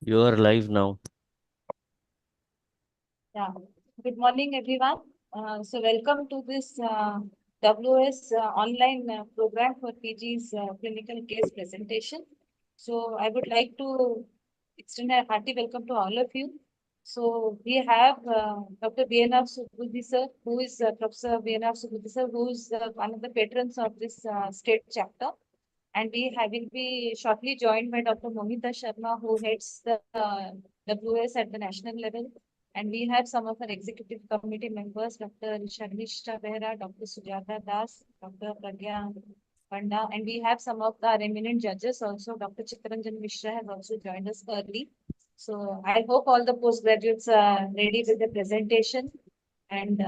You are live now. Yeah. Good morning, everyone. Welcome to this WOS online program for PG's clinical case presentation. So, I would like to extend a hearty welcome to all of you. So, we have Dr. BNR Subudhi sir, who is Professor BNR Subudhi sir, who is one of the patrons of this state chapter. And will be shortly joined by Dr. Mohita Sharma, who heads the WS at the national level. And we have some of our executive committee members, Dr. Sharmisha Behra, Dr. Sujata Das, Dr. Pragya Panda, and we have some of our eminent judges also. Dr. Chittaranjan Mishra has also joined us early. So I hope all the postgraduates are ready with the presentation. And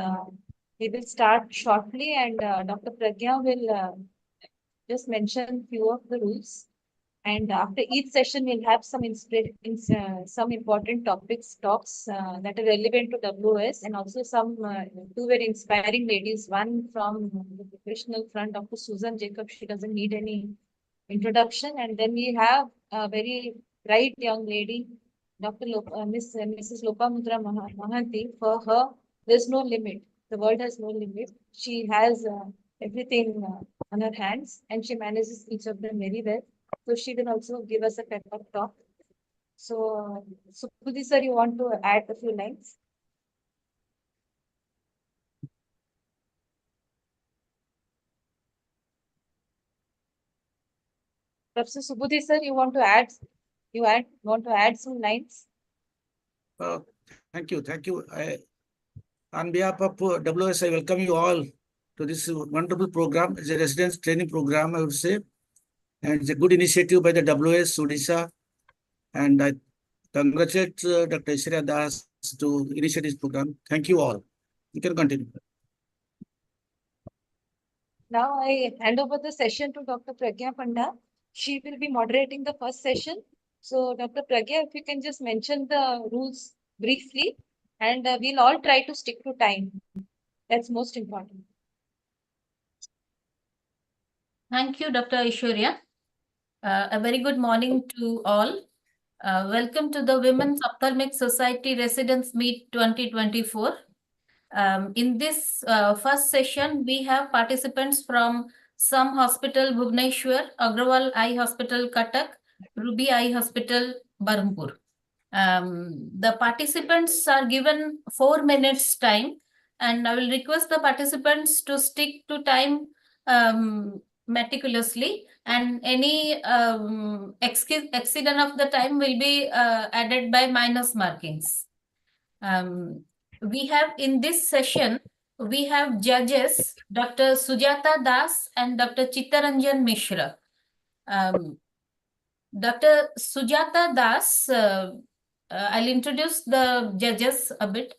we will start shortly, and Dr. Pragya will just mention few of the rules. And after each session, we'll have some important talks that are relevant to WS, and also some two very inspiring ladies. One from the professional front, Dr. Susan Jacob. She doesn't need any introduction. And then we have a very bright young lady, Mrs. Lopamudra Mahanti. For her, there's no limit. The world has no limit. She has everything on her hands, and she manages each of them very well. So she will also give us a pep talk. So, Subudhi sir, you want to add a few lines? Professor Subudhi sir, you want to add? Want to add some lines? Thank you. On behalf of WS, I welcome you all to this wonderful program. It's a residence training program, I would say. And it's a good initiative by the WS Odissa. And I congratulate Dr. Ishriya Das to initiate this program. Thank you all. You can continue. Now I hand over the session to Dr. Pragya Panda. She will be moderating the first session. So, Dr. Pragya, if you can just mention the rules briefly, and we'll all try to stick to time. That's most important. Thank you, Dr. Aishwarya. A very good morning to all. Welcome to the Women's Ophthalmic Society Residence Meet 2024. In this first session, we have participants from Sam Hospital, Bhubaneswar, Agrawal Eye Hospital, Cuttack, Ruby Eye Hospital, Berhampur. The participants are given 4 minutes time, and I will request the participants to stick to time meticulously, and any exceedance of the time will be added by minus markings. We have in this session, we have judges, Dr. Sujata Das and Dr. Chittaranjan Mishra. Dr. Sujata Das, I'll introduce the judges a bit.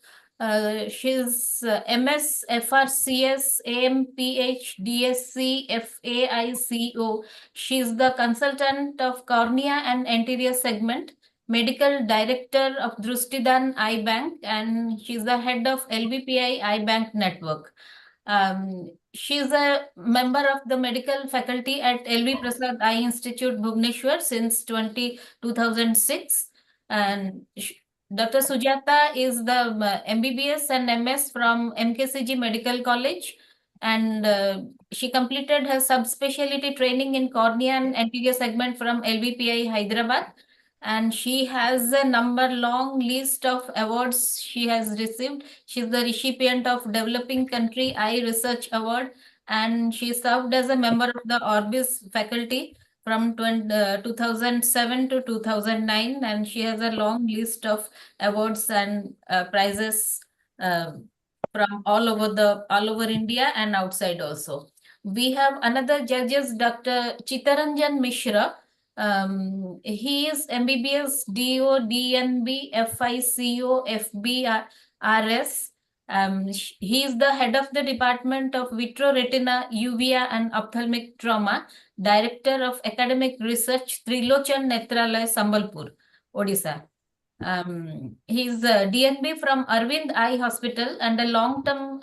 She's MS, FRCS, AMPH, DSC, FAICO. She's the consultant of cornea and anterior segment, medical director of Drustidan Eye Bank, and she's the head of LBPI Eye Bank network. She is a member of the medical faculty at LV Prasad Eye Institute, Bhubaneswar since 2006. And Dr. Sujata is the MBBS and MS from MKCG Medical College. And she completed her subspecialty training in cornea and anterior segment from LVPI Hyderabad. And she has a long list of awards she has received. She's the recipient of Developing Country Eye Research Award, and she served as a member of the Orbis faculty from 2007 to 2009, and she has a long list of awards and prizes from all over India and outside also. We have another judges, Dr. Chittaranjan Mishra. He is MBBS, DO, DNB, FICO, FBRS. He is the head of the Department of Vitro-Retina, Uvea and Ophthalmic Trauma, Director of Academic Research, Trilochan Netralaya, Sambalpur, Odisha. He is DNB from Arvind Eye Hospital and a long-term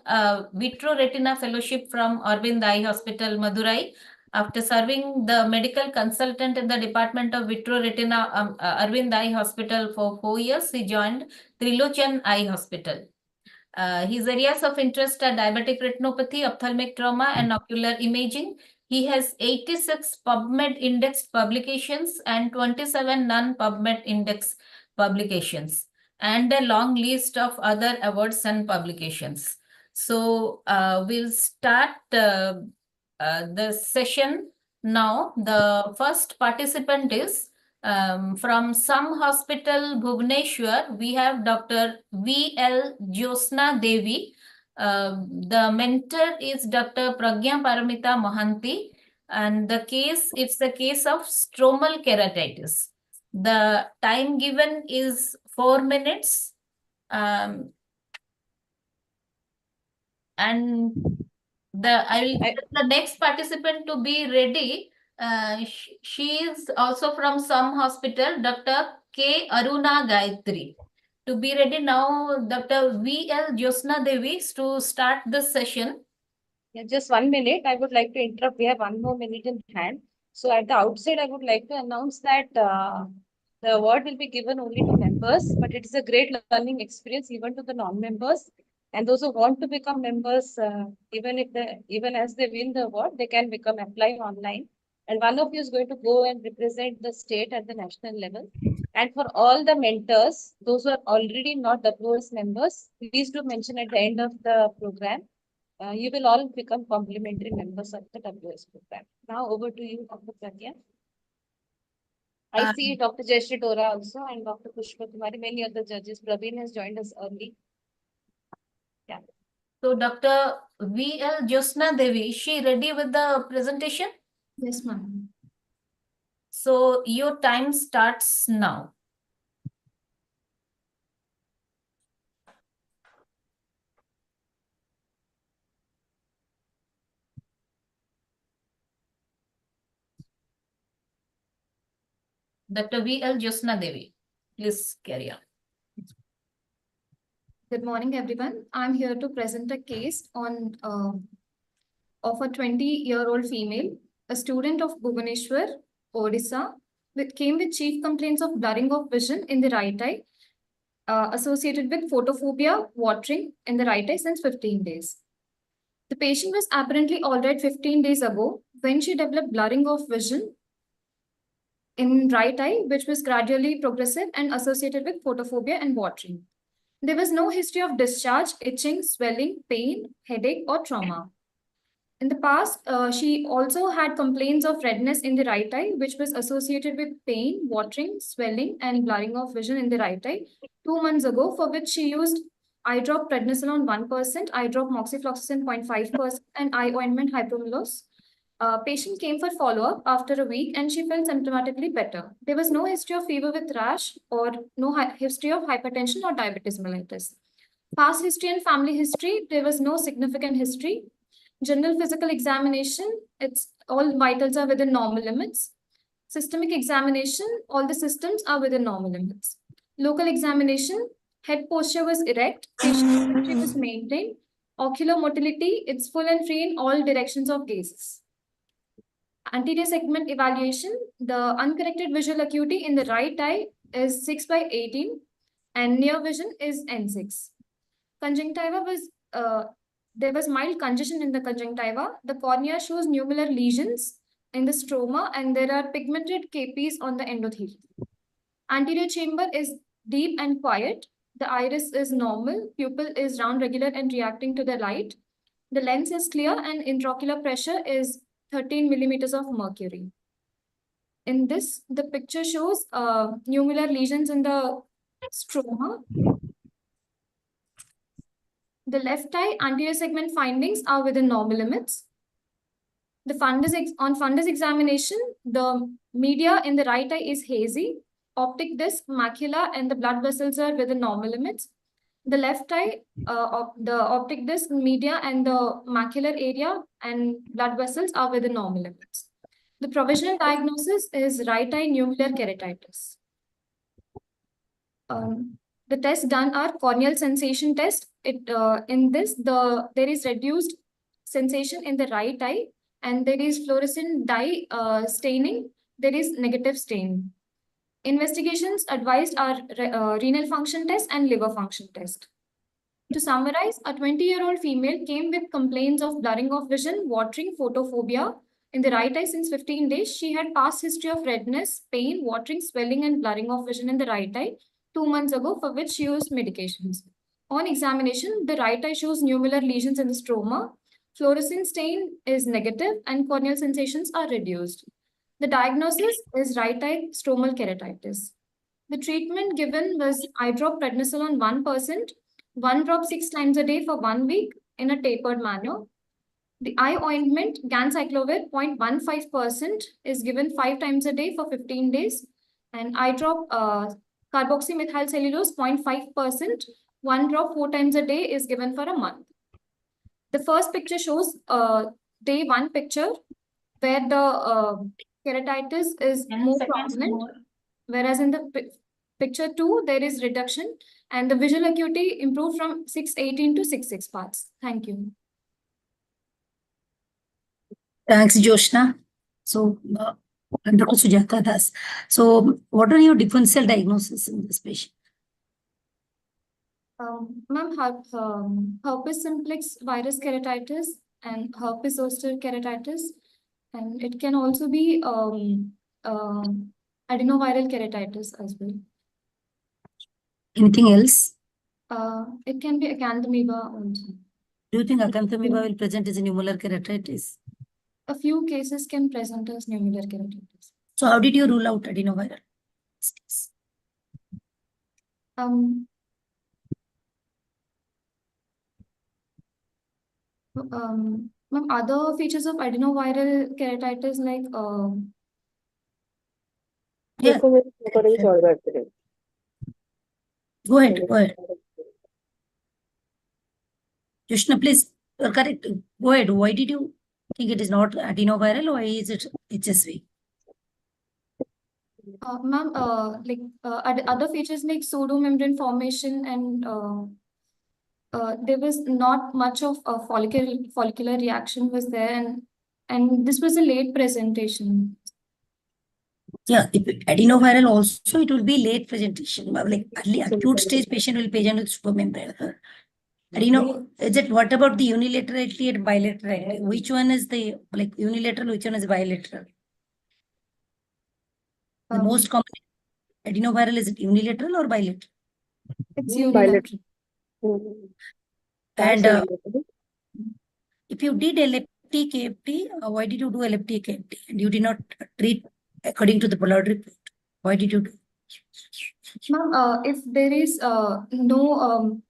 Vitro-Retina Fellowship from Arvind Eye Hospital, Madurai. After serving the medical consultant in the Department of Vitro-Retina Arvind Eye Hospital for 4 years, he joined Trilochan Eye Hospital. His areas of interest are diabetic retinopathy, ophthalmic trauma, and ocular imaging. He has 86 PubMed indexed publications and 27 non-PubMed indexed publications, and a long list of other awards and publications. So we'll start the session now. The first participant is from some hospital, Bhubaneswar. We have Dr. V.L. Josna Devi. The mentor is Dr. Pragya Paramita Mohanty. And it's a case of stromal keratitis. The time given is 4 minutes. And I will get the next participant to be ready. She is also from some hospital, Dr. K. Aruna Gayatri. To be ready now, Dr. V.L. Josna Devi to start the session. Yeah, just 1 minute. I would like to interrupt. We have 1 more minute in hand. So at the outset, I would like to announce that the award will be given only to members, but it is a great learning experience even to the non-members. And those who want to become members, even as they win the award, they can apply online. And one of you is going to go and represent the state at the national level. And for all the mentors, those who are already not WOS members, please do mention at the end of the program. You will all become complimentary members of the WS program. Now over to you, Dr. Pragya. I see Dr. Jayashree Dora also and Dr. Pushpa Kumari, many other judges. Praveen has joined us early. Yeah. So Dr. V.L. Josna Devi, is she ready with the presentation? Yes, ma'am. So your time starts now. Dr. V.L. Josna Devi, please carry on. Good morning, everyone. I'm here to present a case on of a 20-year-old female, a student of Bhubaneswar, Odissa, came with chief complaints of blurring of vision in the right eye, associated with photophobia, watering in the right eye since 15 days. The patient was apparently all right 15 days ago when she developed blurring of vision in right eye, which was gradually progressive and associated with photophobia and watering. There was no history of discharge, itching, swelling, pain, headache, or trauma. In the past, she also had complaints of redness in the right eye, which was associated with pain, watering, swelling, and blurring of vision in the right eye 2 months ago, for which she used eye drop prednisolone 1%, eye drop moxifloxacin 0.5%, and eye ointment hypomulose. Patient came for follow-up after a week and she felt symptomatically better. There was no history of fever with rash or no history of hypertension or diabetes mellitus. Past history and family history, there was no significant history. General physical examination, all vitals are within normal limits. Systemic examination, all the systems are within normal limits. Local examination, head posture was erect, facial symmetry was maintained. Ocular motility, it's full and free in all directions of gazes. Anterior segment evaluation, the uncorrected visual acuity in the right eye is 6/18 and near vision is N6. Conjunctiva was, there was mild congestion in the conjunctiva. The cornea shows nummular lesions in the stroma and there are pigmented capes on the endothelium. Anterior chamber is deep and quiet. The iris is normal. Pupil is round, regular and reacting to the light. The lens is clear and intraocular pressure is 13 millimeters of mercury. In this, the picture shows nummular lesions in the stroma. The left eye anterior segment findings are within normal limits. The on fundus examination, the media in the right eye is hazy. Optic disc, macula, and the blood vessels are within normal limits. The left eye, the optic disc, media, and the macular area and blood vessels are within normal limits. The provisional diagnosis is right eye nummular keratitis. The tests done are corneal sensation test. In this, there is reduced sensation in the right eye and there is fluorescent dye staining, there is negative stain. Investigations advised are renal function test and liver function test. To summarize, a 20-year-old female came with complaints of blurring of vision, watering, photophobia in the right eye since 15 days. She had past history of redness, pain, watering, swelling, and blurring of vision in the right eye 2 months ago, for which she used medications. On examination, the right eye shows nummular lesions in the stroma. Fluorescent stain is negative and corneal sensations are reduced. The diagnosis is right eye stromal keratitis. The treatment given was eye drop prednisolone 1%, 1 drop 6 times a day for 1 week in a tapered manner. The eye ointment, ganciclovir 0.15%, is given 5 times a day for 15 days. And eye drop carboxymethylcellulose 0.5%, 1 drop 4 times a day is given for a month. The first picture shows day 1 picture where the keratitis is 10 more seconds prominent, more. whereas in the picture 2, there is reduction and the visual acuity improved from 618 to 66 parts. Thank you. Thanks, Joshna. So, I'm Dr. Sujata Das. So, what are your differential diagnoses in this patient? Ma'am, herpes simplex virus keratitis and herpes zoster keratitis, and it can also be adenoviral keratitis as well. Anything else? It can be acanthamoeba also. Do you think acanthamoeba will present as a nummular keratitis? A few cases can present as nummular keratitis. So, how did you rule out adenoviral? Ma'am, other features of adenoviral keratitis like Yeah. Go ahead. Joshna, please, correct. Go ahead. Why did you think it is not adenoviral? Why is it HSV? ma'am, other features like pseudomembrane formation and there was not much of a follicular reaction was there, and this was a late presentation. Yeah, if adenoviral also, it will be late presentation. Like early acute stage patient will present with pseudomembrane. Is it, what about the unilaterality and bilaterality? Which one is the unilateral? Which one is bilateral? The most common adenoviral, is it unilateral or bilateral? It's unilateral. And if you did LFT KFT, why did you do LFT KFT and you did not treat according to the Pollard report? Why did you do? Ma'am, if there is no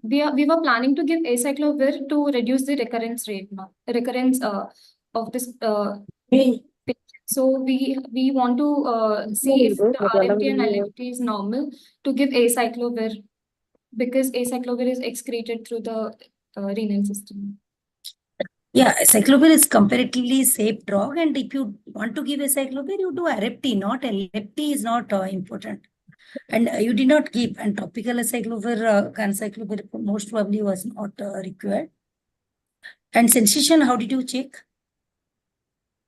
we were planning to give acyclovir to reduce the recurrence rate, recurrence of this so we want to see if the RFT and LFT is normal to give acyclovir, because acyclovir is excreted through the renal system. Yeah, acyclovir is comparatively safe drug, and if you want to give acyclovir, you do RFT, not LFT is not important. And you did not give, and topical acyclovir, ganciclovir most probably was not required. And sensation, how did you check?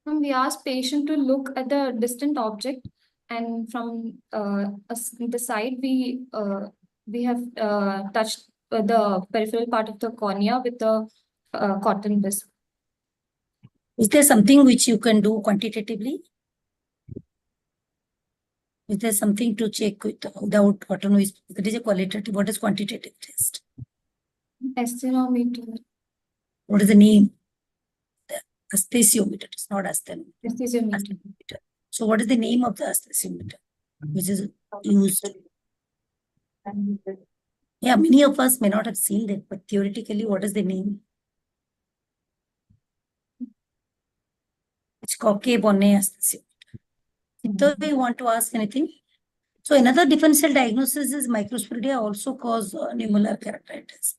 We asked patient to look at the distant object, and from the side we have touched the peripheral part of the cornea with the cotton wisp. Is there something which you can do quantitatively? Is there something to check without cotton wisp? That is a qualitative. What is quantitative test? Asthenometer. What is the name? The asthesiometer. It's not asthenometer. Asthesiometer. So what is the name of the asthesiometer which is used? Yeah, many of us may not have seen that, but theoretically, what is the name? It's Coque-Bonnet asthesiometer. So you want to ask anything? So another differential diagnosis is microsporidia also cause nummular keratitis.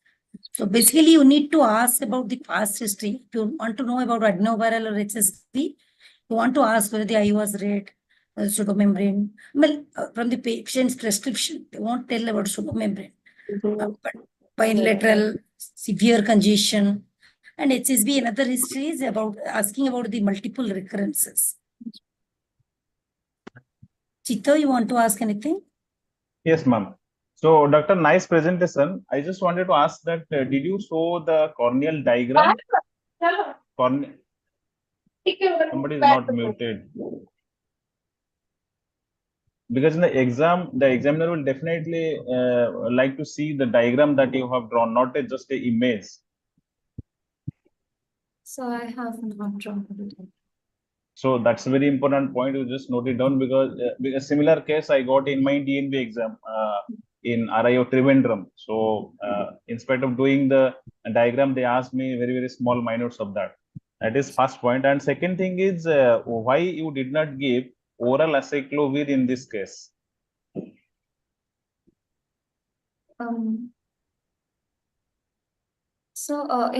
So basically, you need to ask about the past history. If you want to know about adenoviral or HSV, you want to ask whether the eye was red, pseudomembrane. Well, from the patient's prescription, they won't tell about pseudomembrane. But bilateral, severe congestion, And HSB, another history is about asking about the multiple recurrences. Chito, you want to ask anything? Yes, ma'am. So, Dr. Nice presentation. I just wanted to ask that did you show the corneal diagram? Corne Somebody is not muted. Because in the exam, the examiner will definitely like to see the diagram that you have drawn, not just a image. So I have not drawn it. So that's a very important point. You just note it down because a similar case I got in my DNB exam in RIO Trivandrum. So in spite of doing the diagram, they asked me very small minutes of that. That is first point. And second thing is why you did not give oral acyclovir in this case. So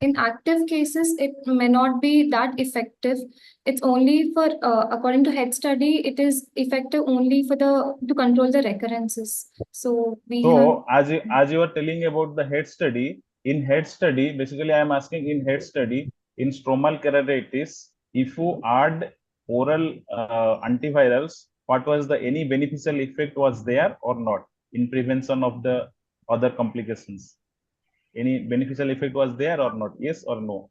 in active cases, it may not be that effective. It's only for, according to head study, it is effective only for to control the recurrences. So we have. So as you are telling about the head study, in head study, basically I am asking in head study, in stromal keratitis, if you add oral antivirals, what was the any beneficial effect was there or not in prevention of the other complications? Any beneficial effect was there or not? Yes or no?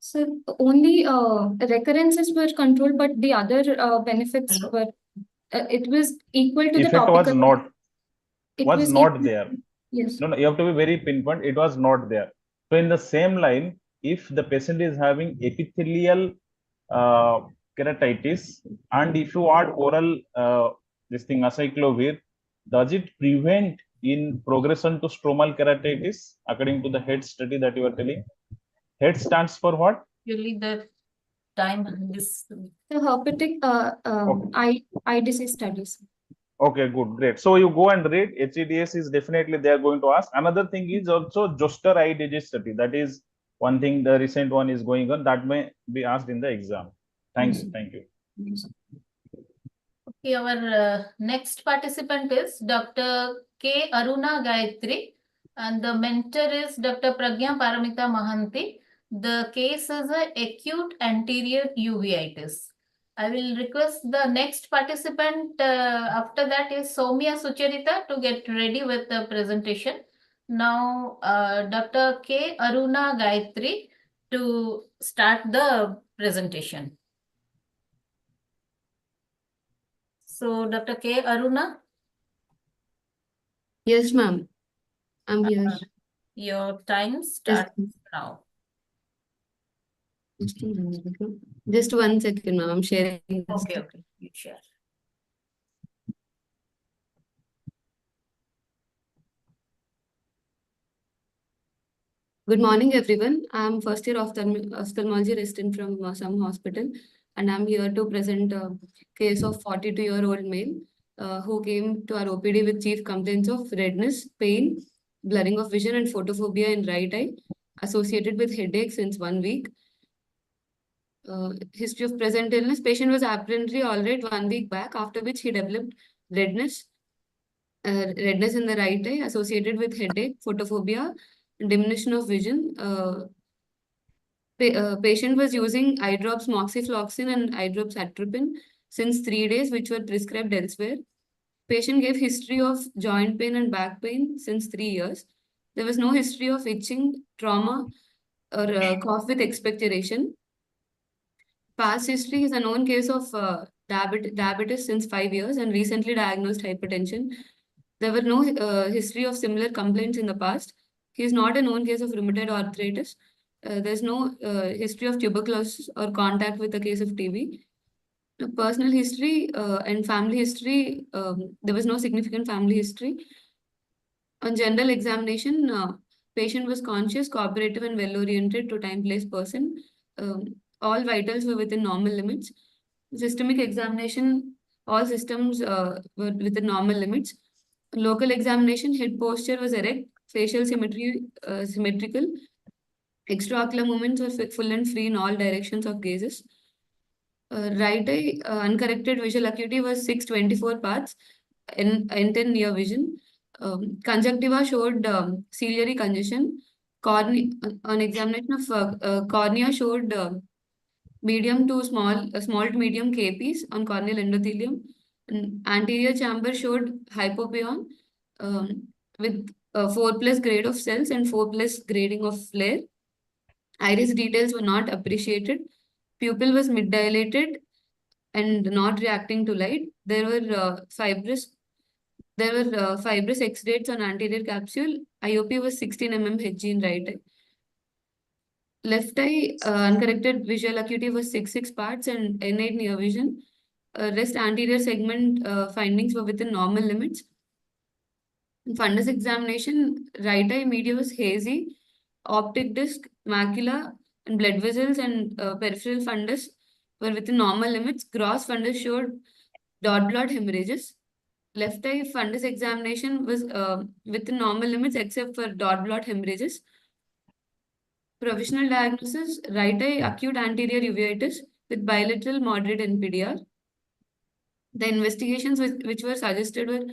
So only recurrences were controlled, but the other benefits were, it was equal to the Effect topical. was not there. Yes. No, you have to be very pinpoint. It was not there. So in the same line, if the patient is having epithelial keratitis, and if you add oral this thing acyclovir, does it prevent in progression to stromal keratitis according to the head study that you are telling? Head stands for what? Usually the time is. The herpetic eye disease studies. Okay, good, great. So you go and read. HEDS is definitely they are going to ask. Another thing is also Zoster eye disease study. That is one thing. The recent one is going on. That may be asked in the exam. Thank you. Thank you. Okay, our next participant is Dr. K. Aruna Gayatri, and the mentor is Dr. Pragya Paramita Mahanti. The case is a acute anterior uveitis. I will request the next participant after that is Soumya Sucharita to get ready with the presentation. Now, Dr. K. Aruna Gayatri to start the presentation. So, Dr. K. Aruna? Yes, ma'am. I'm here. Your time starts now. Just 1 second, ma'am. I'm sharing this. Okay, you share. Good morning, everyone. I'm first year ophthalmology resident from some hospital, and I'm here to present a case of 42-year-old male who came to our OPD with chief complaints of redness, pain, blurring of vision, and photophobia in right eye, associated with headache since 1 week. History of present illness. Patient was apparently all right 1 week back, after which he developed redness in the right eye associated with headache, photophobia, diminution of vision. Patient was using eye drops moxifloxacin and eye drops atropine since 3 days, which were prescribed elsewhere. Patient gave history of joint pain and back pain since 3 years. There was no history of itching, trauma, or cough with expectoration. Past history is a known case of diabetes since 5 years and recently diagnosed hypertension. There were no history of similar complaints in the past. He is not a known case of rheumatoid arthritis. There's no history of tuberculosis or contact with a case of TB. Personal history and family history, there was no significant family history. On general examination, patient was conscious, cooperative, and well-oriented to time, place, person. All vitals were within normal limits. Systemic examination, all systems were within normal limits. Local examination, head posture was erect, facial symmetry symmetrical, extraocular movements were full and free in all directions of gazes. Right eye, uncorrected visual acuity was 624 parts in 10 near vision. Conjunctiva showed ciliary congestion, On examination of cornea showed medium to small to medium KPs on corneal endothelium. And anterior chamber showed hypopion with 4+ grade of cells and 4+ grading of flare. Iris details were not appreciated. Pupil was mid-dilated and not reacting to light. There were fibrous exudates on anterior capsule. IOP was 16 mm Hg in right eye. Left eye uncorrected visual acuity was 6 parts and N8 near vision. Rest anterior segment findings were within normal limits. In fundus examination, right eye media was hazy. Optic disc, macula, and blood vessels and peripheral fundus were within normal limits. Gross fundus showed dot blot hemorrhages. Left eye fundus examination was within normal limits except for dot blot hemorrhages. Provisional diagnosis, right eye acute anterior uveitis with bilateral moderate NPDR. The investigations which were suggested were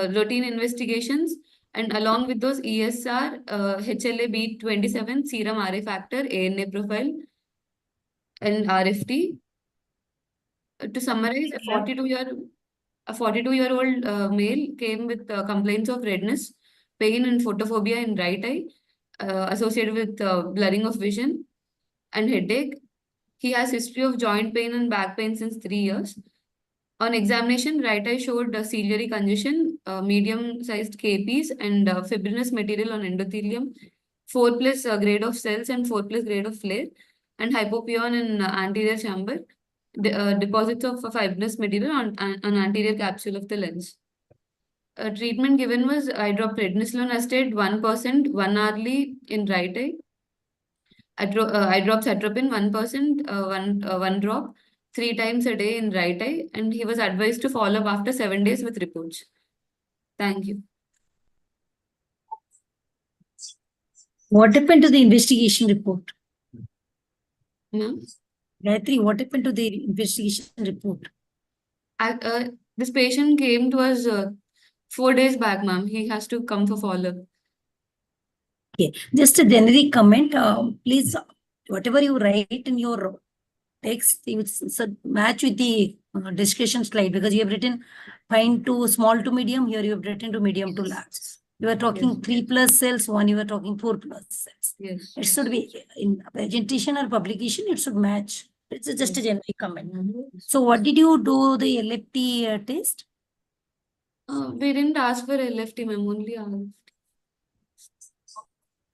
routine investigations, and along with those ESR, HLA-B27, serum RA factor, ANA profile, and RFT. To summarize, a 42-year-old male came with complaints of redness, pain, and photophobia in right eye, associated with blurring of vision and headache. He has history of joint pain and back pain since 3 years. On examination, right eye showed ciliary congestion, medium-sized KPs, and fibrinous material on endothelium, 4+ grade of cells and 4+ grade of flare, and hypopion in anterior chamber, deposits of fibrinous material on anterior capsule of the lens. Treatment given was eye drop prednisolone acetate 1% 1 hourly in right eye. Eye drops atropine 1%, one drop 3 times a day in right eye, and he was advised to follow up after 7 days with reports. Thank you. What happened to the investigation report? Ma'am? Gayatri, what happened to the investigation report? This patient came to us 4 days back, ma'am. He has to come for follow-up. Okay, just a generic comment. Please, whatever you write in your text, you match with the discussion slide, because you have written fine to small to medium. Here you have written to medium to large. You are talking 3+ cells, one you are talking 4+ cells. Yes. It should be in presentation or publication, it should match. It's just a generic comment. So what did you do the LFT test? We didn't ask for LFT, ma'am, only RFT.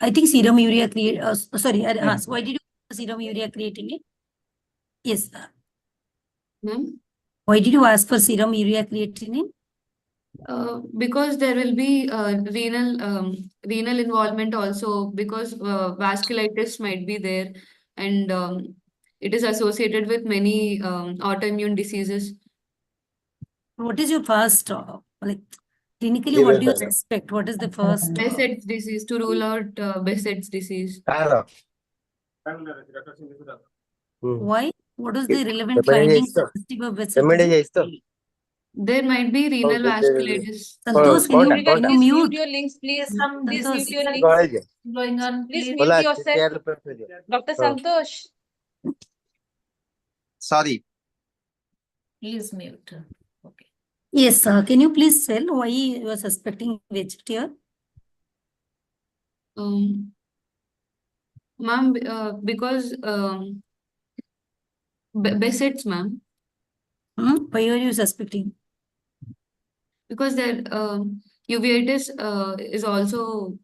I think serum urea create. Sorry, I asked, why did you serum urea creatinine? Yes. Ma'am? Why did you ask for serum urea creatinine? Because there will be renal involvement also, because vasculitis might be there, and it is associated with many autoimmune diseases. What is your first, like, clinically, what do you suspect? What is the first? Behçet's disease, to rule out Behçet's disease. Why? What is the relevant findings? There might be renal vasculitis. Santosh, can you Everyone, please mute? mute your links, please. Please Santosh. mute your links. Going on, Please please. mute yourself. Dr. Santosh. Sorry. Please mute. Okay. Yes, can you please tell why you are suspecting Behçet here? Ma'am, because Behçet's, ma'am. Why are you suspecting? Because their uveitis is also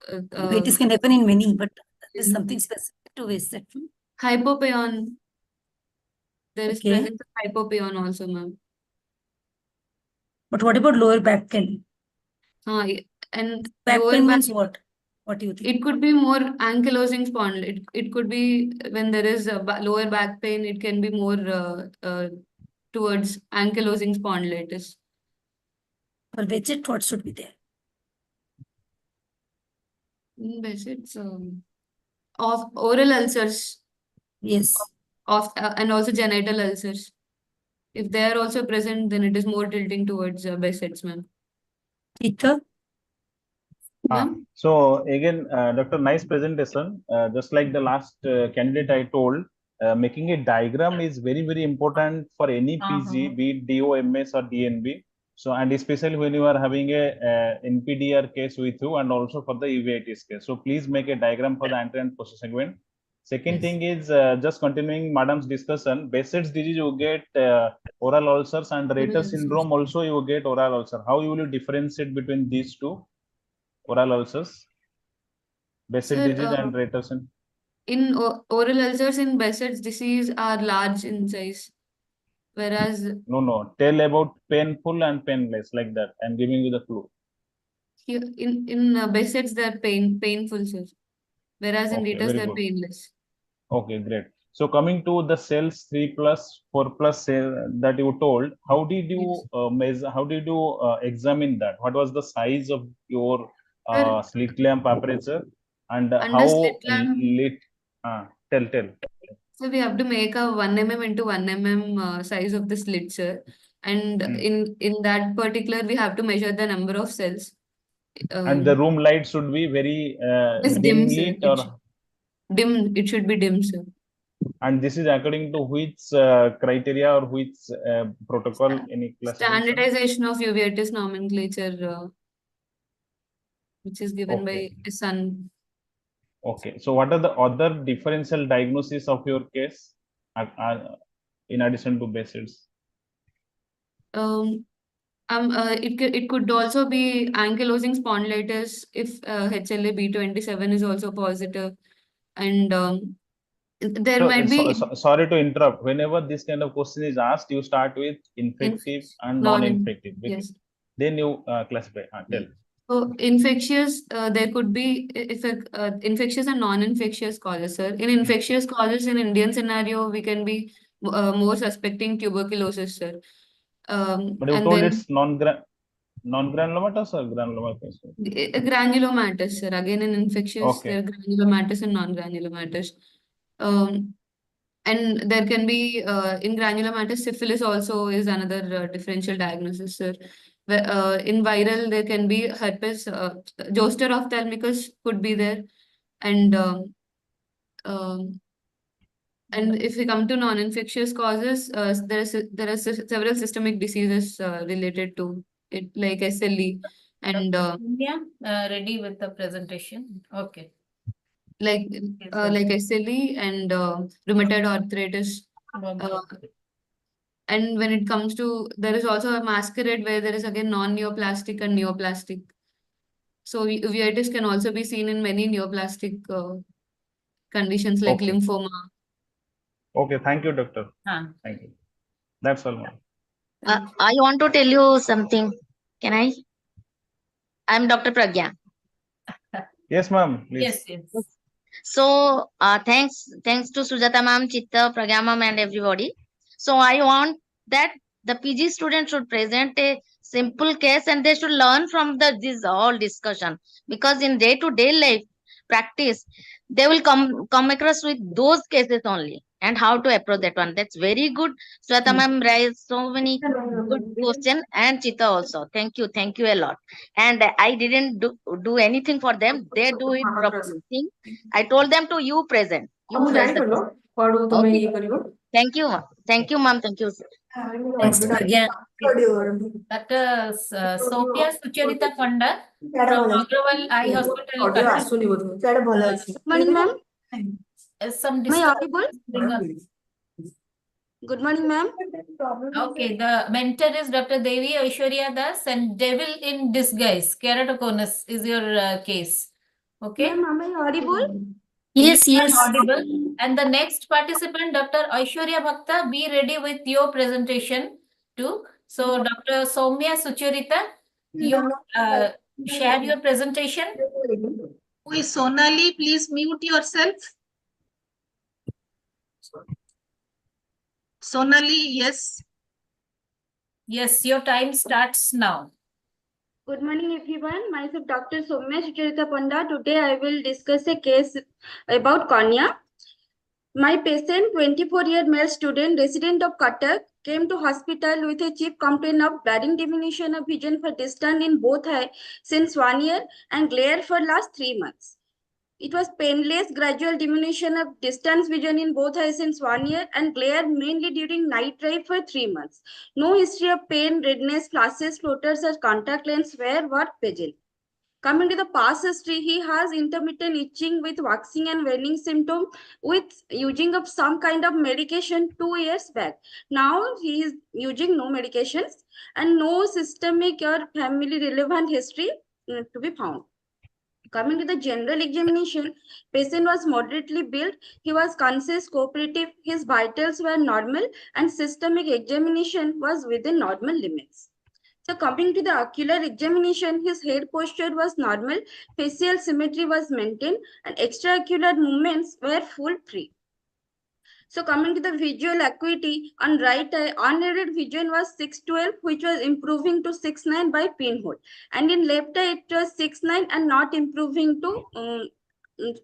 Uveitis can happen in many, but there is something specific to Behçet. hypopion. There is Okay. presence of hypopion also, ma'am. But what about lower back pain? And Back lower pain back, means what? What do you think? it could be more ankylosing spondylitis. It could be when there is a lower back pain, it can be more towards ankylosing spondylitis. For Behçet, what should be there? Behçet's of oral ulcers, Yes. and also genital ulcers. If they are also present, then it is more tilting towards Behçet's, ma'am. Ether? Ma'am? So again, Dr. Nice presentation. Just like the last candidate I told, making a diagram is very, very important for any PG, be it DOMS or DNB. So, and especially when you are having a NPDR case with you and also for the uveitis case. So please make a diagram for the anterior and posterior segment. Second thing is just continuing Madam's discussion, Behçet's disease you get oral ulcers and Reiter syndrome also you get oral ulcer. How you will differentiate between these two? Oral ulcers, Behçet Sir, disease and Reiter syndrome. in oral ulcers in Behçet's disease are large in size, whereas No. Tell about painful and painless like that. I'm giving you the clue. here in Behçet's they're painful, sir. Whereas in Okay, Reiter's very they're good. painless. Okay, great. So coming to the cells 3+, 4+ cell that you told, how did you measure? How did you examine that? What was the size of your Sir, slit lamp aperture and under slit how lamp, lit? Tell. so we have to make a 1 mm into 1 mm size of the slit, sir. And in that particular, we have to measure the number of cells. And the room light should be very It's dim dim, sir. lit or Dim. It should be dim, sir. and this is according to which criteria or which protocol, any classification? Standardization of uveitis nomenclature, which is given by Sun. Okay. So what are the other differential diagnosis of your case in addition to Behçet's? It could also be ankylosing spondylitis if HLA-B27 is also positive, and there might be sorry to interrupt. Whenever this kind of question is asked, you start with infective and non-infective. Yes. Then you classify. Tell. So infectious, there could be infectious and non-infectious causes, sir. In infectious causes, in Indian scenario, we can be more suspecting tuberculosis, sir. But you And told then it's non-granulomatous or granulomatous? Granulomatous, sir. Again, in infectious, there are granulomatous and non-granulomatous. And there can be in granulomatous syphilis also is another differential diagnosis, sir. In viral, there can be herpes, zoster ophthalmicus could be there, and if we come to non-infectious causes, there are several systemic diseases related to it, like SLE and ready with the presentation. Okay. like SLE and rheumatoid arthritis. And when it comes to, there is also a masquerade where there is again non-neoplastic and neoplastic. So uveitis can also be seen in many neoplastic conditions like lymphoma. Okay, thank you, doctor. Thank you. That's all. I want to tell you something. Can I? I'm Dr. Pragya. Yes, ma'am. Please. Yes. So thanks to Sujata ma'am, Chitta, Pragya ma'am, and everybody. So I want that the PG students should present a simple case and they should learn from this all discussion, because in day-to-day life practice they will come across with those cases only and how to approach that one. That's very good. Sujata ma'am raised so many good questions, and Chitta also. Thank you a lot. And I didn't do anything for them. They do it proper thing. I told them to you present. You present. Okay. Thank you, ma'am. Thank you, ma'am. Thank you. Thanks, Pragya. Dr. Soumya Sucharita Panda from Agrawal Eye Hospital, Cuttack. Good morning, ma'am. Some Am I audible? Good morning, ma'am. Okay, the mentor is Dr. Devi Aishwarya Das, and Devil in Disguise, keratoconus is your case. Okay. Ma'am, am I audible? Yes. Audible. And the next participant, Dr. Aishwarya Bhakta, be ready with your presentation too. So, Dr. Soumya Sucharita, you share your presentation. Who is Sonali? Please mute yourself. Sonali, yes. Yes, your time starts now. Good morning, everyone. Myself, Dr. Soumya Sucharita Panda. Today, I will discuss a case about cornea. My patient, 24-year male student, resident of Cuttack, came to hospital with a chief complaint of blurring diminution of vision for distance in both eye since 1 year and glare for last 3 months. It was painless gradual diminution of distance vision in both eyes since 1 year and glare mainly during night drive for 3 months. No history of pain, redness, flashes, floaters or contact lens wear were present. Coming to the past history, he has intermittent itching with waxing and waning symptom with using of some kind of medication 2 years back. Now he is using no medications and no systemic or family relevant history to be found. Coming to the general examination, patient was moderately built. He was conscious, cooperative. His vitals were normal and systemic examination was within normal limits. So coming to the ocular examination, his head posture was normal, facial symmetry was maintained, and extraocular movements were full free. So coming to the visual acuity, on right eye, unaided vision was 612, which was improving to 6.9 by pinhole. And in left eye, it was 6.9 and not improving to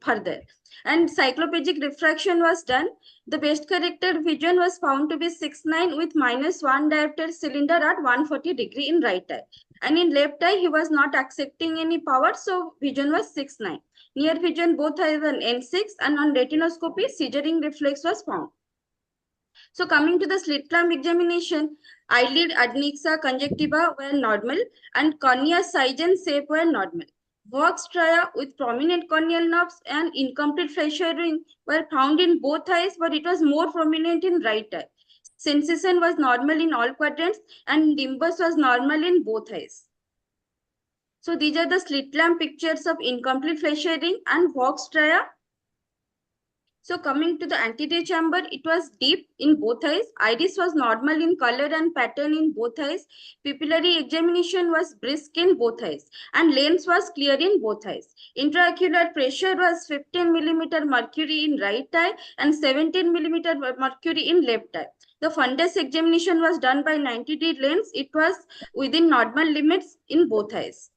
further. And cycloplegic refraction was done. The best corrected vision was found to be 6.9 with -1 diopter cylinder at 140 degree in right eye. And in left eye, he was not accepting any power, so vision was 6.9. Near vision, both eyes were N6, and on retinoscopy, scissoring reflex was found. So coming to the slit lamp examination, eyelid adnexa conjunctiva were normal and cornea size and shape were normal. WOS Odissa with prominent corneal nerves and incomplete facial ring were found in both eyes, but it was more prominent in right eye. Sensation was normal in all quadrants and nimbus was normal in both eyes. So these are the slit lamp pictures of incomplete facial ring and WOS Odissa. So coming to the anterior chamber, it was deep in both eyes. Iris was normal in color and pattern in both eyes. Pupillary examination was brisk in both eyes. And lens was clear in both eyes. Intraocular pressure was 15 millimeter mercury in right eye and 17 millimeter mercury in left eye. The fundus examination was done by 90-degree lens. It was within normal limits in both eyes.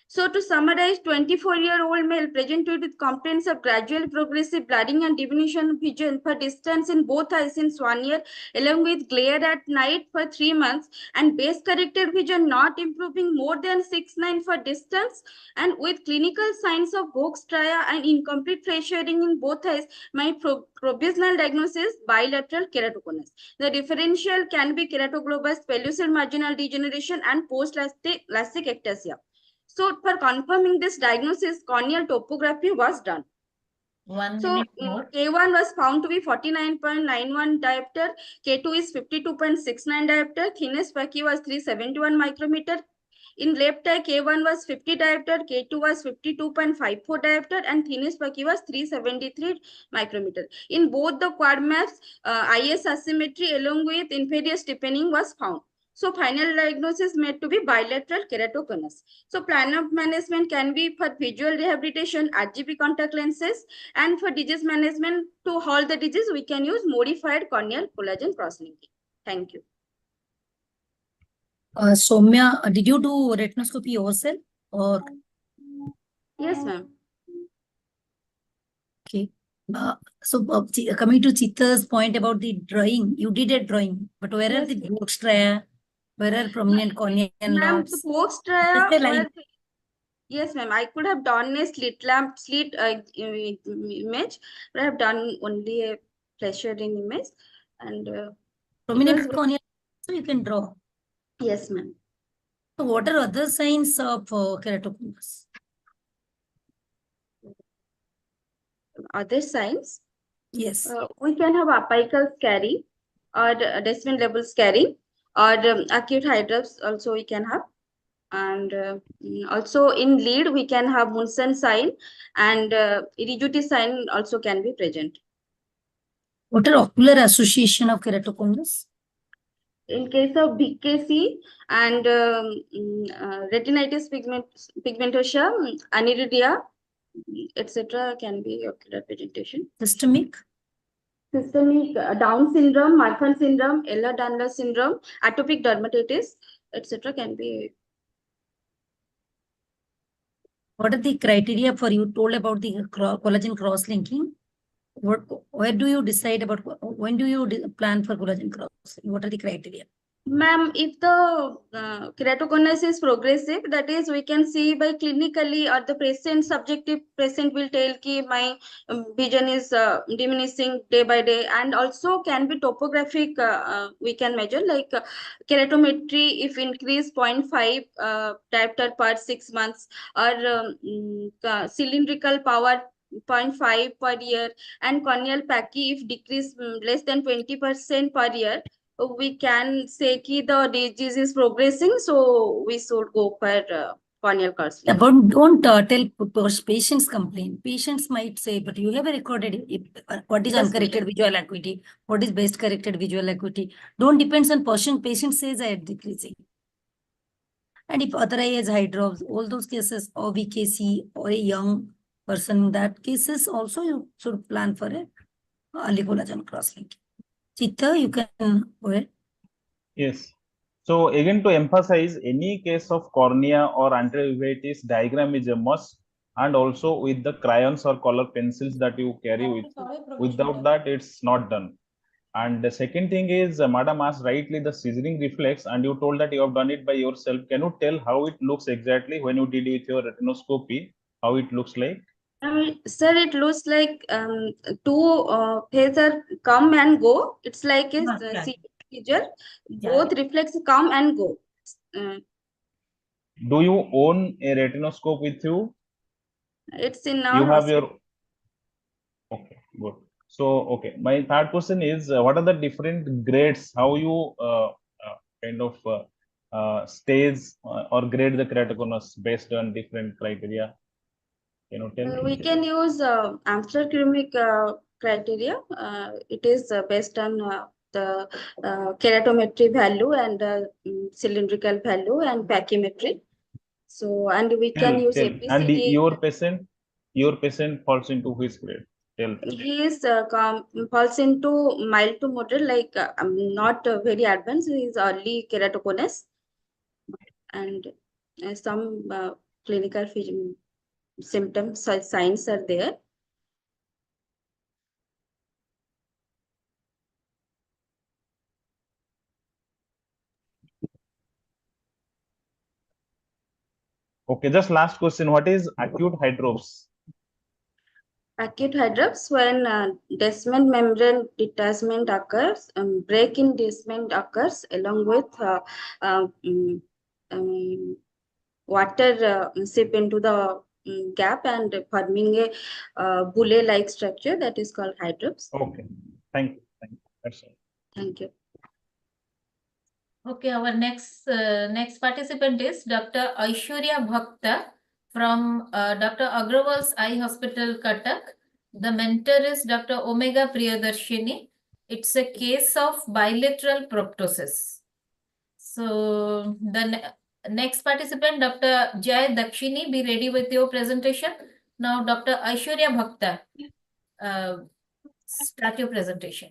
So to summarize, 24-year-old male presented with complaints of gradual progressive blurring and diminution of vision for distance in both eyes since 1 year, along with glare at night for 3 months, and base corrected vision not improving more than 6.9 for distance, and with clinical signs of WOS Odissa and incomplete facial ring in both eyes, my provisional diagnosis bilateral keratoconus. The differential can be keratoglobus, pellucid marginal degeneration, and post-LASIK ectasia. So for confirming this diagnosis, corneal topography was done. So K1 was found to be 49.91 diopter, K2 is 52.69 diopter, thinness Paki was 371 micrometer. In left eye, K1 was 50 diopter, K2 was 52.54 diopter, and thinness Paki was 373 micrometer. In both the quad maps, IS asymmetry along with inferior stiffening was found. So final diagnosis made to be bilateral keratoconus. So plan of management can be for visual rehabilitation, RGB contact lenses, and for disease management to halt the disease, we can use modified corneal collagen cross-linking. Thank you. Soumya, did you do retinoscopy yourself or? Yes, ma'am. Okay. Coming to Chita's point about the drawing, you did a drawing, but where are Yes, the WOS Odissa? Where are prominent corneal ma'am, nerves? the WOS Odissa. Yes, ma'am. I could have done a slit image, but I have done only a pressure in image. And prominent corneal, so you can draw. Yes, ma'am. So what are other signs of keratoconus? Other signs? Yes. We can have apical scarring or descent level scarring or acute hydrops also we can have. And also in lead, we can have Munson sign and rigidity sign also can be present. What are ocular association of keratoconus? In case of BKC and retinitis pigmentosa, aniridia, etc. can be ocular presentation. Systemic? Systemic Down syndrome, Marfan syndrome, Ehlers-Danlos syndrome, atopic dermatitis, etc. can be. What are the criteria for you told about the collagen cross-linking? where do you decide about when do you plan for collagen crossing? What are the criteria? Ma'am, if the keratoconus is progressive, that is, we can see by clinically or the patient subjective patient will tell ki my vision is diminishing day by day, and also can be topographic. We can measure like keratometry if increase 0.5 diopter per 6 months, or cylindrical power 0.5 per year, and corneal pachy if decrease less than 20% per year. We can say ki the disease is progressing, so we should go for corneal counseling. But don't tell patients complain. Patients might say, but you have a recorded what is Yes, uncorrected visual acuity, what is best corrected visual acuity. Don't depends on patient. Patient says I am decreasing. And if other eye has eye drops, all those cases, or VKC or a young person, in that cases also you should plan for a early collagen cross-link. Chitta, you can go ahead. Yes. So again, to emphasize, any case of cornea or anterior uveitis, diagram is a must, and also with the crayons or color pencils that you carry with you. Without that, it's not done. And the second thing is, Madam asked rightly the scissoring reflex, and you told that you have done it by yourself. Can you tell how it looks exactly when you did with your retinoscopy? How it looks like? Sir, it looks like two phaser come and go. It's like a seizure. Both reflex come and go. Do you own a retinoscope with you? It's in our You have hospital. your okay, good. So okay, my third question is, what are the different grades? How you kind of stage or grade the keratoconus based on different criteria? Can you tell? We can use Amsterdamic criteria. It is based on the keratometry value and cylindrical value and pachymetry. So, and we can use Tell. And ABCD. your patient falls into which grade? Tell. He is falls into mild to moderate, like not very advanced. He is early keratoconus, and some clinical symptoms, signs are there. Okay, just last question. What is acute hydrops? Acute hydrops when descent membrane detachment occurs, break in descent occurs along with water seep into the gap and forming a bulle-like structure that is called hydrops. Okay, thank you. Thank you. That's all. Thank you. Okay, our next participant is Dr. Aishwarya Bhakta from Dr. Agrawal's Eye Hospital, Cuttack. The mentor is Dr. Omega Priyadarshini. It's a case of bilateral proptosis. So the next participant, Dr. Jai Dakshini, be ready with your presentation. Now, Dr. Aishwarya Bhakta, start your presentation.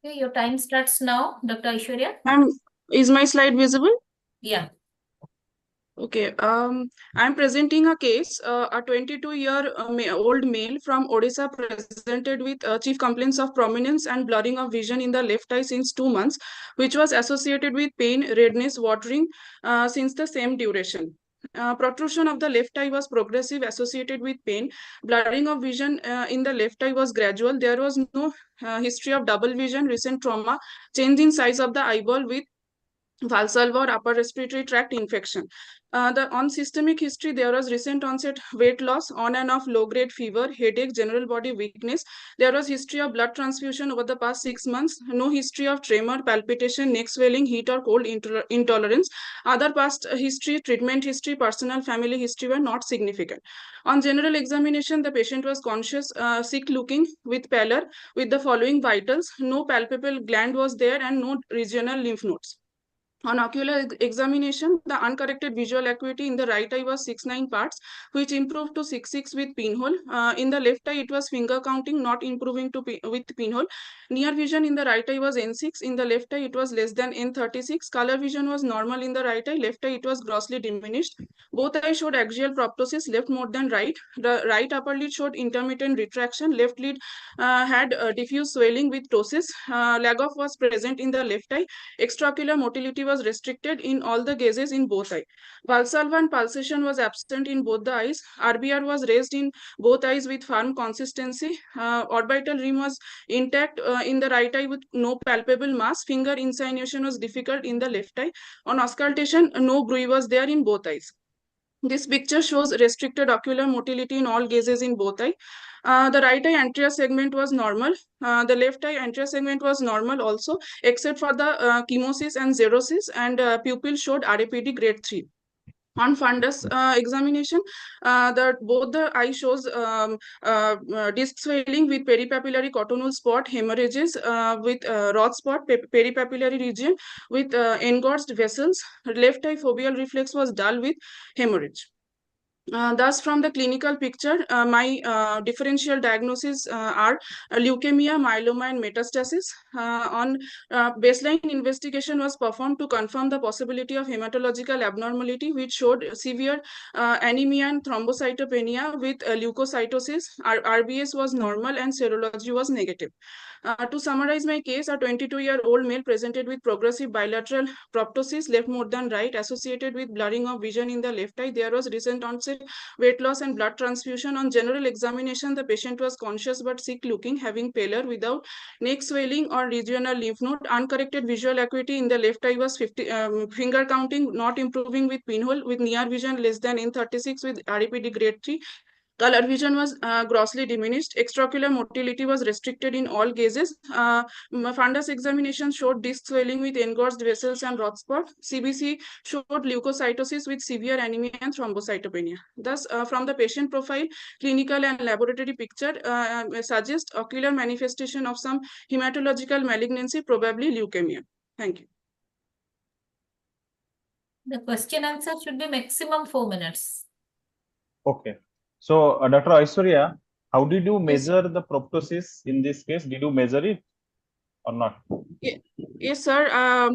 Okay, your time starts now, Dr. Aishwarya. Is my slide visible? Yeah. Okay. I'm presenting a case. A 22-year-old male from Odisha presented with chief complaints of prominence and blurring of vision in the left eye since 2 months, which was associated with pain, redness, watering since the same duration. Protrusion of the left eye was progressive, associated with pain. Blurring of vision in the left eye was gradual. There was no history of double vision, recent trauma, change in size of the eyeball with valsalva or upper respiratory tract infection. On systemic history, there was recent onset weight loss, on and off low-grade fever, headache, general body weakness. There was history of blood transfusion over the past 6 months. No history of tremor, palpitation, neck swelling, heat or cold intolerance. Other past history, treatment history, personal family history were not significant. On general examination, the patient was conscious, sick-looking with pallor, with the following vitals. No palpable gland was there and no regional lymph nodes. On ocular examination, the uncorrected visual acuity in the right eye was 6-9 parts, which improved to 6-6 with pinhole. In the left eye, it was finger counting, not improving to with pinhole. Near vision in the right eye was N6. In the left eye, it was less than N36. Color vision was normal in the right eye. Left eye, it was grossly diminished. Both eyes showed axial proptosis, left more than right. The right upper lid showed intermittent retraction. Left lid had diffuse swelling with ptosis. Lag off was present in the left eye. Extraocular motility was restricted in all the gazes in both eyes. Valsalva pulsation was absent in both the eyes. RBR was raised in both eyes with firm consistency. Orbital rim was intact in the right eye with no palpable mass. Finger insinuation was difficult in the left eye. On auscultation, no bruit was there in both eyes. This picture shows restricted ocular motility in all gazes in both eyes. The right eye anterior segment was normal. The left eye anterior segment was normal also, except for the chemosis and xerosis, and pupil showed RAPD grade 3. On fundus examination, both the eye shows disc swelling with peripapillary cotonal spot, hemorrhages with rod spot, peripapillary region with engorged vessels. Left eye foveal reflex was dull with hemorrhage. Thus, from the clinical picture, my differential diagnoses are leukemia, myeloma, and metastasis. On baseline investigation was performed to confirm the possibility of hematological abnormality, which showed severe anemia and thrombocytopenia with leukocytosis. RBS was normal and serology was negative. To summarize my case, a 22-year-old male presented with progressive bilateral proptosis, left more than right, associated with blurring of vision in the left eye. There was recent onset weight loss and blood transfusion. On general examination, the patient was conscious but sick looking, having pallor without neck swelling or regional lymph node. Uncorrected visual acuity in the left eye was 50, finger counting, not improving with pinhole, with near vision less than N36 with RAPD grade 3. Color vision was grossly diminished. Extraocular motility was restricted in all gazes. Fundus examination showed disc swelling with engorged vessels and rod spot. CBC showed leukocytosis with severe anemia and thrombocytopenia. Thus, from the patient profile, clinical and laboratory picture suggest ocular manifestation of some hematological malignancy, probably leukemia. Thank you. The question answer should be maximum 4 minutes. Okay. So, Dr. Aishwarya, how did you measure the proptosis in this case? Did you measure it or not? Yes, sir.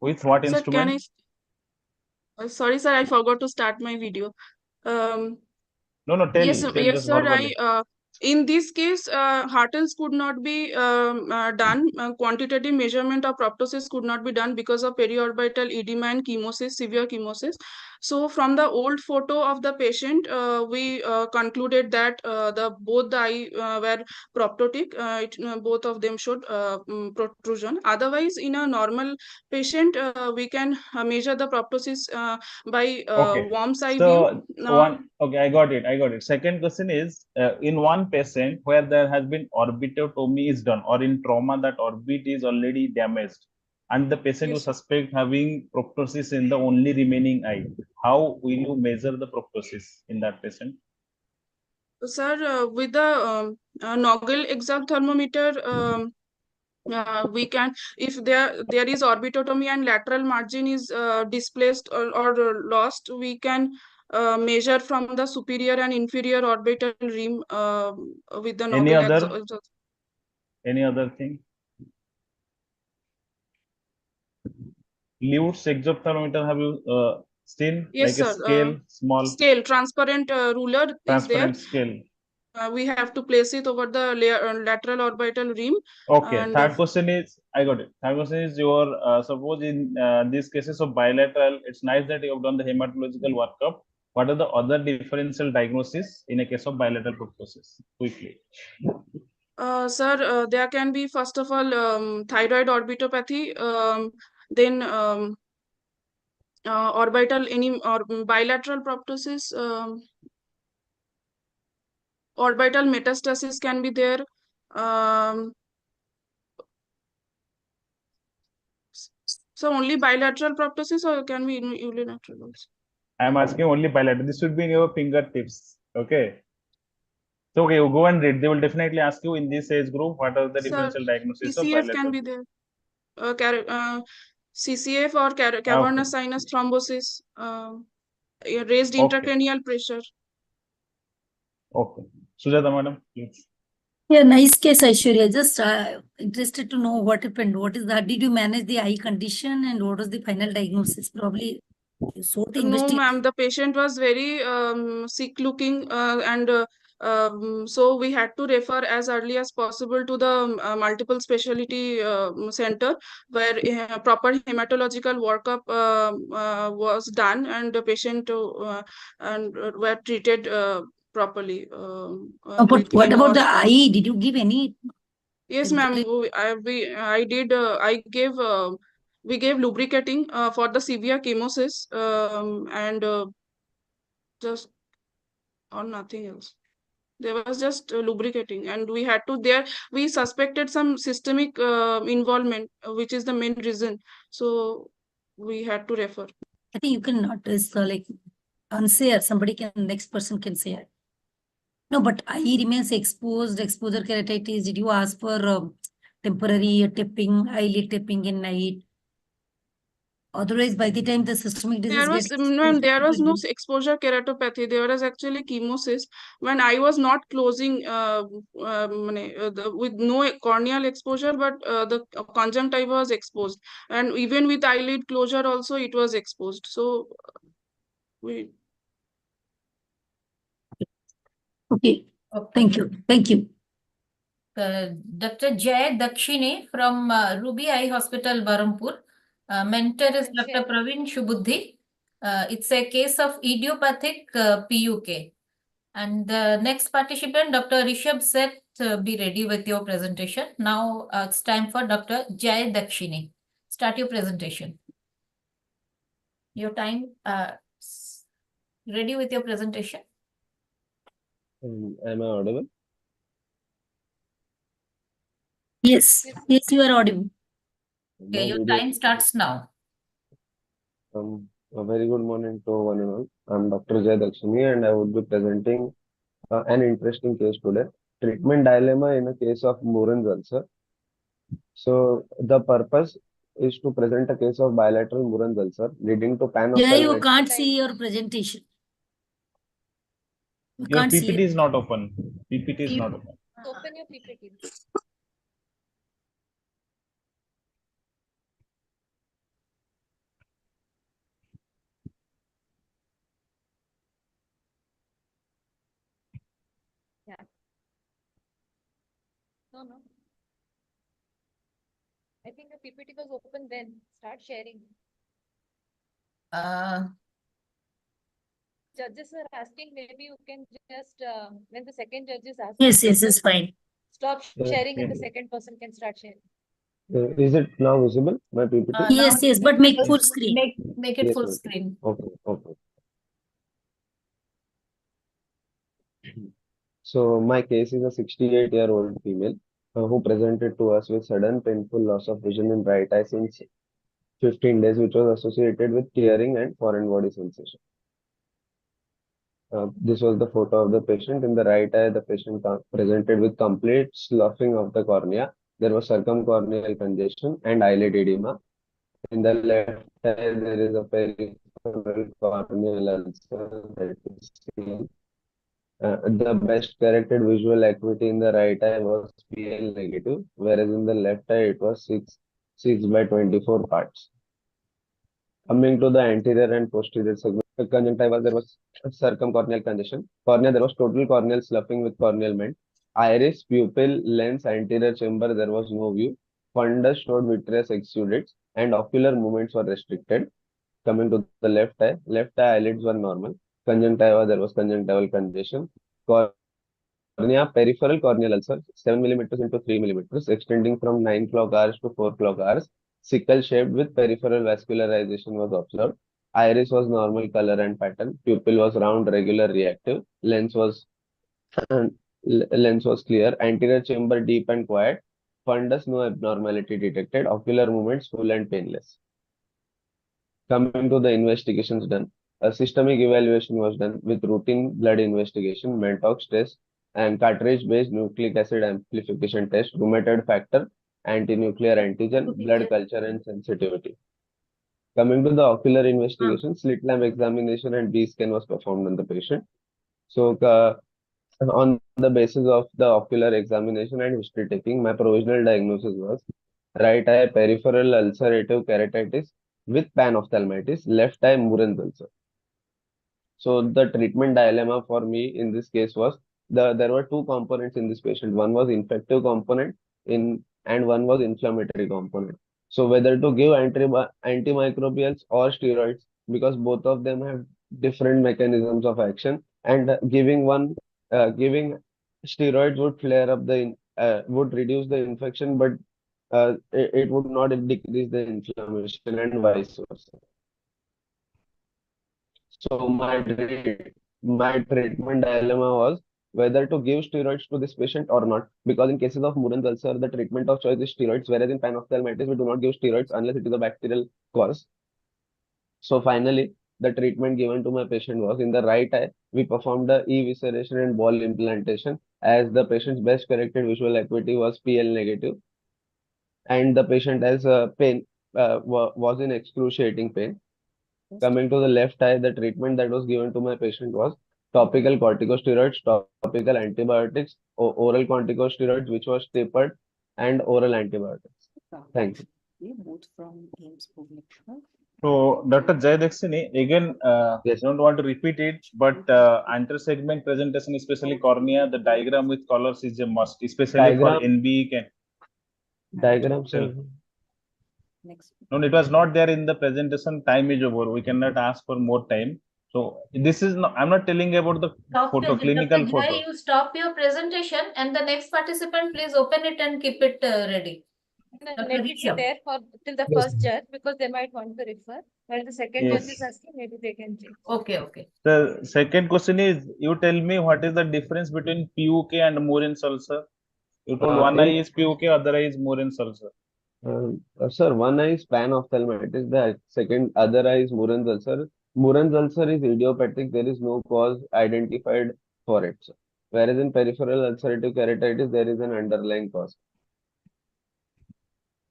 With what Sir, instrument? Sorry, sir, I forgot to start my video. No, tell yes, just yes, sir. verbally. In this case, Hartle's could not be done. Quantitative measurement of proptosis could not be done because of periorbital edema and chemosis, severe chemosis. So, from the old photo of the patient, we concluded that both the eye were proptotic. Both of them showed protrusion. Otherwise, in a normal patient, we can measure the proptosis by worm's eye view. Okay, I got it. Second question is, in one patient where there has been orbitotomy is done, or in trauma that orbit is already damaged, and the patient you suspect having proptosis in the only remaining eye, how will you measure the proptosis in that patient? Sir, with the Noggle exophthalmometer, we can, if there is orbitotomy and lateral margin is displaced or lost, we can measure from the superior and inferior orbital rim with the Noggle. Any other thing? Lutz exophthalmometer, have you seen? Yes, like sir. A scale, small scale, transparent ruler transparent is there. Scale. We have to place it over the lateral orbital rim. Okay. And third question is, I got it. Third question is your suppose in these cases of bilateral, it's nice that you have done the hematological workup. What are the other differential diagnoses in a case of bilateral proptosis? Quickly. Sir, there can be, first of all, thyroid orbitopathy, then orbital or bilateral proptosis, orbital metastasis can be there. So only bilateral proptosis, or can be unilateral also? I am asking only bilateral. This should be in your fingertips. Okay. So okay, you go and read. They will definitely ask you in this age group what are the differential diagnoses of PCF bilateral. can be there. CCA for cavernous sinus thrombosis, raised intracranial pressure. Okay. Sujata madam, please. Yeah, nice case, Aishwarya. Just interested to know what happened. What is that? Did you manage the eye condition and what was the final diagnosis? Probably you saw the No, investigation. ma'am, the patient was very sick looking so we had to refer as early as possible to the multiple specialty center where proper hematological workup was done and the patient were treated properly. But With what about the chemo. eye? Did you give any? Yes, ma'am. We gave lubricating for the severe chemosis and just or nothing else. There was just lubricating, and we had to there. We suspected some systemic involvement, which is the main reason. So we had to refer. I think you cannot like unsay or somebody can next person can say it. No, but eye remains exposed, exposure keratitis. Did you ask for temporary tipping, eyelid tipping in night? Otherwise, by the time the systemic disease There was no exposure keratopathy. There was actually chemosis. When I was not closing with no corneal exposure, but the conjunctiva was exposed, and even with eyelid closure also it was exposed. So we. Okay. Thank you. Thank you. Dr. Jay Dakshini from Ruby Eye Hospital, Barampur. Mentor is Dr. Praveen Shubuddhi. It's a case of idiopathic PUK. And the next participant, Dr. Rishabh Seth, be ready with your presentation. Now it's time for Dr. Jay Dakshini. Start your presentation. Your time, ready with your presentation. Am I audible? Yes, yes, you are audible. Okay, your time starts now. A very good morning to one and all. I'm Dr. Jay Dakshini and I would be presenting an interesting case today. Treatment dilemma in a case of Moran's ulcer. So the purpose is to present a case of bilateral Moran's ulcer leading to pan. Yeah, you can't see your presentation. You Your can't see PPT it. is not open. PPT is not open. Open your PPT. Yeah. No. I think the PPT was open then. Start sharing. Judges are asking, maybe you can just, when the second judge is asking. Yes, it's fine. Stop sharing and the second person can start sharing. Is it now visible, my PPT? Yes, but make full screen. Make it full screen. Okay. So my case is a 68-year-old female who presented to us with sudden painful loss of vision in right eye since 15 days, which was associated with tearing and foreign body sensation. This was the photo of the patient. In the right eye, the patient presented with complete sloughing of the cornea. There was circumcorneal congestion and eyelid edema. In the left eye, there is a peripheral corneal ulcer that is seen. The best corrected visual acuity in the right eye was PL negative, whereas in the left eye it was 6/24 parts. Coming to the anterior and posterior segment, conjunctiva, there was circumcorneal congestion. Cornea, there was total corneal sloughing with corneal ment. Iris, pupil, lens, anterior chamber, there was no view. Fundus showed vitreous exudates and ocular movements were restricted. Coming to the left eye eyelids were normal. Conjunctiva, there was conjunctival congestion. Cornea, peripheral corneal ulcer, 7 millimeters into 3 millimeters, extending from 9 clock hours to 4 clock hours. Sickle shaped with peripheral vascularization was observed. Iris was normal color and pattern. Pupil was round, regular, reactive. Lens was clear. Anterior chamber deep and quiet. Fundus, no abnormality detected. Ocular movements full and painless. Coming to the investigations done, a systemic evaluation was done with routine blood investigation, Mantox test, and cartridge-based nucleic acid amplification test, rheumatoid factor, anti-nuclear antigen, blood culture, and sensitivity. Coming to the ocular investigation, slit lamp examination and B scan was performed on the patient. So, on the basis of the ocular examination and history taking, my provisional diagnosis was right eye peripheral ulcerative keratitis with panophthalmitis, left eye Muren's ulcer. So the treatment dilemma for me in this case was there were two components in this patient. One was infective component in and one was inflammatory component. So whether to give antimicrobials or steroids, because both of them have different mechanisms of action, and giving steroids would flare up would reduce the infection, but it would not decrease the inflammation and vice versa. So my treatment dilemma was whether to give steroids to this patient or not, because in cases of Muren's ulcer, the treatment of choice is steroids, whereas in panophthalmitis, we do not give steroids unless it is a bacterial cause. So finally, the treatment given to my patient was in the right eye. We performed the evisceration and ball implantation, as the patient's best corrected visual acuity was PL negative, and the patient has pain, was in excruciating pain. Coming to the left eye, the treatment that was given to my patient was topical corticosteroids, topical antibiotics, oral corticosteroids, which was tapered, and oral antibiotics. Thank you. So, Dr. Jayadakshini, again, Yes. don't want to repeat it, but inter-segment presentation, especially cornea, the diagram with colors is a must, especially for Diagram. NBE. Diagram, sir. No, it was not there in the presentation. Time is over. We cannot ask for more time. So this is not, I'm not telling about the photo, clinical Dr. photo. Jai, you stop your presentation and the next participant, please open it and keep it ready. Let it be there for till the first judge, because they might want to refer. While the second Yes. judge is asking, maybe they can change. Okay, okay. The second question is, you tell me what is the difference between PUK and Muren's ulcer? You told one eye is PUK, other eye is Muren's ulcer. Sir, one eye is panophthalmitis, the second other eye is Muren's ulcer. Muren's ulcer is idiopathic, there is no cause identified for it, sir. Whereas in peripheral ulcerative keratitis, there is an underlying cause.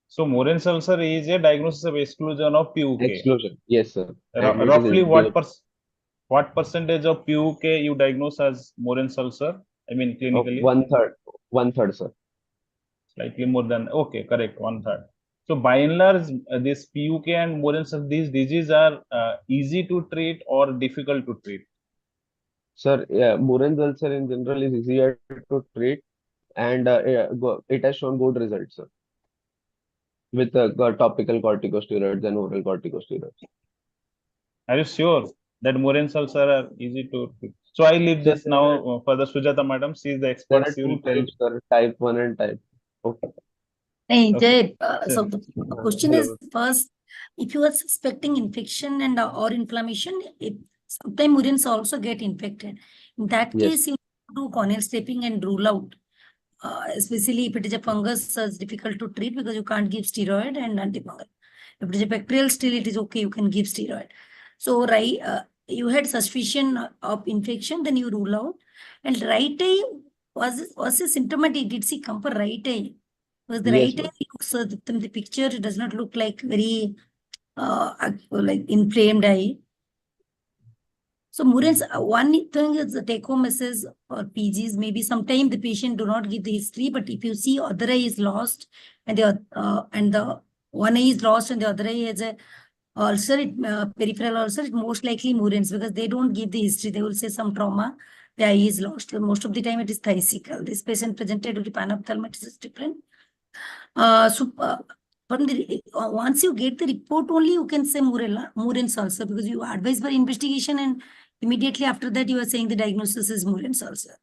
So Muren's ulcer is a diagnosis of exclusion of PUK. Exclusion, yes, sir. And it is Roughly idiopathic. what percentage of PUK you diagnose as Muren's ulcer? I mean, clinically. One third, sir. Slightly more than, okay, correct, 1/3. So by and large, this PUK and Muren's, these diseases are easy to treat or difficult to treat? Sir, yeah, Muren's ulcer in general is easier to treat, and it has shown good results, sir, with topical corticosteroids and oral corticosteroids. Are you sure that Muren's ulcer are easy to treat? So I leave this now for the Sujata madam. She is the expert. There are two types, sir, type 1 and type 2. Okay. Hey, Okay. Jay, so the question is Hello. first, if you are suspecting infection and or inflammation, sometimes Muren's also get infected. In that Yes. case, you do corneal stapling and rule out. Especially if it is a fungus, it's difficult to treat because you can't give steroid and antifungal. If it is a bacterial, still it is okay, you can give steroid. So, right, you had suspicion of infection, then you rule out. And right eye was a symptomatic. Did she come for right eye? Because the Yes, right ma'am. eye looks, the picture does not look like very like inflamed eye. So Muren's, one thing is the take home message or PGs, maybe sometimes the patient do not give the history, but if you see other eye is lost and the one eye is lost and the other eye has a ulcer, peripheral ulcer, it most likely Muren's, because they don't give the history. They will say some trauma, the eye is lost. Most of the time it is thesical. This patient presented with panophthalmitis is different. From the once you get the report only, you can say Muren's ulcer, because you advise for investigation and immediately after that you are saying the diagnosis is Muren's ulcer.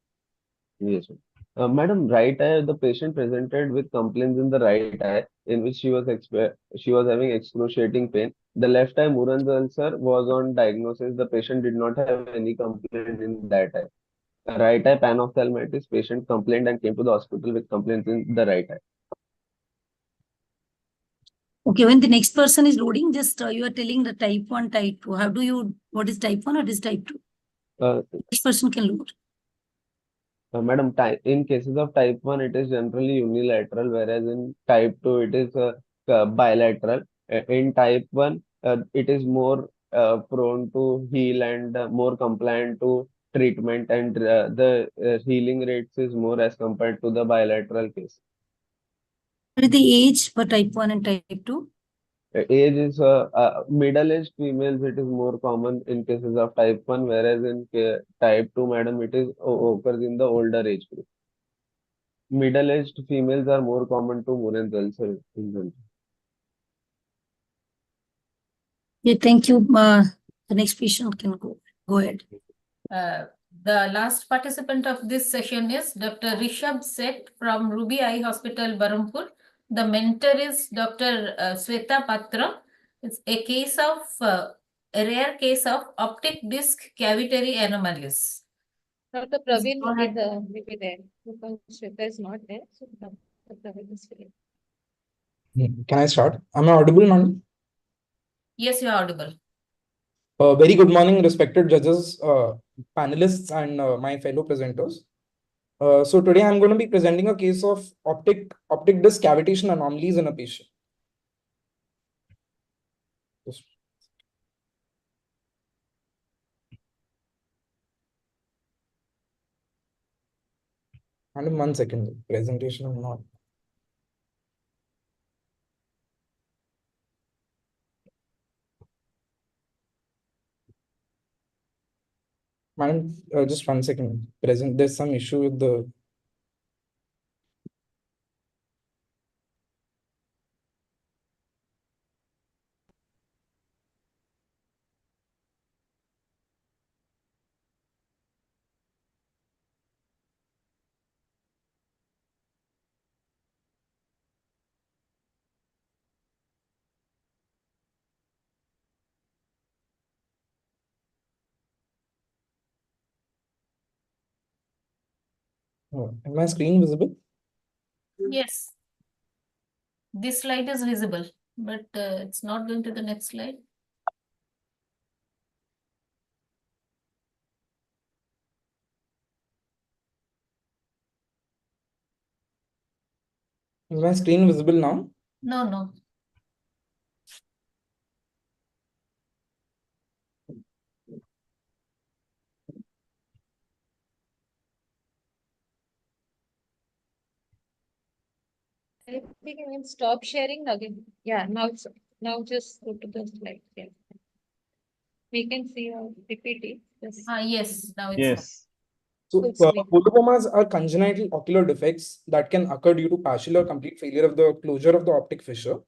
Yes, ma'am. Madam, right eye, the patient presented with complaints in the right eye, in which she was having excruciating pain. The left eye Muren's ulcer was on diagnosis. The patient did not have any complaint in that eye. Right eye panophthalmitis, patient complained and came to the hospital with complaints in the right eye. Okay, when the next person is loading, just you are telling the type 1, type 2. How do you, what is type 1 or what is type 2? Each person can load. Madam, in cases of type 1, it is generally unilateral, whereas in type 2, it is bilateral. In type 1, it is more prone to heal and more compliant to treatment, and the healing rates is more as compared to the bilateral case. With the age for type 1 and type 2? Age is middle-aged females, it is more common in cases of type 1, whereas in type 2, madam, it is occurs in the older age group. Middle-aged females are more common to Muren's ulcer in general. Yeah, thank you. The next patient can go ahead. The last participant of this session is Dr. Rishabh Seth from Ruby Eye Hospital, Barampur. The mentor is Dr. Sweta Patra. It's a case of a rare case of optic disc cavitary anomalies. Dr. Praveen will be there because Shweta is not there. So Dr. Praveen is free. Can I start? Am I audible, madam? Yes, you are audible. Very good morning, respected judges, panelists, and my fellow presenters. So today I'm going to be presenting a case of optic disc cavitation anomalies in a patient. And 1 second, presentation is not. Madam, just 1 second. There's some issue with the. Is my screen visible? Yes. This slide is visible, but it's not going to the next slide. Is my screen visible now? No, no. I think I will stop sharing again. Yeah, now just go to the slide. Yeah. We can see our PPT. Yes, now it's Yes. So, colobomas are congenital ocular defects that can occur due to partial or complete failure of the closure of the optic fissure.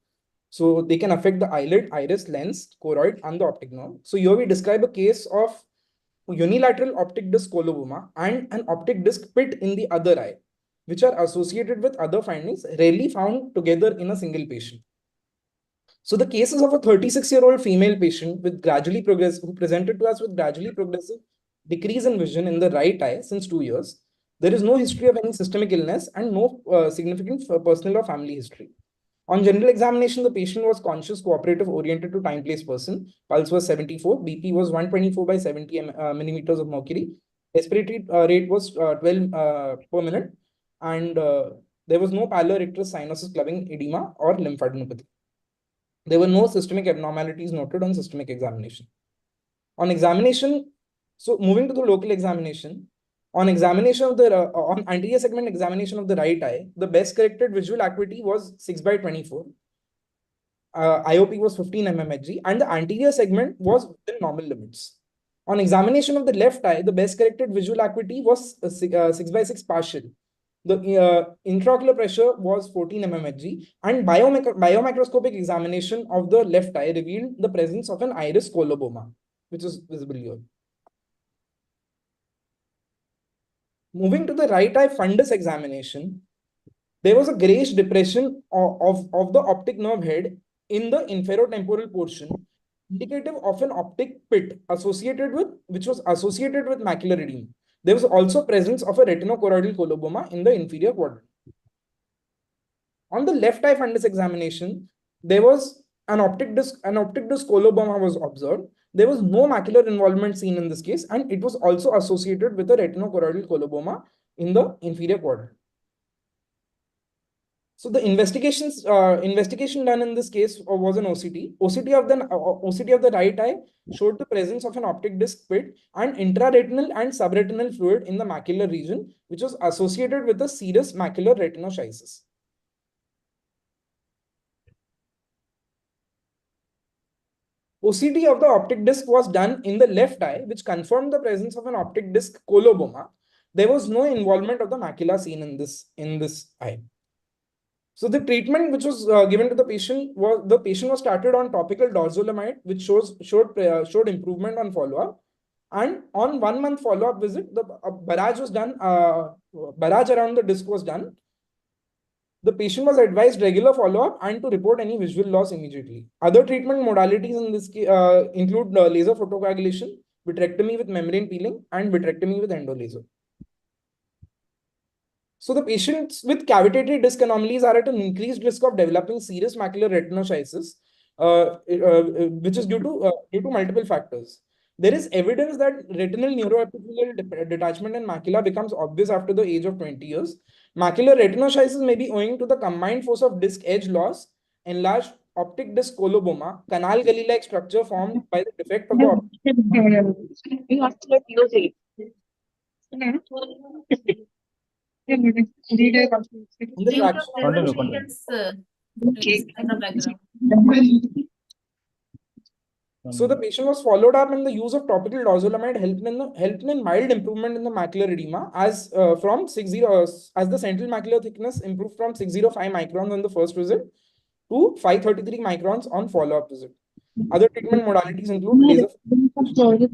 So, they can affect the eyelid, iris, lens, choroid, and the optic nerve. So, here we describe a case of unilateral optic disc coloboma and an optic disc pit in the other eye, which are associated with other findings rarely found together in a single patient. So the cases of a 36-year-old female patient with who presented to us with gradually progressive decrease in vision in the right eye since 2 years. There is no history of any systemic illness and no significant personal or family history. On general examination, the patient was conscious, cooperative, oriented to time-place person. Pulse was 74. BP was 124 by 70 millimeters of mercury. Respiratory rate was 12 per minute. And there was no pallor, icterus, sinuses, clubbing, edema, or lymphadenopathy. There were no systemic abnormalities noted on systemic examination. On examination, so moving to the local examination, on examination of the on anterior segment examination of the right eye, the best corrected visual acuity was 6 by 24. IOP was 15 mmHg, and the anterior segment was within normal limits. On examination of the left eye, the best corrected visual acuity was 6 by 6 partial. The intraocular pressure was 14 mmHg, and biomicroscopic examination of the left eye revealed the presence of an iris coloboma, which is visible here. Moving to the right eye fundus examination, there was a grayish depression of the optic nerve head in the inferotemporal portion, indicative of an optic pit which was associated with macular edema. There was also presence of a retinochoroidal coloboma in the inferior quadrant. On the left eye fundus examination, there was an optic disc coloboma was observed. There was no macular involvement seen in this case, and it was also associated with a retinochoroidal coloboma in the inferior quadrant. So the investigation done in this case was an OCT. OCT of the right eye showed the presence of an optic disc pit and intraretinal and subretinal fluid in the macular region, which was associated with a serous macular retinoschisis. OCT of the optic disc was done in the left eye, which confirmed the presence of an optic disc coloboma. There was no involvement of the macula seen in this eye. So the treatment which was given to the patient was started on topical dorzolamide, which showed improvement on follow-up. And on 1 month follow-up visit, the barrage was done. Barrage around the disc was done. The patient was advised regular follow-up and to report any visual loss immediately. Other treatment modalities in this include laser photocoagulation, vitrectomy with membrane peeling, and vitrectomy with endolaser. So the patients with cavitated disc anomalies are at an increased risk of developing serous macular retinoschisis, which is due to multiple factors. There is evidence that retinal neuroepithelial detachment in macula becomes obvious after the age of 20 years. Macular retinoschisis may be owing to the combined force of disc edge loss, enlarged optic disc coloboma, canal gully-like structure formed by the defect of the So the patient was followed up, and the use of topical dorzolamide helped in mild improvement in the macular edema as the central macular thickness improved from 605 microns on the first visit to 533 microns on follow-up visit. Other treatment modalities include laser with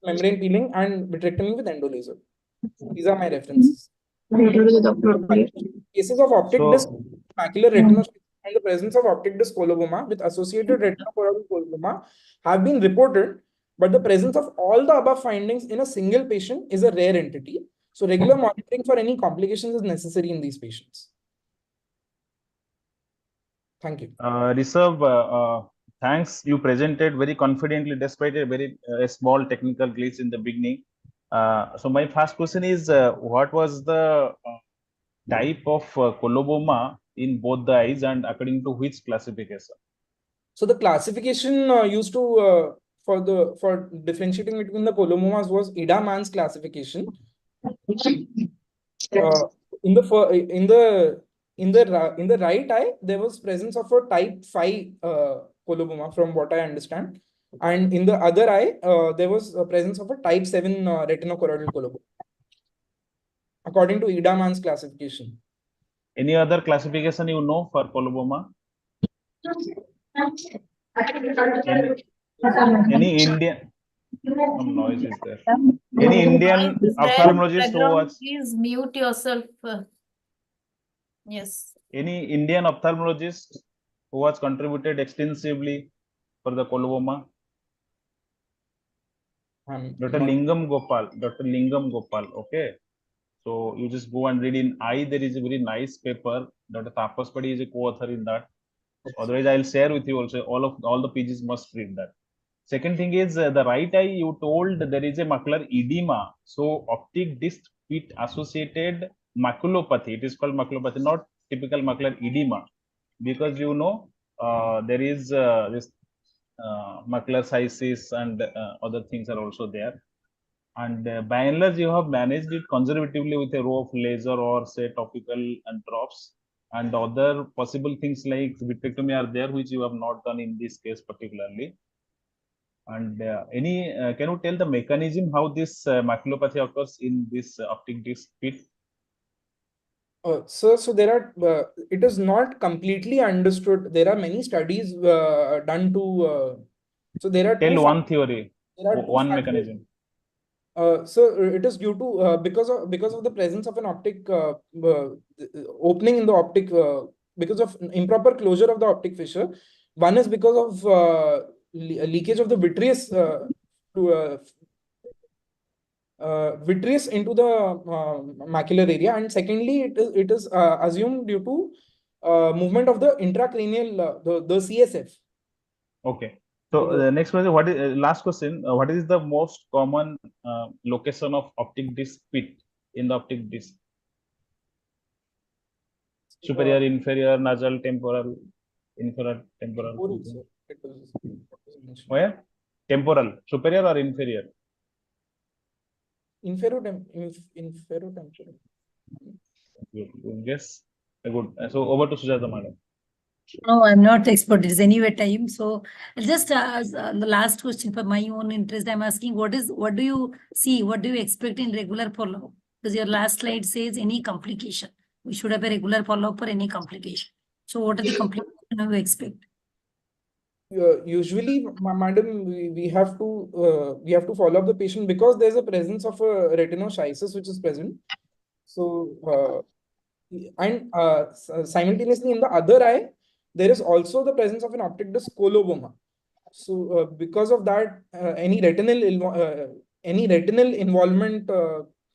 membrane peeling and vitrectomy with endolaser. These are my references. Cases of optic disc macular retinoschisis and the presence of optic disc coloboma with associated retinochoroidal coloboma have been reported, but the presence of all the above findings in a single patient is a rare entity. So regular monitoring for any complications is necessary in these patients. Thank you. Rishabh, thanks. You presented very confidently despite a very small technical glitch in the beginning. So my first question is, what was the type of coloboma in both the eyes and according to which classification? So the classification used to for differentiating between the colobomas was Ida-Mann's classification. In the right eye, there was presence of a type 5 coloboma, from what I understand, and in the other eye, there was a presence of a type 7 retinochoroidal coloboma, according to Ida-Mann's classification. Any other classification you know for coloboma? Any Indian? Some noise is there. Any Indian ophthalmologist who was? Please mute yourself. Yes. Any Indian ophthalmologist who has contributed extensively for the coloboma? Dr. Lingam Gopal. Okay. So you just go and read in Eye. There is a very nice paper. Dr. Tapas Padi is a co-author in that. Otherwise, I'll share with you also. All the PGs must read that. Second thing is the right eye. You told there is a macular edema. So optic disc pit associated maculopathy. It is called maculopathy, not typical macular edema, because you know there is this macular cysts and other things are also there. And by and large, you have managed it conservatively with a row of laser or say topical and drops, and other possible things like vitrectomy are there, which you have not done in this case particularly. And can you tell the mechanism how this maculopathy occurs in this optic disc pit? So there are, it is not completely understood. There are many studies done to, so there are tell one theory, one mechanism. So it is due to because of the presence of an optic opening in the optic, because of improper closure of the optic fissure. One is because of leakage of the vitreous vitreous into the macular area, and secondly, it is assumed due to movement of the intracranial the CSF. Okay. So the next question, what is last question? What is the most common location of optic disc pit in the optic disc? Superior, inferior, nasal, temporal, inferior, temporal. Oral, sir. It was mentioned. Where? Temporal, superior or inferior? Inferotemporal. Yes, good. So over to Sujata, madam. No, I'm not expert. It is anyway time. So I'll just the last question for my own interest. I'm asking what do you see? What do you expect in regular follow-up? Because your last slide says any complication. We should have a regular follow-up for any complication. So what are the complications you expect? Usually, madam, we have to follow up the patient because there's a presence of a retinoschisis which is present. So and simultaneously in the other eye, there is also the presence of an optic disc coloboma. So because of that, any retinal involvement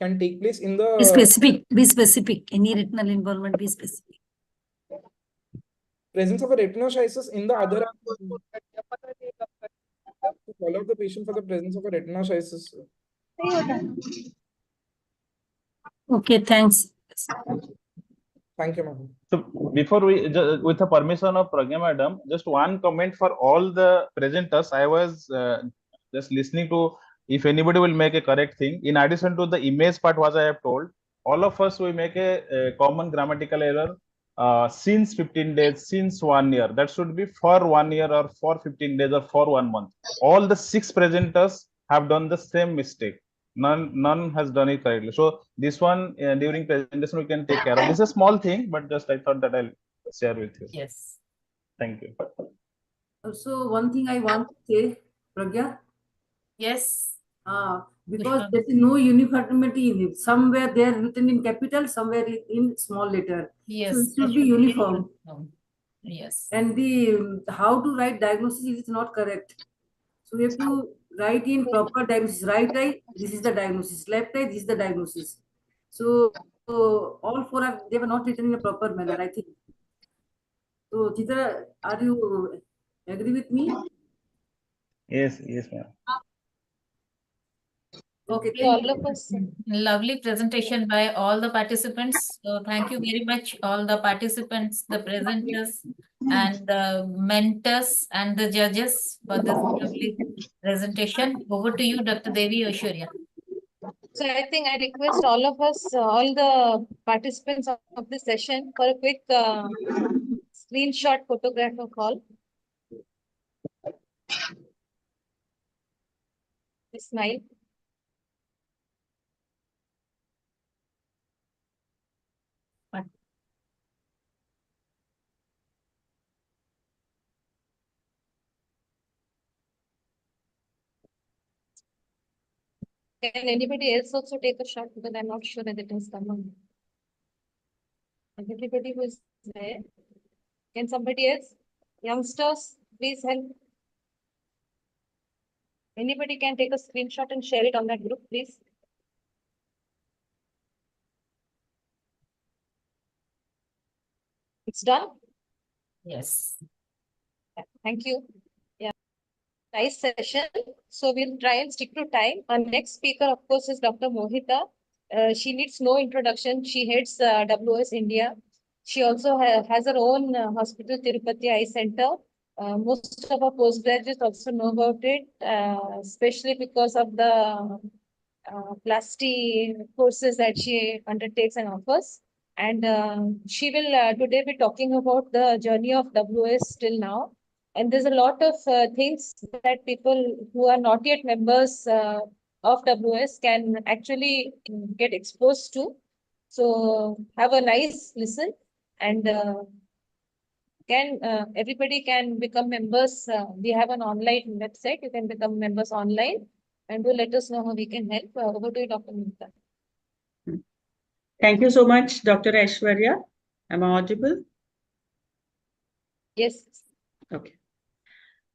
can take place in the Be specific. Be specific. Any retinal involvement. Be specific. presence of a retinoschisis in the other eye. To follow up the patient for the presence of a retinoschisis. Okay, thanks. Thank you, madam. So before we, with the permission of Pragya madam, just one comment for all the presenters. I was just listening to if anybody will make a correct thing. In addition to the image part, what I have told, all of us we make a common grammatical error. Since 15 days, since 1 year, that should be for 1 year or for 15 days or for 1 month. All the 6 presenters have done the same mistake. None has done it correctly. So this one during presentation we can take care of. This is a small thing, but just I thought that I'll share with you. Yes. Thank you. Also, one thing I want to say, Pragya, Yes. because there is no uniformity in it. Somewhere they are written in capital, somewhere in small letter. Yes. So it should be uniform. Yes. And the how to write diagnosis is not correct. So we have to write in proper diagnosis. Right eye, this is the diagnosis. Left eye, this is the diagnosis. So all four are they were not written in a proper manner, I think. So Chitra, are you agree with me? Yes, ma'am. Okay, So all of us. Lovely presentation by all the participants. So thank you very much, all the participants, the presenters, and the mentors and the judges for this lovely presentation. Over to you, Dr. Devi Aishwarya. So I think I request all of us, all the participants of this session for a quick screenshot photograph of all. Smile. Can anybody else also take a shot because I'm not sure that it has come on. Everybody who is there. Can somebody else? Youngsters, please help. Anybody can take a screenshot and share it on that group, please. It's done? Yes. Yeah, thank you. Yeah, nice session. So we'll try and stick to time. Our next speaker, of course, is Dr. Mohita. She needs no introduction. She heads WOS India. She also has her own hospital, Tirupati Eye Center. Most of our postgraduates also know about it, especially because of the plastic courses that she undertakes and offers. And she will today be talking about the journey of WOS till now. And there's a lot of things that people who are not yet members of WOS can actually get exposed to. So have a nice listen and everybody can become members. We have an online website. You can become members online and do let us know how we can help. Over to you, Dr. Mohita. Thank you so much, Dr. Aishwarya. Am I audible? Yes. Okay.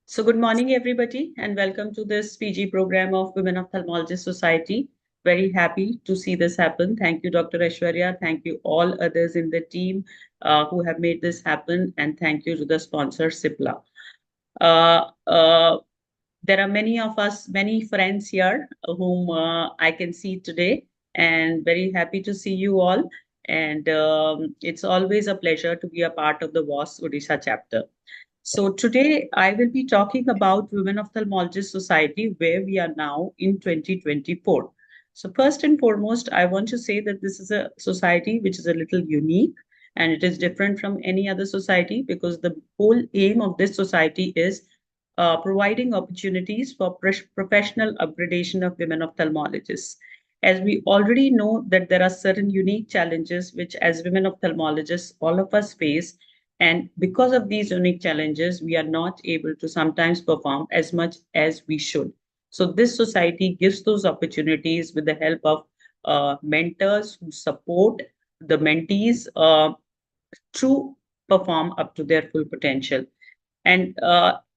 So good morning, everybody, and welcome to this PG program of Women Ophthalmologists Society. Very happy to see this happen. Thank you, Dr. Aishwarya. Thank you all others in the team who have made this happen. And thank you to the sponsor, CIPLA. There are many of us, many friends here whom I can see today, and very happy to see you all. And it's always a pleasure to be a part of the WOS Odissa chapter. So today I will be talking about Women Ophthalmologists Society, where we are now in 2024. So first and foremost, I want to say that this is a society which is a little unique, and it is different from any other society because the whole aim of this society is providing opportunities for professional upgradation of women ophthalmologists. As we already know that there are certain unique challenges which as women ophthalmologists, all of us face. And because of these unique challenges, we are not able to sometimes perform as much as we should. So this society gives those opportunities with the help of mentors who support the mentees to perform up to their full potential. And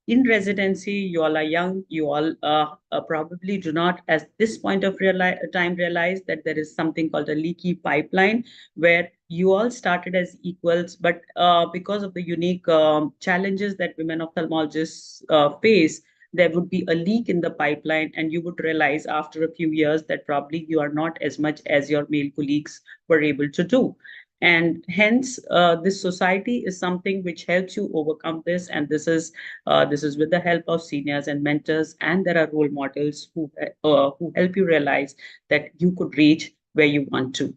in residency, you all are young, you all probably do not at this point of time realize that there is something called a leaky pipeline where you all started as equals, but because of the unique challenges that women ophthalmologists face, there would be a leak in the pipeline, and you would realize after a few years that probably you are not as much as your male colleagues were able to do. And hence this society is something which helps you overcome this, and this is with the help of seniors and mentors, and there are role models who help you realize that you could reach where you want to.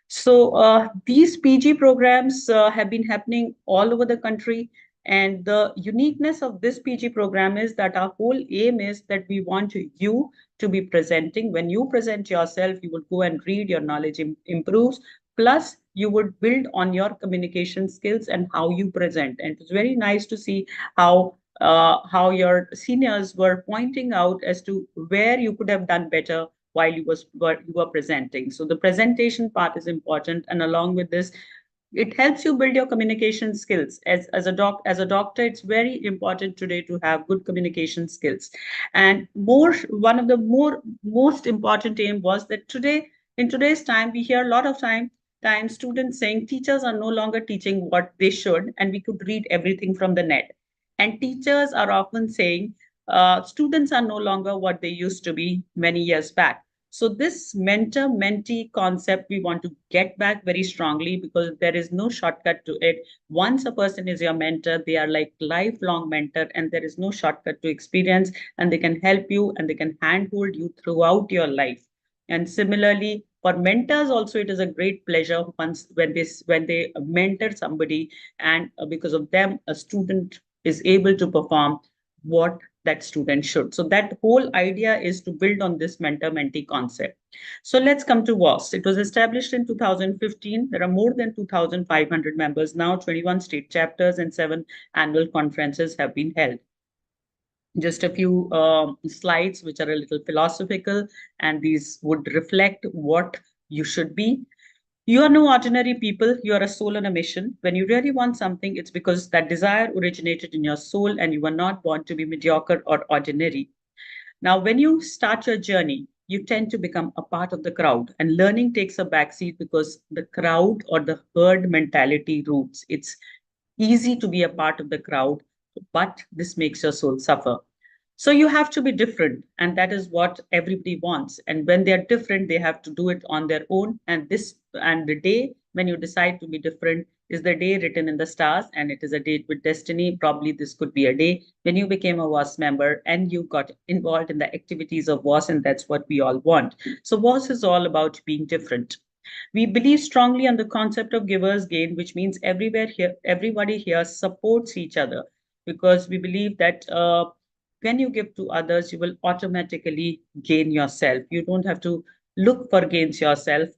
So these PG programs have been happening all over the country. And the uniqueness of this PG program is that our whole aim is that we want you to be presenting. When you present yourself, you will go and read, your knowledge improves. Plus, you would build on your communication skills and how you present. And it's very nice to see how your seniors were pointing out as to where you could have done better while you were presenting. So the presentation part is important, and along with this, it helps you build your communication skills. As a doctor, it's very important today to have good communication skills. And one of the most important aim was that in today's time, we hear a lot of time students saying teachers are no longer teaching what they should, and we could read everything from the net. And teachers are often saying students are no longer what they used to be many years back. So this mentor-mentee concept, we want to get back very strongly because there is no shortcut to it. Once a person is your mentor, they are like lifelong mentor, and there is no shortcut to experience, and they can help you and they can handhold you throughout your life. And similarly, for mentors also, it is a great pleasure when they mentor somebody, and because of them, a student is able to perform what that student should. So that whole idea is to build on this mentor-mentee concept. So let's come to WOS. It was established in 2015. There are more than 2,500 members now, 21 state chapters, and 7 annual conferences have been held. Just a few slides which are a little philosophical, and these would reflect what you should be. You are no ordinary people. You are a soul on a mission. When you really want something, it's because that desire originated in your soul, and you were not born to be mediocre or ordinary. Now, when you start your journey, you tend to become a part of the crowd, and learning takes a backseat because the crowd or the herd mentality roots. It's easy to be a part of the crowd, but this makes your soul suffer. So you have to be different, and that is what everybody wants. And when they're different, they have to do it on their own. And the day when you decide to be different is the day written in the stars, and it is a date with destiny. Probably this could be a day when you became a WOS member and you got involved in the activities of WOS, and that's what we all want. So WOS is all about being different. We believe strongly on the concept of givers gain, which means everybody here supports each other, because we believe that when you give to others, you will automatically gain yourself. You don't have to look for gains yourself.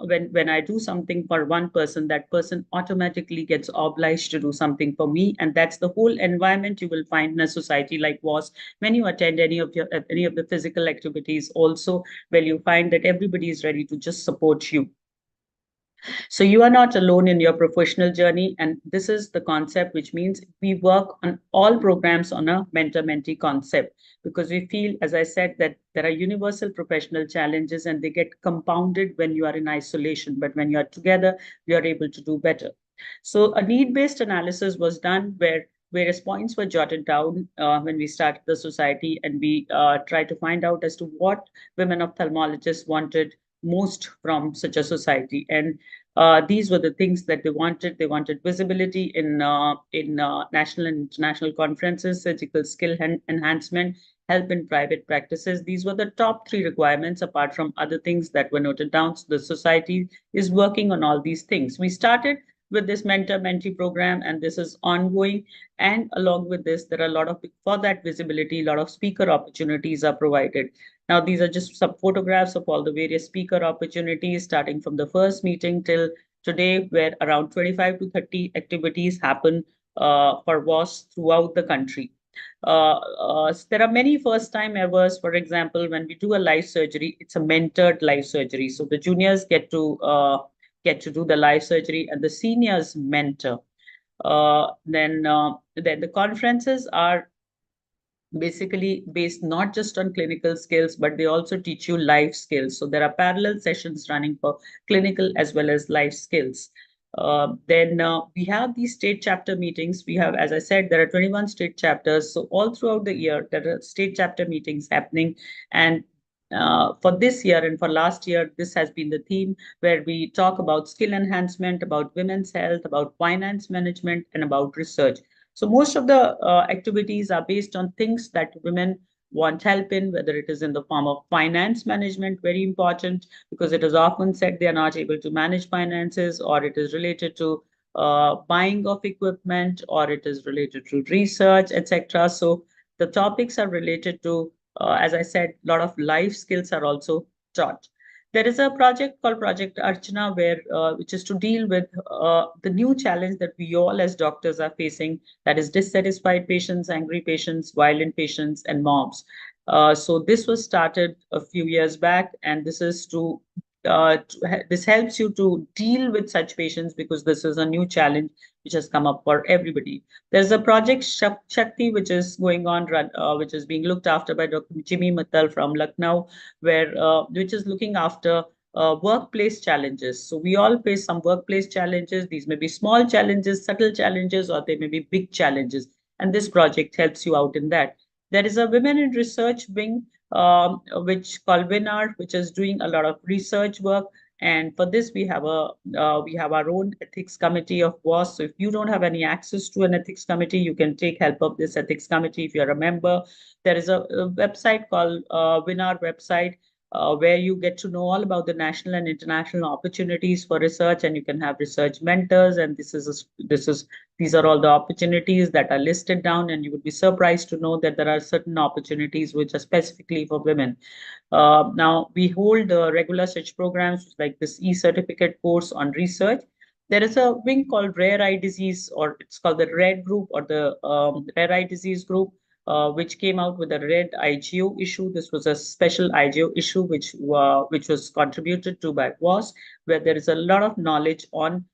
When I do something for one person, that person automatically gets obliged to do something for me, and that's the whole environment you will find in a society like WOS. When you attend any of the physical activities, also, where you find that everybody is ready to just support you. So you are not alone in your professional journey. And this is the concept, which means we work on all programs on a mentor-mentee concept, because we feel, as I said, that there are universal professional challenges and they get compounded when you are in isolation. But when you are together, you are able to do better. So a need-based analysis was done where various points were jotted down when we started the society, and we tried to find out as to what women ophthalmologists wanted most from such a society. And These were the things that they wanted. They wanted visibility in national and international conferences, surgical skill enhancement, help in private practices. These were the top 3 requirements, apart from other things that were noted down. So the society is working on all these things. We started with this mentor-mentee program, and this is ongoing. And along with this, there are a lot of, for that visibility, a lot of speaker opportunities are provided. Now, these are just some photographs of all the various speaker opportunities, starting from the first meeting till today, where around 25 to 30 activities happen for WOS throughout the country. There are many first-time evers. For example, when we do a live surgery, it's a mentored live surgery. So the juniors get to do the live surgery, and the seniors mentor. Then the conferences are basically based not just on clinical skills, but they also teach you life skills. So there are parallel sessions running for clinical as well as life skills. Then we have these state chapter meetings. We have, as I said, there are 21 state chapters. So all throughout the year, there are state chapter meetings happening. And for this year and for last year, this has been the theme, where we talk about skill enhancement, about women's health, about finance management, and about research. So most of the activities are based on things that women want help in, whether it is in the form of finance management, very important, because it is often said they are not able to manage finances, or it is related to buying of equipment, or it is related to research, etc. So the topics are related to, as I said, a lot of life skills are also taught. There is a project called Project Archana, which is to deal with the new challenge that we all as doctors are facing, that is dissatisfied patients, angry patients, violent patients, and mobs. So this was started a few years back, and this is this helps you to deal with such patients, because this is a new challenge which has come up for everybody. There's a project Shakti, which is going on, which is being looked after by Dr. Jimmy Mittal from Lucknow, which is looking after workplace challenges. So we all face some workplace challenges. These may be small challenges, subtle challenges, or they may be big challenges. And this project helps you out in that. There is a Women in Research wing, which called WINAR, which is doing a lot of research work. And for this, we have our own ethics committee of WOS. So if you don't have any access to an ethics committee, you can take help of this ethics committee if you're a member. There is a website called WINAR website, where you get to know all about the national and international opportunities for research, and you can have research mentors. And these are all the opportunities that are listed down, and you would be surprised to know that there are certain opportunities which are specifically for women. Now, we hold regular such programs like this e-certificate course on research. There is a wing called Rare Eye Disease, or it's called the RED group, or the Rare Eye Disease group, which came out with a RED IGO issue. This was a special IGO issue which was contributed to by WOS, where there is a lot of knowledge on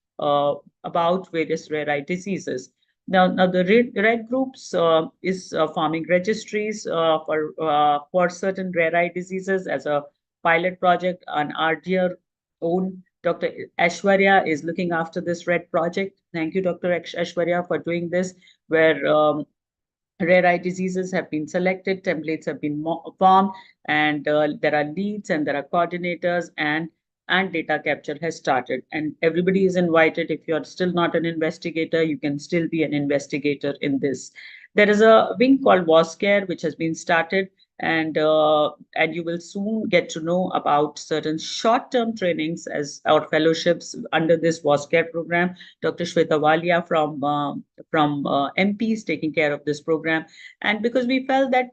about various rare eye diseases. Now the RED groups is forming registries for certain rare eye diseases as a pilot project. And our dear own Dr. Aishwarya is looking after this RED project. Thank you, Dr. Aishwarya, for doing this, where rare eye diseases have been selected, templates have been formed, and there are leads and there are coordinators, and data capture has started. And everybody is invited. If you're still not an investigator, you can still be an investigator in this. There is a wing called WOS Care, which has been started, and you will soon get to know about certain short-term trainings as our fellowships under this WOS Care program. Dr. Shweta Walia from MP is taking care of this program. And because we felt that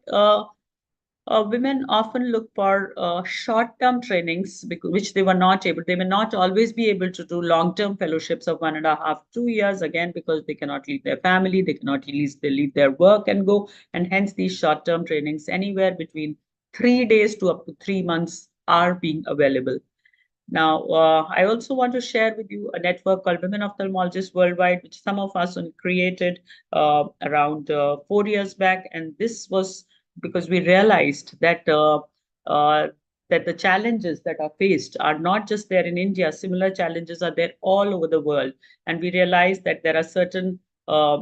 women often look for short-term trainings, which they may not always be able to do long-term fellowships of 1.5, 2 years, again, because they cannot leave their family, they cannot leave their work and go. And hence these short-term trainings, anywhere between 3 days to up to 3 months, are being available. Now, I also want to share with you a network called Women Ophthalmologists Worldwide, which some of us created around 4 years back. And this was because we realized that that the challenges that are faced are not just there in India. Similar challenges are there all over the world. And we realized that there are certain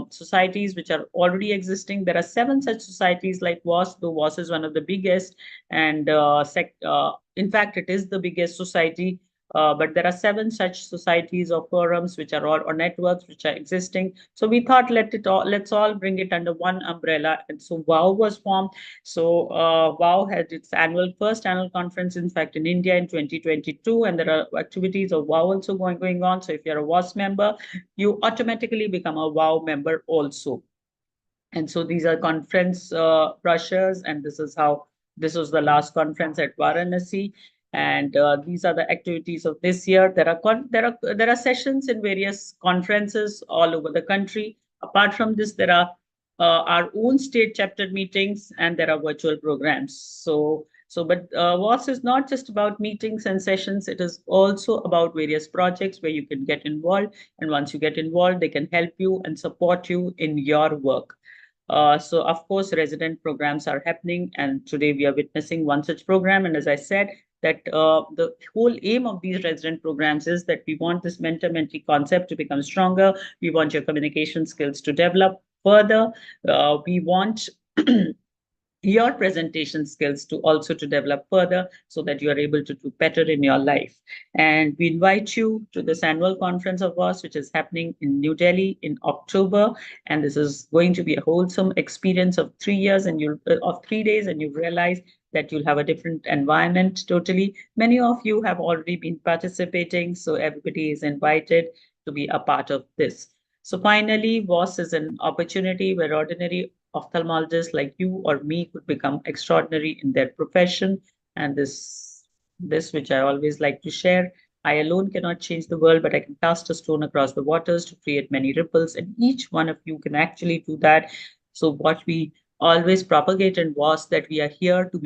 societies which are already existing. There are 7 such societies like WOS, though WOS is one of the biggest. And in fact, it is the biggest society But there are 7 such societies or forums which are all, or networks which are existing. So we thought let's all bring it under one umbrella. And so WOW was formed. So WOW had its first annual conference, in fact, in India in 2022, and there are activities of WOW also going on. So if you're a WOS member, you automatically become a WOW member also. And so these are conference brochures, and this was the last conference at Varanasi. And these are the activities of this year. There are sessions in various conferences all over the country. Apart from this, there are our own state chapter meetings, and there are virtual programs. But WOS is not just about meetings and sessions. It is also about various projects where you can get involved. And once you get involved, they can help you and support you in your work. So of course, resident programs are happening, and today we are witnessing one such program. And as I said, that the whole aim of these resident programs is that we want this mentor-mentee concept to become stronger. We want your communication skills to develop further. We want your presentation skills to develop further, so that you are able to do better in your life. And we invite you to this annual conference of WOS, which is happening in New Delhi in October. And this is going to be a wholesome experience of 3 years, and of 3 days, and you realize that you'll have a different environment totally. Many of you have already been participating, so everybody is invited to be a part of this. So finally, WOS is an opportunity where ordinary ophthalmologists like you or me could become extraordinary in their profession. And this which I always like to share, I alone cannot change the world, but I can cast a stone across the waters to create many ripples, and each one of you can actually do that. So what we always propagated was that we are here to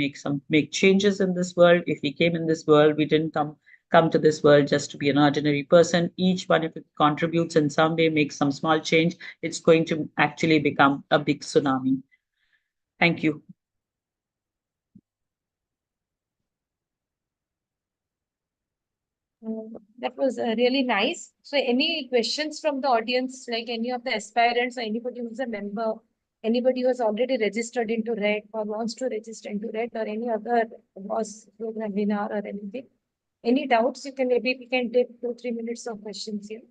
make changes in this world. If we came in this world, we didn't come to this world just to be an ordinary person. Each one, if it contributes in some way, makes some small change, it's going to actually become a big tsunami. Thank you. That was really nice. So any questions from the audience, like any of the aspirants or anybody who's a member, anybody who has already registered into RED or wants to register into RED, or any other WOS program webinar or anything? Any doubts? Maybe we can take 2-3 minutes of questions here.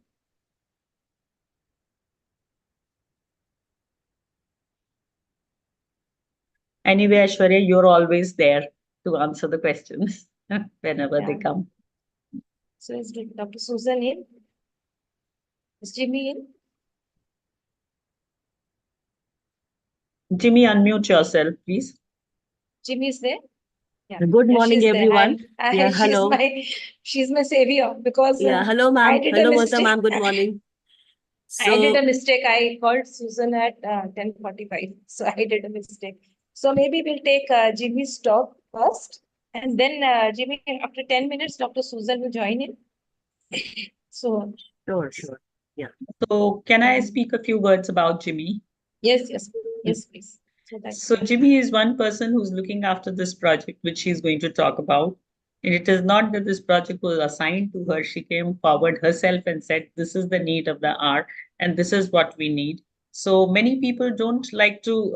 Anyway, Aishwarya, you're always there to answer the questions whenever they come. So is Dr. Susan in? Is Jimmy in? Jimmy, unmute yourself, please. Jimmy is there? Yeah. Good morning, everyone. Yeah, hello. She's my savior, because Yeah, hello, ma'am. Hello, Mata, ma'am. Good morning. I did a mistake. I called Susan at 10:45. So I did a mistake. So maybe we'll take Jimmy's talk first. And then Jimmy, after 10 minutes, Dr. Susan will join in. So Sure. Yeah. So can I speak a few words about Jimmy? Yes, please. So Jimmy is one person who's looking after this project, which she's going to talk about. And it is not that this project was assigned to her. She came forward herself and said, this is the need of the hour, and this is what we need. So many people don't like to,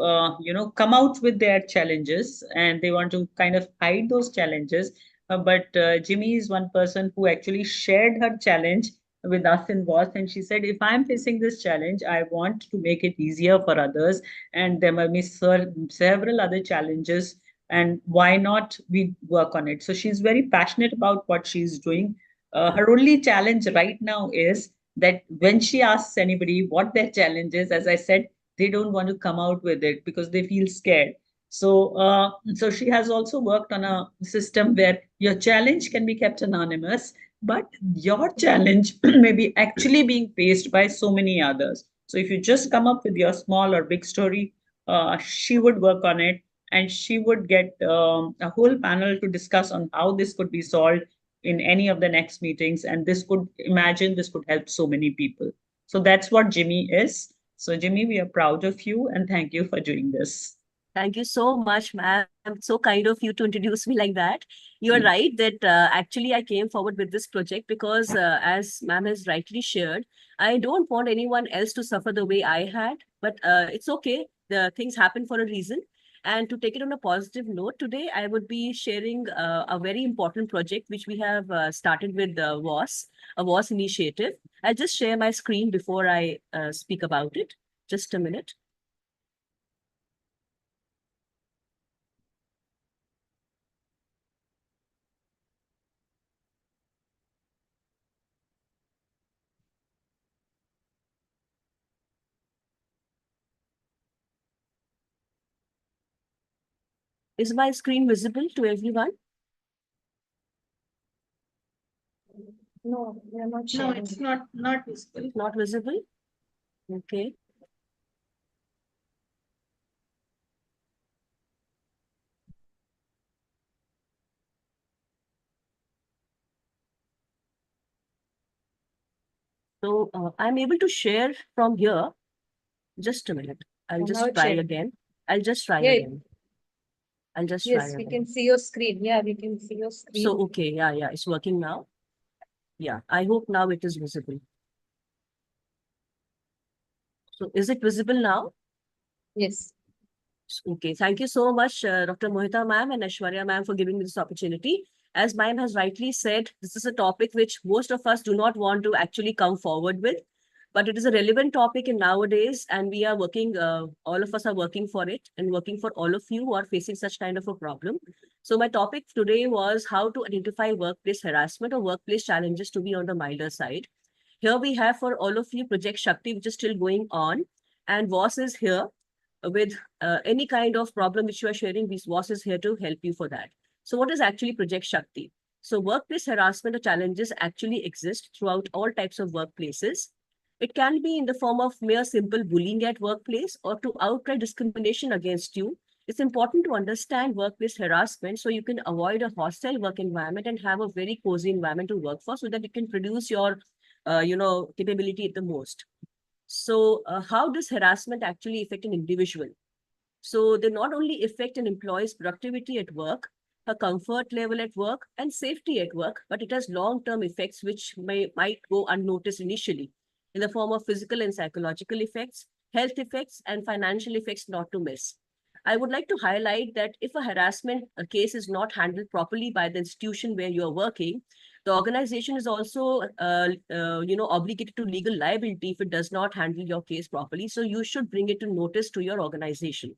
come out with their challenges, and they want to kind of hide those challenges. But Jimmy is one person who actually shared her challenge with us in WOS, and she said, if I'm facing this challenge, I want to make it easier for others, and there might be several other challenges, and why not we work on it? So she's very passionate about what she's doing. Her only challenge right now is that when she asks anybody what their challenge is, as I said, they don't want to come out with it because they feel scared. So she has also worked on a system where your challenge can be kept anonymous, but your challenge may be actually being faced by so many others. So if you just come up with your small or big story, she would work on it, and she would get a whole panel to discuss on how this could be solved in any of the next meetings. And this could help so many people. So that's what Jimmy is. So Jimmy, we are proud of you, and thank you for doing this. Thank you so much, ma'am. So kind of you to introduce me like that. You're right that actually I came forward with this project because as ma'am has rightly shared, I don't want anyone else to suffer the way I had, but it's okay. The things happen for a reason. And to take it on a positive note, today I would be sharing a very important project which we have started with WOS, a WOS initiative. I'll just share my screen before I speak about it. Just a minute. Is my screen visible to everyone? No, we are not No, sharing. it's not visible. Not visible? Okay. So I'm able to share from here. Just a minute. I'll Now just it's try sharing. again. I'll just try Yeah. again. I'll just try Yes, we again. can see your screen. Yeah, we can see your screen. So, okay. Yeah, it's working now. Yeah, I hope now it is visible. So is it visible now? Yes. Okay, thank you so much, Dr. Mohita ma'am and Aishwarya ma'am, for giving me this opportunity. As ma'am has rightly said, this is a topic which most of us do not want to actually come forward with, but it is a relevant topic in nowadays, and we are working, all of us are working for it and working for all of you who are facing such kind of a problem. So my topic today was how to identify workplace harassment or workplace challenges to be on the milder side. Here we have for all of you Project Shakti, which is still going on, and WOS is here with any kind of problem which you are sharing. This WOS is here to help you for that. So what is actually Project Shakti? So workplace harassment or challenges actually exist throughout all types of workplaces. It can be in the form of mere simple bullying at workplace or to outright discrimination against you. It's important to understand workplace harassment so you can avoid a hostile work environment and have a very cozy environment to work for so that you can produce your capability at the most. So how does harassment actually affect an individual? So they not only affect an employee's productivity at work, her comfort level at work, and safety at work, but it has long-term effects which might go unnoticed initially in the form of physical and psychological effects, health effects, and financial effects not to miss. I would like to highlight that if a harassment case is not handled properly by the institution where you are working, the organization is also obligated to legal liability if it does not handle your case properly. So you should bring it to notice to your organization.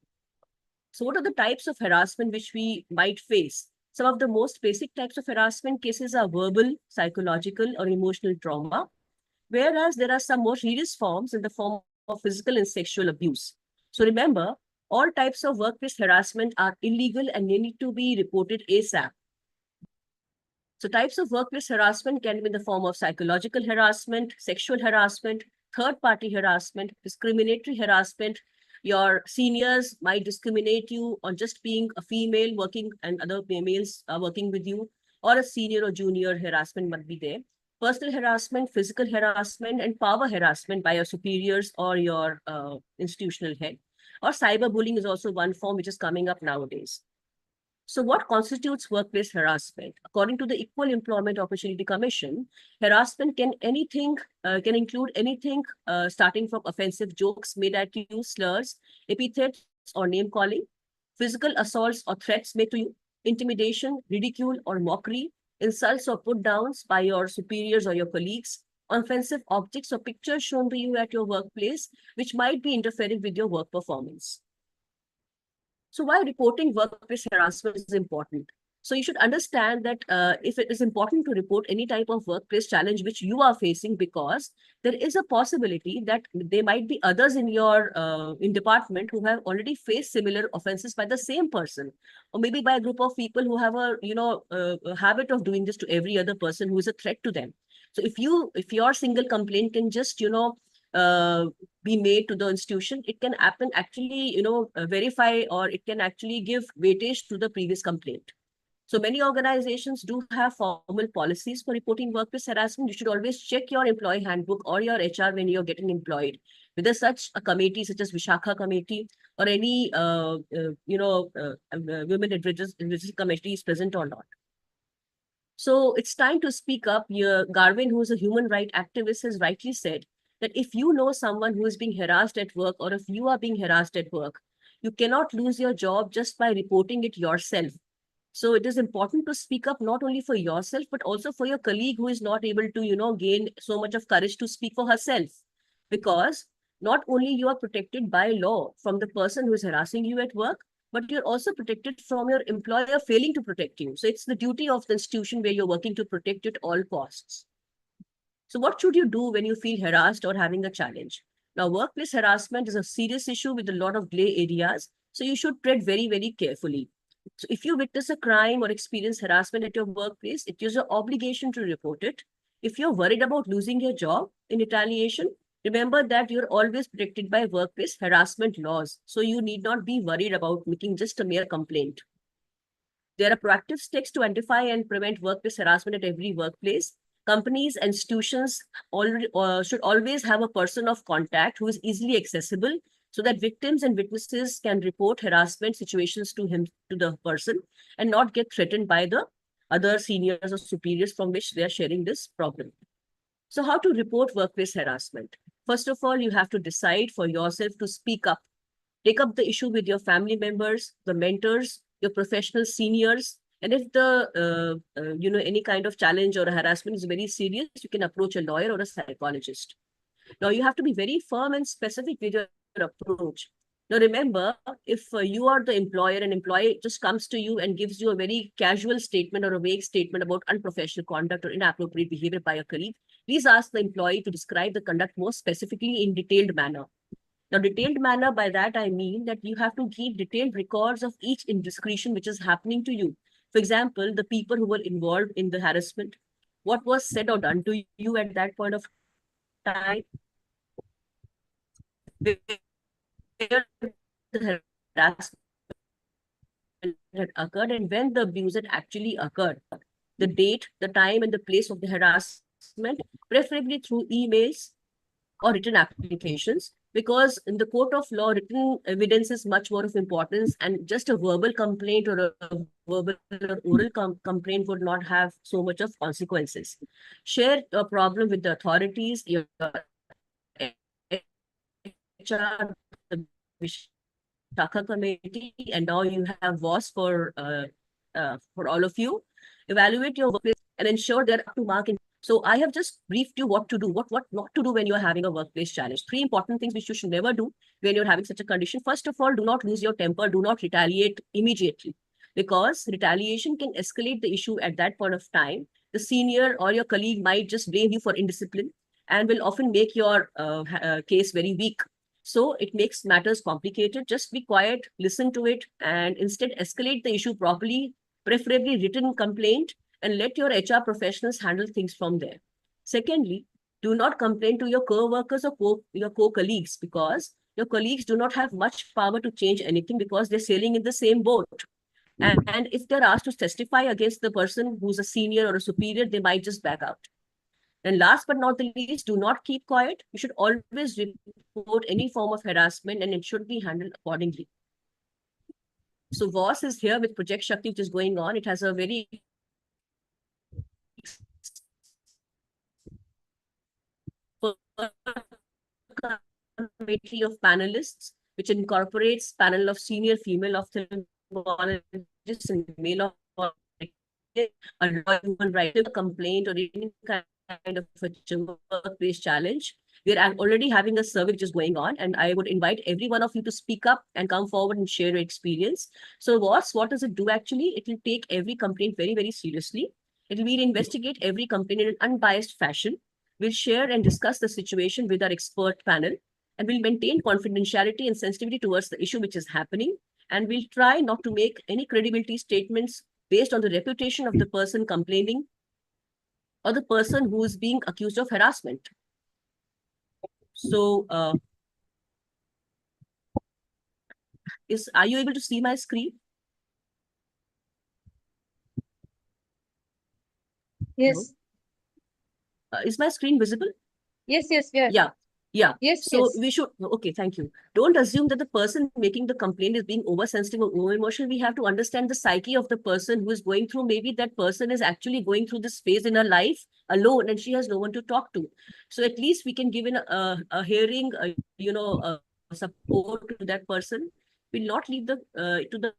So what are the types of harassment which we might face? Some of the most basic types of harassment cases are verbal, psychological, or emotional trauma, whereas there are some more serious forms in the form of physical and sexual abuse. So remember, all types of workplace harassment are illegal and they need to be reported ASAP. So types of workplace harassment can be in the form of psychological harassment, sexual harassment, third-party harassment, discriminatory harassment. Your seniors might discriminate you on just being a female working and other males are working with you, or a senior or junior harassment might be there. Personal harassment, physical harassment, and power harassment by your superiors or your institutional head. Or cyberbullying is also one form which is coming up nowadays. So what constitutes workplace harassment? According to the Equal Employment Opportunity Commission, harassment can include anything starting from offensive jokes made at you, slurs, epithets, or name calling, physical assaults or threats made to you, intimidation, ridicule, or mockery, insults or put downs by your superiors or your colleagues, offensive objects or pictures shown to you at your workplace, which might be interfering with your work performance. So why reporting workplace harassment is important? So you should understand that if it is important to report any type of workplace challenge which you are facing, because there is a possibility that there might be others in your in department who have already faced similar offenses by the same person, or maybe by a group of people who have a habit of doing this to every other person who is a threat to them. So if your single complaint can just be made to the institution, it can happen actually verify, or it can actually give weightage to the previous complaint. So many organizations do have formal policies for reporting workplace harassment. You should always check your employee handbook or your HR when you're getting employed, whether such a committee such as Vishakha committee or any women advocacy committee is present or not. So it's time to speak up. Garvin, who is a human rights activist, has rightly said that if you know someone who is being harassed at work, or if you are being harassed at work, You cannot lose your job just by reporting it yourself. So it is important to speak up not only for yourself, but also for your colleague who is not able to, gain so much of courage to speak for herself. Because not only you are protected by law from the person who is harassing you at work, but you're also protected from your employer failing to protect you. So it's the duty of the institution where you're working to protect you at all costs. So what should you do when you feel harassed or having a challenge? Now, workplace harassment is a serious issue with a lot of gray areas. So you should tread very, very carefully. So if you witness a crime or experience harassment at your workplace, it is your obligation to report it. If you're worried about losing your job in retaliation, remember that you're always protected by workplace harassment laws. So you need not be worried about making just a mere complaint. There are proactive steps to identify and prevent workplace harassment at every workplace. Companies and institutions should always have a person of contact who is easily accessible so that victims and witnesses can report harassment situations to the person, and not get threatened by the other seniors or superiors from which they are sharing this problem. So how to report workplace harassment? First of all, you have to decide for yourself to speak up. Take up the issue with your family members, the mentors, your professional seniors. And if any kind of challenge or harassment is very serious, you can approach a lawyer or a psychologist. Now, you have to be very firm and specific with your approach. Now, remember, if you are the employer, an employee just comes to you and gives you a very casual statement or a vague statement about unprofessional conduct or inappropriate behavior by a colleague, please ask the employee to describe the conduct more specifically in detailed manner. Now, detailed manner, by that I mean that you have to keep detailed records of each indiscretion which is happening to you. For example, the people who were involved in the harassment, what was said or done to you at that point of time, where the harassment had occurred and when the abuse had actually occurred, the date, the time, and the place of the harassment, preferably through emails or written applications, because in the court of law, written evidence is much more of importance, and just a verbal complaint or a verbal or oral complaint would not have so much of consequences. Share a problem with the authorities, your HR, the Shaka committee, and now you have WOS for all of you. Evaluate your workplace and ensure they're up to mark. So I have just briefed you what to do, what not to do when you're having a workplace challenge. 3 important things which you should never do when you're having such a condition. First of all, do not lose your temper. Do not retaliate immediately, because retaliation can escalate the issue at that point of time. The senior or your colleague might just blame you for indiscipline and will often make your case very weak. So it makes matters complicated. Just be quiet, listen to it, and instead escalate the issue properly, preferably written complaint, and let your HR professionals handle things from there. Secondly, do not complain to your co-workers or your co-colleagues, because your colleagues do not have much power to change anything because they're sailing in the same boat. And if they're asked to testify against the person who's a senior or a superior, they might just back out. And last but not the least, do not keep quiet. You should always report any form of harassment, and it should be handled accordingly. So WOS is here with Project Shakti, which is going on. It has a very committee of panelists, which incorporates panel of senior female ophthalmologists and male of a human rights complaint or any kind of a workplace challenge. We are already having a survey which is going on, and I would invite every one of you to speak up and come forward and share your experience. So what does it do actually? It will take every complaint very, very seriously. It will investigate every complaint in an unbiased fashion. We'll share and discuss the situation with our expert panel, and we'll maintain confidentiality and sensitivity towards the issue which is happening. And we'll try not to make any credibility statements based on the reputation of the person complaining or the person who is being accused of harassment. So, are you able to see my screen? Yes. Is my screen visible? Yes, yes, yeah. Yeah. Yes, so yes. we should, okay, thank you. Don't assume that the person making the complaint is being oversensitive or over emotional. We have to understand the psyche of the person who is going through. Maybe that person is actually going through this phase in her life alone and she has no one to talk to. So at least we can give in a hearing, support to that person. We'll not leave to the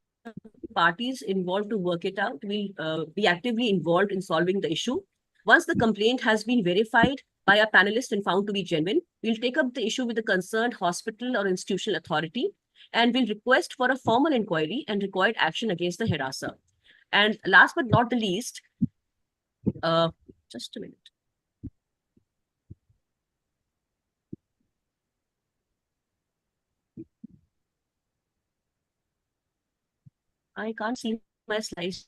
parties involved to work it out. We'll be actively involved in solving the issue. Once the complaint has been verified by a panelist and found to be genuine, we'll take up the issue with the concerned hospital or institutional authority, and we'll request for a formal inquiry and required action against the harasser. And last but not the least, just a minute. I can't see my slides.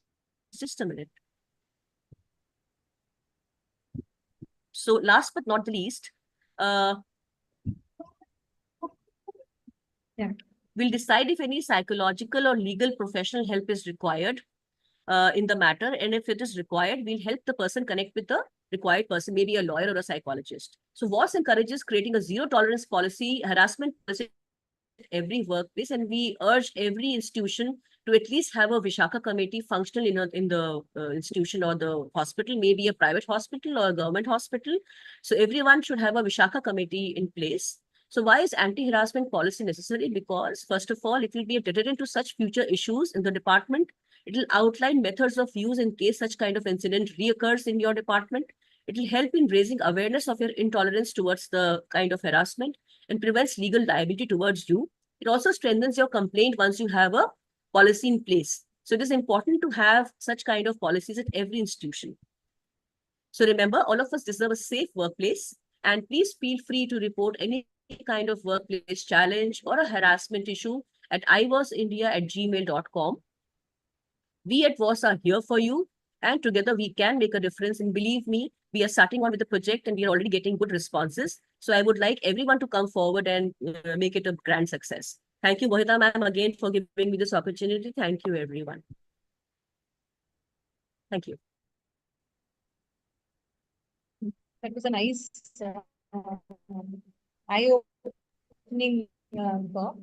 Just a minute. So last but not the least, we'll decide if any psychological or legal professional help is required in the matter. And if it is required, we'll help the person connect with the required person, maybe a lawyer or a psychologist. So WOS encourages creating a zero tolerance policy, harassment policy at every workplace, and we urge every institution to at least have a Vishaka committee functional in the institution or the hospital, maybe a private hospital or a government hospital. So everyone should have a Vishaka committee in place. So why is anti-harassment policy necessary? Because first of all, it will be a deterrent to such future issues in the department. It will outline methods of use in case such kind of incident reoccurs in your department. It will help in raising awareness of your intolerance towards the kind of harassment and prevents legal liability towards you. It also strengthens your complaint once you have a policy in place. So it is important to have such kind of policies at every institution. So remember, all of us deserve a safe workplace, and please feel free to report any kind of workplace challenge or a harassment issue at iwasindia@gmail.com. We at WOS are here for you, and together we can make a difference. And believe me, we are starting on with the project and we are already getting good responses. So I would like everyone to come forward and make it a grand success. Thank you, Mohita ma'am, again for giving me this opportunity. Thank you, everyone. Thank you. That was a nice eye-opening talk.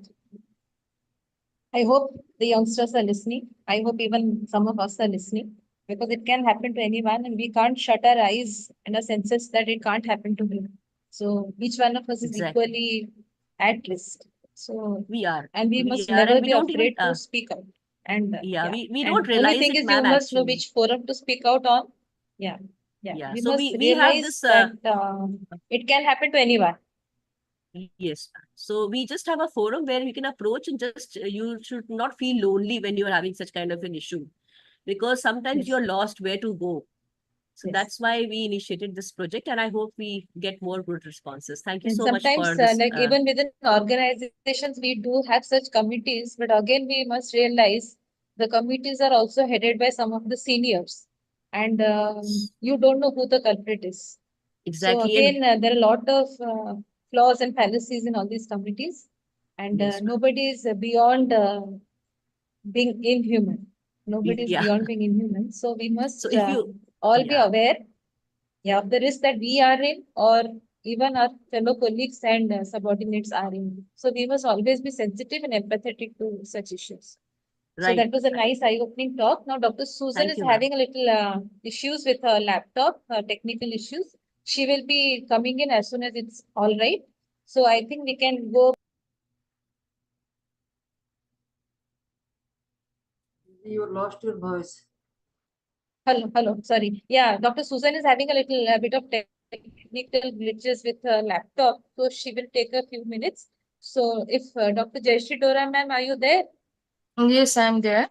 I hope the youngsters are listening. I hope even some of us are listening, because it can happen to anyone and we can't shut our eyes and our senses that it can't happen to him. So each one of us is equally at risk. So we are, and we must are, never and we be don't afraid even, to speak out. And we and don't only realize thing it, is you ma'am, must know actually. which forum to speak out on. Yeah. We So must we have realize this, that it can happen to anyone. Yes. So we just have a forum where you can approach, and just you should not feel lonely when you are having such kind of an issue, because sometimes you're lost where to go. So that's why we initiated this project, and I hope we get more good responses. Thank you And so much sometimes, for this. like even within organizations, we do have such committees, but again, we must realize the committees are also headed by some of the seniors, and you don't know who the culprit is. So Exactly. again, there are a lot of flaws and fallacies in all these committees, and nobody is beyond being inhuman. Nobody is beyond being inhuman. So we must if you, all be aware, of the risk that we are in, or even our fellow colleagues and subordinates are in. So we must always be sensitive and empathetic to such issues. So that was a nice eye-opening talk. Now, Dr. Susan Thank is you, ma'am. having a little issues with her laptop, technical issues. She will be coming in as soon as it's all right. So I think we can go. You lost your voice. Hello, sorry. Yeah, Dr. Susan is having a little bit of technical glitches with her laptop, so she will take a few minutes. So if Dr. Jayashree Dora ma'am, are you there? Yes, I'm there.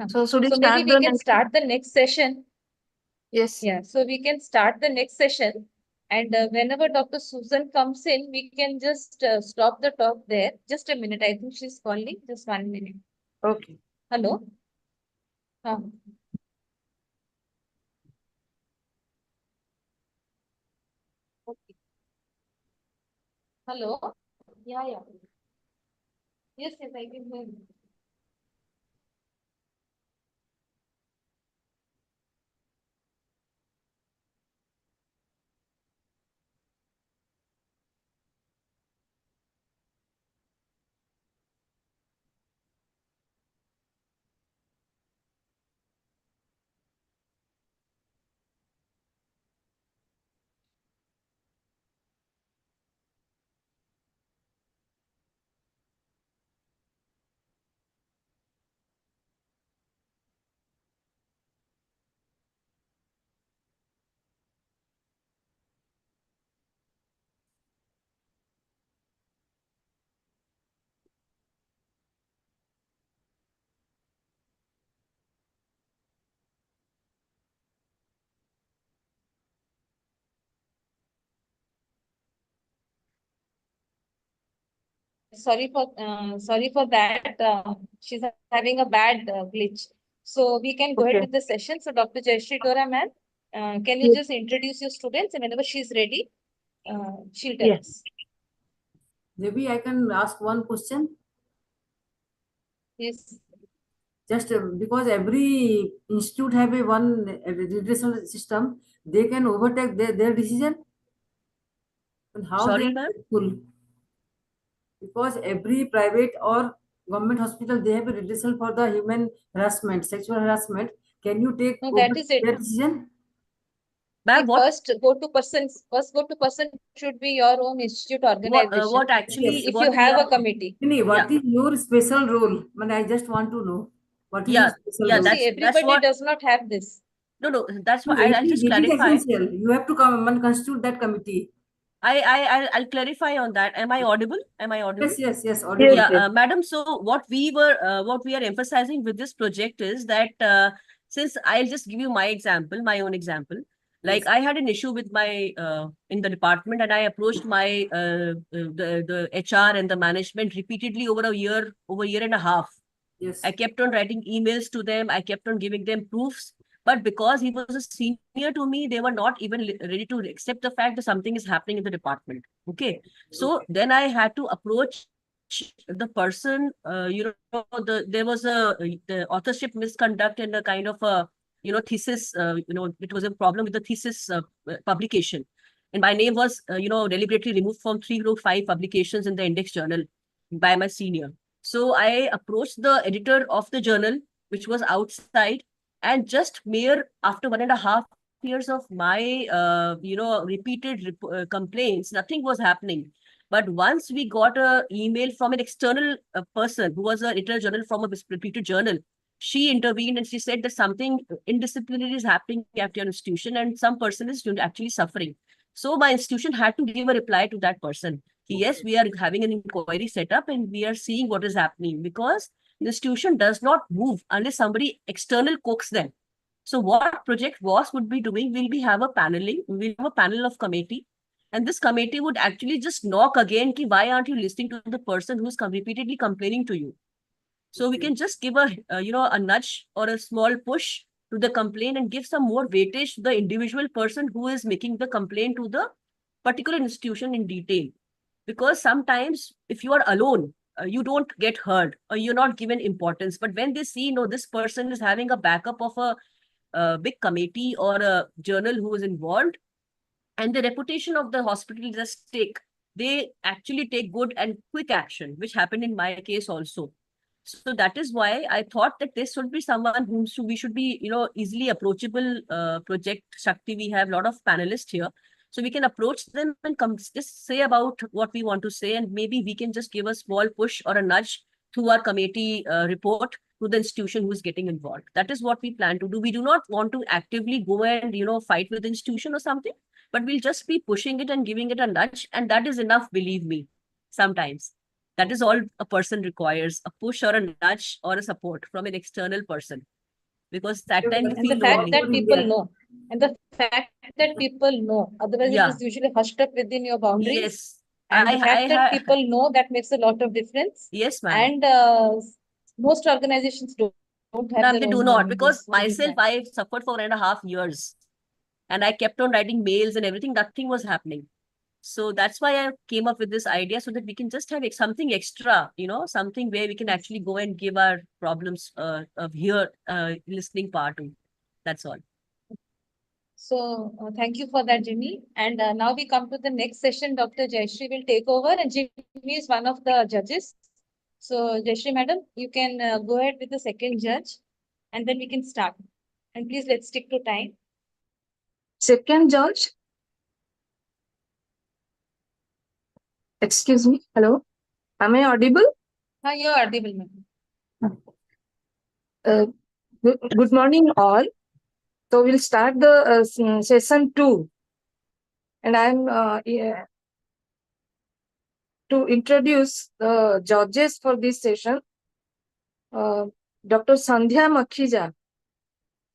So should we So maybe start we the can next? start the next session. Yes. Yeah, so we can start the next session. And whenever Dr. Susan comes in, we can just stop the talk there. Just a minute. I think she's calling. Just 1 minute. Okay. Hello. Okay. Hello. Yeah. Yes, I can hear you. sorry for that. She's having a bad glitch. So we can go ahead with the session. So Dr. Jayashree Dora ma'am, can you just introduce your students, and whenever she's ready, she'll tell us. Maybe I can ask one question. Yes. Just because every institute have a one redressal system, they can overtake their decision. And how they Sorry, are ma'am? faithful. Because every private or government hospital, they have a redressal for the human harassment, sexual harassment. Can you take No, over that is it. their decision? Ma'am, what First go to person should be your own institute organization. what actually If what you we have are a committee. What is your special role? Man, I just want to know. What is your yeah special yeah role? See, that's everybody what does not have this. no that's what No, I'll just it is clarify. essential. You have to come and constitute that committee. I'll clarify on that. Am I audible? Am I audible? Yes, audible. Yeah, madam. So what we are emphasizing with this project is that since I'll just give you my example, my own example. Like I had an issue with my in the department, and I approached my the HR and the management repeatedly over a year and a half. Yes. I kept on writing emails to them. I kept on giving them proofs. But because he was a senior to me, they were not even ready to accept the fact that something is happening in the department. Okay. So then I had to approach the person, there was the authorship misconduct and a kind of a, thesis, it was a problem with the thesis publication. And my name was, deliberately removed from 3 to 5 publications in the index journal by my senior. So I approached the editor of the journal, which was outside, and just mere after 1.5 years of my, repeated complaints, nothing was happening. But once we got a email from an external person who was an editor journal from a reputed journal, she intervened and she said that something indisciplinary is happening at your institution and some person is actually suffering. So my institution had to give a reply to that person. Yes, we are having an inquiry set up and we are seeing what is happening because the institution does not move unless somebody external coaxes them. So what Project WOS would be doing, we'll have a panel of committee, and this committee would actually just knock again, ki, why aren't you listening to the person who's repeatedly complaining to you? So we can just give a nudge or a small push to the complaint and give some more weightage to the individual person who is making the complaint to the particular institution in detail. Because sometimes if you are alone, you don't get heard or you're not given importance. But when they see, this person is having a backup of a big committee or a journal who is involved, and the reputation of the hospital is at stake, they actually take good and quick action, which happened in my case also. So that is why I thought that this should be someone whom we should be, easily approachable. Project Shakti, we have a lot of panelists here. So we can approach them and just say about what we want to say, and maybe we can just give a small push or a nudge through our committee report to the institution who is getting involved. That is what we plan to do. We do not want to actively go and, fight with the institution or something, but we'll just be pushing it and giving it a nudge. And that is enough, believe me, sometimes. That is all a person requires, a push or a nudge or a support from an external person. Because that time you And feel the fact lonely. that people know. And the fact that people know. Otherwise, it Yeah. is usually hushed up within your boundaries. Yes. And the fact that people know, that makes a lot of difference. Yes, ma'am. And most organizations don't have Ma'am, their they own do not. boundaries. Because So we myself, can. I suffered for 1.5 years. And I kept on writing mails and everything. Nothing was happening. So that's why I came up with this idea, so that we can just have something extra, something where we can actually go and give our problems of here listening part to. That's all. So thank you for that, Jimmy. And now we come to the next session. Dr. Jayashree will take over, and Jimmy is one of the judges. So Jayashree madam, you can go ahead with the second judge, and then we can start. And please, let's stick to time. Second judge. Excuse me. Hello. Am I audible? You are audible, ma'am. Good morning, all. So we'll start the session 2. And I'm to introduce the judges for this session. Dr. Sandhya Makhija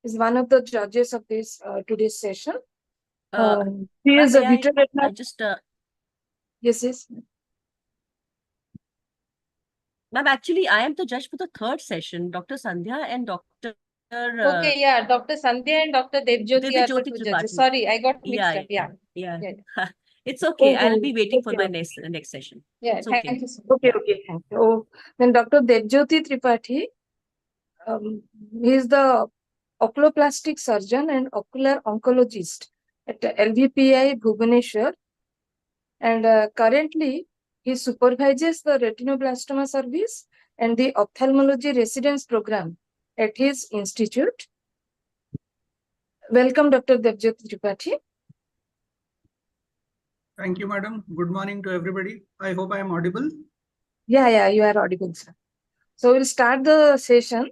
is one of the judges of this today's session. She is a veteran. I just Yes. Ma'am, actually, I am the judge for the third session. Dr. Sandhya and Dr. Okay, yeah, Dr. Sandhya and Dr. Devjyoti are the two Tripathi. judges. Sorry, I got mixed Yeah, up. Yeah. yeah. Yeah. It's okay. I'll Oh, be waiting for okay, my okay. next session. Yeah, It's thank okay. you. So Okay, okay, thank you. Oh, then Dr. Devjyoti Tripathi, he is the oculoplastic surgeon and ocular oncologist at LVPI Bhubaneswar, and currently he supervises the retinoblastoma service and the ophthalmology residence program at his institute. Welcome, Dr. Devjyoti Tripathi. Thank you, madam. Good morning to everybody. I hope I am audible. Yeah, you are audible, sir. So we'll start the session.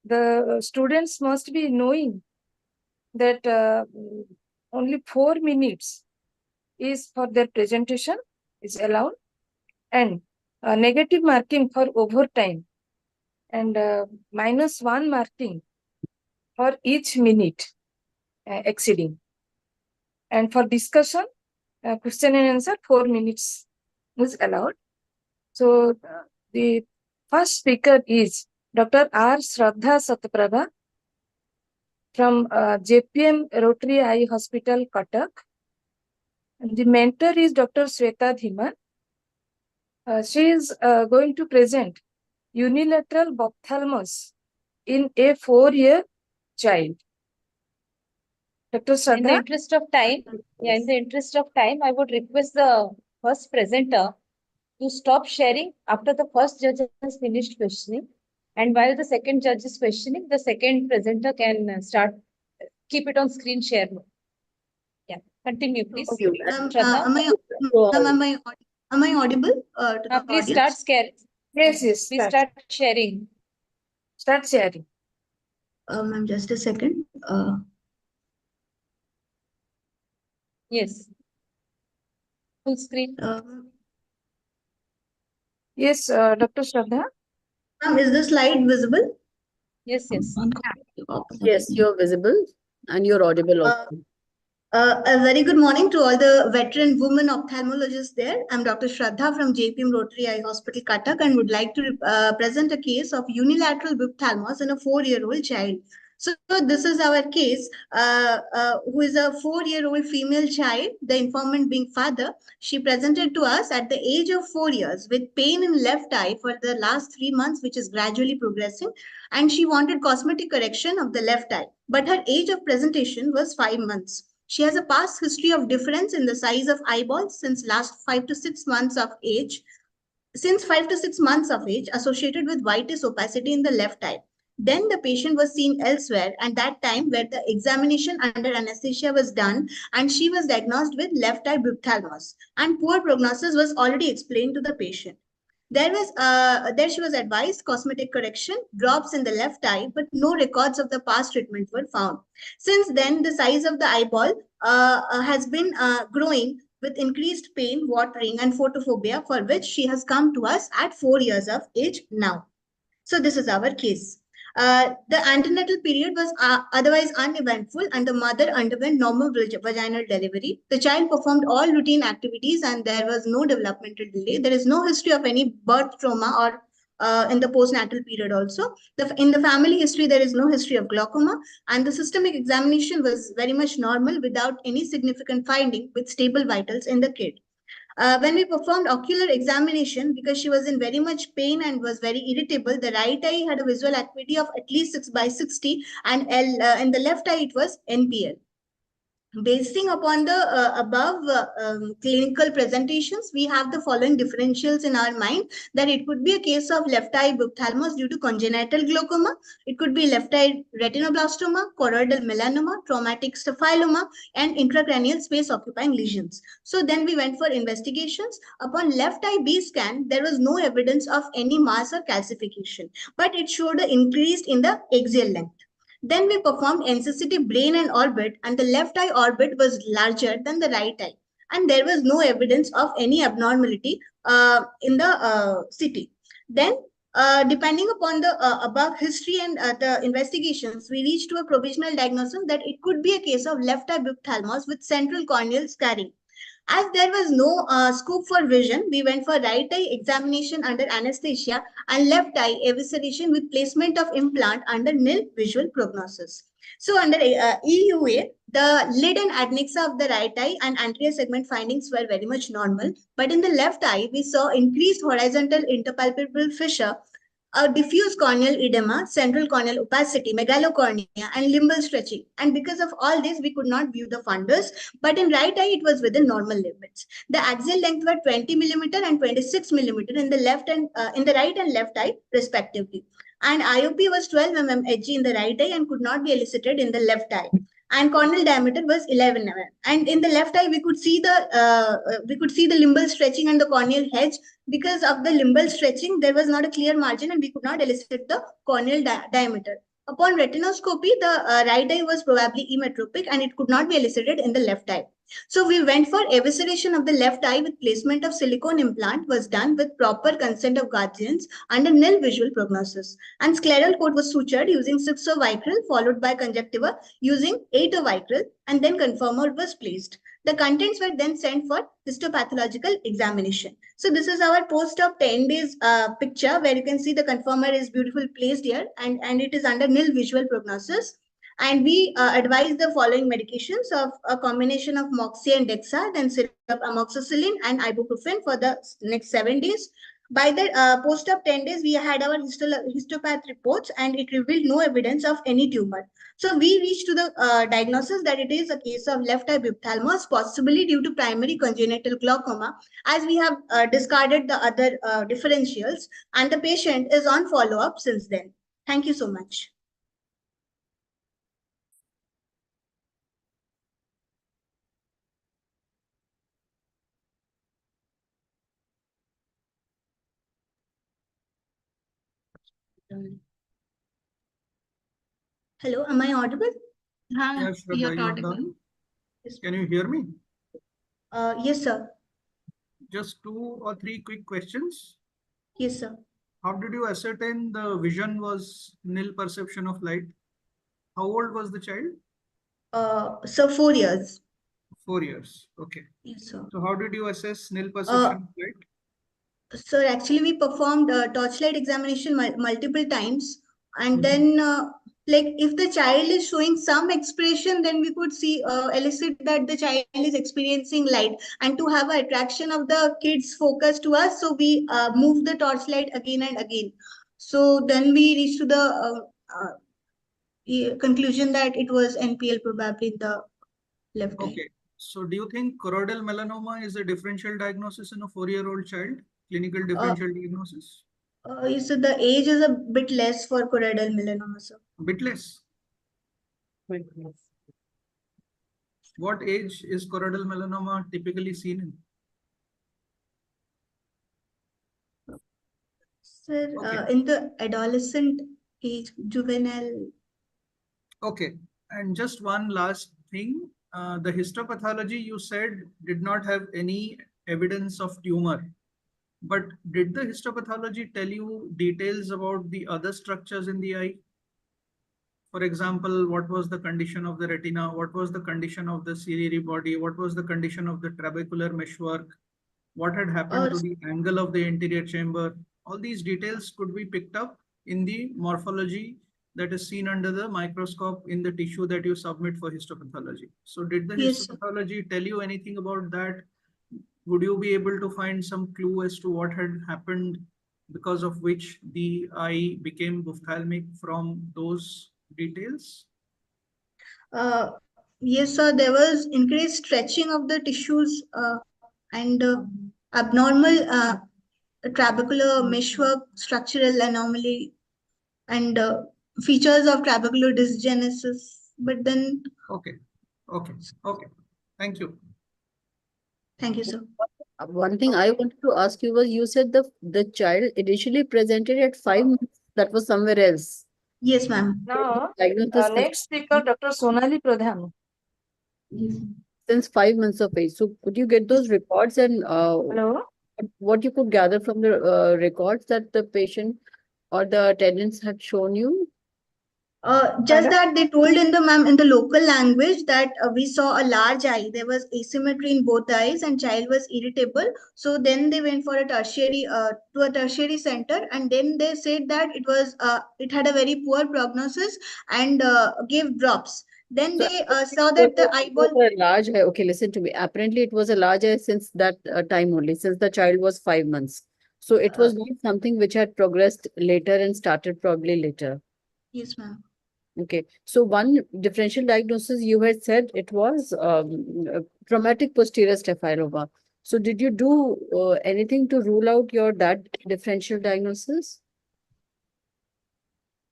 The students must be knowing that only 4 minutes is for their presentation is allowed, and negative marking for overtime, and -1 marking for each minute exceeding. And for discussion, question and answer, 4 minutes is allowed. So the first speaker is Dr. R. Shraddha Satprabha from JPM Rotary Eye Hospital, Cuttack. And the mentor is Dr. Sweta Dhiman. She is going to present unilateral ophthalmos in a 4-year child. Dr. Shraddha? in the interest of time, I would request the first presenter to stop sharing after the first judge has finished questioning. And while the second judge is questioning, the second presenter can keep it on screen share mode. Yeah, continue, please. Okay. Shraddha? Am I audible to the Please audience? start sharing. Yes. Please start sharing. Start sharing. Ma'am, just a second. Yes. Full screen. Yes, Dr. Shraddha. Ma'am, is the slide visible? Yes. Yes, you're visible and you're audible also. A very good morning to all the veteran women ophthalmologists there. I'm Dr. Shraddha from JPM Rotary Eye Hospital, Cuttack, and would like to present a case of unilateral ophthalmos in a 4-year-old child. So this is our case, who is a 4-year-old female child, the informant being father. She presented to us at the age of 4 years with pain in left eye for the last 3 months, which is gradually progressing. And she wanted cosmetic correction of the left eye. But her age of presentation was 5 months. She has a past history of difference in the size of eyeballs since last 5 to 6 months of age. Since 5 to 6 months of age, associated with whitish opacity in the left eye. Then the patient was seen elsewhere, and that time where the examination under anesthesia was done, and she was diagnosed with left eye ophthalmos, and poor prognosis was already explained to the patient. There she was advised cosmetic correction, drops in the left eye, but no records of the past treatment were found. Since then, the size of the eyeball has been growing with increased pain, watering, and photophobia, for which she has come to us at 4 years of age now. So this is our case. The antenatal period was otherwise uneventful, and the mother underwent normal vaginal delivery. The child performed all routine activities and there was no developmental delay. There is no history of any birth trauma or in the postnatal period also. In the family history, there is no history of glaucoma, and the systemic examination was very much normal without any significant finding with stable vitals in the kid. When we performed ocular examination, because she was in very much pain and was very irritable, the right eye had a visual acuity of at least 6/60, and in the left eye it was NPL. Basing upon the above clinical presentations, we have the following differentials in our mind, that it could be a case of left eye ophthalmos due to congenital glaucoma, it could be left eye retinoblastoma, choroidal melanoma, traumatic staphyloma, and intracranial space occupying lesions. So then we went for investigations. Upon left eye B scan, there was no evidence of any mass or calcification, but it showed an increase in the axial length. Then we performed NCCT brain and orbit, and the left eye orbit was larger than the right eye. And there was no evidence of any abnormality in the CT. Then, depending upon the above history and the investigations, we reached to a provisional diagnosis that it could be a case of left eye ophthalmos with central corneal scarring. As there was no scope for vision, we went for right eye examination under anesthesia and left eye evisceration with placement of implant under nil visual prognosis. So under EUA, the lid and adnexa of the right eye and anterior segment findings were very much normal. But in the left eye, we saw increased horizontal interpalpebral fissure, a diffuse corneal edema, central corneal opacity, megalocornea, and limbal stretching. And because of all this, we could not view the fundus, but in right eye, it was within normal limits. The axial length were 20 millimeter and 26 millimeter in the left and in the right and left eye, respectively. And IOP was 12 mm Hg in the right eye and could not be elicited in the left eye. And corneal diameter was 11 mm. And in the left eye, we could see the limbal stretching and the corneal hedge. Because of the limbal stretching, there was not a clear margin and we could not elicit the corneal diameter. Upon retinoscopy, the right eye was probably emmetropic and it could not be elicited in the left eye. So we went for evisceration of the left eye with placement of silicone implant was done with proper consent of guardians under nil visual prognosis. And scleral coat was sutured using 6-vicryl followed by conjunctiva using 8-vicryl, and then conformer was placed. The contents were then sent for histopathological examination. So this is our post-op 10 days picture where you can see the conformer is beautifully placed here and it is under nil visual prognosis. And we advise the following medications of a combination of moxie and dexa, then syrup amoxicillin and ibuprofen for the next 7 days. By the post-op 10 days, we had our histopath reports and it revealed no evidence of any tumor. So we reached to the diagnosis that it is a case of left eye ophthalmos, possibly due to primary congenital glaucoma, as we have discarded the other differentials, and the patient is on follow-up since then. Thank you so much. Hello, am I audible? Yes, Shraddha, you're done. Can you hear me? Yes, sir. Just 2 or 3 quick questions. Yes, sir. How did you ascertain the vision was nil perception of light? How old was the child? So 4 years. 4 years. Okay. Yes, sir. So how did you assess nil perception of light? Sir, actually, we performed torchlight examination multiple times, and then like if the child is showing some expression, then we could see elicit that the child is experiencing light, and to have an attraction of the kids focus to us, so we move the torchlight again and again. So then we reached to the conclusion that it was NPL probably in the left eye. Okay. So do you think choroidal melanoma is a differential diagnosis in a 4-year-old child? Clinical differential diagnosis? So the age is a bit less for choroidal melanoma, sir. A bit less. What age is choroidal melanoma typically seen in? Sir, in the adolescent age, juvenile. Okay. And just one last thing. The histopathology you said did not have any evidence of tumor. But did the histopathology tell you details about the other structures in the eye? For example, what was the condition of the retina? What was the condition of the ciliary body? What was the condition of the trabecular meshwork? What had happened to the angle of the anterior chamber? All these details could be picked up in the morphology that is seen under the microscope in the tissue that you submit for histopathology. So did the histopathology tell you anything about that? Would you be able to find some clue as to what had happened because of which the eye became ophthalmic from those details? Yes, sir. There was increased stretching of the tissues and abnormal trabecular meshwork, structural anomaly, and features of trabecular dysgenesis. But then. Okay. Thank you. Thank you, sir. One thing I wanted to ask you was, you said the child initially presented at 5 months. That was somewhere else. Yes, ma'am. Now, next speaker, Dr. Sonali Pradhan. Since 5 months of age. So could you get those records and what you could gather from the records that the patient or the attendants had shown you? Just that they told in the local language that we saw a large eye. There was asymmetry in both eyes, and child was irritable. So then they went for a tertiary center, and then they said that it had a very poor prognosis and gave drops. Then So they saw that the it was eyeball. a large eye. Okay, listen to me. Apparently, it was a large eye since that time only, since the child was 5 months. So it was not something which had progressed later and started probably later. Yes, ma'am. Okay. So one differential diagnosis you had said it was traumatic posterior staphyloma. So did you do anything to rule out that differential diagnosis?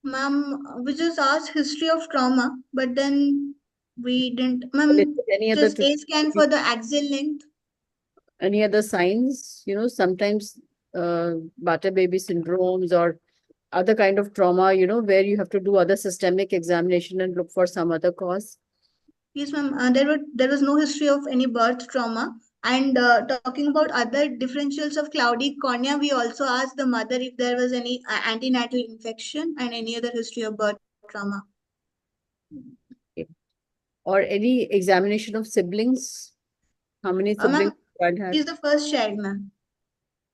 Ma'am, we just asked history of trauma, but then we didn't. Is Ma'am, there any other just a scan for the axial length. any other signs? Sometimes Bata baby syndromes or other kind of trauma, where you have to do other systemic examination and look for some other cause. Yes, ma'am. There was no history of any birth trauma. And talking about other differentials of cloudy cornea, we also asked the mother if there was any antenatal infection and any other history of birth trauma. Okay. Or any examination of siblings? How many siblings child had? She's the first child, ma'am.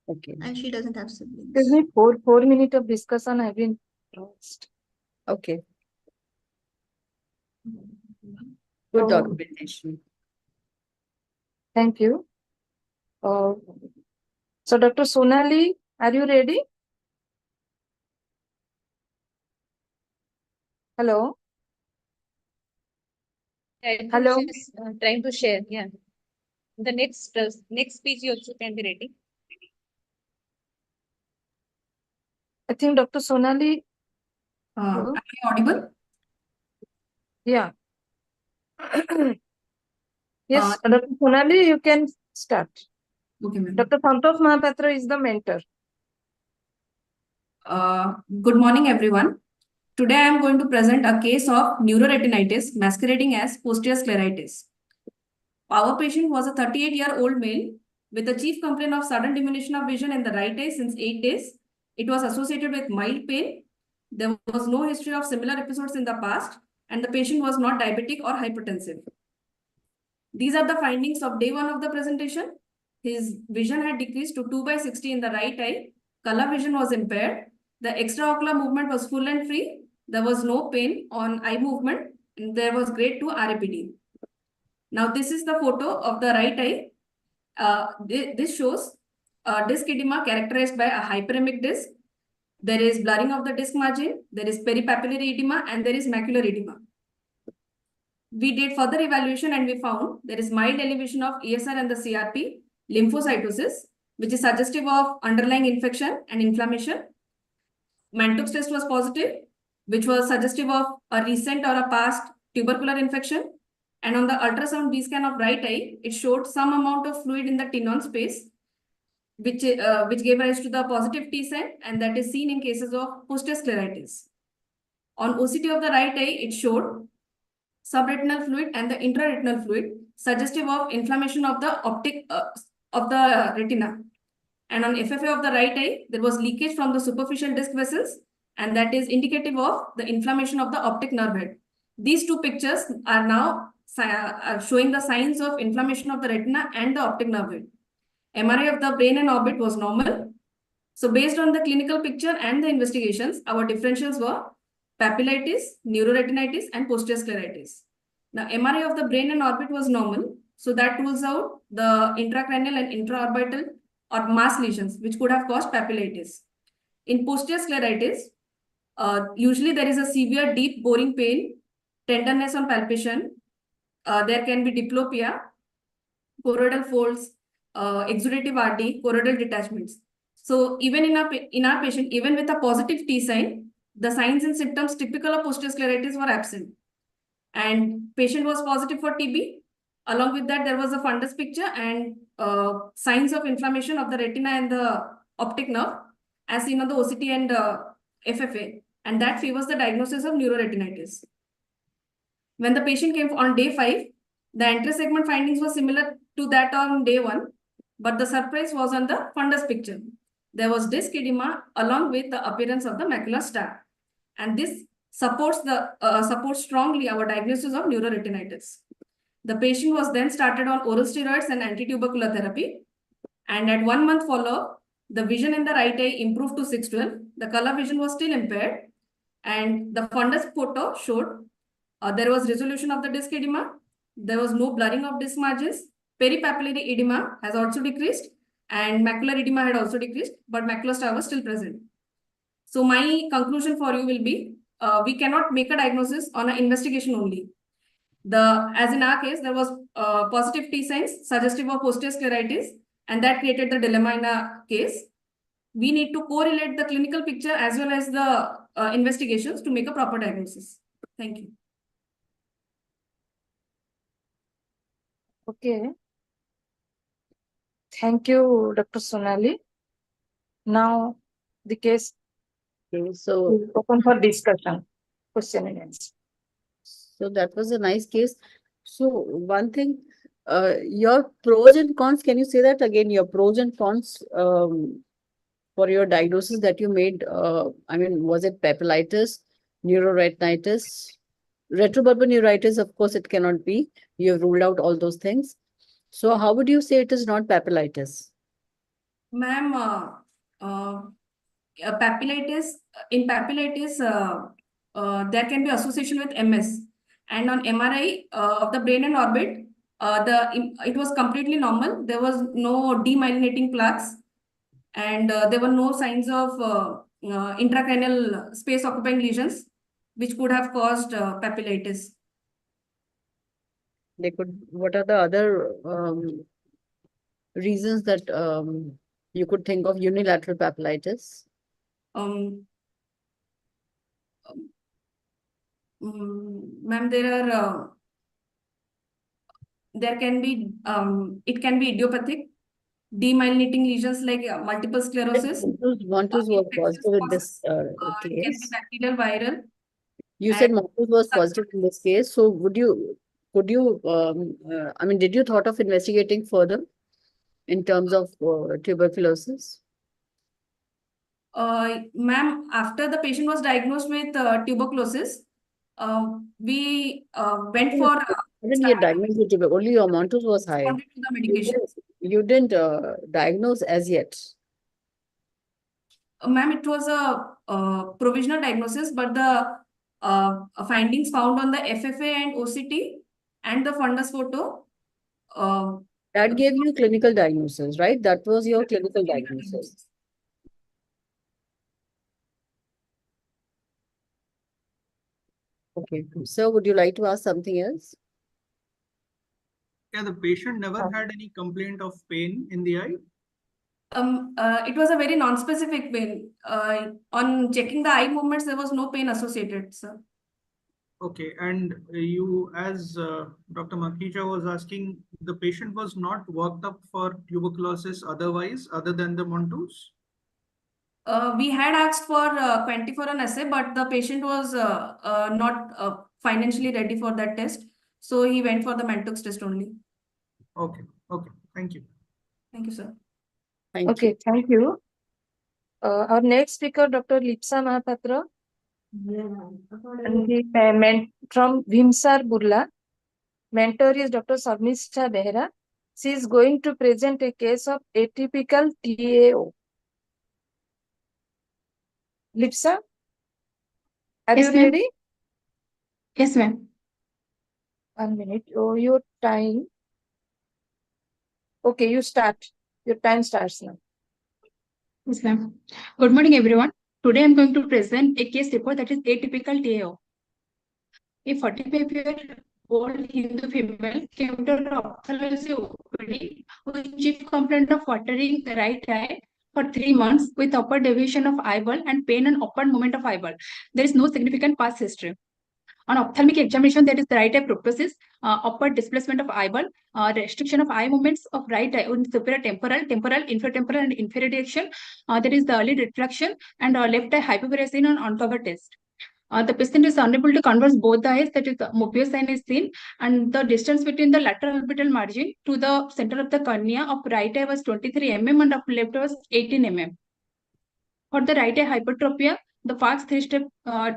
Okay. And she doesn't have siblings. Excuse me, 4 minutes of discussion have been lost. Okay. Good So, documentation. thank you. So, Dr. Sonali, are you ready? Hello? Hello. Trying to share. Yeah. The next speech you also can be ready. I think Dr. Sonali. Am I audible? Yeah. Yes, Dr. Sonali, you can start. Okay, ma'am. Dr. Santosh Mahapatra is the mentor. Good morning, everyone. Today, I am going to present a case of neuroretinitis masquerading as posterior scleritis. Our patient was a 38-year-old male with a chief complaint of sudden diminution of vision in the right eye since 8 days. It was associated with mild pain. There was no history of similar episodes in the past, and the patient was not diabetic or hypertensive. These are the findings of day 1 of the presentation. His vision had decreased to 2/60 in the right eye. Color vision was impaired. The extraocular movement was full and free. There was no pain on eye movement. And there was grade 2 RAPD. Now, this is the photo of the right eye. This shows disc edema characterized by a hyperemic disc. There is blurring of the disc margin. There is peripapillary edema and there is macular edema. We did further evaluation and we found there is mild elevation of ESR and the CRP, lymphocytosis, which is suggestive of underlying infection and inflammation. Mantoux test was positive, which was suggestive of a recent or a past tubercular infection. And on the ultrasound B scan of right eye, it showed some amount of fluid in the tenon space, which gave rise to the positive T cell, and that is seen in cases of posterior scleritis. On OCT of the right eye, it showed subretinal fluid and the intraretinal fluid, suggestive of inflammation of the optic of the retina. And on FFA of the right eye, there was leakage from the superficial disc vessels, and that is indicative of the inflammation of the optic nerve head. These two pictures are now showing the signs of inflammation of the retina and the optic nerve head. MRI of the brain and orbit was normal. So based on the clinical picture and the investigations, our differentials were papillitis, neuroretinitis, and posterior scleritis. Now, MRI of the brain and orbit was normal. So that rules out the intracranial and intraorbital or mass lesions, which could have caused papillitis. In posterior scleritis, usually there is a severe deep boring pain, tenderness on palpation. There can be diplopia, choroidal folds, exudative RD, choroidal detachments. So even in our patient, even with a positive T sign, the signs and symptoms typical of posterior scleritis were absent. And patient was positive for TB. Along with that, there was a fundus picture and signs of inflammation of the retina and the optic nerve, as seen on the OCT and FFA. And that favors the diagnosis of neuroretinitis. When the patient came on day 5, the anterior segment findings were similar to that on day 1, but the surprise was on the fundus picture. There was disc edema along with the appearance of the macular star. And this supports strongly our diagnosis of neuroretinitis. The patient was then started on oral steroids and anti-tubercular therapy. And at 1 month follow-up, the vision in the right eye improved to 612. The color vision was still impaired. And the fundus photo showed there was resolution of the disc edema. There was no blurring of disc margins. Peripapillary edema has also decreased. And macular edema had also decreased, but macular star was still present. So my conclusion for you will be, we cannot make a diagnosis on an investigation only. As in our case, there was positive T signs suggestive of posterior scleritis, and that created the dilemma in our case. We need to correlate the clinical picture as well as the investigations to make a proper diagnosis. Thank you. Okay. Thank you, Dr. Sonali. Now the case is open for discussion, question and answer. So that was a nice case. So one thing, your pros and cons, can you say that again? Your pros and cons for your diagnosis that you made, I mean, was it papillitis, neuroretinitis, retrobulbar neuritis? Of course, it cannot be. You have ruled out all those things. So how would you say it is not papillitis? Ma'am, papillitis, there can be association with MS. And on MRI of the brain and orbit, it was completely normal. There was no demyelinating plaques, and there were no signs of intracranial space occupying lesions, which could have caused papillitis. They could. What are the other reasons that you could think of unilateral papillitis? Ma'am, there can be it can be idiopathic demyelinating lesions like multiple sclerosis. Montus was positive in this It can be case. bacterial, viral. You said Montus was positive in this case. So could you I mean, did you thought of investigating further in terms of tuberculosis? Ma'am, after the patient was diagnosed with tuberculosis, we went for Didn't get diagnosed with tuberculosis. Only your Montus was high. responded to the medication. You didn't diagnose as yet. Ma'am, it was a provisional diagnosis, but the findings found on the FFA and OCT and the fundus photo. That gave you clinical diagnosis, right? That was your clinical diagnosis. Okay. So would you like to ask something else? Yeah, the patient never had any complaint of pain in the eye. It was a very non-specific pain. On checking the eye movements, there was no pain associated, sir. Okay, and you, as Dr. Makija was asking, the patient was not worked up for tuberculosis otherwise, other than the Montus? We had asked for quantiferon assay, but the patient was not financially ready for that test. So he went for the Mantoux test only. Okay, okay, thank you. Thank you, sir. Thank you. Thank you. Our next speaker, Dr. Lipsa Mahapatra. And he from Vimsar, Burla. Mentor is Dr. Sarmisha Behra. She is going to present a case of atypical TAO. Lipsa, are you ready? Yes, ma'am. 1 minute. Oh, your time. Okay, you start. Your time starts now. Yes, ma'am. Good morning, everyone. Today I'm going to present a case report that is atypical TAO. A 45-year-old Hindu female came to the ophthalmology OPD with chief complaint of watering the right eye for 3 months with upper deviation of eyeball and pain and upward movement of eyeball. There is no significant past history. On ophthalmic examination, there is the right eye proptosis, upward displacement of eyeball, restriction of eye movements of right eye in superior temporal, inferior temporal, and inferior direction. There is the early reflection and left eye hyperparesthesia on on-cover test. The patient is unable to converse both the eyes, that is the Mobius sign is seen, and the distance between the lateral orbital margin to the center of the cornea of right eye was 23 mm and of left was 18 mm. For the right eye hypertropia, the FAST 3-step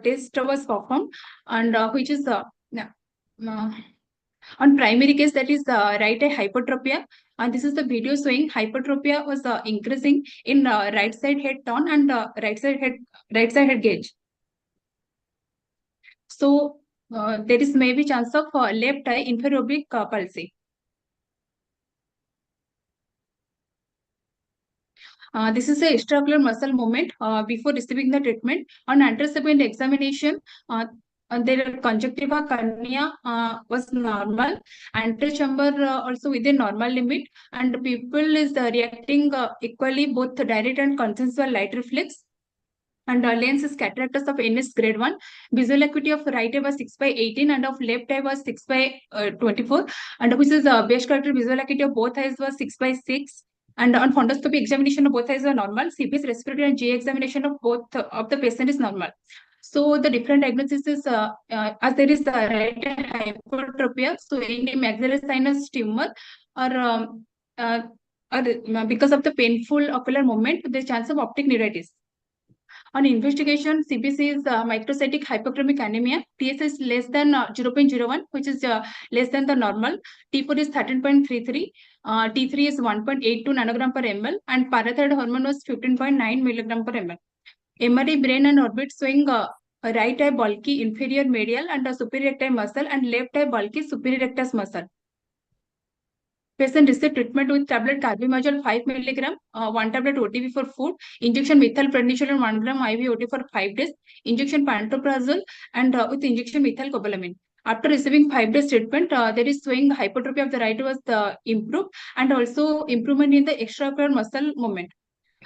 test was performed, and which is on primary case, that is right eye hypertropia, and this is the video showing hypertropia was increasing in right side head tone and right side head gauge. So there is maybe chance of left eye inferior oblique palsy. This is the extraocular muscle movement before receiving the treatment. On anteroception examination, their conjunctiva cornea was normal, anterior chamber also within normal limit, and people is reacting equally both direct and consensual light reflex. And lens is cataractus of NS grade 1. Visual acuity of right eye was 6/18 and of left eye was 6/24. And which is base corrected visual acuity of both eyes was 6/6. And on fundoscopy examination of both eyes are normal. CBS respiratory and GA examination of both of the patient is normal. So the different diagnosis is as there is right eye hypertropia, so any maxillary sinus tumor or because of the painful ocular movement, there is chance of optic neuritis. On investigation, CBC is microcytic hypochromic anemia. TS is less than 0.01, which is less than the normal. T4 is 13.33. T3 is 1.82 nanogram per ml, and parathyroid hormone was 15.9 milligram per ml. MRI brain and orbit showing right eye bulky inferior medial and superior rectus muscle, and left eye bulky superior rectus muscle. Patient received treatment with tablet carbimazole 5 milligram, 1 tablet OTP for food, injection methylprednisolone 1 gram IV OT for 5 days, injection pantoprazole, and with injection methylcobalamin. After receiving 5 days treatment, there is showing hypertrophy of the right was improved, and also improvement in the extraocular muscle movement.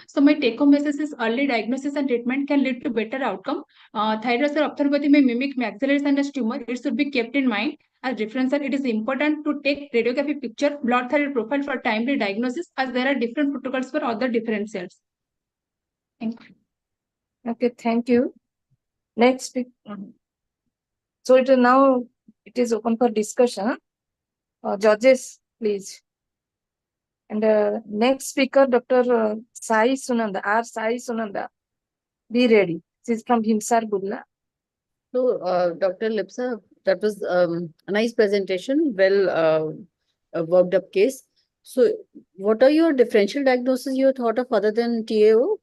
So my take-home message is early diagnosis and treatment can lead to better outcome. Thyroid or ophthalmopathy may mimic maxillary sinus tumor. It should be kept in mind. As differential, it is important to take radiography picture, blood thyroid profile for timely diagnosis, as there are different protocols for other differentials. Thank you. Okay, thank you. Next, so it is open for discussion. Judges, please. And next speaker, Dr. Sai Sunanda, R. Sai Sunanda. Be ready. This is from Himsar Bulla. So, Dr. Lipsa, that was a nice presentation, well worked up case. So, what are your differential diagnoses you thought of other than TAO?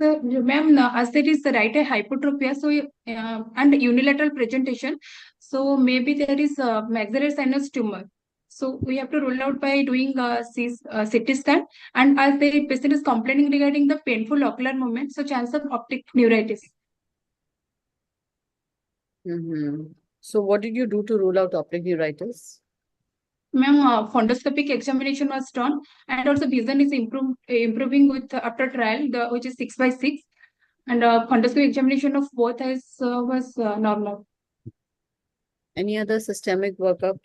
So, ma'am, as there is the right eye hypertropia, so and unilateral presentation, so maybe there is a maxillary sinus tumor. So we have to rule out by doing a CT scan, and as the patient is complaining regarding the painful ocular movement, so chance of optic neuritis. So what did you do to rule out optic neuritis? Ma'am, fundoscopic examination was done, and also vision is improving with after trial, which is 6/6, and fundoscopic examination of both eyes was normal. Any other systemic workup?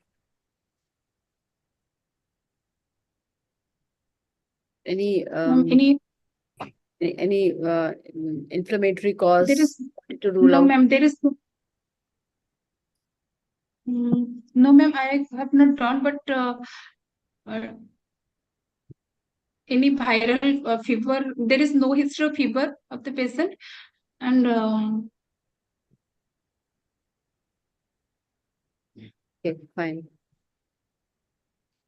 Any inflammatory cause there is to rule no, out? ma'am. There is no, ma'am. I have not done, but any viral fever. There is no history of fever of the patient, and okay, fine.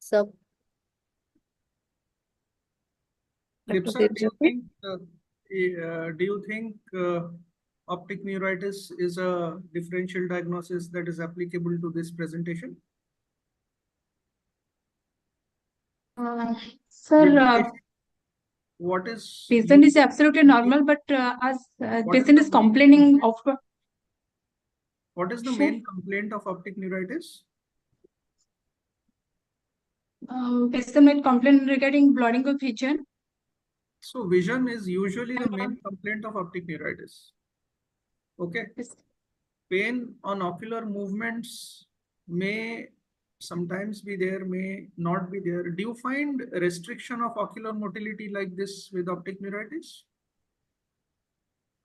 So, Lipsa, do you think optic neuritis is a differential diagnosis that is applicable to this presentation? sir, what is patient is absolutely normal, but as patient is complaining of. What is the main complaint of optic neuritis? Patient might complain regarding blurring of vision. So vision is usually the main complaint of optic neuritis. Okay. Pain on ocular movements may sometimes be there, may not be there. Do you find restriction of ocular motility like this with optic neuritis?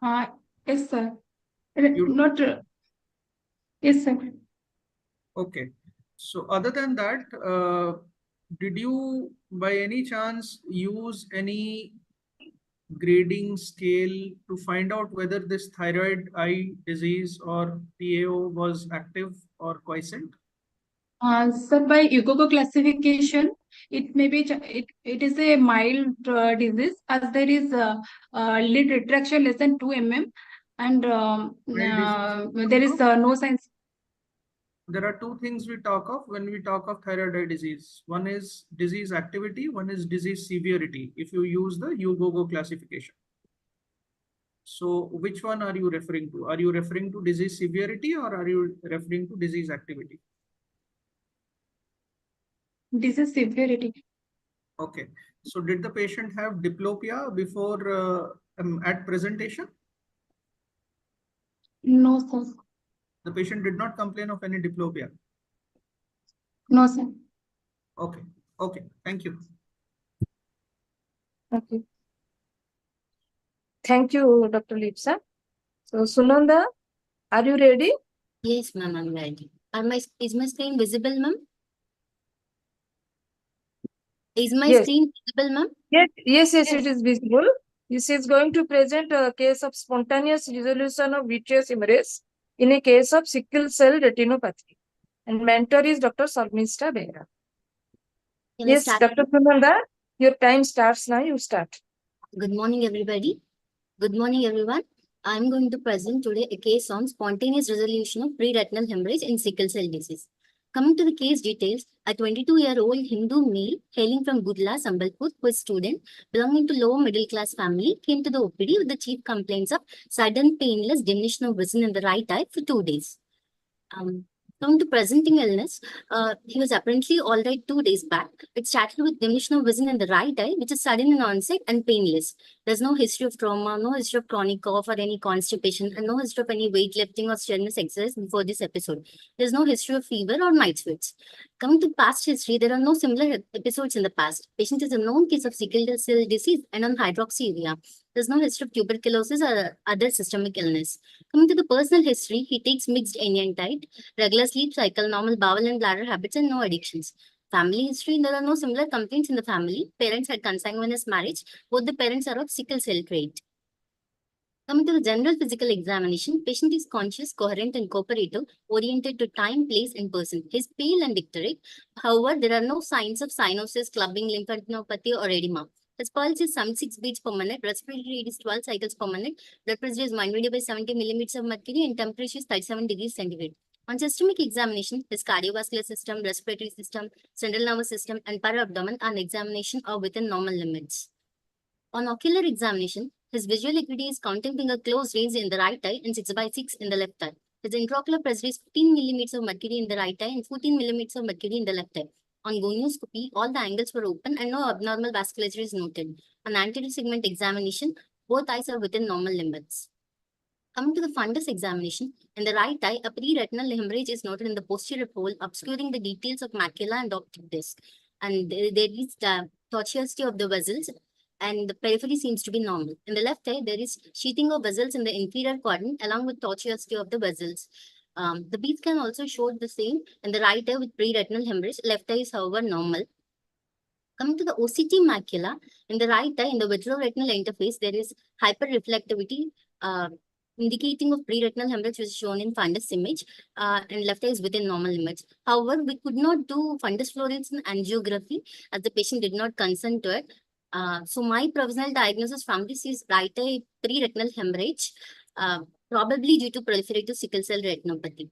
Yes, sir. Not. Yes, sir. Okay. So other than that, did you by any chance use any grading scale to find out whether this thyroid eye disease or TAO was active or quiescent? So by UGOGO classification, it may be it is a mild disease as there is lid retraction less than 2 mm and there is no signs. There are two things we talk of when we talk of thyroid eye disease. One is disease activity, one is disease severity, if you use the UGOGO classification. So which one are you referring to? Are you referring to disease severity or are you referring to disease activity? Disease severity. Okay. So did the patient have diplopia before at presentation? No, sir. The patient did not complain of any diplopia. No, sir. Okay. Okay. Thank you. Okay. Thank you, Dr. Lipsa. So, Sunanda, are you ready? Yes, ma'am, I'm ready. Is my screen visible, ma'am? Is my Yes. screen visible, ma'am? Yes, it is visible. This is going to present a case of spontaneous resolution of vitreous hemorrhage in a case of sickle cell retinopathy. And mentor is Dr. Sarmista Behra. Can I Yes, start? Dr. Sunanda, your time starts now. You start. Good morning, everybody. Good morning, everyone. I'm going to present today a case on spontaneous resolution of pre-retinal hemorrhage in sickle cell disease. Coming to the case details, a 22-year-old Hindu male hailing from Gudla, Sambalpur, who is student belonging to lower middle class family, came to the OPD with the chief complaints of sudden painless diminution of vision in the right eye for 2 days. Coming to presenting illness, he was apparently all right 2 days back. It started with diminution of vision in the right eye, which is sudden in onset and painless. There's no history of trauma, no history of chronic cough or any constipation, and no history of any weightlifting or strenuous exercise before this episode. There's no history of fever or night sweats. Coming to past history, there are no similar episodes in the past. Patient is a known case of sickle cell disease and on hydroxyurea. There's no history of tuberculosis or other systemic illness. Coming to the personal history, he takes mixed Indian diet, regular sleep cycle, normal bowel and bladder habits, and no addictions. Family history, there are no similar complaints in the family. Parents had consanguineous marriage. Both the parents are of sickle cell trait. Coming to the general physical examination, patient is conscious, coherent, and cooperative, oriented to time, place, and person. He is pale and icteric. However, there are no signs of cyanosis, clubbing, lymphadenopathy, or edema. His pulse is 76 beats per minute, respiratory rate is 12 cycles per minute, blood pressure is 120/70 millimeters of mercury, and temperature is 37 degrees centigrade. On systemic examination, his cardiovascular system, respiratory system, central nervous system, and para-abdomen on examination are within normal limits. On ocular examination, his visual acuity is counting finger close range in the right eye and 6/6 in the left eye. His intraocular pressure is 15 millimeters of mercury in the right eye and 14 millimeters of mercury in the left eye. On gonioscopy, all the angles were open and no abnormal vasculature is noted. On anterior segment examination, both eyes are within normal limits. Coming to the fundus examination, in the right eye, a pre-retinal hemorrhage is noted in the posterior pole, obscuring the details of macula and optic disc. And there is the tortuosity of the vessels, and the periphery seems to be normal. In the left eye, there is sheathing of vessels in the inferior quadrant along with tortuosity of the vessels. The beads can also show the same in the right eye with pre-retinal hemorrhage. Left eye is, however, normal. Coming to the OCT macula, in the right eye, in the vitreoretinal interface, there is hyperreflectivity, indicating of pre-retinal hemorrhage, which is shown in fundus image, and left eye is within normal limits. However, we could not do fundus fluorescence angiography as the patient did not consent to it. So my provisional diagnosis from this is right eye pre-retinal hemorrhage, probably due to proliferative sickle cell retinopathy.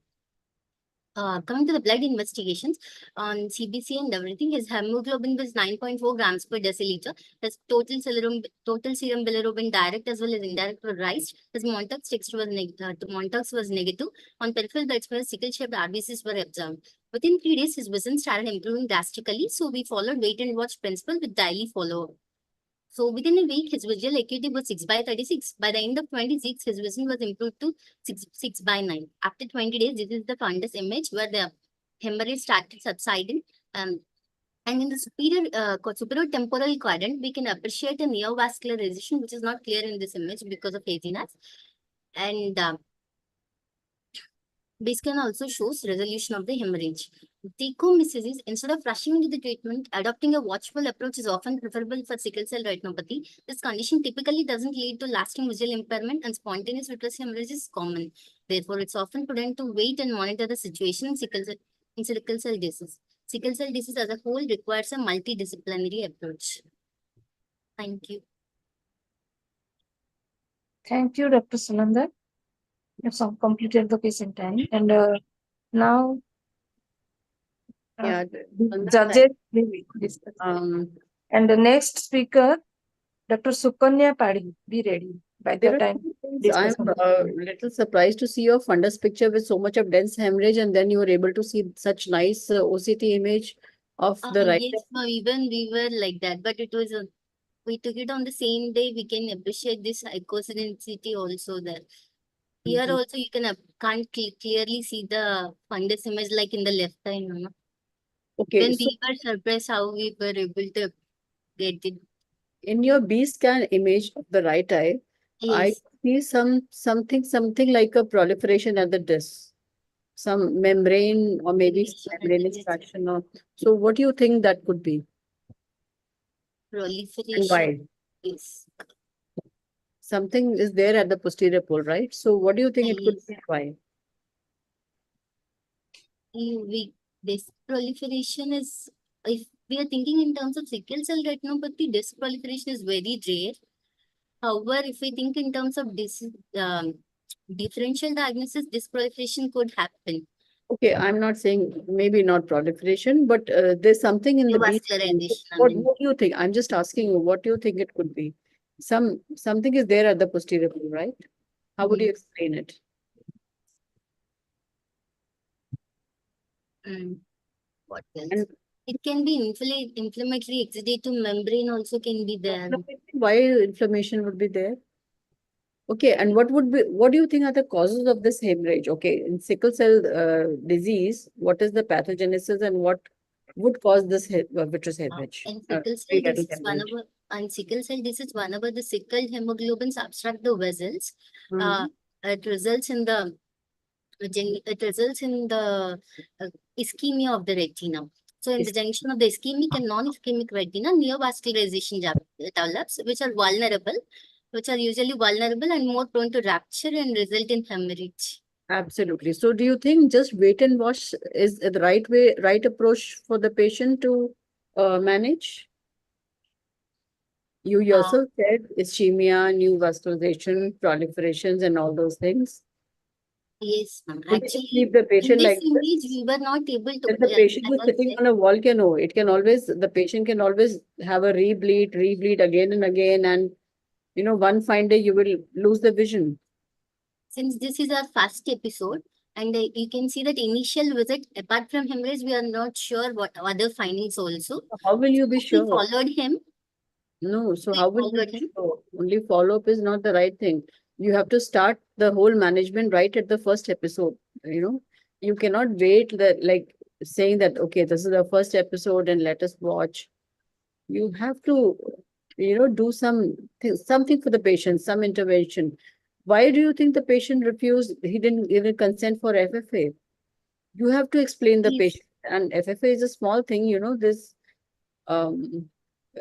Coming to the blood investigations on CBC and everything, his hemoglobin was 9.4 grams per deciliter. His total serum bilirubin direct as well as indirect were raised. His Montauk's text was Montauk's was negative. On peripheral blood space, sickle-shaped RBCs were observed. Within 3 days, his vision started improving drastically. So we followed wait and watch principle with daily follow-up. So within a week, his visual acuity was 6/36. By the end of 26, his vision was improved to 6/9. After 20 days, this is the fundus image where the hemorrhage started subsiding. And in the superior temporal quadrant, we can appreciate a neovascularization, which is not clear in this image because of haziness. And This can also shows resolution of the hemorrhage. Take home messages: instead of rushing into the treatment, adopting a watchful approach is often preferable for sickle cell retinopathy. This condition typically doesn't lead to lasting visual impairment, and spontaneous vitreous hemorrhage is common. Therefore, it's often prudent to wait and monitor the situation in sickle cell disease. Sickle cell disease as a whole requires a multidisciplinary approach. Thank you. Thank you, Dr. Sunanda. You have completed the case in time. And now, Yeah, the judges will discuss. And the next speaker, Dr. Sukanya Padhi, be ready by the There are time. two things. discuss. I'm a little surprised to see your fundus picture with so much of dense hemorrhage, and then you were able to see such nice OCT image of the right. Yes, even we were like that, but it was we took it on the same day. We can appreciate this iconicity also there. Here also you can can't clearly see the fundus image like in the left eye. No? Okay, When so we were surprised how we were able to get it. in your B scan image of the right eye, I Yes. see something like a proliferation at the disc, some membrane or maybe membrane extraction. Or so, what do you think that could be, and Proliferation. why? Yes. Something is there at the posterior pole, right? So, what do you think it could be? Why? This proliferation is, if we are thinking in terms of sickle cell retinopathy, disc proliferation is very rare. However, if we think in terms of differential diagnosis, disc proliferation could happen. Okay, I'm not saying maybe not proliferation, but there's something in the B scan. What do you think? I'm just asking you, what do you think it could be? Something is there at the posterior pole, right? How would you explain it? What else? It can be inflammatory exudative membrane also can be there. Why inflammation would be there? Okay, and what do you think are the causes of this hemorrhage? Okay, in sickle cell disease, what is the pathogenesis and what would cause this vitreous hemorrhage? And sickle cell disease, whenever the sickle hemoglobins obstruct the vessels, it results in the ischemia of the retina. So in the junction of the ischemic and non-ischemic retina, neovascularization develops, which are usually vulnerable and more prone to rupture and result in hemorrhage. Absolutely. So do you think just wait and watch is the right approach for the patient to manage? You yourself said ischemia, new vascularization, proliferations, and all those things. Yes, ma'am. Could you just Actually, leave the in patient this like image, we were not able to. if the patient is sitting on a volcano, the patient can always have a rebleed again and again, and one fine day you will lose the vision. Since this is our first episode, and you can see that initial visit, apart from hemorrhage, we are not sure what other findings also. How will you be sure? We followed him. No, so how will you be sure? Only follow-up is not the right thing. You have to start the whole management right at the first episode. You cannot wait like saying that, okay, this is the first episode and let us watch. You have to, do something for the patient, some intervention. Why do you think the patient refused? He didn't even consent for FFA. You have to explain the patient, and FFA is a small thing, this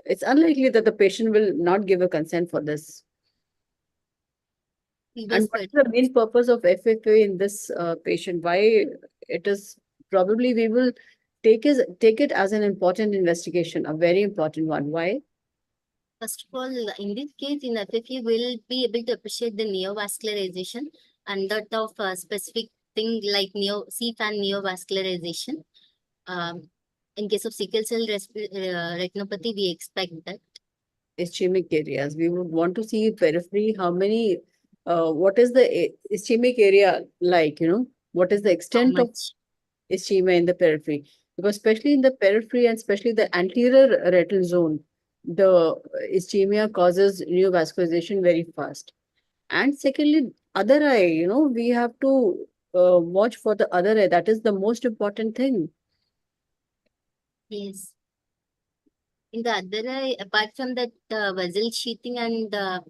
it's unlikely that the patient will not give a consent for this. And what is the main purpose of FFA in this patient? Why it is probably we will take it as an important investigation, a very important one. Why? First of all, in this case, in FFA, we'll be able to appreciate the neovascularization and that of a specific thing like C-fan neovascularization. In case of sickle cell retinopathy, we expect that. Ischemic areas. We would want to see periphery. How many, what is the ischemic area like, what is the extent of ischemia in the periphery? Because especially in the periphery and especially the anterior retinal zone, the ischemia causes neovascularization very fast. And secondly, other eye, we have to watch for the other eye. That is the most important thing. Yes. In the other eye, apart from that vessel sheathing and the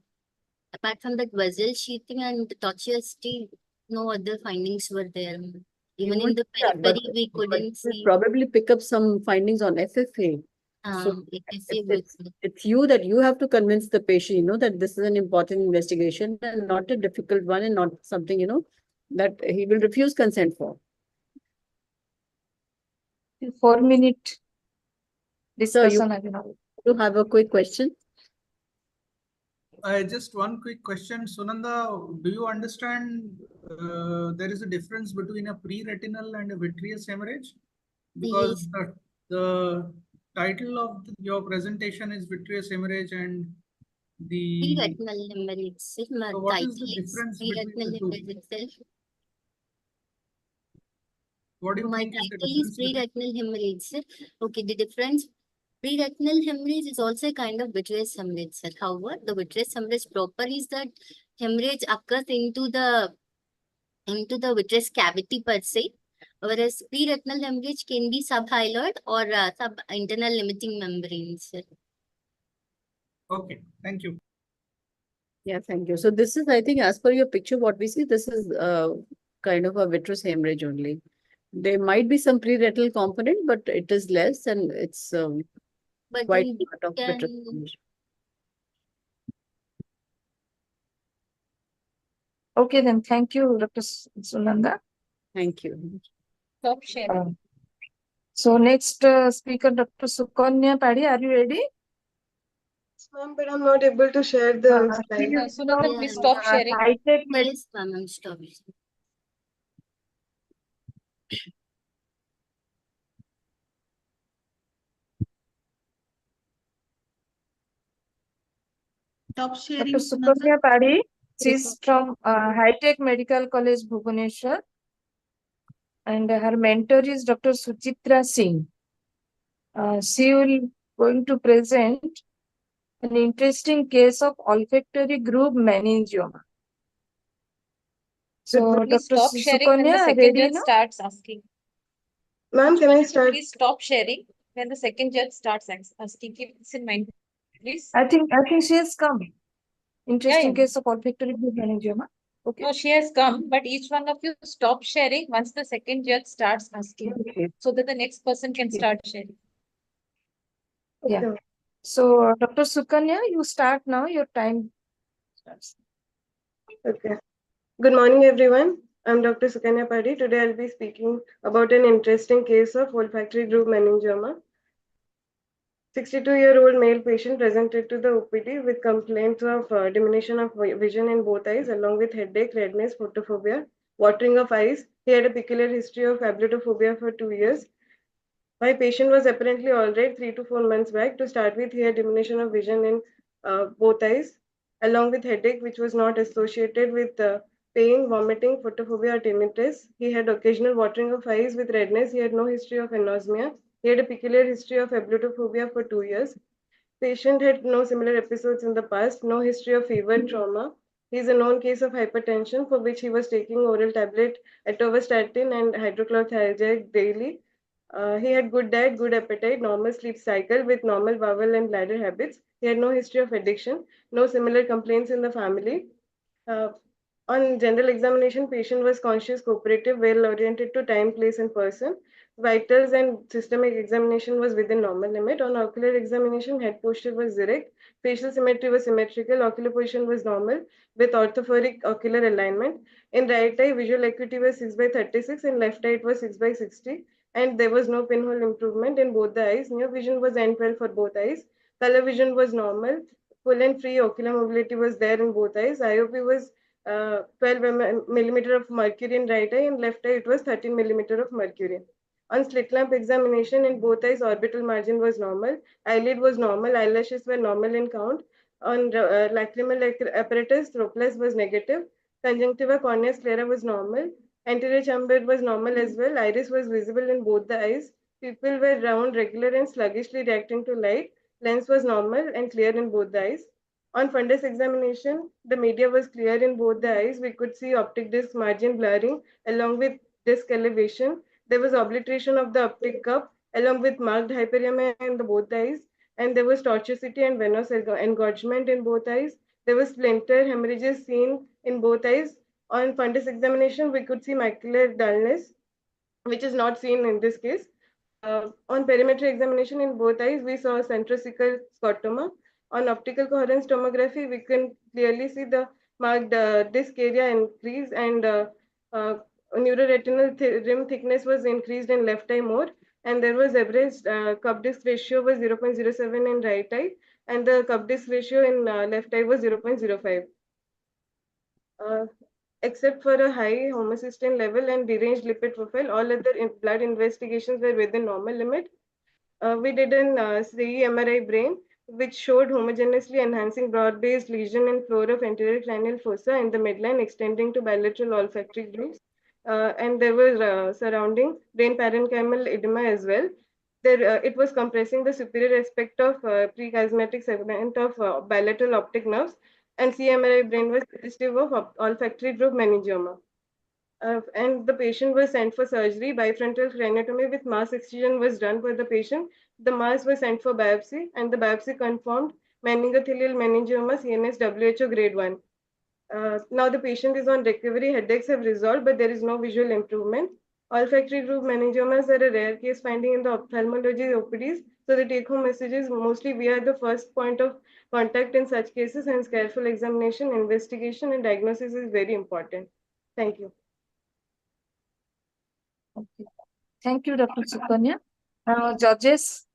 tortuosity, no other findings were there. Even in would- the yeah, but- periphery, we but couldn't you'll see. probably pick up some findings on FFA. So it's you that you have to convince the patient, that this is an important investigation and not a difficult one and not something, that he will refuse consent for. 4-minute So discussion. you have a quick question? Just one quick question. Sunanda, do you understand there is a difference between a pre-retinal and a vitreous hemorrhage? Because the title of your presentation is vitreous hemorrhage and the... Pre-retinal hemorrhage. So what is the difference between the two? Itself. What do you My think is the title is difference between... pre-retinal hemorrhage, sir. Okay, the difference. Pre-retinal hemorrhage is also a kind of vitreous hemorrhage, sir. However, the vitreous hemorrhage proper is that hemorrhage occurs into the vitreous cavity per se, whereas pre-retinal hemorrhage can be subhyaloid or sub-internal limiting membranes, sir. Okay, thank you. Yeah, thank you. So this is, I think, as per your picture, what we see, this is kind of a vitreous hemorrhage only. There might be some pre-retinal component, but it is less and it's But quite in part of vitreous hemorrhage. Okay, then thank you, Dr. Sunanda. Thank you. Stop sharing. So next speaker, Dr. Sukanya Padhi, are you ready? Ma'am, but I'm not able to share the slide. Sunanda, please stop sharing. High-tech Yes, ma'am, stop. Stop sharing. Dr. Sukanya Padhi, she is from High-Tech Medical College, Bhubaneswar. And her mentor is Dr. Suchitra Singh. She will going to present an interesting case of olfactory groove meningioma. So, Please Dr. stop sharing when the Sukanya, second ready judge now? starts asking. Ma'am, can I start? Please stop sharing when the second judge starts asking. Keep this in mind, please. I think she has come. Interesting Yeah. case of olfactory groove meningioma. Okay. No, she has come, but each one of you stop sharing once the second judge starts asking, so that the next person can start sharing. Yeah. So, Dr. Sukanya, you start now. Your time starts. Okay. Good morning, everyone. I'm Dr. Sukanya Padhi. Today I'll be speaking about an interesting case of olfactory groove meningioma. 62-year-old male patient presented to the OPD with complaints of diminution of vision in both eyes, along with headache, redness, photophobia, watering of eyes. He had a peculiar history of ablutophobia for 2 years. My patient was apparently all right 3 to 4 months back. To start with, he had diminution of vision in both eyes, along with headache, which was not associated with pain, vomiting, photophobia, or tinnitus. He had occasional watering of eyes with redness. He had no history of anosmia. He had a peculiar history of ablutophobia for 2 years. Patient had no similar episodes in the past, no history of fever, trauma. He is a known case of hypertension for which he was taking oral tablet atorvastatin and hydrochlorothiazide daily. He had good diet, good appetite, normal sleep cycle with normal bowel and bladder habits. He had no history of addiction, no similar complaints in the family. On general examination, patient was conscious, cooperative, well oriented to time, place, and person. Vitals and systemic examination was within normal limit. On ocular examination, head posture was direct, facial symmetry was symmetrical, ocular position was normal with orthophoric ocular alignment. In right eye, visual acuity was 6/36, in left eye it was 6/60, and there was no pinhole improvement in both the eyes. Near vision was N12 for both eyes. Color vision was normal. Full and free ocular mobility was there in both eyes. IOP was 12 millimeter of mercury in right eye, and left eye it was 13 millimeter of mercury. On slit lamp examination, in both eyes, orbital margin was normal, eyelid was normal, eyelashes were normal in count. On lacrimal apparatus, trophleus was negative, conjunctiva cornea sclera was normal, anterior chamber was normal as well, iris was visible in both the eyes, pupil were round, regular, and sluggishly reacting to light, lens was normal and clear in both the eyes. On fundus examination, the media was clear in both the eyes. We could see optic disc margin blurring along with disc elevation. There was obliteration of the optic cup along with marked hyperemia in the both eyes. And there was tortuosity and venous engorgement in both eyes. There was splinter hemorrhages seen in both eyes On fundus examination, we could see macular dullness, which is not seen in this case. On perimetry examination in both eyes, we saw centrocecal scotoma. On optical coherence tomography, we can clearly see the marked disc area increase, and neuroretinal rim thickness was increased in left eye more, and there was average cup disc ratio was 0.07 in right eye, and the cup disc ratio in left eye was 0.05. Except for a high homocysteine level and deranged lipid profile, all other blood investigations were within normal limit. We did an CE-MRI brain, which showed homogeneously enhancing broad-based lesion and floor of anterior cranial fossa in the midline extending to bilateral olfactory grooves. And there were surrounding brain parenchymal edema as well. There, it was compressing the superior aspect of prechiasmatic segment of bilateral optic nerves, and CMRI brain was suggestive of olfactory groove meningioma. And the patient was sent for surgery. Bifrontal craniotomy with mass excision was done for the patient. The mass was sent for biopsy, and the biopsy confirmed meningothelial meningioma CNS WHO grade 1. Now the patient is on recovery, headaches have resolved, but there is no visual improvement. Olfactory groove meningiomas are a rare case finding in the ophthalmology OPDs, so the take-home message is mostly we are the first point of contact in such cases, hence careful examination, investigation, and diagnosis is very important. Thank you. Okay. Thank you, Dr. Sukanya. Now, judges,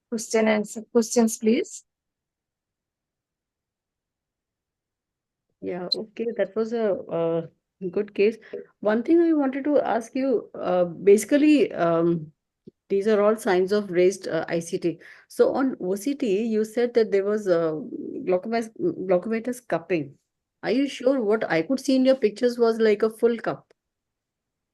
questions, please. Yeah, okay, that was a good case. One thing I wanted to ask you, basically, these are all signs of raised ICT. So on OCT, you said that there was glaucomatous cupping. Are you sure what I could see in your pictures was like a full cup?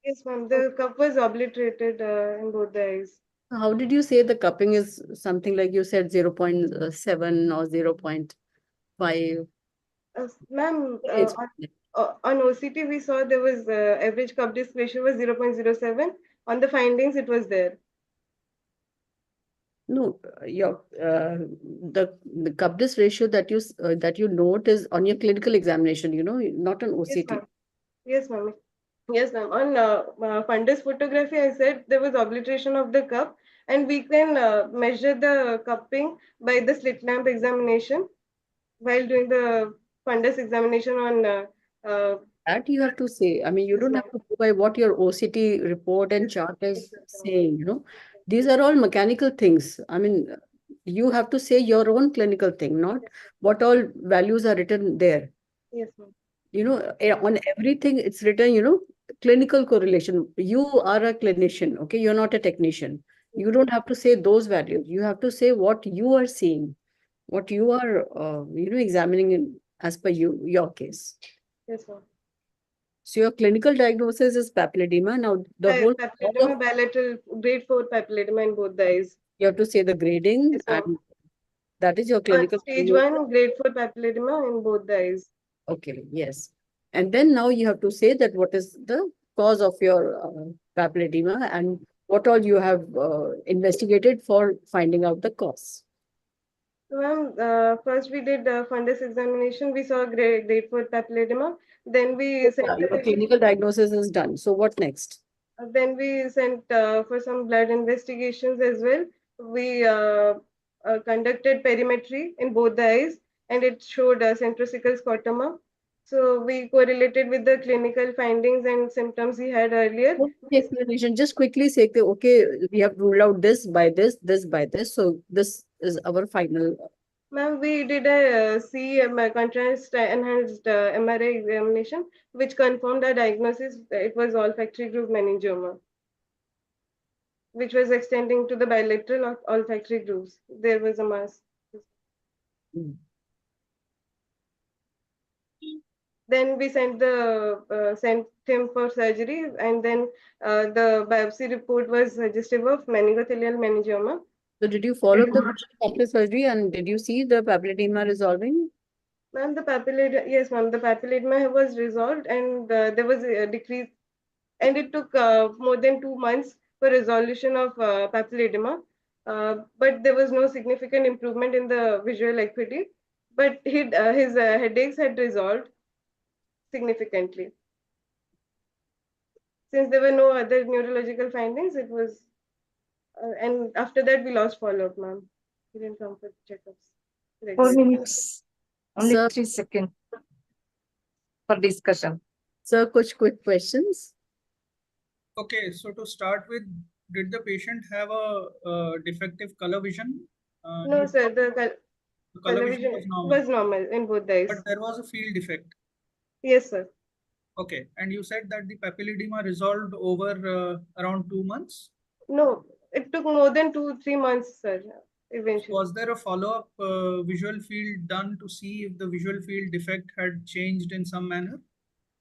Yes, ma'am. The cup was obliterated in both the eyes. How did you say the cupping is something like you said 0.7 or 0.5? Ma'am, It's on OCT, we saw there was average cup disc ratio was 0.07. On the findings, it was there. No, your the cup disc ratio that you note is on your clinical examination, you know, not on Yes, OCT. ma'am. Yes, ma'am. Yes, ma'am. On fundus photography, I said there was obliteration of the cup, and we can measure the cupping by the slit lamp examination while doing the fundus examination on. That you have to say. I mean, you don't have to go by what your OCT report and chart is saying, you know. These are all mechanical things. I mean, you have to say your own clinical thing, not what all values are written there. Yes, ma'am. You know, on everything it's written, you know, clinical correlation. You are a clinician, okay? You're not a technician. You don't have to say those values. You have to say what you are seeing, what you are, you know, examining as per your case. Yes, ma'am. So your clinical diagnosis is papilledema. Now the whole Papilledema bilateral grade 4 papilledema in both the eyes. you have to say the grading, Yes, ma'am. and that is your clinical Stage diagnosis. 1 grade 4 papilledema in both the eyes. Okay, yes. And then now you have to say that what is the cause of your papilledema and what all you have investigated for finding out the cause. So, ma'am, first we did fundus examination. We saw grade 4 papilledema. Then we sent Yeah, the your patient. clinical diagnosis is done. So what next? Then we sent for some blood investigations as well. We conducted perimetry in both the eyes, and it showed centrocecal scotoma. So we correlated with the clinical findings and symptoms he had earlier. Explanation. Just quickly say, okay, we have ruled out this by this, this by this. So this is our final. Ma'am, we did a contrast enhanced MRI examination, which confirmed our diagnosis. It was olfactory groove meningioma, which was extending to the bilateral olfactory grooves. There was a mass. Then we sent him for surgery, and then the biopsy report was suggestive of meningothelial meningioma. So did you follow up the patient after surgery and did you see the papilledema resolving? Ma'am, the papilledema, yes, ma'am, the papilledema was resolved, and there was a decrease, and it took more than 2 months for resolution of papilledema. But there was no significant improvement in the visual acuity, but his headaches had resolved significantly. since there were no other neurological findings, it was, and after that we lost follow-up, ma'am. He didn't come for checkups. 4 regularly. minutes, only Sir, 3 seconds for discussion. sir, quick questions. Okay, so to start with, did the patient have a defective color vision? No, You sir, the color color vision vision was normal, was normal in both the eyes. but there was a field defect. Yes, sir. Okay, and you said that the papilledema resolved over around 2 months. No, it took more than 2-3 months, sir, eventually. Was there a follow-up visual field done to see if the visual field defect had changed in some manner?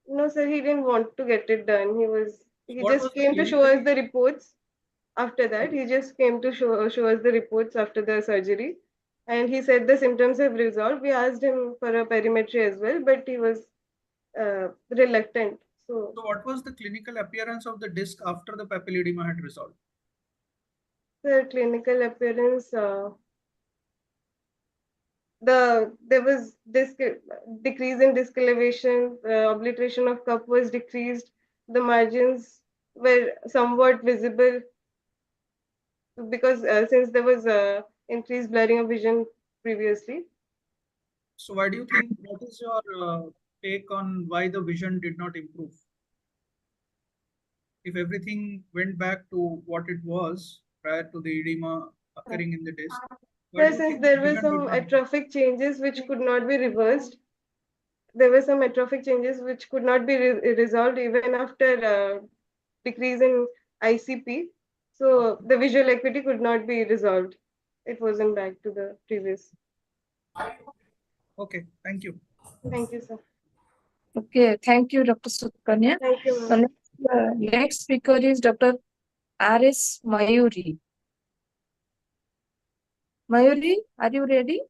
No, sir, he didn't want to get it done. He What was just the came to show us clinical- the reports. After that, he just came to show us the reports after the surgery. And he said the symptoms have resolved. We asked him for a perimetry as well, but he was reluctant. So what was the clinical appearance of the disc after the papilledema had resolved? The clinical appearance, there was decrease in disc elevation, obliteration of cup was decreased, the margins were somewhat visible because since there was increased blurring of vision previously. So why do you think, what is your take on why the vision did not improve? If everything went back to what it was prior to the edema occurring in the disc, why do you Since think there the were vision some did not improve? atrophic changes which could not be reversed. There were some atrophic changes which could not be resolved even after decrease in ICP. So the visual acuity could not be resolved. It wasn't back to the previous. Okay, thank you. Thank you, sir. Okay, thank you, Dr. Sukanya. Thank you, The ma'am. next speaker is Dr. R.S. Mayuri. Mayuri, are you ready?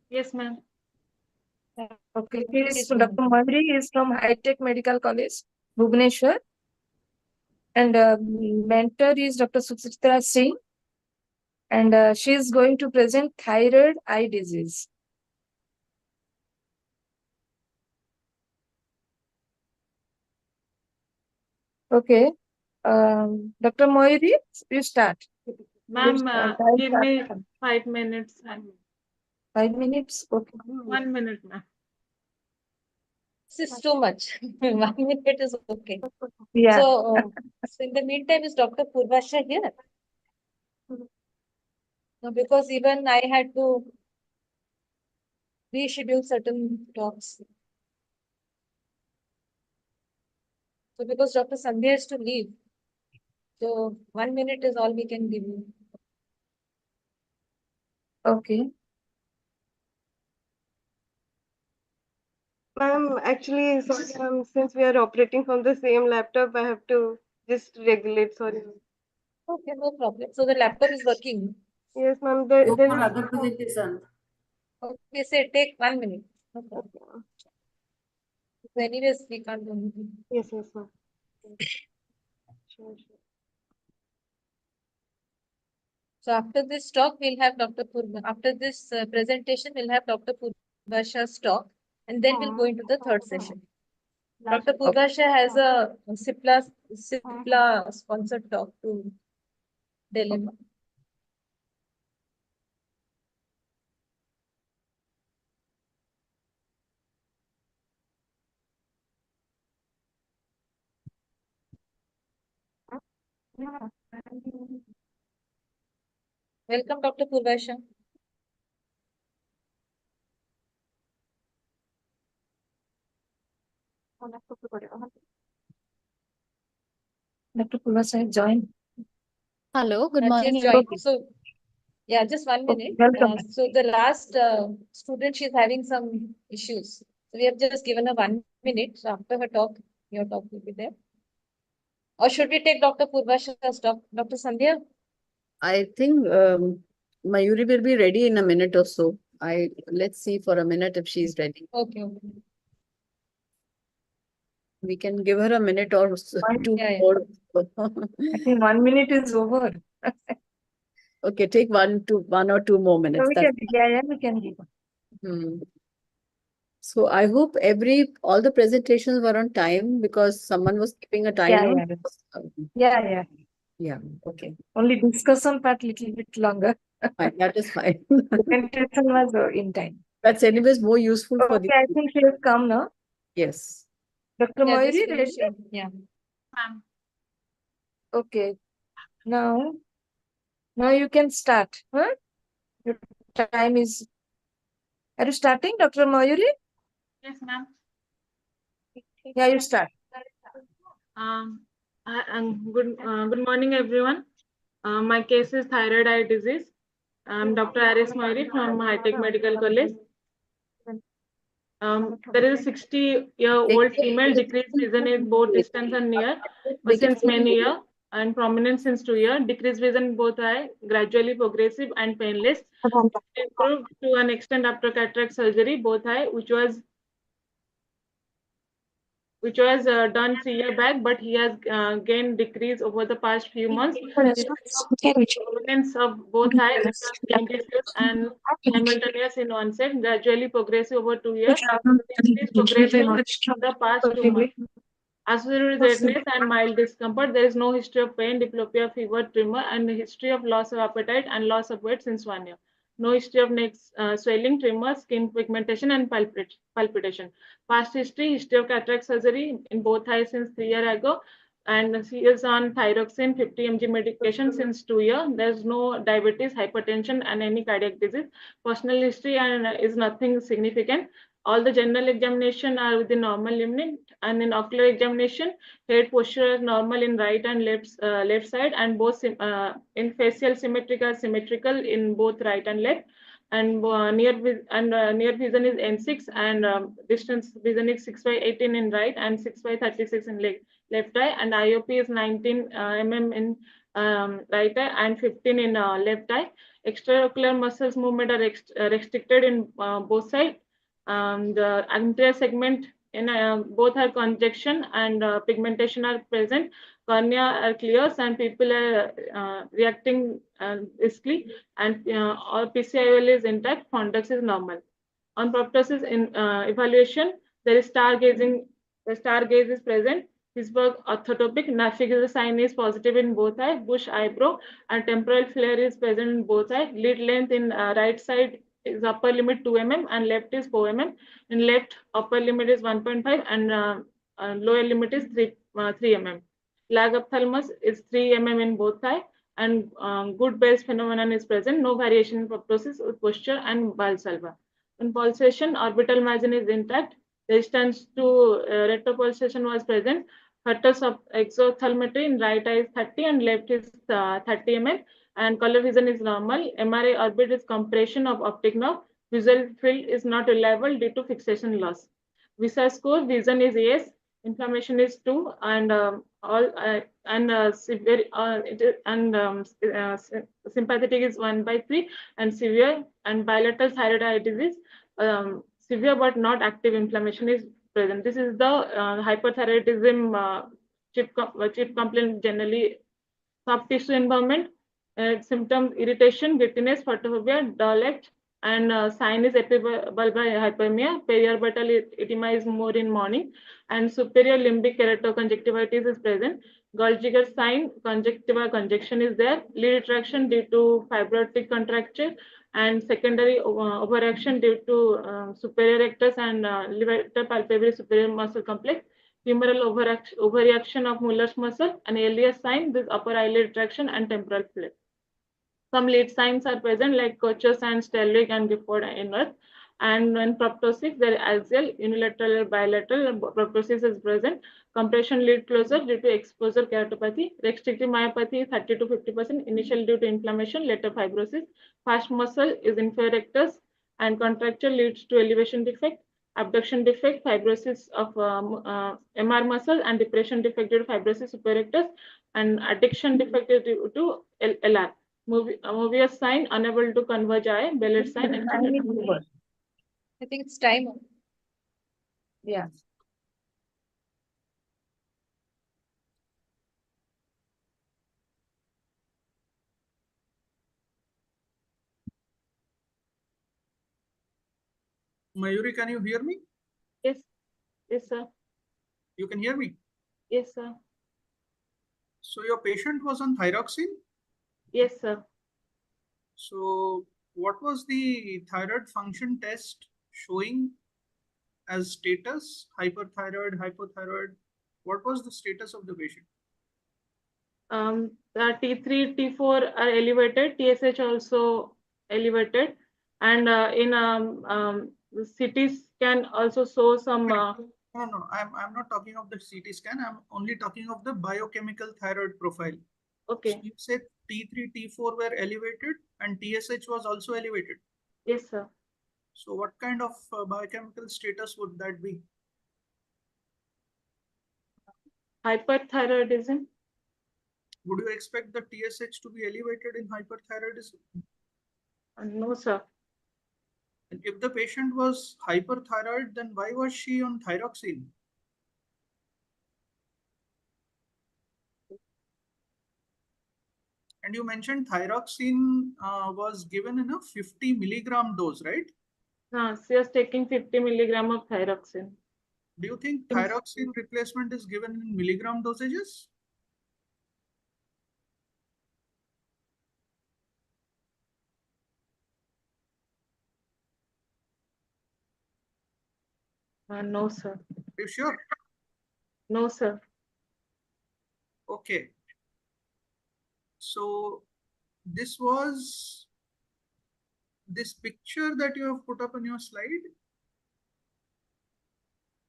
Yes, ma'am. Okay, Yes, Dr. ma'am. Mayuri is from High Tech Medical College, Bhubaneswar. And mentor is Dr. Suchitra Singh. And she is going to present thyroid eye disease. Okay, Dr. Mayuri, you start. Ma'am, Time give me start. 5 minutes. And 5 minutes, okay. 1 minute, ma'am. This is too much. 1 minute is okay. Yeah. So in the meantime, is Dr. Purvasha here? No, because even I had to reschedule certain talks. So because Dr. Sandhya has to leave. So 1 minute is all we can give you. Okay. Ma'am, actually, sorry, since we are operating from the same laptop, I have to just regulate. Sorry. Okay, no problem. So the laptop is working. Yes, ma'am. Go There for is other presentation. Okay, say take 1 minute. No problem. So anyways, we can't do anything. Yes, ma'am. Sure. So after this talk, we'll have Dr. Purva. After this presentation, we'll have Dr. Purvasha's talk, and then we'll go into the third session. Dr. Purvasha has a CIPLA sponsored talk to deliver. Welcome, Dr. Purvasha. Dr. Purvasha join. Hello, good She morning. has joined. So, yeah, just 1 minute. welcome. So the last student, she's having some issues. So we have just given her 1 minute. So after her talk, your talk will be there. Or should we take Dr. Purvasha's talk? Dr. Sandhya? I think Mayuri will be ready in a minute or so. Let's see for a minute if she's ready. Okay, okay. We can give her a minute or two Yeah, yeah. more. I think 1 minute is over. Okay, take 1 or 2 more minutes. So we can, yeah, we can give. Hmm. So I hope all the presentations were on time because someone was keeping a time Yeah, note. yeah. Yeah. Yeah, okay. Only discussion part little bit longer. Fine, that is fine. Presentation was in time. That's anyways more useful for Okay, I think she has come now. Yes. Dr. Yeah, Mayuri, just ready? finishing. Yeah. Okay. Now you can start. Huh? Your time is. Are you starting, Dr. Mayuri? Yes, ma'am. Yeah, you start. Good morning, everyone. My case is thyroid eye disease. I'm Dr. Aris Moiri from High Tech Medical College. There is a 60-year-old female, decreased vision in both distance and near since many years, and prominent since 2 years. Decreased vision in both eye, gradually progressive and painless. Improved to an extent after cataract surgery, both eye, which was done 3 years back, but he has gained decrease over the past few months. Prominence of both eye being diffuse and simultaneous in onset, gradually progressive over 2 years. This progression in the past 2 months. Associated with redness and mild discomfort. There is no history of pain, diplopia, fever, tremor, and history of loss of appetite and loss of weight since 1 year. No history of neck swelling, tremor, skin pigmentation, and palpitation. Past history of cataract surgery in both eyes since 3 years ago. And she is on thyroxine 50 mg medication since 2 years. There's no diabetes, hypertension, and any cardiac disease. Personal history and is nothing significant. All the general examination are within normal limit, and in ocular examination, head posture is normal in right and left side, and both in facial symmetrical in both right and left, and near vision is N6, and distance vision is 6/18 in right and 6/36 in left eye, and IOP is 19 mm in right eye and 15 in left eye. Extraocular muscles movement are restricted in both sides. The anterior segment in both are congestion and pigmentation are present. Cornea are clear and people are reacting briskly, and or PCIOL is intact. Fundus is normal. On proptosis in evaluation, there is star gazing. The star gaze is present. Pittsburgh orthotopic. Navigator sign is positive in both eye. Bush eyebrow and temporal flare is present in both eye. Lid length in right side is upper limit 2 mm and left is 4 mm. In left, upper limit is 1.5 and lower limit is 3 mm. Lag ophthalmos is 3 mm in both eye, and good Bell's phenomenon is present. No variation in proptosis with posture and Valsalva. In pulsation, orbital margin is intact. Resistance to retropulsation was present. Factors of exophthalmetry in right eye is 30 and left is 30 mm, and color vision is normal. MRI orbit is compression of optic nerve. Visual field is not reliable due to fixation loss. VISA score, vision is yes, inflammation is 2, and severe sympathetic is 1/3, and severe and bilateral thyroid eye disease. Severe but not active inflammation is present. This is the hyperthyroidism chief complaint generally. Soft tissue involvement, symptoms irritation, giddiness, photophobia, dullness, and sign is epibulbar hyperemia. Periorbital edema is more in morning, and superior limbic keratoconjunctivitis is present. Golgiger sign, conjunctiva congestion is there. Lid retraction due to fibrotic contracture, and secondary overaction due to superior rectus and levator palpebrae superior muscle complex. Humeral overreaction of Muller's muscle, an alias sign, this upper eyelid retraction and temporal flare. Some late signs are present like Kochus and Stellic and Gifford inverse. And when proptosis, there is axial, unilateral, or bilateral proptosis is present. Compression lid closure due to exposure keratopathy. Restrictive myopathy 30 to 50%, initial due to inflammation, later fibrosis. Fast muscle is inferior rectus, and contracture leads to elevation defect. Abduction defect, fibrosis of MR muscle, and depression defect due to fibrosis superior rectus, and addiction defect due to LR. Mobius sign, unable to converge eye, Bellot sign. I think it's time. Yeah. Mayuri, can you hear me? Yes. Yes, sir. You can hear me? Yes, sir. So your patient was on thyroxine? Yes, sir. So what was the thyroid function test showing as status? Hyperthyroid, hypothyroid? What was the status of the patient? The T3, T4 are elevated, TSH also elevated, and the CT scan also show some. No, I'm not talking of the CT scan. I'm only talking of the biochemical thyroid profile. Okay. So you said T3, T4 were elevated and TSH was also elevated. Yes, sir. So what kind of biochemical status would that be? Hyperthyroidism. Would you expect the TSH to be elevated in hyperthyroidism? No, sir. And if the patient was hyperthyroid, then why was she on thyroxine? And you mentioned thyroxine was given in a 50 milligram dose, right? She was taking 50 milligram of thyroxine. Do you think thyroxine replacement is given in milligram dosages? No, sir. Are you sure? No, sir. Okay. So this was this picture that you have put up on your slide,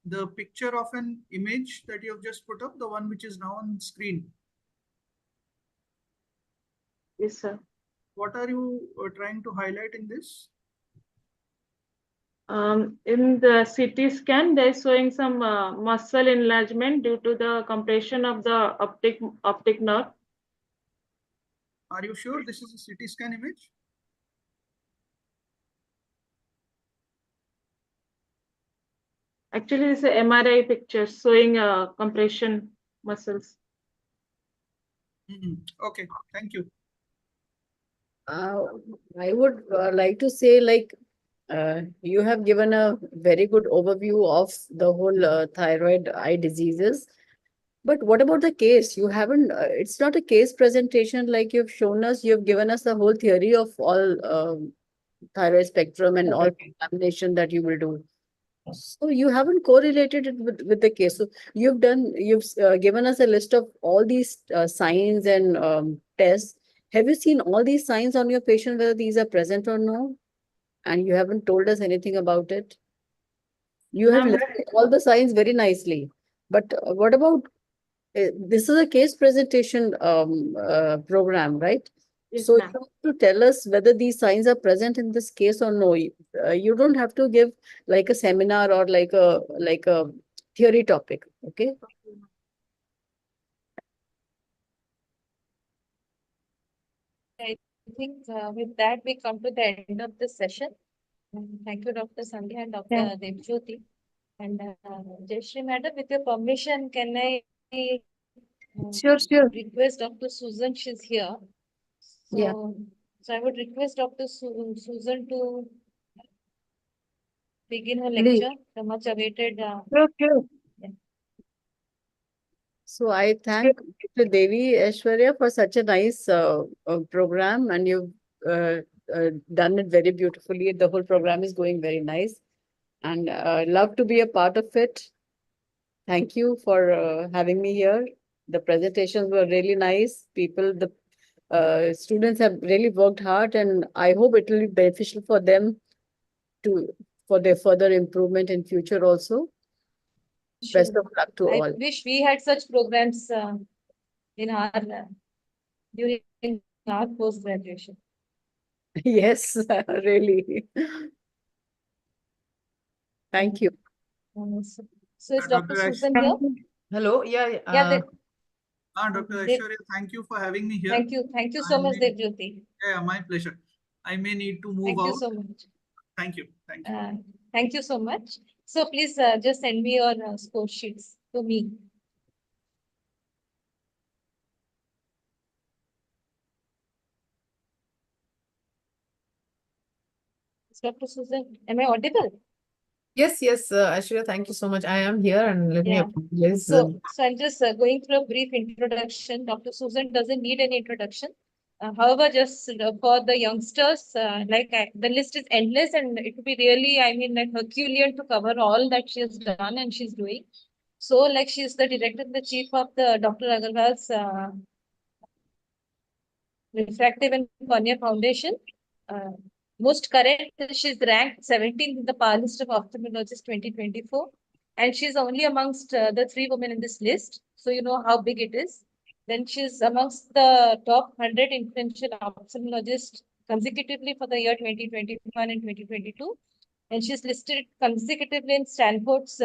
the picture of an image that you have just put up, the one which is now on screen. Yes, sir. What are you trying to highlight in this? In the CT scan, they're showing some muscle enlargement due to the compression of the optic nerve. Are you sure this is a CT scan image? Actually, it's a MRI picture showing compression muscles. Okay, thank you. I would like to say, like, you have given a very good overview of the whole thyroid eye diseases. But what about the case? You haven't, it's not a case presentation like you've shown us. You've given us the whole theory of all thyroid spectrum and all examination that you will do. So you haven't correlated it with the case. So you've given us a list of all these signs and tests. Have you seen all these signs on your patient, whether these are present or no? And you haven't told us anything about it. You have listed all the signs very nicely. But what about this is a case presentation program, right? Yes, So you ma'am. have to tell us whether these signs are present in this case or no. You don't have to give like a seminar or like a theory topic. Okay. I think with that we come to the end of the session. Thank you, Dr. Sandhya and Dr. Yeah. Devjyoti. And Jayashree Madam, with your permission, can I Sure. request Dr. Susan? She's here. Yeah. So I would request Dr. Susan to begin her Please. lecture, the much awaited. Sure. So I thank Dr. Devi Aishwarya for such a nice program, and you've done it very beautifully. The whole program is going very nice, and love to be a part of it. Thank you for having me here. The presentations were really nice. The students have really worked hard, and I hope it will be beneficial for them for their further improvement in future also. Best of luck to I all. wish we had such programs in our during our post graduation. Yes, really. Thank you. So is Dr. Susan here? Hello. Yeah. Yeah. Dr. Aishwarya, thank you for having me here. Thank you. Thank you so much, Devjyoti. Yeah, my pleasure. I may need to move Thank out. you so much. Thank you. Thank you. Thank you so much. So please just send me your score sheets to me. Dr. Susan, am I audible? Yes, yes, Ashwarya, thank you so much. I am here and let me Yeah. apologize. So I'm just going through a brief introduction. Dr. Susan doesn't need any introduction. However, just for the youngsters, the list is endless and it would be really, I mean, like Herculean to cover all that she has done and she's doing. So, like, she's the director and the chief of the Dr. Agarwal's Refractive and Cornea Foundation. Uh, Most current, she's ranked 17th in the PAR list of ophthalmologists 2024. And she's only amongst the 3 women in this list. So you know how big it is. Then she's amongst the top 100 influential ophthalmologists consecutively for the year 2021 and 2022. And she's listed consecutively in Stanford's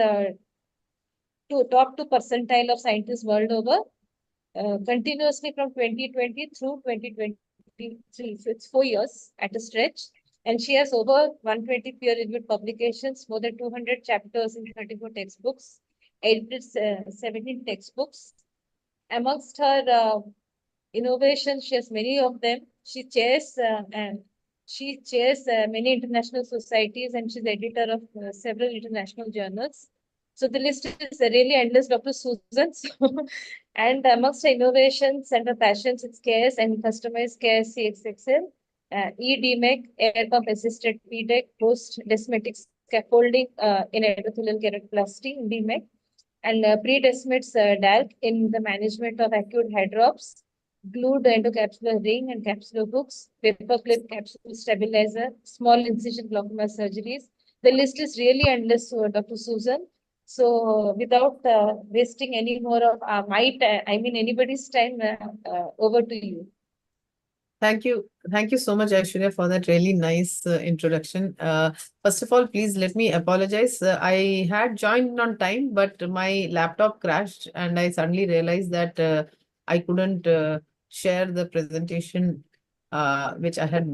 top 2 percentile of scientists world over, continuously from 2020 through 2023. So it's 4 years at a stretch. And she has over 120 peer-reviewed publications, more than 200 chapters in 34 textbooks, edited 17 textbooks. Amongst her innovations, she has many of them. She chairs many international societies and she's editor of several international journals. So the list is really endless, Dr. Susan. And amongst her innovations and her passions, it's CARES and customized CARES CXXL, EDMEC, air pump assisted PDEC, post-desmetic scaffolding in endothelial keratoplasty, DMEC, and pre-desmets DALC in the management of acute hair drops, glued endocapsular ring and capsular hooks, paperclip capsule stabilizer, small incision glaucoma surgeries. The list is really endless, Dr. Susan. So without wasting any more of anybody's time, over to you. Thank you. Thank you so much, Aishwarya, for that really nice introduction. First of all, please let me apologize. I had joined on time, but my laptop crashed and I suddenly realized that I couldn't share the presentation which I had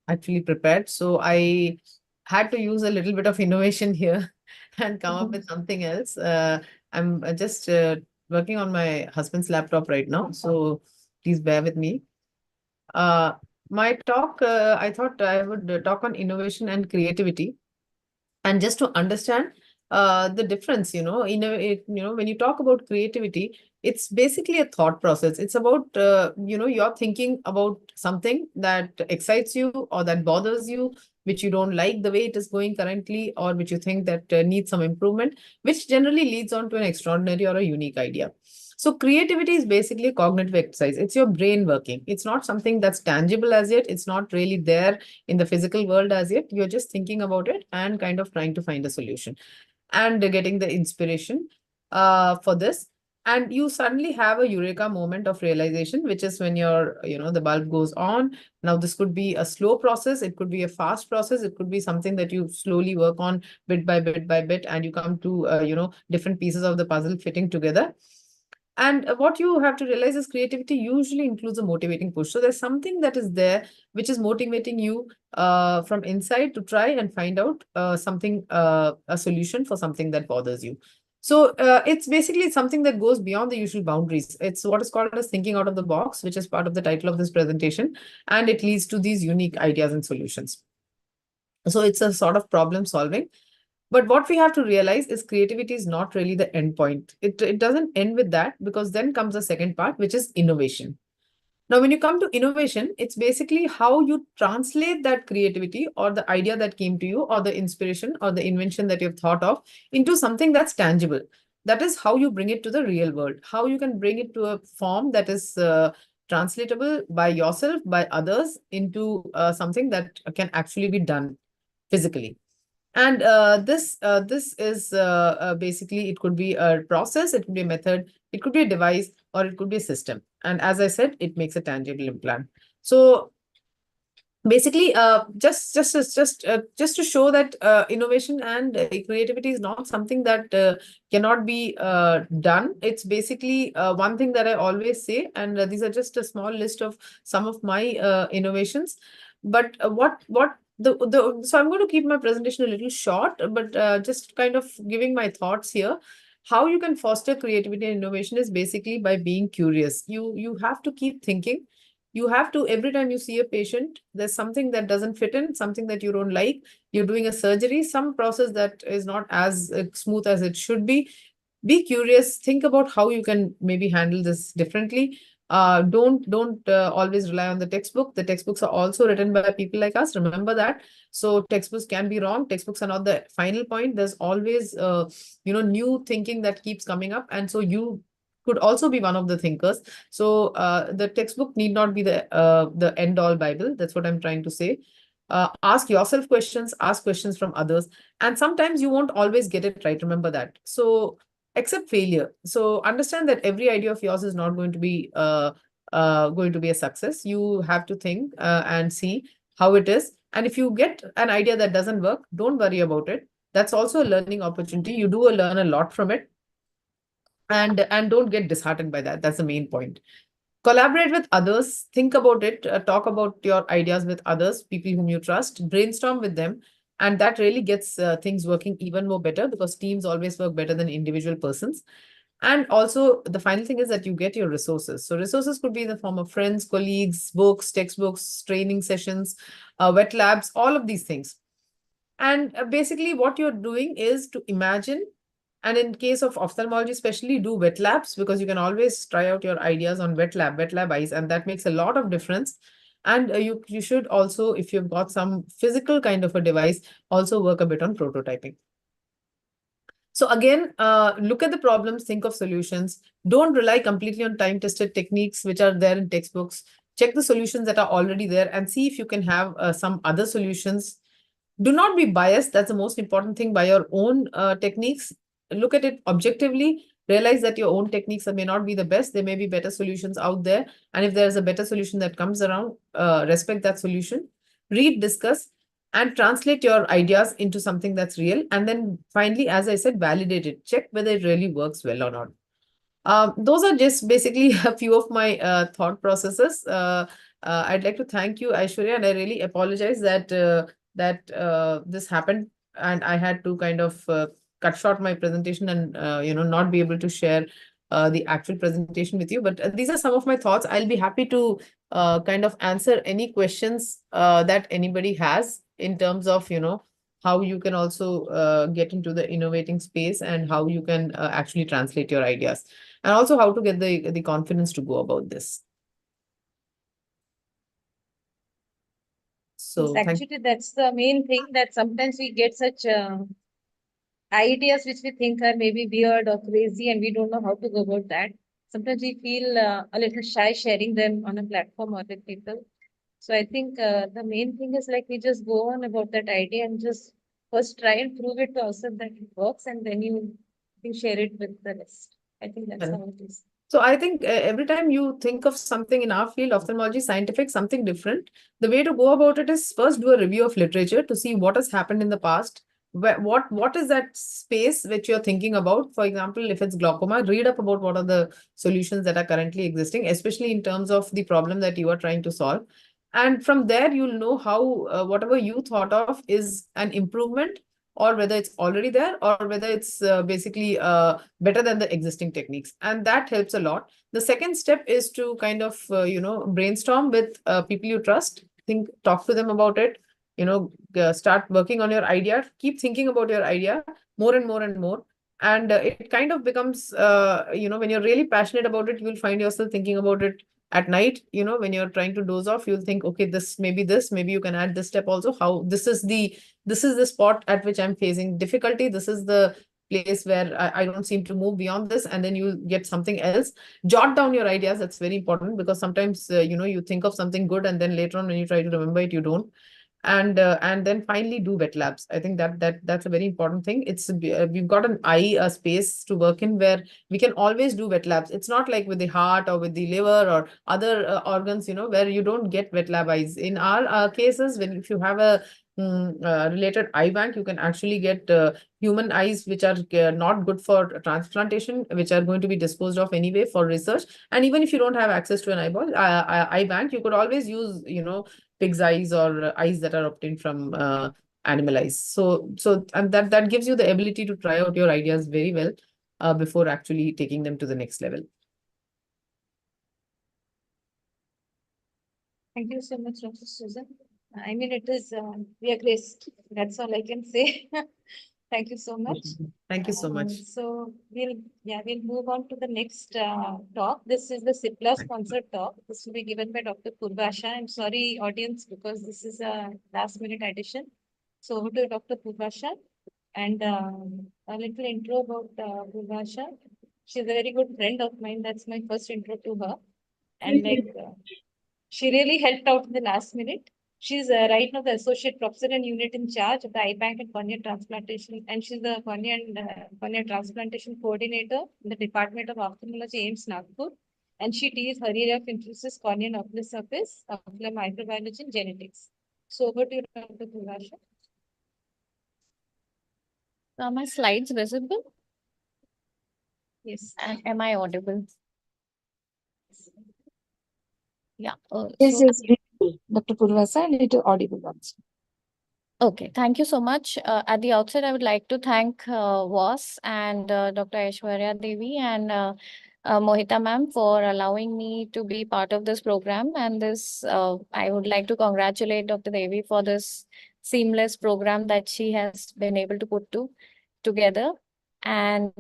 actually prepared. So I had to use a little bit of innovation here and come up with something else. I'm just working on my husband's laptop right now, so please bear with me. My talk, I thought I would talk on innovation and creativity. And just to understand the difference, when you talk about creativity, it's basically a thought process. It's about, you're thinking about something that excites you or that bothers you, which you don't like the way it is going currently, or which you think that needs some improvement, which generally leads on to an extraordinary or a unique idea. So creativity is basically a cognitive exercise. It's your brain working. It's not something that's tangible as yet. It's not really there in the physical world as yet. You're just thinking about it and kind of trying to find a solution and getting the inspiration for this. And you suddenly have a eureka moment of realization, which is when the bulb goes on. Now, this could be a slow process. It could be a fast process. It could be something that you slowly work on bit by bit by bit, and you come to, different pieces of the puzzle fitting together. And what you have to realize is creativity usually includes a motivating push. So there's something that is there which is motivating you from inside to try and find out a solution for something that bothers you. So it's basically something that goes beyond the usual boundaries. It's what is called as thinking out of the box, which is part of the title of this presentation, and it leads to these unique ideas and solutions. So it's a sort of problem solving. But what we have to realize is creativity is not really the end point. It doesn't end with that, because then comes the second part, which is innovation. Now, when you come to innovation, it's basically how you translate that creativity or the idea that came to you or the inspiration or the invention that you've thought of into something that's tangible. That is how you bring it to the real world, how you can bring it to a form that is translatable by yourself, by others, into something that can actually be done physically. And this is basically, it could be a process, it could be a method, it could be a device, or it could be a system. And as I said, it makes a tangible implant. So basically, just to show that innovation and creativity is not something that cannot be done. It's basically one thing that I always say, and these are just a small list of some of my innovations. But so I'm going to keep my presentation a little short, but just kind of giving my thoughts here. How you can foster creativity and innovation is basically by being curious. You have to keep thinking. You have to, every time you see a patient, there's something that doesn't fit in, something that you don't like. You're doing a surgery, some process that is not as smooth as it should be. Be curious, think about how you can maybe handle this differently. Don't always rely on the textbook. The textbooks are also written by people like us. Remember that. So textbooks can be wrong. Textbooks are not the final point. There's always new thinking that keeps coming up, and so you could also be one of the thinkers. So the textbook need not be the end all Bible. That's what I'm trying to say. Ask yourself questions, ask questions from others, and sometimes you won't always get it right. Remember that. So accept failure. So understand that every idea of yours is not going to be a success. You have to think and see how it is. And if you get an idea that doesn't work, don't worry about it. That's also a learning opportunity. You do learn a lot from it. And don't get disheartened by that. That's the main point. Collaborate with others, think about it, talk about your ideas with others, people whom you trust, brainstorm with them. And that really gets things working even more better, because teams always work better than individual persons. And also, the final thing is that you get your resources. So resources could be in the form of friends, colleagues, books, textbooks, training sessions, wet labs, all of these things. And basically what you're doing is to imagine, and in case of ophthalmology especially, do wet labs, because you can always try out your ideas on wet lab eyes, and that makes a lot of difference. And you should also, if you've got some physical kind of a device, also work a bit on prototyping. So again, look at the problems, think of solutions. Don't rely completely on time-tested techniques which are there in textbooks. Check the solutions that are already there and see if you can have some other solutions. Do not be biased. That's the most important thing by your own techniques. Look at it objectively. Realize that your own techniques may not be the best. There may be better solutions out there. And if there's a better solution that comes around, respect that solution. Read, discuss, and translate your ideas into something that's real. And then finally, as I said, validate it. Check whether it really works well or not. Those are just basically a few of my thought processes. I'd like to thank you, Aishwarya, and I really apologize that this happened and I had to kind of cut short my presentation and not be able to share the actual presentation with you. But these are some of my thoughts. I'll be happy to kind of answer any questions that anybody has in terms of how you can also get into the innovating space and how you can actually translate your ideas, and also how to get the confidence to go about this. So Yes, actually, that's the main thing, that sometimes we get such ideas which we think are maybe weird or crazy, and we don't know how to go about that. Sometimes we feel a little shy sharing them on a platform or with people. So I think the main thing is like we just go on about that idea and just first try and prove it to ourselves that it works, and then you share it with the rest. I think that's how it is. So I think every time you think of something in our field, ophthalmology, scientific, something different, the way to go about it is first do a review of literature to see what has happened in the past. What is that space which you're thinking about? For example, if it's glaucoma, read up about what are the solutions that are currently existing, especially in terms of the problem that you are trying to solve. And from there, you'll know how whatever you thought of is an improvement, or whether it's already there, or whether it's basically better than the existing techniques. And that helps a lot. The second step is to kind of, brainstorm with people you trust, talk to them about it, start working on your idea, keep thinking about your idea more and more and more. And it kind of becomes, when you're really passionate about it, you'll find yourself thinking about it at night, when you're trying to doze off, you'll think, okay, maybe you can add this step also, how this is the spot at which I'm facing difficulty. This is the place where I don't seem to move beyond this, and then you get something else. Jot down your ideas. That's very important, because sometimes, you think of something good, and then later on when you try to remember it, you don't. And then finally do wet labs. I think that's a very important thing. We've got an eye space to work in where we can always do wet labs. It's not like with the heart or with the liver or other organs, where you don't get wet lab eyes. In our cases, if you have a related eye bank, you can actually get human eyes which are not good for transplantation, which are going to be disposed of anyway for research. And even if you don't have access to an eye bank, you could always use pig's eyes or eyes that are obtained from animal eyes. So and that gives you the ability to try out your ideas very well before actually taking them to the next level. Thank you so much, Dr. Susan. I mean, it is, we are graced. That's all I can say. Thank you so much. Thank you so much. So we'll move on to the next talk. This is the CIPLA sponsored talk. This will be given by Dr. Purvasha. I'm sorry, audience, because this is a last minute addition. So over to Dr. Purvasha, and a little intro about Purvasha. She's a very good friend of mine. That's my first intro to her. And she really helped out in the last minute. She's right now the associate professor and unit in charge of the eye bank and cornea transplantation, and she's the cornea transplantation coordinator in the Department of Ophthalmology, AIMS Nagpur. And she teaches her area of interest is cornea and ocular surface, ocular microbiology, and genetics. So over to you, Dr. Purvasha. Are my slides visible? Yes. And am I audible? Yeah. Yes, yes, beautiful, Dr. Purvasa, and it is audible also. Okay, thank you so much. At the outset, I would like to thank WOS and Dr. Aishwarya Devi and Mohita ma'am for allowing me to be part of this program. And this, I would like to congratulate Dr. Devi for this seamless program that she has been able to put together. And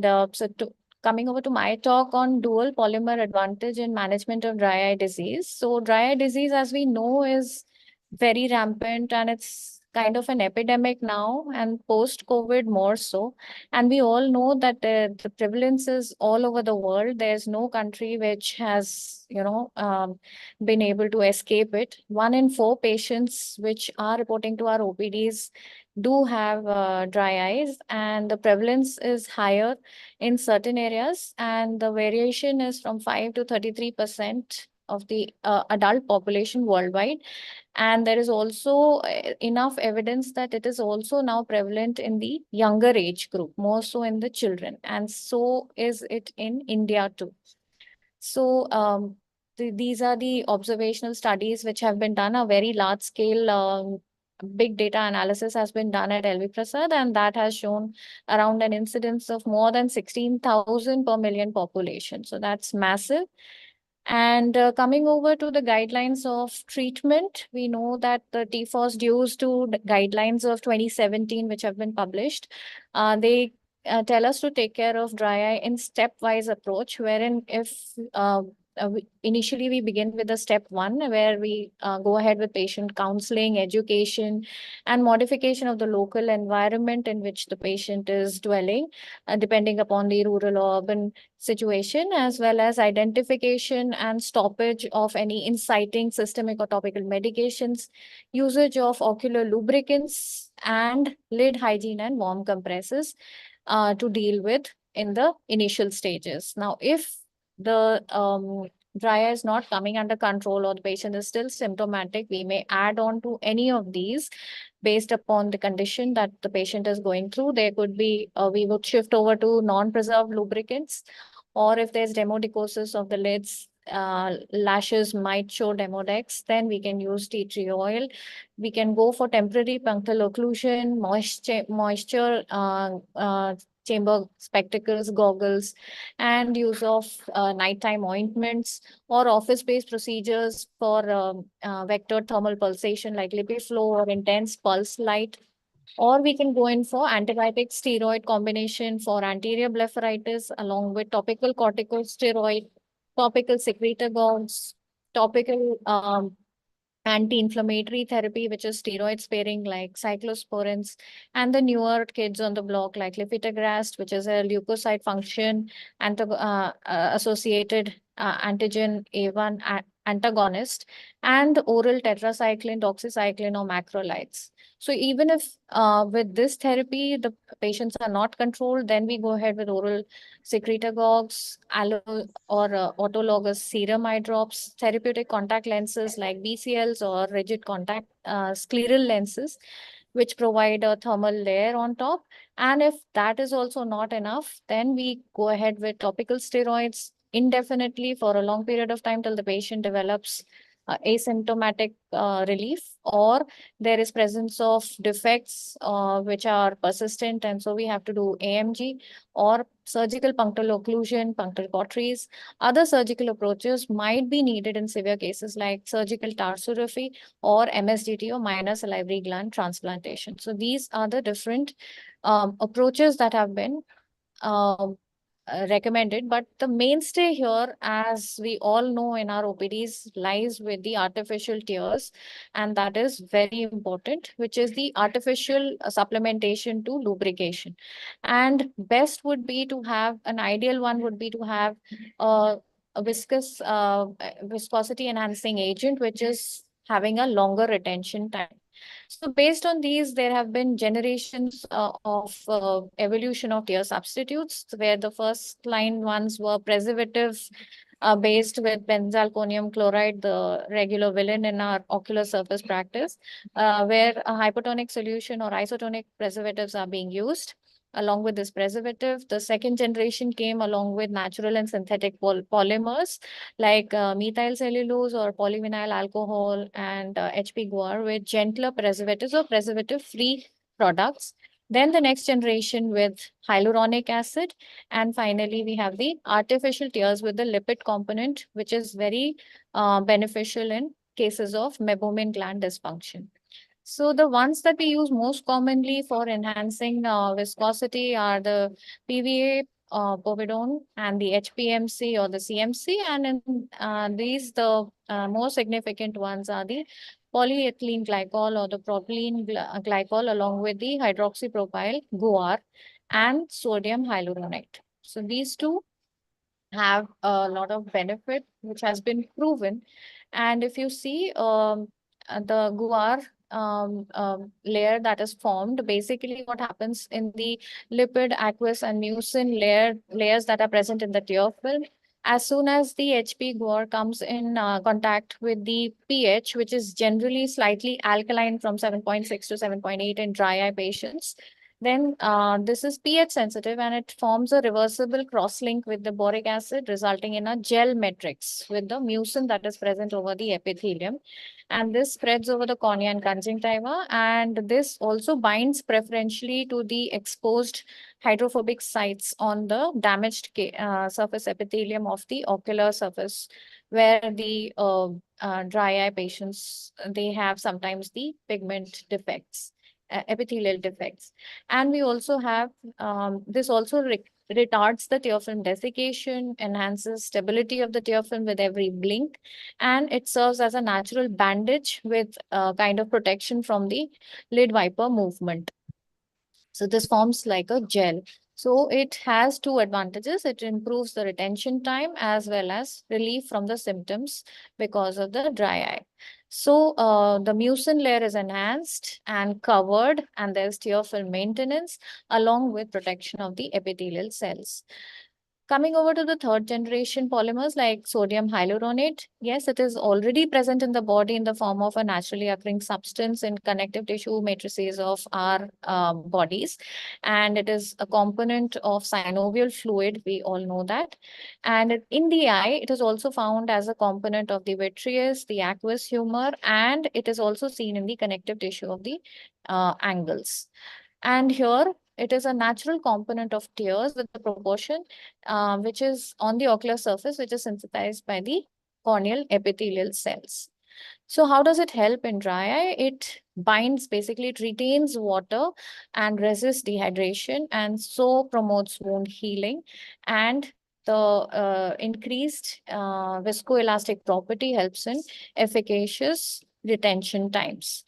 coming over to my talk on dual polymer advantage in management of dry eye disease. So dry eye disease, as we know, is very rampant and it's kind of an epidemic now, and post-COVID more so. And we all know that the prevalence is all over the world. There's no country which has, been able to escape it. 1 in 4 patients which are reporting to our OPDs do have dry eyes, and the prevalence is higher in certain areas, and the variation is from 5 to 33% of the adult population worldwide. And there is also enough evidence that it is also now prevalent in the younger age group, more so in the children. And so is it in India too. So these are the observational studies which have been done. A very large scale big data analysis has been done at LV Prasad, and that has shown around an incidence of more than 16,000 per million population. So that's massive. And coming over to the guidelines of treatment, we know that the TFOS dues to the guidelines of 2017, which have been published, they tell us to take care of dry eye in stepwise approach, wherein if initially we begin with the step 1, where we go ahead with patient counseling, education, and modification of the local environment in which the patient is dwelling, depending upon the rural or urban situation, as well as identification and stoppage of any inciting systemic or topical medications, usage of ocular lubricants, and lid hygiene and warm compresses to deal with in the initial stages. Now, if the dry eye is not coming under control or the patient is still symptomatic, we may add on to any of these based upon the condition that the patient is going through. There could be, we would shift over to non-preserved lubricants, or if there's demodecosis of the lids, lashes might show demodex, then we can use tea tree oil. We can go for temporary punctal occlusion, moisture chamber spectacles, goggles, and use of nighttime ointments, or office-based procedures for vector thermal pulsation like LipiFlow or intense pulse light. Or we can go in for antibiotic steroid combination for anterior blepharitis, along with topical corticosteroid, topical secretagogues, topical anti-inflammatory therapy, which is steroid sparing like cyclosporins, and the newer kids on the block like lifitegrast, which is a leukocyte function associated antigen A1 antagonist, and oral tetracycline, doxycycline, or macrolides. So even if with this therapy, the patients are not controlled, then we go ahead with oral secretagogues, or autologous serum eye drops, therapeutic contact lenses like BCLs or rigid contact scleral lenses, which provide a thermal layer on top. And if that is also not enough, then we go ahead with topical steroids indefinitely for a long period of time till the patient develops asymptomatic relief, or there is presence of defects which are persistent, and so we have to do AMG or surgical punctal occlusion, punctal cauteries. Other surgical approaches might be needed in severe cases like surgical tarsorrhaphy or MSDT or minor salivary gland transplantation. So these are the different approaches that have been recommended, but the mainstay here, as we all know in our OPDs, lies with the artificial tears, and that is very important, which is the artificial supplementation to lubrication. And best would be to have, an ideal one would be to have a viscosity enhancing agent, which is having a longer retention time. So based on these, there have been generations of evolution of tear substitutes, where the first line ones were preservative based with benzalkonium chloride, the regular villain in our ocular surface practice, where a hypotonic solution or isotonic preservatives are being used. Along with this preservative, the second generation came along with natural and synthetic polymers like methyl cellulose or polyvinyl alcohol and HP guar with gentler preservatives or preservative-free products. Then the next generation with hyaluronic acid. And finally, we have the artificial tears with the lipid component, which is very beneficial in cases of meibomian gland dysfunction. So the ones that we use most commonly for enhancing viscosity are the PVA, povidone, and the HPMC or the CMC. And in these, the more significant ones are the polyethylene glycol or the propylene glycol, along with the hydroxypropyl guar and sodium hyaluronate. So these two have a lot of benefit, which has been proven. And if you see the guar layer that is formed, basically what happens in the lipid, aqueous, and mucin layers that are present in the tear film, as soon as the HP guar comes in contact with the pH, which is generally slightly alkaline from 7.6 to 7.8 in dry eye patients, then this is pH sensitive and it forms a reversible cross-link with the boric acid, resulting in a gel matrix with the mucin that is present over the epithelium. And this spreads over the cornea and conjunctiva, and this also binds preferentially to the exposed hydrophobic sites on the damaged surface epithelium of the ocular surface, where the dry eye patients, they have sometimes the pigment defects, epithelial defects. And we also have, this also retards the tear film desiccation, enhances stability of the tear film with every blink, and it serves as a natural bandage with kind of protection from the lid wiper movement. So this forms like a gel. So it has two advantages. It improves the retention time as well as relief from the symptoms because of the dry eye. So the mucin layer is enhanced and covered, and there's tear film maintenance along with protection of the epithelial cells. Coming over to the third generation polymers like sodium hyaluronate, yes, it is already present in the body in the form of a naturally occurring substance in connective tissue matrices of our bodies. And it is a component of synovial fluid, we all know that. And in the eye, it is also found as a component of the vitreous, the aqueous humor, and it is also seen in the connective tissue of the angles. And here, it is a natural component of tears with the proportion which is on the ocular surface, which is synthesized by the corneal epithelial cells. So how does it help in dry eye? It binds, basically it retains water and resists dehydration, and so promotes wound healing. And the increased viscoelastic property helps in efficacious retention times.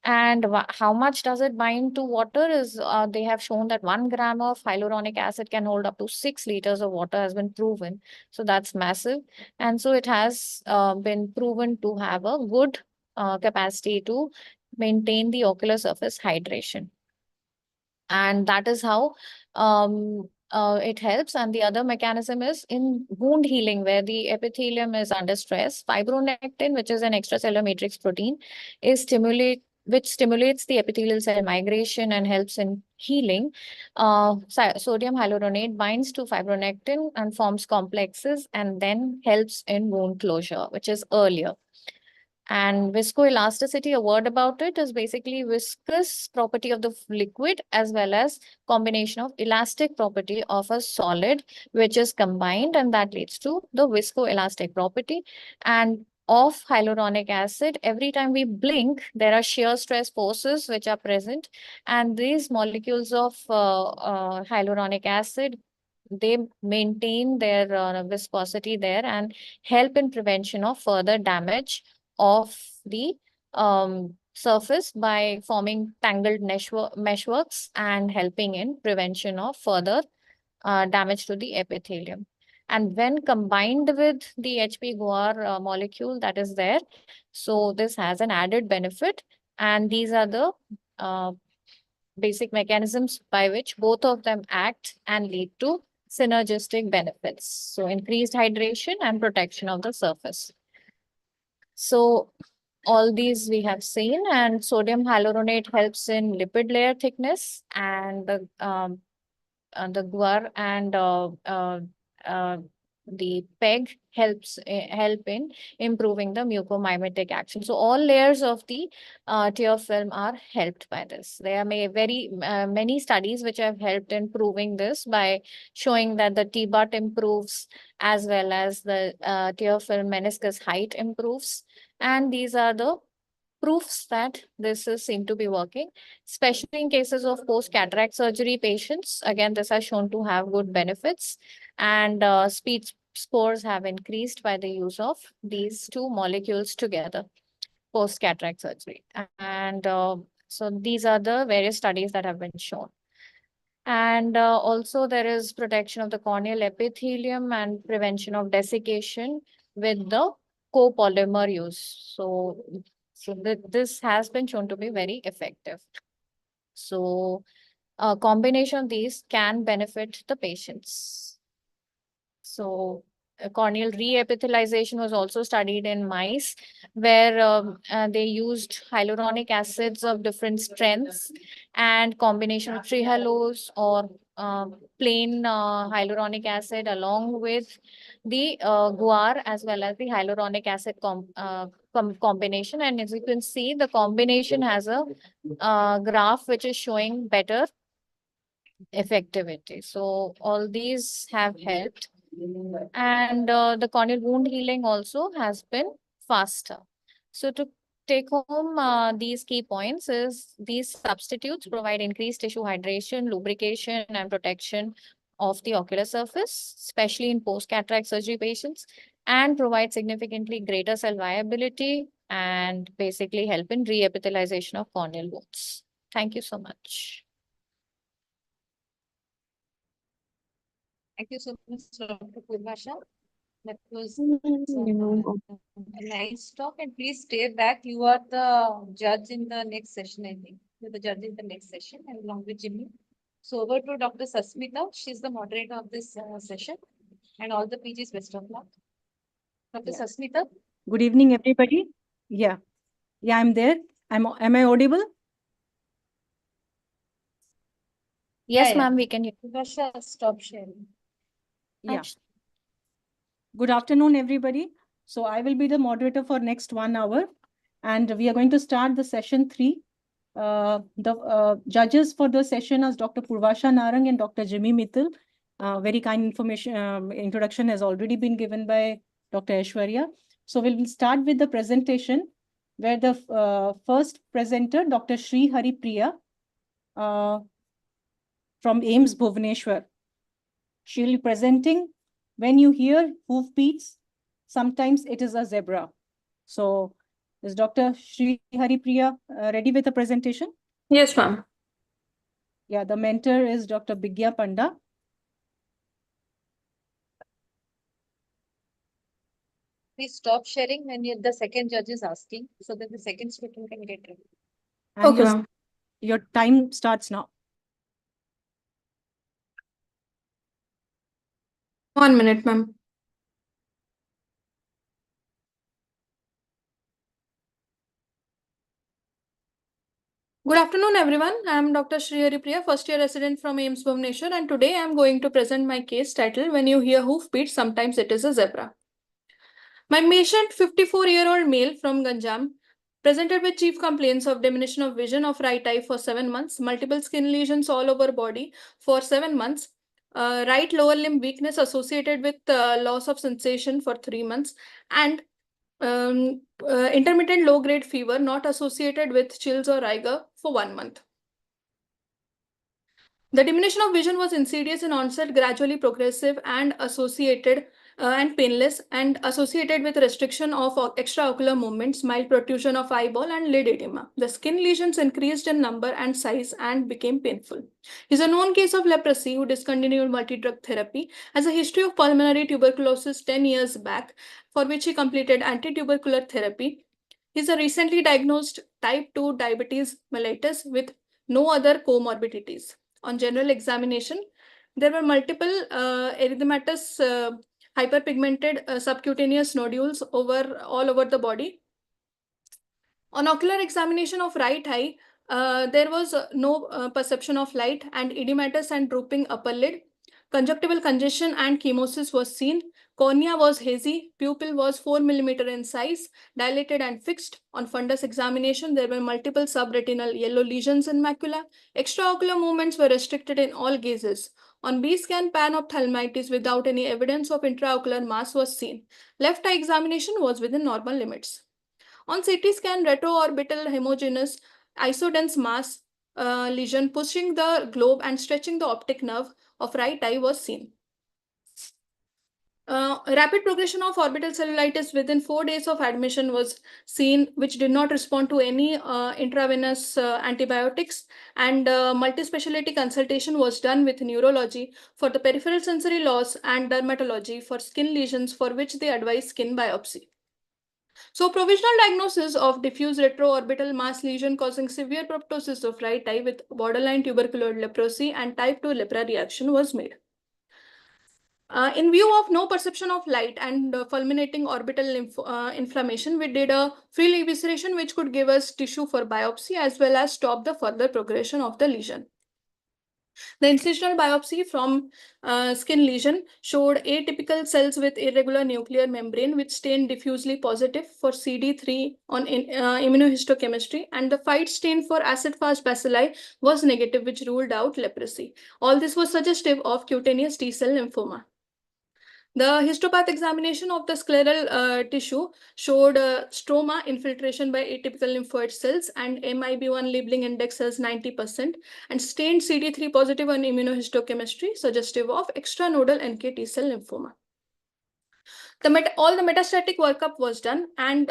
And how much does it bind to water is, they have shown that 1 gram of hyaluronic acid can hold up to 6 liters of water, has been proven. So that's massive. And so it has been proven to have a good capacity to maintain the ocular surface hydration. And that is how it helps. And the other mechanism is in wound healing, where the epithelium is under stress. Fibronectin, which is an extracellular matrix protein, which stimulates the epithelial cell migration and helps in healing. Sodium hyaluronate binds to fibronectin and forms complexes and then helps in wound closure, which is earlier. And viscoelasticity, a word about it, is basically viscous property of the liquid as well as combination of elastic property of a solid, which is combined, and that leads to the viscoelastic property. And of hyaluronic acid, every time we blink, there are shear stress forces which are present, and these molecules of hyaluronic acid, they maintain their viscosity there and help in prevention of further damage of the surface by forming tangled meshworks and helping in prevention of further damage to the epithelium. And when combined with the HP-GUAR molecule that is there, so this has an added benefit. And these are the basic mechanisms by which both of them act and lead to synergistic benefits. So increased hydration and protection of the surface. So all these we have seen, and sodium hyaluronate helps in lipid layer thickness, and the GUAR and the PEG help in improving the mucomimetic action. So all layers of the tear film are helped by this. There are very many studies which have helped in proving this by showing that the T-butt improves as well as the tear film meniscus height improves. And these are the proofs that this is seem to be working, especially in cases of post-cataract surgery patients. Again, this has shown to have good benefits, and speed scores have increased by the use of these two molecules together post-cataract surgery. And so these are the various studies that have been shown. And also there is protection of the corneal epithelium and prevention of desiccation with the copolymer use. So this has been shown to be very effective. So a combination of these can benefit the patients. So corneal reepithelialization was also studied in mice, where they used hyaluronic acids of different strengths and combination of trehalose or plain hyaluronic acid along with the GUAR as well as the hyaluronic acid combination. And as you can see, the combination has a graph which is showing better effectivity. So all these have helped. And the corneal wound healing also has been faster. So to take home these key points is these substitutes provide increased tissue hydration, lubrication, and protection of the ocular surface, especially in post-cataract surgery patients, and provide significantly greater cell viability and basically help in reepithelialization of corneal wounds. Thank you so much. Thank you so much, Dr. Purvasha. That was a nice talk. And please stay back. You are the judge in the next session, I think. You're the judge in the next session, and along with Jimmy. So over to Dr. Sasmita. She's the moderator of this session. And all the PGs, best of luck. Dr. Sasmita. Good evening, everybody. Yeah, I'm there. Am I audible? Yes, ma'am, we can hear. Purvasha, stop sharing. Yeah. Good afternoon, everybody. So I will be the moderator for next 1 hour, and we are going to start the session 3. The judges for the session are Dr. Purvasha Narang and Dr. Jimmy Mittal. Very kind introduction has already been given by Dr. Aishwarya. So we'll start with the presentation, where the first presenter, Dr. Sri Hari Priya, from AIMS Bhubaneswar. She will be presenting when you hear hoofbeats, sometimes it is a zebra. So is Dr. Sri Hari Priya ready with the presentation? Yes, ma'am. Yeah, the mentor is Dr. Bigya Panda. Please stop sharing when the second judge is asking, so that the second student can get ready. And Okay, your time starts now. 1 minute, ma'am. Good afternoon, everyone. I am Dr. Sri Hari Priya, first year resident from AIMS Bhubaneswar, and today I am going to present my case titled When You Hear Hoofbeats, Sometimes It Is a Zebra. My patient, 54-year-old male from Ganjam, presented with chief complaints of diminution of vision of right eye for 7 months, multiple skin lesions all over body for 7 months, right lower limb weakness associated with loss of sensation for 3 months, and intermittent low-grade fever not associated with chills or rigor for 1 month. The diminution of vision was insidious in onset, gradually progressive, and associated and painless, and associated with restriction of extraocular movements, mild protrusion of eyeball, and lid edema. The skin lesions increased in number and size and became painful. He is a known case of leprosy who discontinued multi-drug therapy, has a history of pulmonary tuberculosis 10 years back, for which he completed anti-tubercular therapy. He is a recently diagnosed type 2 diabetes mellitus with no other comorbidities. On general examination, there were multiple erythematous hyperpigmented subcutaneous nodules all over the body. On ocular examination of right eye, there was no perception of light and edematous and drooping upper lid. Conjunctival congestion and chemosis was seen. Cornea was hazy. Pupil was 4 mm in size, dilated and fixed. On fundus examination, there were multiple subretinal yellow lesions in macula. Extraocular movements were restricted in all gazes. On B scan, panophthalmitis without any evidence of intraocular mass was seen. Left eye examination was within normal limits. On CT scan, retroorbital homogeneous isodense mass lesion pushing the globe and stretching the optic nerve of right eye was seen. Rapid progression of orbital cellulitis within 4 days of admission was seen, which did not respond to any intravenous antibiotics, and multispecialty consultation was done with neurology for the peripheral sensory loss and dermatology for skin lesions, for which they advised skin biopsy. So provisional diagnosis of diffuse retroorbital mass lesion causing severe proptosis of right eye with borderline tubercular leprosy and type 2 lepra reaction was made. In view of no perception of light and fulminating orbital inflammation, we did a free evisceration which could give us tissue for biopsy as well as stop the further progression of the lesion. The incisional biopsy from skin lesion showed atypical cells with irregular nuclear membrane which stained diffusely positive for CD3 on immunohistochemistry, and the Phyte stain for acid-fast bacilli was negative, which ruled out leprosy. All this was suggestive of cutaneous T-cell lymphoma. The histopath examination of the scleral tissue showed stroma infiltration by atypical lymphoid cells and MIB1 labeling index as 90% and stained CD3 positive on immunohistochemistry suggestive of extranodal NK T cell lymphoma. All the metastatic workup was done, and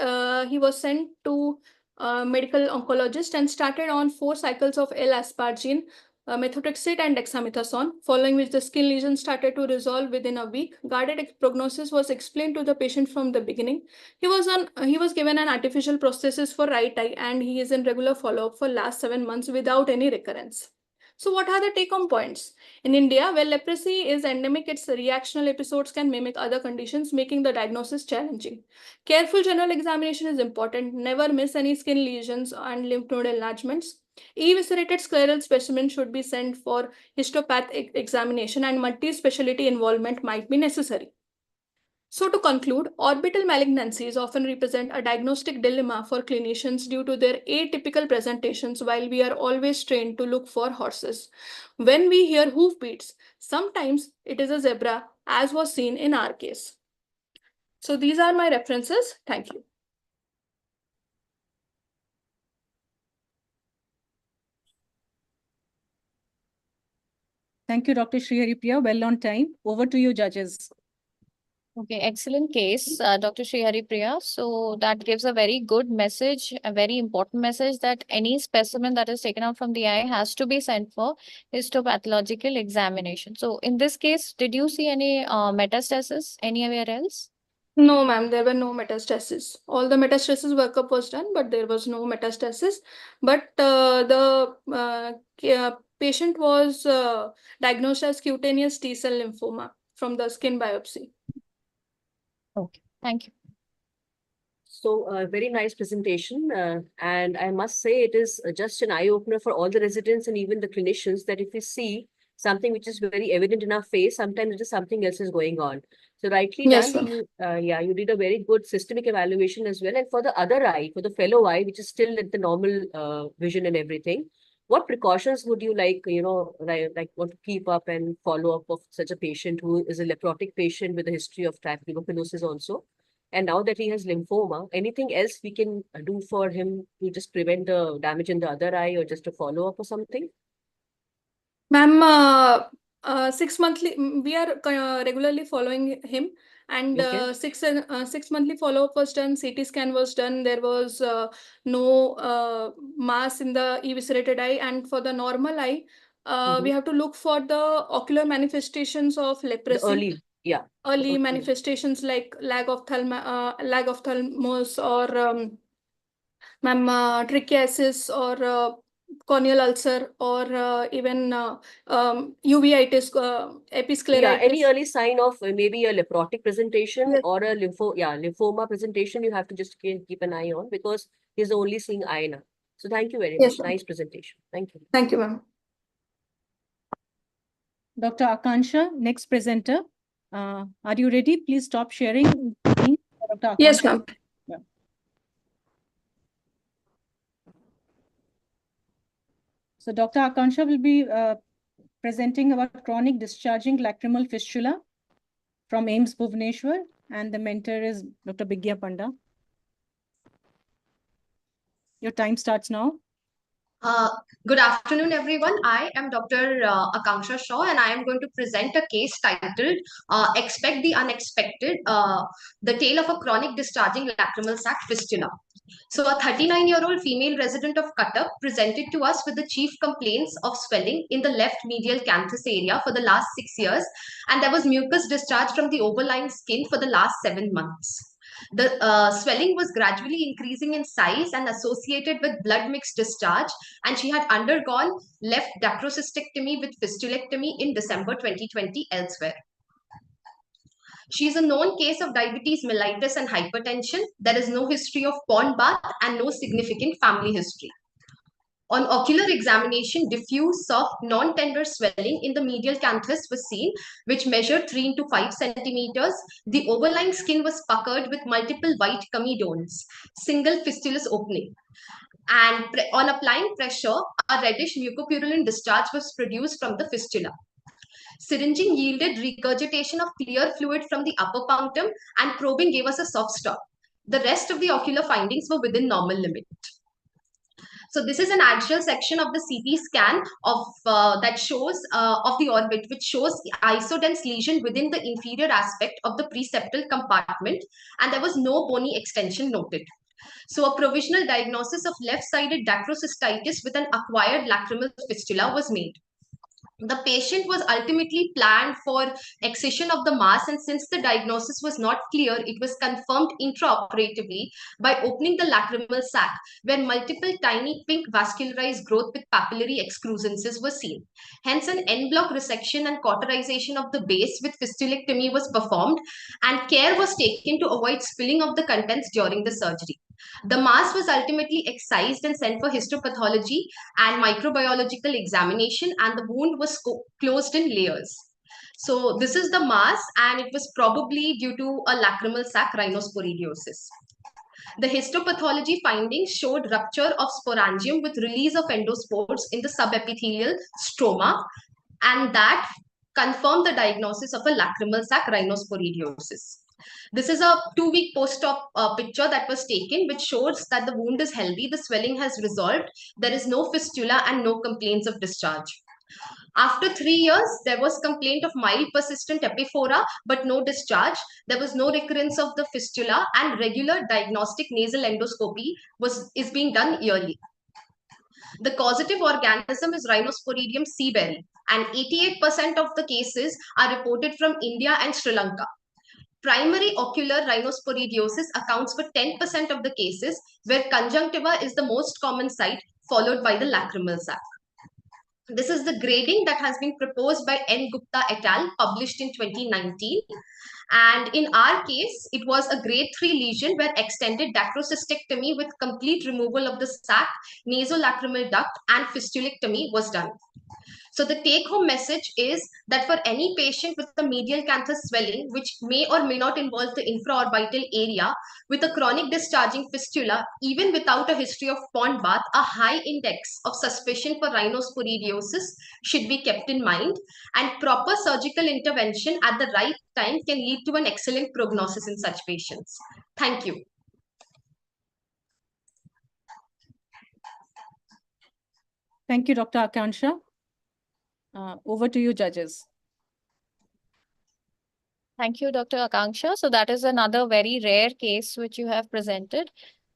he was sent to medical oncologist and started on 4 cycles of L-aspargine, methotrexate and dexamethasone, following which the skin lesion started to resolve within a week. Guarded prognosis was explained to the patient from the beginning. He was given an artificial prosthesis for right eye, and he is in regular follow-up for last 7 months without any recurrence. So what are the take-home points? In India, where leprosy is endemic, its reactional episodes can mimic other conditions, making the diagnosis challenging. Careful general examination is important. Never miss any skin lesions and lymph node enlargements. Eviscerated scleral specimen should be sent for histopath examination, and multi-specialty involvement might be necessary. So to conclude, orbital malignancies often represent a diagnostic dilemma for clinicians due to their atypical presentations, while we are always trained to look for horses. When we hear hoofbeats, sometimes it is a zebra, as was seen in our case. So these are my references. Thank you. Thank you, Dr. Sriharipriya. Well on time. Over to you, judges. Okay, excellent case, Dr. Sriharipriya. So that gives a very good message, a very important message that any specimen that is taken out from the eye has to be sent for histopathological examination. So in this case, did you see any metastasis anywhere else? No, ma'am, there were no metastasis. All the metastasis workup was done, but there was no metastasis. But the patient was diagnosed as cutaneous T-cell lymphoma from the skin biopsy. Okay, thank you. So very nice presentation. And I must say it is just an eye-opener for all the residents and even the clinicians that if we see something which is very evident in our face, sometimes it is something else is going on. So rightly Yes, done. You did a very good systemic evaluation as well. And for the other eye, for the fellow eye, which is still at the normal vision and everything, what precautions would you like want to keep up and follow up of such a patient who is a leprotic patient with a history of tuberculosis also? And now that he has lymphoma, anything else we can do for him to just prevent the damage in the other eye or just a follow up or something? Ma'am, 6 monthly, we are regularly following him, and Okay. 6 monthly follow-up was done, CT scan was done, there was no mass in the eviscerated eye, and for the normal eye, we have to look for the ocular manifestations of leprosy. The early, yeah. Early Okay. manifestations like lag of thalmus or trichiasis or corneal ulcer or even uveitis, episcleritis. Yeah, any early sign of maybe a leprotic presentation Yes. or a lymphoma presentation, you have to just keep an eye on, because he's only seeing eye now. So thank you very Yes, much. ma'am. Nice presentation. Thank you. Thank you, ma'am. Dr. Akansha, next presenter. Are you ready? Please stop sharing. Dr. Yes, Akansha. ma'am. Yeah. So Dr. Akansha will be presenting about chronic discharging lacrimal fistula from AIMS Bhubaneswar, and the mentor is Dr. Bigya Panda. Your time starts now. Good afternoon, everyone. I am Dr. Akanksha Shaw, and I am going to present a case titled Expect the Unexpected, the tale of a chronic discharging lacrimal sac fistula. So a 39-year-old female resident of Cuttack presented to us with the chief complaints of swelling in the left medial canthus area for the last 6 years, and there was mucus discharge from the overlying skin for the last 7 months. The swelling was gradually increasing in size and associated with blood mixed discharge, and she had undergone left dacrocystectomy with fistulectomy in December 2020 elsewhere. She is a known case of diabetes mellitus and hypertension. There is no history of pond bath and no significant family history. On ocular examination, diffuse, soft, non-tender swelling in the medial canthus was seen, which measured 3 into 5 centimeters. The overlying skin was puckered with multiple white comedones, single fistulous opening. And on applying pressure, a reddish mucopurulent discharge was produced from the fistula. Syringing yielded regurgitation of clear fluid from the upper punctum, and probing gave us a soft stop. The rest of the ocular findings were within normal limit. So this is an axial section of the CT scan of that shows of the orbit, which shows isodense lesion within the inferior aspect of the preseptal compartment, and there was no bony extension noted. So a provisional diagnosis of left-sided dacrocystitis with an acquired lacrimal fistula was made. The patient was ultimately planned for excision of the mass, and since the diagnosis was not clear, it was confirmed intraoperatively by opening the lacrimal sac, where multiple tiny pink vascularized growth with papillary excrescences were seen. Hence, an en bloc resection and cauterization of the base with fistulectomy was performed, and care was taken to avoid spilling of the contents during the surgery. The mass was ultimately excised and sent for histopathology and microbiological examination, and the wound was closed in layers. So this is the mass, and it was probably due to a lacrimal sac rhinosporidiosis. The histopathology findings showed rupture of sporangium with release of endospores in the subepithelial stroma, and that confirmed the diagnosis of a lacrimal sac rhinosporidiosis. This is a 2-week post-op picture that was taken, which shows that the wound is healthy, the swelling has resolved, there is no fistula and no complaints of discharge. After 3 years, there was complaint of mild persistent epiphora, but no discharge. There was no recurrence of the fistula, and regular diagnostic nasal endoscopy is being done yearly. The causative organism is Rhinosporidium seaberry, and 88% of the cases are reported from India and Sri Lanka. Primary ocular rhinosporidiosis accounts for 10% of the cases, where conjunctiva is the most common site, followed by the lacrimal sac. This is the grading that has been proposed by N. Gupta et al., published in 2019. And in our case, it was a grade 3 lesion where extended dacrocystectomy with complete removal of the sac, nasolacrimal duct, and fistulectomy was done. So the take-home message is that for any patient with a medial canthus swelling, which may or may not involve the infraorbital area, with a chronic discharging fistula, even without a history of pond bath, a high index of suspicion for rhinosporidiosis should be kept in mind, and proper surgical intervention at the right time can lead to an excellent prognosis in such patients. Thank you. Thank you, Dr. Akansha. Over to you, judges. Thank you, Dr. Akanksha. So that is another very rare case which you have presented.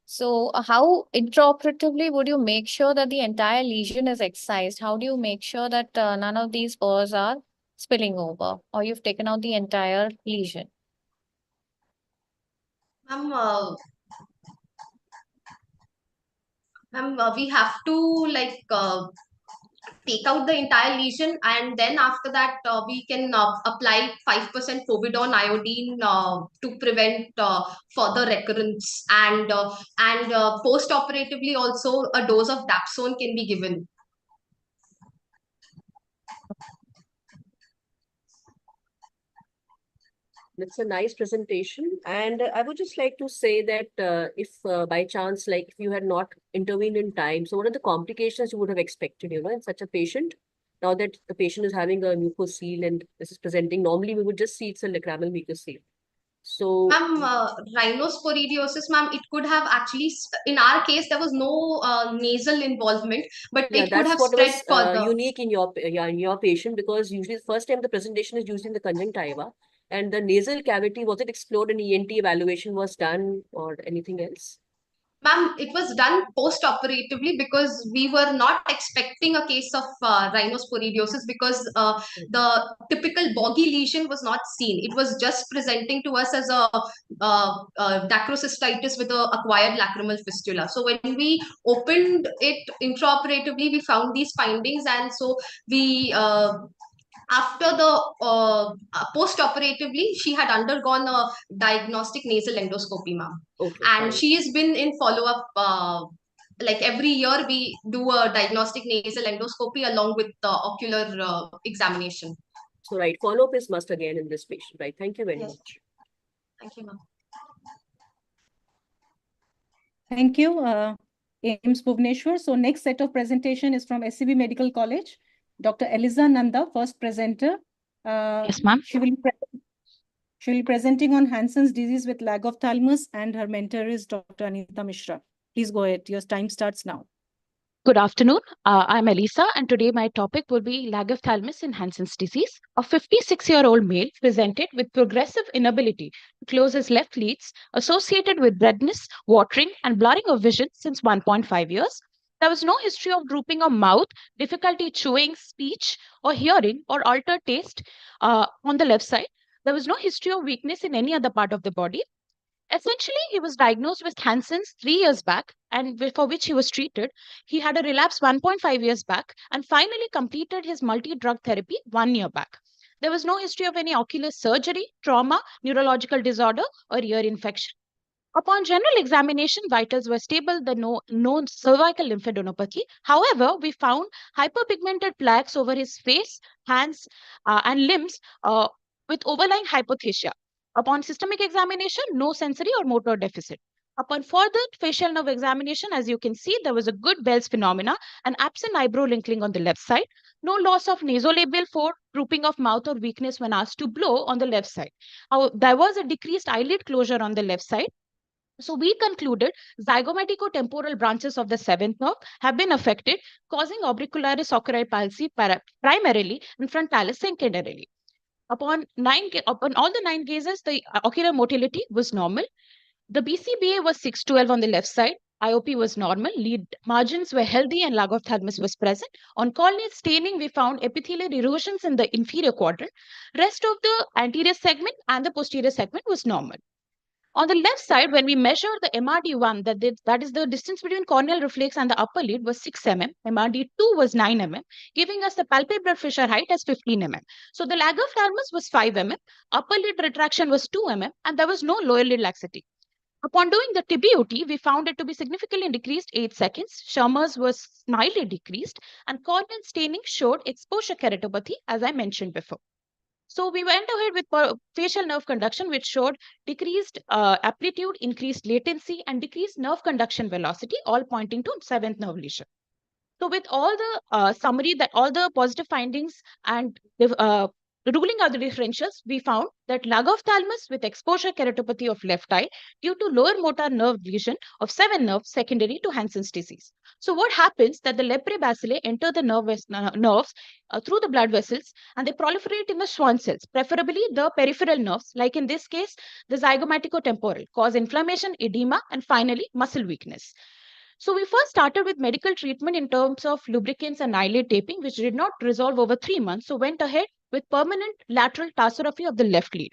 So how intraoperatively would you make sure that the entire lesion is excised? How do you make sure that none of these pores are spilling over, or you've taken out the entire lesion? We have to take out the entire lesion, and then after that we can apply 5% povidone iodine to prevent further recurrence, and post operatively also a dose of dapsone can be given. It's a nice presentation, and I would just like to say that if by chance, like if you had not intervened in time, so what are the complications you would have expected, in such a patient? Now that the patient is having a mucocele and this is presenting, normally we would just see it's a lacrimal mucocele. So, Ma'am, rhinosporidiosis, ma'am, it could have actually, in our case, there was no nasal involvement, but yeah, it could that's have what spread was further. unique in your patient, because usually the first time the presentation is used in the conjunctiva, and the nasal cavity, was it explored and ENT evaluation was done or anything else? Ma'am, it was done post-operatively because we were not expecting a case of rhinosporidiosis, because the typical boggy lesion was not seen. It was just presenting to us as a dacrocystitis with a acquired lacrimal fistula. So when we opened it intraoperatively, we found these findings, and so we after the post-operatively, she had undergone a diagnostic nasal endoscopy, ma'am. Okay, And fine. she has been in follow-up. Like every year, we do a diagnostic nasal endoscopy along with the ocular examination. So, right, follow-up is must again in this patient, right? Thank you very much. Thank you, ma'am. Thank you, AIMS Bhubaneswar. So next set of presentation is from SCB Medical College. Dr. Eliza Nanda, first presenter. Yes, ma'am. She will be presenting on Hansen's disease with lag of thalamus, and her mentor is Dr. Anita Mishra. Please go ahead. Your time starts now. Good afternoon. I'm Elisa, and today my topic will be lag of thalamus in Hansen's disease. A 56-year-old male presented with progressive inability to close his left lids associated with redness, watering, and blurring of vision since 1.5 years. There was no history of drooping of mouth, difficulty chewing, speech, or hearing, or altered taste on the left side. There was no history of weakness in any other part of the body. Essentially, he was diagnosed with Hansen's 3 years back, and for which he was treated. He had a relapse 1.5 years back and finally completed his multi-drug therapy 1 year back. There was no history of any ocular surgery, trauma, neurological disorder, or ear infection. Upon general examination, vitals were stable, the known cervical lymphadenopathy. However, we found hyperpigmented plaques over his face, hands, and limbs with overlying hypothesia. Upon systemic examination, no sensory or motor deficit. Upon further facial nerve examination, as you can see, there was a good Bell's phenomena, an absent eyebrow wrinkling on the left side, no loss of nasolabial fold, drooping of mouth or weakness when asked to blow on the left side. There was a decreased eyelid closure on the left side. So we concluded zygomatico-temporal branches of the seventh nerve have been affected, causing orbicularis ocular palsy primarily and frontalis secondarily. Upon all the 9 gazes, the ocular motility was normal. The BCBA was 612 on the left side. IOP was normal. Lid margins were healthy and lag of thalamus was present. On corneal staining, we found epithelial erosions in the inferior quadrant. Rest of the anterior segment and the posterior segment was normal. On the left side, when we measure the MRD1, that is the distance between corneal reflex and the upper lid, was 6 mm. MRD2 was 9 mm, giving us the palpebral fissure height as 15 mm. So the lag of thalamus was 5 mm, upper lid retraction was 2 mm, and there was no lower lid laxity. Upon doing the TBUT, we found it to be significantly decreased 8 seconds. Schirmer's was mildly decreased, and corneal staining showed exposure keratopathy, as I mentioned before. So we went ahead with facial nerve conduction, which showed decreased amplitude, increased latency, and decreased nerve conduction velocity, all pointing to 7th nerve lesion. So with all the summary that all the positive findings and ruling out the differentials, we found that lag of thalamus with exposure keratopathy of left eye due to lower motor nerve lesion of 7 nerves secondary to Hansen's disease. So what happens that the leprae bacilli enter the nerves through the blood vessels, and they proliferate in the Schwann cells, preferably the peripheral nerves, like in this case, the zygomaticotemporal, cause inflammation, edema, and finally muscle weakness. So we first started with medical treatment in terms of lubricants and eyelid taping, which did not resolve over 3 months. So went ahead with permanent lateral tarsorrhaphy of the left lid.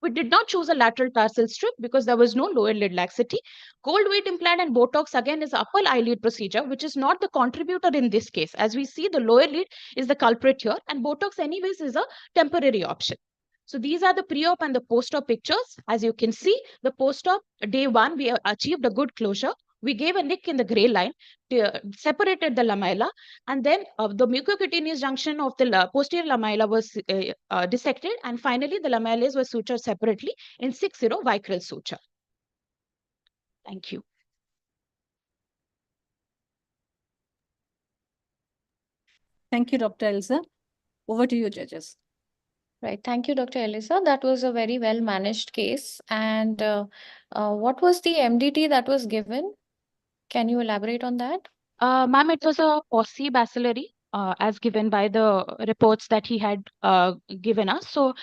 We did not choose a lateral tarsal strip because there was no lower lid laxity. Gold weight implant and Botox again is upper eyelid procedure, which is not the contributor in this case. As we see, the lower lid is the culprit here, and Botox anyways is a temporary option. So these are the pre-op and the post-op pictures. As you can see, the post-op day 1, we achieved a good closure. We gave a nick in the gray line, separated the lamella, and then the mucocutaneous junction of the posterior lamella was dissected, and finally the lamellas were sutured separately in 6-0 vicryl suture. Thank you. Thank you, Dr. Elsa. Over to you, judges. Right. Thank you, Dr. Elisa. That was a very well managed case. And what was the MDT that was given? Can you elaborate on that? Ma'am, it was a POSI bacillary as given by the reports that he had given us. So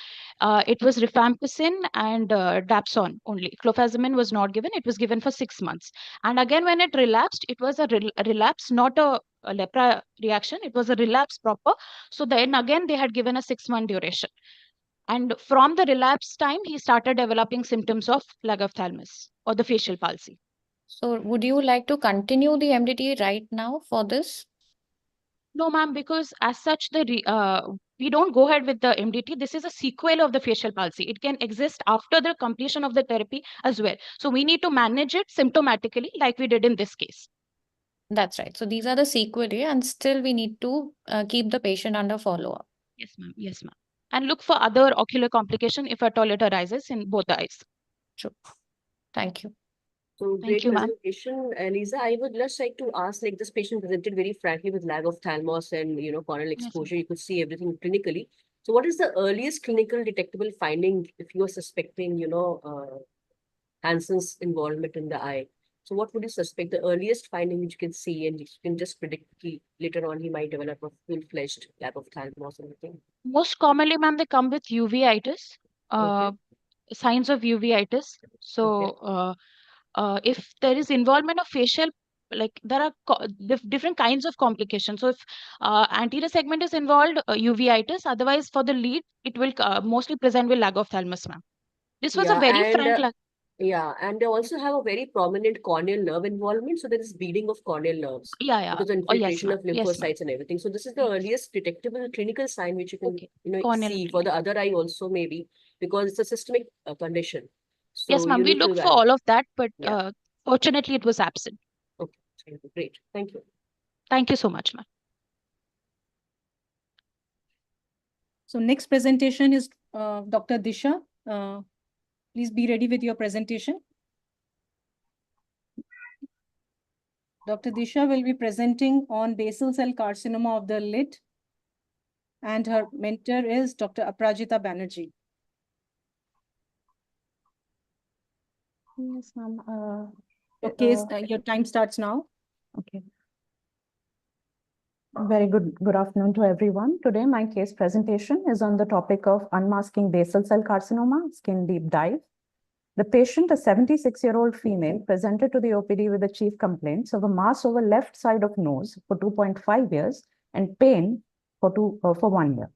it was rifampicin and dapsone only. Clofazimine was not given. It was given for 6 months. And again, when it relapsed, it was a relapse, not a lepra reaction. It was a relapse proper. So then again, they had given a 6-month duration. And from the relapse time, he started developing symptoms of lag of thalamus or the facial palsy. So would you like to continue the MDT right now for this? No, ma'am, because as such, we don't go ahead with the MDT. This is a sequel of the facial palsy. It can exist after the completion of the therapy as well. So we need to manage it symptomatically like we did in this case. That's right. So these are the sequelae, and still we need to keep the patient under follow-up. Yes, ma'am. Yes, ma'am. And look for other ocular complication if at all it arises in both the eyes. True. Thank you. So Thank great you, ma'am. presentation, Lisa. I would just like to ask, like this patient presented very frankly with lag of thalamus and corneal exposure. You could see everything clinically. So what is the earliest clinical detectable finding if you are suspecting, Hansen's involvement in the eye? So what would you suspect the earliest finding which you can see, and you can just predict later on he might develop a full-fledged lag of thalamus or something? Most commonly, ma'am, they come with uveitis, signs of uveitis. So if there is involvement of facial, like there are different kinds of complications. So if anterior segment is involved, uveitis. Otherwise, for the lead, it will mostly present with lag of thalamus, ma'am. This was a very frank lag. Yeah, and they also have a very prominent corneal nerve involvement. So there is bleeding of corneal nerves. Yeah. Because of Oh, yes, infiltration ma'am. of lymphocytes and everything. So this is the earliest detectable clinical sign which you can Corneal see for the other eye also maybe, because it's a systemic condition. So yes, ma'am. you We need to looked for evaluate. all of that, but fortunately, it was absent. Okay, great. Thank you. Thank you so much, ma'am. So next presentation is Dr. Disha. Please be ready with your presentation. Dr. Disha will be presenting on basal cell carcinoma of the lid, and her mentor is Dr. Aprajita Banerjee. Yes, ma'am. Okay, your time starts now. Okay. Very good afternoon to everyone. Today, my case presentation is on the topic of unmasking basal cell carcinoma, skin deep dive. The patient, a 76-year-old female, presented to the OPD with the chief complaints of a mass over left side of nose for 2.5 years and pain for 1 year.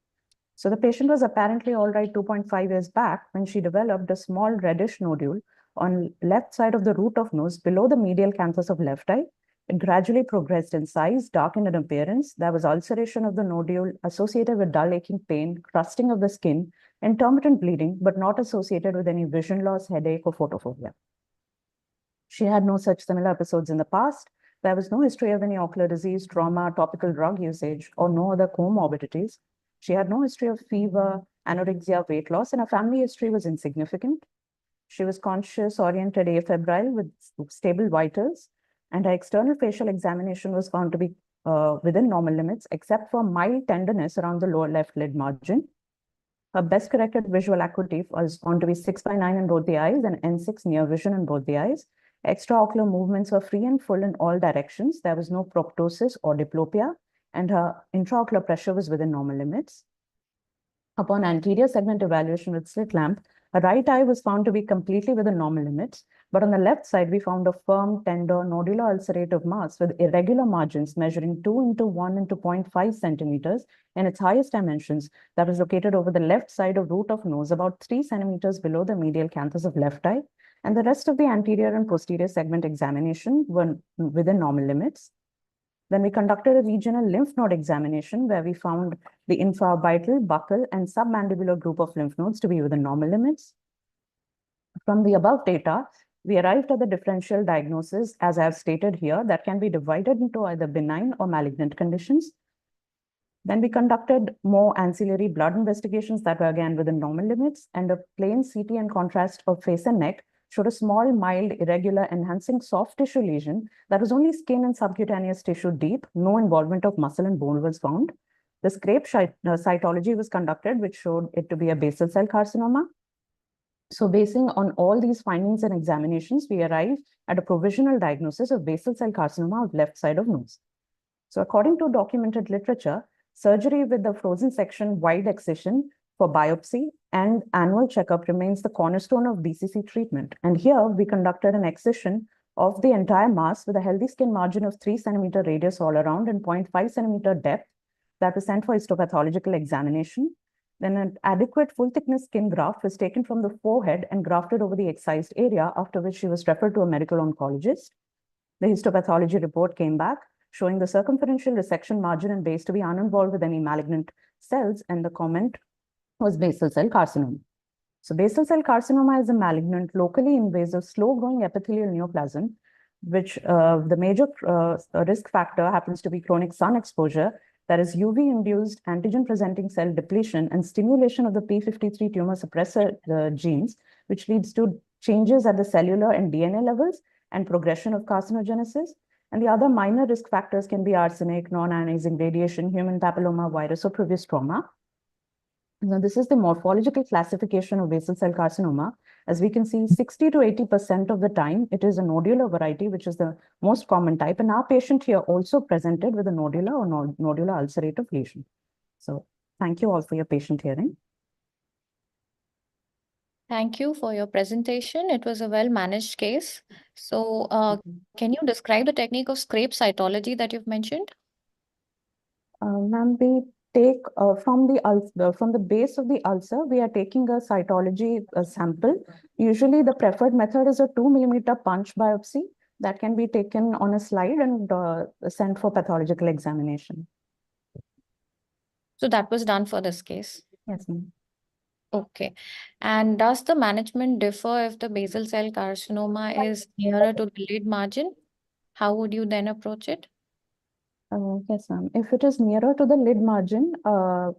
So the patient was apparently all right 2.5 years back when she developed a small reddish nodule on left side of the root of nose below the medial canthus of left eye. It gradually progressed in size, darkened in appearance. There was ulceration of the nodule associated with dull aching pain, crusting of the skin, intermittent bleeding, but not associated with any vision loss, headache, or photophobia. She had no such similar episodes in the past. There was no history of any ocular disease, trauma, topical drug usage, or no other comorbidities. She had no history of fever, anorexia, weight loss, and her family history was insignificant. She was conscious, oriented, afebrile with stable vitals, and her external facial examination was found to be within normal limits, except for mild tenderness around the lower left lid margin. Her best corrected visual acuity was found to be 6/9 in both the eyes and N6 near vision in both the eyes. Extraocular movements were free and full in all directions. There was no proptosis or diplopia, and her intraocular pressure was within normal limits. Upon anterior segment evaluation with slit lamp, her right eye was found to be completely within normal limits, but on the left side, we found a firm, tender, nodular ulcerative mass with irregular margins measuring 2 into 1 into 0.5 centimeters in its highest dimensions that was located over the left side of root of nose, about 3 centimeters below the medial canthus of left eye, and the rest of the anterior and posterior segment examination were within normal limits. Then we conducted a regional lymph node examination where we found the infraorbital, buccal, and submandibular group of lymph nodes to be within normal limits. From the above data, we arrived at the differential diagnosis, as I have stated here, that can be divided into either benign or malignant conditions. Then we conducted more ancillary blood investigations that were again within normal limits, and a plain CT and contrast of face and neck showed a small, mild, irregular, enhancing soft tissue lesion that was only skin and subcutaneous tissue deep. No involvement of muscle and bone was found. The scrape cytology was conducted, which showed it to be a basal cell carcinoma. So basing on all these findings and examinations, we arrived at a provisional diagnosis of basal cell carcinoma of left side of nose. So according to documented literature, surgery with the frozen section wide excision for biopsy and annual checkup remains the cornerstone of BCC treatment. And here we conducted an excision of the entire mass with a healthy skin margin of 3 centimeter radius all around and 0.5 centimeter depth that was sent for histopathological examination. Then an adequate full thickness skin graft was taken from the forehead and grafted over the excised area, after which she was referred to a medical oncologist. The histopathology report came back showing the circumferential resection margin and base to be uninvolved with any malignant cells, and the comment was basal cell carcinoma. So basal cell carcinoma is a malignant, locally invasive, slow-growing epithelial neoplasm, which the major risk factor happens to be chronic sun exposure, that is UV-induced antigen-presenting cell depletion and stimulation of the p53 tumor suppressor genes, which leads to changes at the cellular and DNA levels and progression of carcinogenesis. And the other minor risk factors can be arsenic, non-ionizing radiation, human papilloma virus, or previous trauma. Now, this is the morphological classification of basal cell carcinoma. As we can see, 60 to 80% of the time, it is a nodular variety, which is the most common type. And our patient here also presented with a nodular or nodular ulcerative lesion. So thank you all for your patient hearing. Thank you for your presentation. It was a well-managed case. So can you describe the technique of scrape cytology that you've mentioned? Ma'am, we take from the base of the ulcer, we are taking a cytology sample. Usually the preferred method is a 2 millimeter punch biopsy that can be taken on a slide and sent for pathological examination. So that was done for this case? Yes, ma'am. Okay. And does the management differ if the basal cell carcinoma is nearer to the lid margin? How would you then approach it? Yes, ma'am. If it is nearer to the lid margin,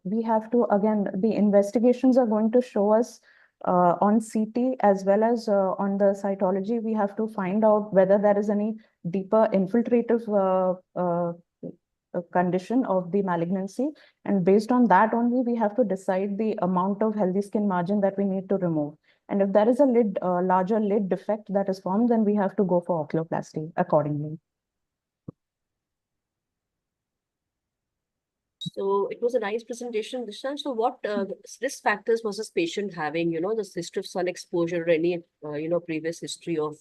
we have to, again, the investigations are going to show us on CT as well as on the cytology. We have to find out whether there is any deeper infiltrative condition of the malignancy. And based on that only, we have to decide the amount of healthy skin margin that we need to remove. And if there is a larger lid defect that is formed, then we have to go for oculoplasty accordingly. So it was a nice presentation, Disha. So what risk factors was this patient having, this history of sun exposure, or any, previous history of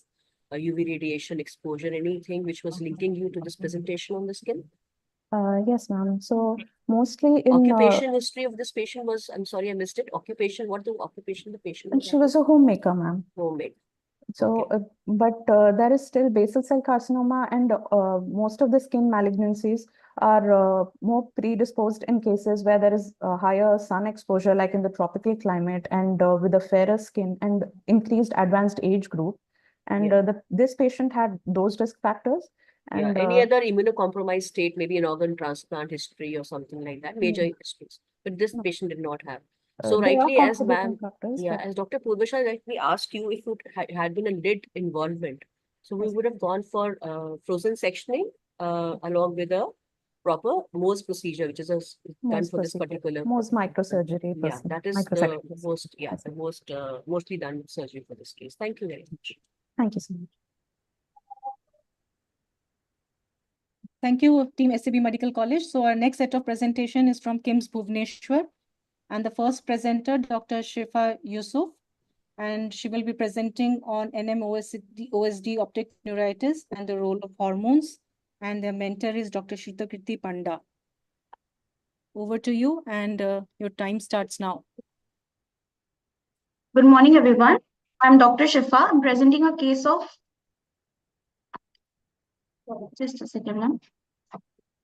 UV radiation exposure, anything which was linking you to this presentation on the skin? Yes, ma'am. So mostly in occupation history of this patient was, I'm sorry, I missed it. Occupation, what the occupation the patient was? She was a homemaker, ma'am. Homemaker. So, but there is still basal cell carcinoma, and most of the skin malignancies are more predisposed in cases where there is higher sun exposure, like in the tropical climate, and with a fairer skin and increased advanced age group. And this patient had those risk factors. Yeah, And any other immunocompromised state, maybe an organ transplant history or something like that, major histories. But this patient did not have. So they are rightly, as contributing ma'am, factors, yeah, but- as Dr. Purvasha rightly asked you if it had been a lid involvement. So we would have gone for frozen sectioning along with a proper Mohs procedure, which is done Mohs for this procedure. particular. Mohs microsurgery. Yeah, that is the microsections. most, yeah, the most mostly done surgery for this case. Thank you very much. Thank you so much. Thank you, Team SCB Medical College. So our next set of presentation is from KIMS Bhubaneswar. And the first presenter, Dr. Shifa Yusuf. And she will be presenting on NMOSD optic neuritis and the role of hormones. And their mentor is Dr. Shitakriti Panda. Over to you, and your time starts now. Good morning, everyone. I'm Dr. Shifa. I'm presenting a case of, just a second, ma'am.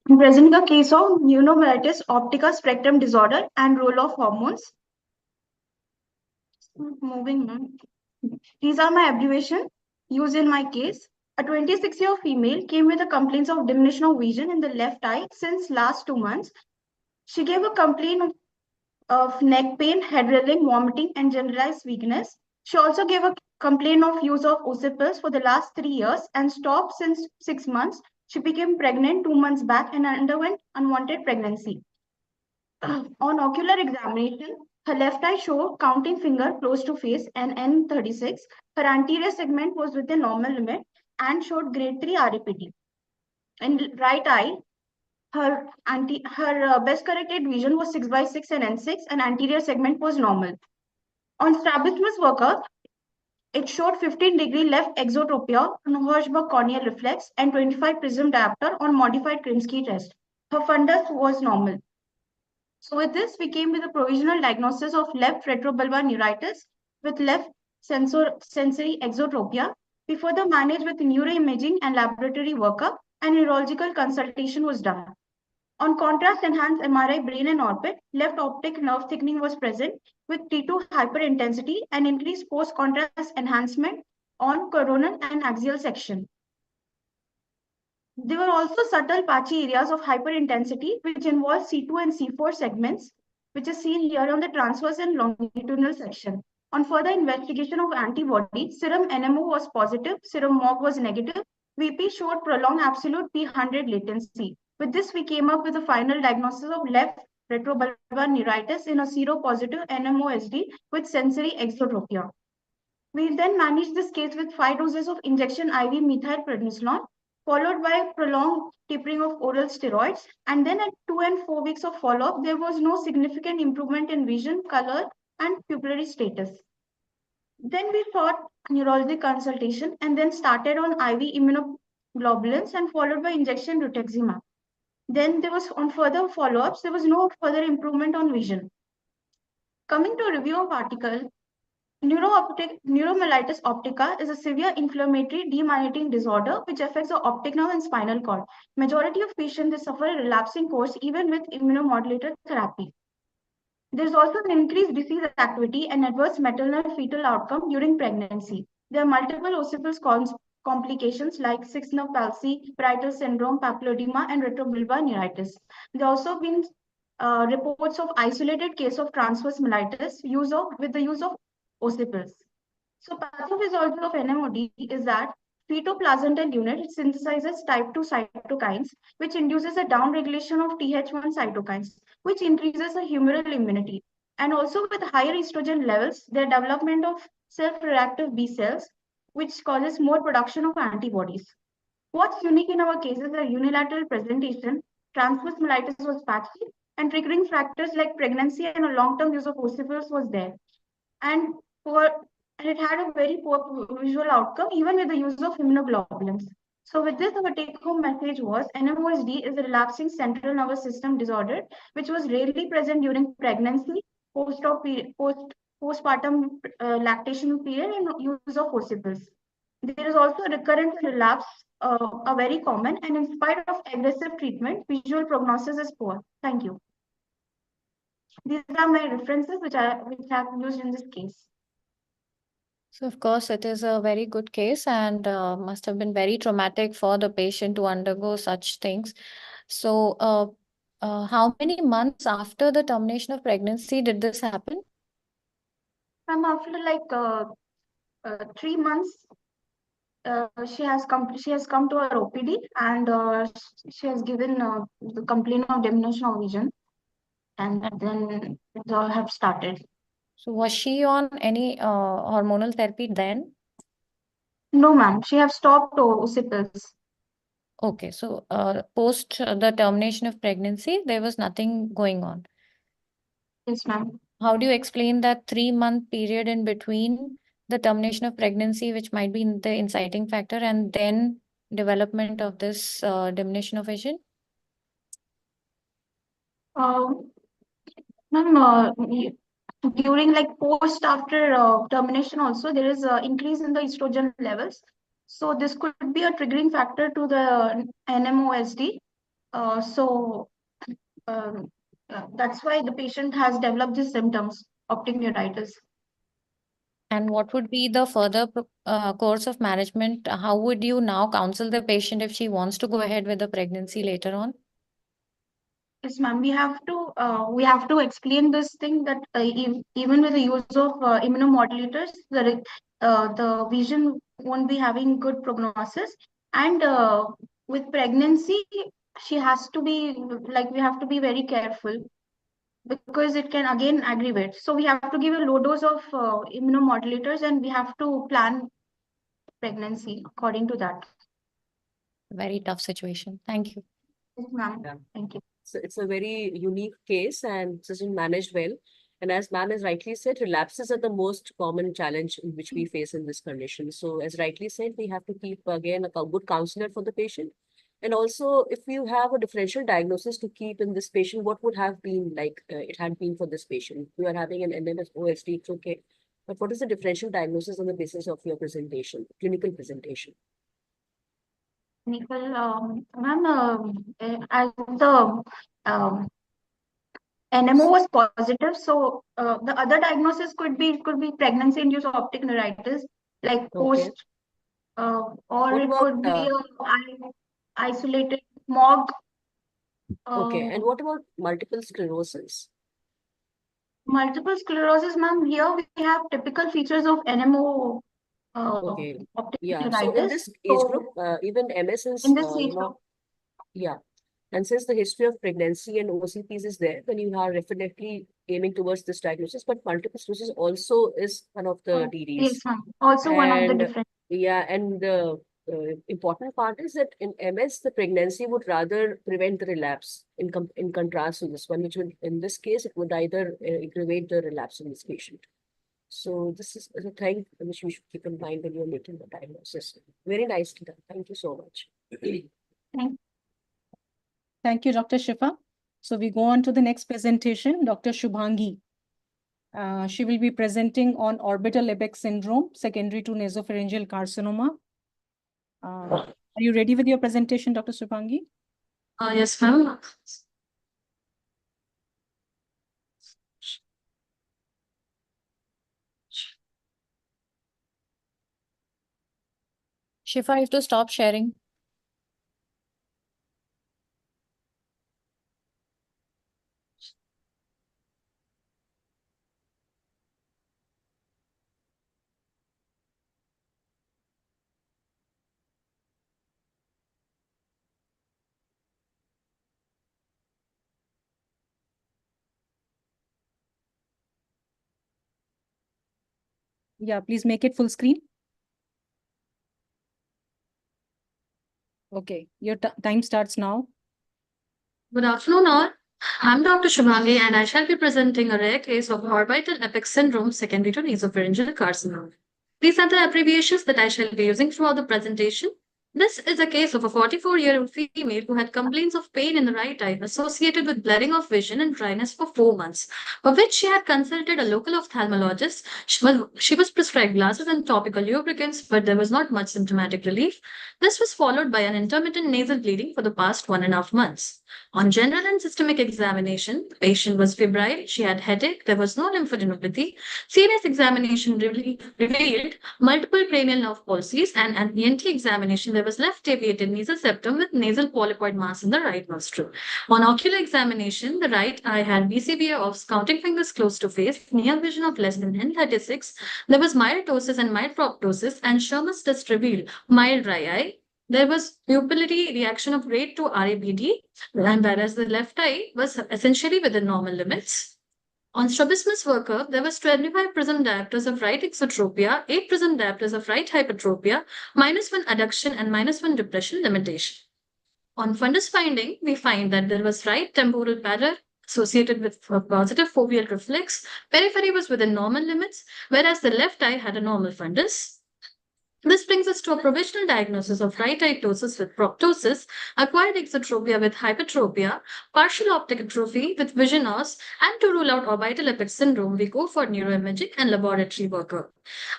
I'm presenting a case of pneumonitis optica spectrum disorder and role of hormones. Moving, ma'am. These are my abbreviation used in my case. A 26-year female came with a complaints of diminution of vision in the left eye since last 2 months. She gave a complaint of neck pain, head drilling, vomiting, and generalized weakness. She also gave a complaint of use of occipitals for the last 3 years and stopped since 6 months. She became pregnant 2 months back and underwent unwanted pregnancy. On ocular examination, her left eye showed counting finger close to face and N36. Her anterior segment was within normal limit and showed grade 3 RAPT. In right eye, her best corrected vision was 6/6 and N6, and anterior segment was normal. On strabismus workup, it showed 15-degree left exotropia on Hirschberg corneal reflex and 25 prism diopter on modified Krimsky test. Her fundus was normal. So with this, we came with a provisional diagnosis of left retrobulbar neuritis with left sensory exotropia. We further managed with neuroimaging and laboratory workup, and neurological consultation was done. On contrast-enhanced MRI brain and orbit, left optic nerve thickening was present with T2 hyperintensity and increased post-contrast enhancement on coronal and axial section. There were also subtle patchy areas of hyperintensity, which involve C2 and C4 segments, which is seen here on the transverse and longitudinal section. On further investigation of antibodies, serum NMO was positive, serum MOG was negative. VP showed prolonged absolute P100 latency. With this, we came up with a final diagnosis of left retrobulbar neuritis in a seropositive NMOSD with sensory exotropia. We then managed this case with 5 doses of injection IV methylprednisolone, followed by prolonged tapering of oral steroids. And then at 2 and 4 weeks of follow-up, there was no significant improvement in vision, color, and pupillary status. Then we sought neurology consultation and then started on IV immunoglobulins and followed by injection rituximab. Then there was on further follow-ups, there was no further improvement on vision. Coming to review of article, neuromyelitis optica is a severe inflammatory demyelinating disorder which affects the optic nerve and spinal cord. Majority of patients suffer a relapsing course even with immunomodulator therapy. There is also an increased disease activity and adverse maternal fetal outcome during pregnancy. There are multiple occipitals complications like sixth nerve palsy, parietal syndrome, papilledema, and retrobulbar neuritis. There have also been reports of isolated case of transverse myelitis with the use of occipitals. So pathophysiology of NMOD is that fetoplacental unit synthesizes type 2 cytokines, which induces a downregulation of Th1 cytokines, which increases the humoral immunity. And also with higher estrogen levels, the development of self-reactive B cells, which causes more production of antibodies. What's unique in our case is a unilateral presentation. Transverse myelitis was patchy, and triggering factors like pregnancy and a long-term use of occipitals was there. And it had a very poor visual outcome, even with the use of immunoglobulins. So with this, our take-home message was NMOSD is a relapsing central nervous system disorder, which was rarely present during pregnancy, postpartum lactation period, and use of occipitals. There is also recurrent relapse, are very common, and in spite of aggressive treatment, visual prognosis is poor. Thank you. These are my references which I have used in this case. So, of course, it is a very good case and must have been very traumatic for the patient to undergo such things. So, how many months after the termination of pregnancy did this happen? After like 3 months, she has come to her OPD and she has given the complaint of diminution of vision, and then it all have started. So, was she on any hormonal therapy then? No, ma'am. She have stopped ocipils. Okay, so post the termination of pregnancy, there was nothing going on. Yes, ma'am. How do you explain that 3-month period in between the termination of pregnancy, which might be the inciting factor, and then development of this diminution of vision? Ma'am, during like post after termination also there is a increase in the estrogen levels. So this could be a triggering factor to the NMOSD. So that's why the patient has developed these symptoms, optic neuritis. And what would be the further course of management? How would you now counsel the patient if she wants to go ahead with the pregnancy later on? Yes, ma'am. We have to explain this thing that even with the use of immunomodulators, the vision won't be having good prognosis. And with pregnancy, she has to be like we have to be very careful because it can again aggravate. So we have to give a low dose of immunomodulators, and we have to plan pregnancy according to that. Very tough situation. Thank you. Yes, ma'am. Thank you. So it's a very unique case and it isn't managed well. And as ma'am has rightly said, relapses are the most common challenge in which we face in this condition. So as rightly said, we have to keep again a good counselor for the patient. And also, if you have a differential diagnosis to keep in this patient, what would have been like it had been for this patient? You are having an NMOSD, it's okay. But what is the differential diagnosis on the basis of your presentation, clinical presentation? Nicole, ma'am, as the NMO was positive, so the other diagnosis could be pregnancy-induced optic neuritis, like Okay. post, or What it about could be isolated MOG. okay, and what about multiple sclerosis? Multiple sclerosis, ma'am. Here we have typical features of NMO Okay. optic Yeah. So in neuritis. this age group, even MS is, In this age group, yeah. And since the history of pregnancy and OCPs is there, then you are definitely aiming towards this diagnosis. But multiple sclerosis also is one of the DDs. yes, ma'am. Also one of the And different. yeah, and the important part is that in MS, the pregnancy would rather prevent the relapse in contrast to this one, which would, in this case, it would either aggravate the relapse in this patient. So this is a thing which we should keep in mind when you're making the diagnosis. Very nicely done. Thank you so much. Thank you, Dr. Shifa. So we go on to the next presentation, Dr. Shubhangi. She will be presenting on orbital ibex syndrome, secondary to nasopharyngeal carcinoma. Are you ready with your presentation, Dr. Shubhangi? Yes, ma'am. Shifa, you have to stop sharing. Yeah, please make it full screen. Okay, your time starts now. Good afternoon, all. I'm Dr. Shubhangi, and I shall be presenting a rare case of orbital apex syndrome secondary to nasopharyngeal carcinoma. These are the abbreviations that I shall be using throughout the presentation. This is a case of a 44-year-old female who had complaints of pain in the right eye associated with blurring of vision and dryness for 4 months, for which she had consulted a local ophthalmologist. She was prescribed glasses and topical lubricants, but there was not much symptomatic relief. This was followed by an intermittent nasal bleeding for the past 1.5 months. On general and systemic examination, the patient was febrile, she had headache, there was no lymphadenopathy. Serious examination revealed multiple cranial nerve palsies, and an ENT examination, there was left deviated nasal septum with nasal polypoid mass in the right nostril. On ocular examination, the right eye had BCVA of counting fingers close to face, near vision of less than N36. There was mild ptosis and mild proptosis, and Sherman's test revealed mild dry eye. There was pupillary reaction of grade 2 RABD, and whereas the left eye was essentially within normal limits. On strabismus work curve, there was 25 prism diopters of right exotropia, 8 prism diopters of right hypertropia, -1 adduction, and -1 depression limitation. On fundus finding, we find that there was right temporal pallor associated with a positive foveal reflex. Periphery was within normal limits, whereas the left eye had a normal fundus. This brings us to a provisional diagnosis of right eye ptosis with proptosis, acquired exotropia with hypertropia, partial optic atrophy with vision loss, and to rule out orbital epic syndrome, we go for neuroimaging and laboratory workup.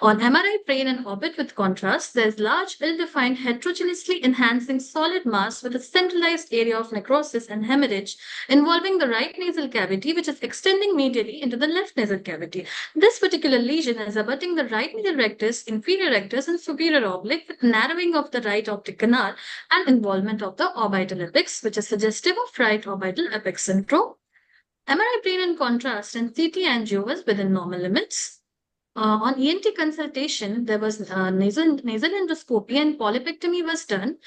On MRI brain and orbit with contrast, there is large, ill-defined, heterogeneously enhancing solid mass with a centralized area of necrosis and hemorrhage involving the right nasal cavity, which is extending medially into the left nasal cavity. This particular lesion is abutting the right medial rectus, inferior rectus, and superior oblique with narrowing of the right optic canal and involvement of the orbital apex, which is suggestive of right orbital apex syndrome. MRI brain in contrast and CT angio was within normal limits. On ENT consultation, there was nasal endoscopy and polypectomy was done.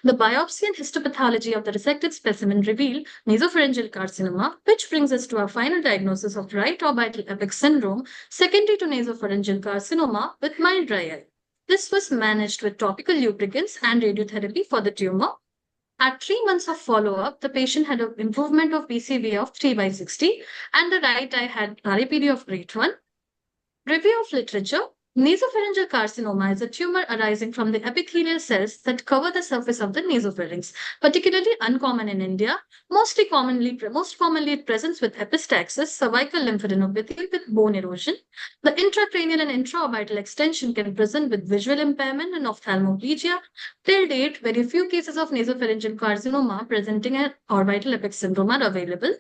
The biopsy and histopathology of the resected specimen revealed nasopharyngeal carcinoma, which brings us to our final diagnosis of right orbital apex syndrome, secondary to nasopharyngeal carcinoma with mild dry eye. This was managed with topical lubricants and radiotherapy for the tumor. At 3 months of follow-up, the patient had an improvement of BCVA of 3/60, and the right eye had RAPD of grade 1. Review of literature. Nasopharyngeal carcinoma is a tumor arising from the epithelial cells that cover the surface of the nasopharynx, particularly uncommon in India. Most commonly it presents with epistaxis, cervical lymphadenopathy with bone erosion. The intracranial and intraorbital extension can present with visual impairment and ophthalmoplegia. Till date, very few cases of nasopharyngeal carcinoma presenting an orbital apex syndrome are available.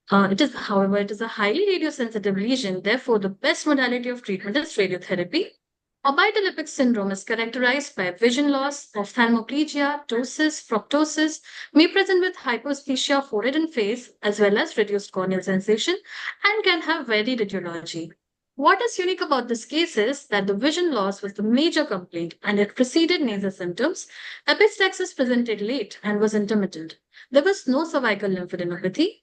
However, it is a highly radiosensitive lesion. Therefore, the best modality of treatment is radiotherapy. Orbital apex syndrome is characterized by vision loss, ophthalmoplegia, ptosis, proptosis, may present with hypoesthesia of forehead and face, as well as reduced corneal sensation, and can have varied etiology. What is unique about this case is that the vision loss was the major complaint and it preceded nasal symptoms. Epistaxis presented late and was intermittent. There was no cervical lymphadenopathy.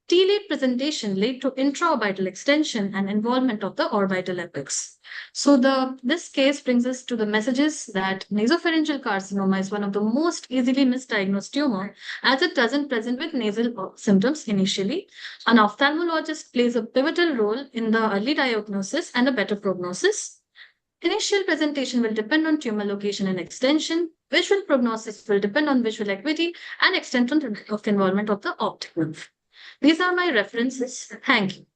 T-late presentation led to intraorbital extension and involvement of the orbital apex. So this case brings us to the messages that nasopharyngeal carcinoma is one of the most easily misdiagnosed tumor as it doesn't present with nasal symptoms initially. An ophthalmologist plays a pivotal role in the early diagnosis and a better prognosis. Initial presentation will depend on tumor location and extension. Visual prognosis will depend on visual acuity and extent of involvement of the optic nerve. These are my references. Thank you.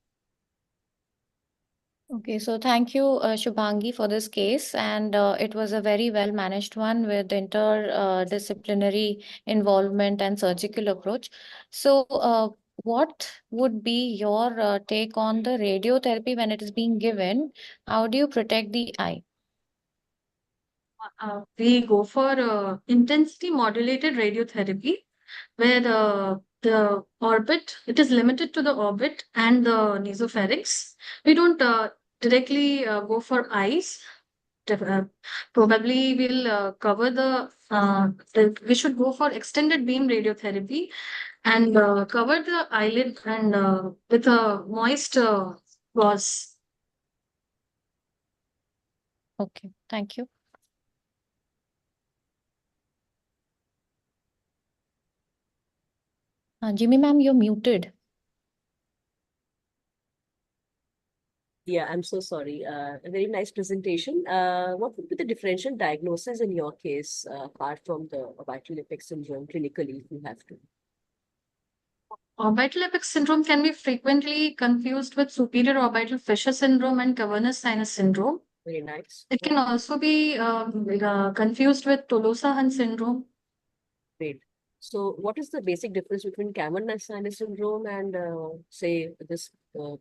Okay, so thank you, Shubhangi, for this case. And it was a very well managed one with interdisciplinary involvement and surgical approach. So what would be your take on the radiotherapy when it is being given? How do you protect the eye? We go for intensity modulated radiotherapy, where the orbit, it is limited to the orbit and the nasopharynx. We don't directly go for eyes. Probably we'll cover we should go for extended beam radiotherapy and cover the eyelid and with a moist gauze. Okay, thank you. Jimmy ma'am, you're muted. Yeah, I'm so sorry. A very nice presentation. What would be the differential diagnosis in your case, apart from the orbital apex syndrome, clinically, if you have to? Orbital apex syndrome can be frequently confused with superior orbital fissure syndrome and cavernous sinus syndrome. Very nice. It can also be confused with Tolosa-Hunt syndrome. Great. So what is the basic difference between cavernous sinus syndrome and say this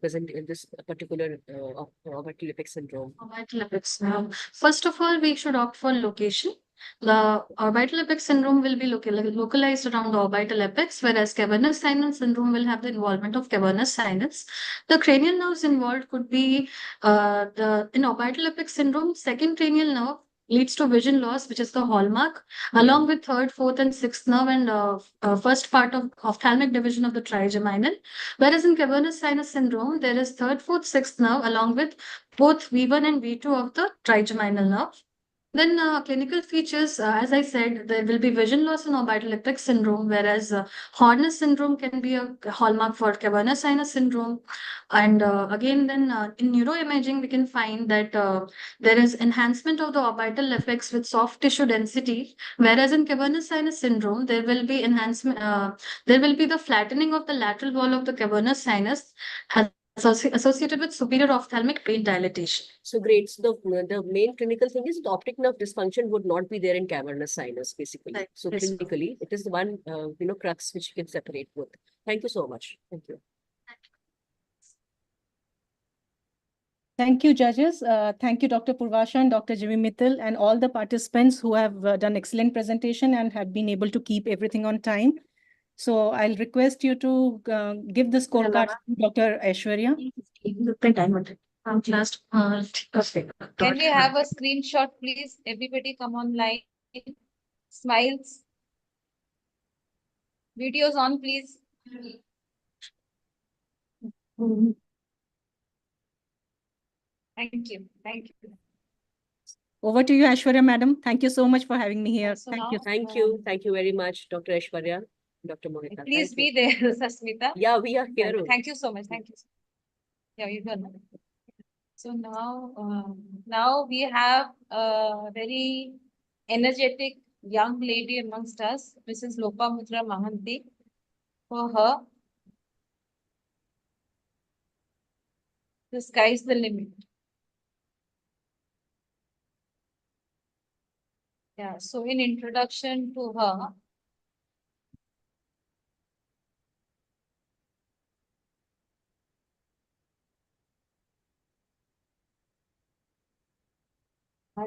this particular orbital apex syndrome? Orbital apex. First of all, we should opt for location. The orbital apex syndrome will be localized around the orbital apex, whereas cavernous sinus syndrome will have the involvement of cavernous sinus. The cranial nerves involved could be in orbital apex syndrome, second cranial nerve leads to vision loss, which is the hallmark, along with third, fourth, and sixth nerve and first part of ophthalmic division of the trigeminal. Whereas in cavernous sinus syndrome, there is third, fourth, sixth nerve along with both V1 and V2 of the trigeminal nerve. Then clinical features, as I said, there will be vision loss in orbital apex syndrome, whereas Horner's syndrome can be a hallmark for cavernous sinus syndrome. And again, then in neuroimaging, we can find that there is enhancement of the orbital apex with soft tissue density, whereas in cavernous sinus syndrome, there will be enhancement, there will be the flattening of the lateral wall of the cavernous sinus associated with superior ophthalmic pale dilatation. So great. So the main clinical thing is the optic nerve dysfunction would not be there in cavernous sinus, basically. Right. So Yes. clinically, it is the one crux which you can separate both. Thank you so much. Thank you. Thank you, judges. Thank you, Dr. Purvasha and Dr. Jimmy Mittal, and all the participants who have done excellent presentation and have been able to keep everything on time. So I'll request you to give the scorecard to Dr. Aishwarya. Can we have a screenshot, please? Everybody come online. Smiles. Videos on, please. Thank you. Thank you. Over to you, Aishwarya, madam. Thank you so much for having me here. So Thank now, you. Thank you. Thank you very much, Dr. Aishwarya, Dr. Mohita. Please Thank be you. there, Sasmita. Yeah, we are here. Thank you so much. Thank you. Yeah, you can. So now we have a very energetic young lady amongst us, Mrs. Lopamutra Mahanti. For her, the sky is the limit. Yeah, so in introduction to her,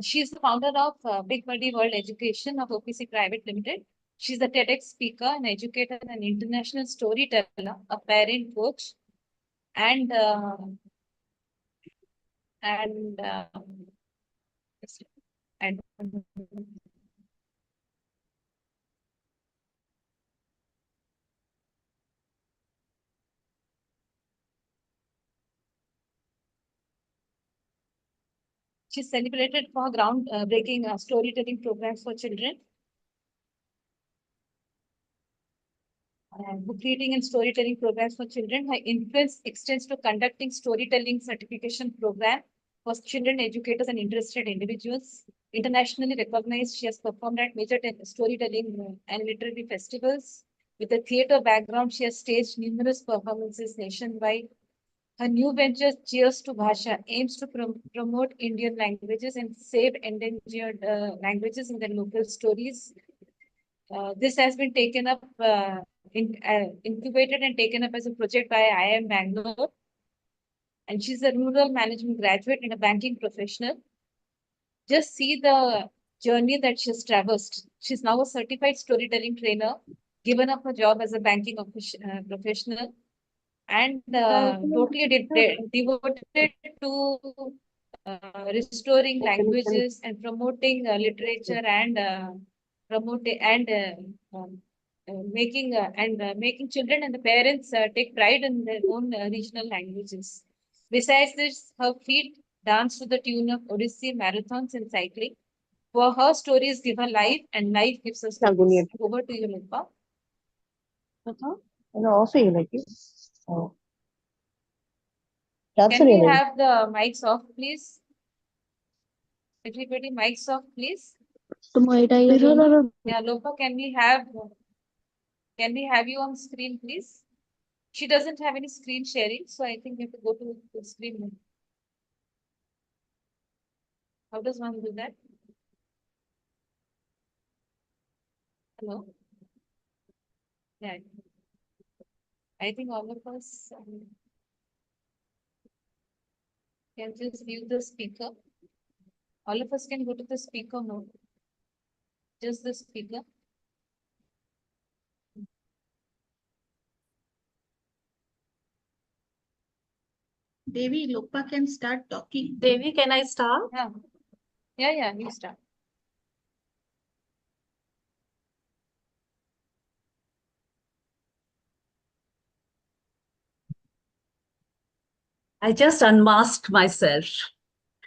she's the founder of Big Muddy World Education of OPC Private Limited. She's a TEDx speaker, an educator, an international storyteller, a parent coach, and and she's celebrated for ground-breaking storytelling programs for children. Book reading and storytelling programs for children. Her influence extends to conducting storytelling certification program for children, educators, and interested individuals. Internationally recognized, she has performed at major storytelling and literary festivals. With a theatre background, she has staged numerous performances nationwide. Her new venture, Cheers to Bhasha, aims to promote Indian languages and save endangered languages in their local stories. This has been taken up, incubated and taken up as a project by IIM Bangalore. And she's a rural management graduate and a banking professional. Just see the journey that she's traversed. She's now a certified storytelling trainer, given up her job as a banking professional, and totally devoted to restoring languages and promoting literature and promoting and making children and the parents take pride in their own regional languages. Besides this, her feet dance to the tune of Odissi marathons and cycling. For her, stories give her life, and life gives us stories. Over to you, Lupa. Can we have the mics off, please? Everybody, mics off, please. Yeah, Lopa, can we have you on screen, please? She doesn't have any screen sharing, so I think we have to go to the screen mode. How does one do that? Hello? Yeah. I think all of us can just view the speaker. All of us can go to the speaker mode. Just the speaker. Devi, Lopa can start talking. Devi, can I start? Yeah, you start. I just unmasked myself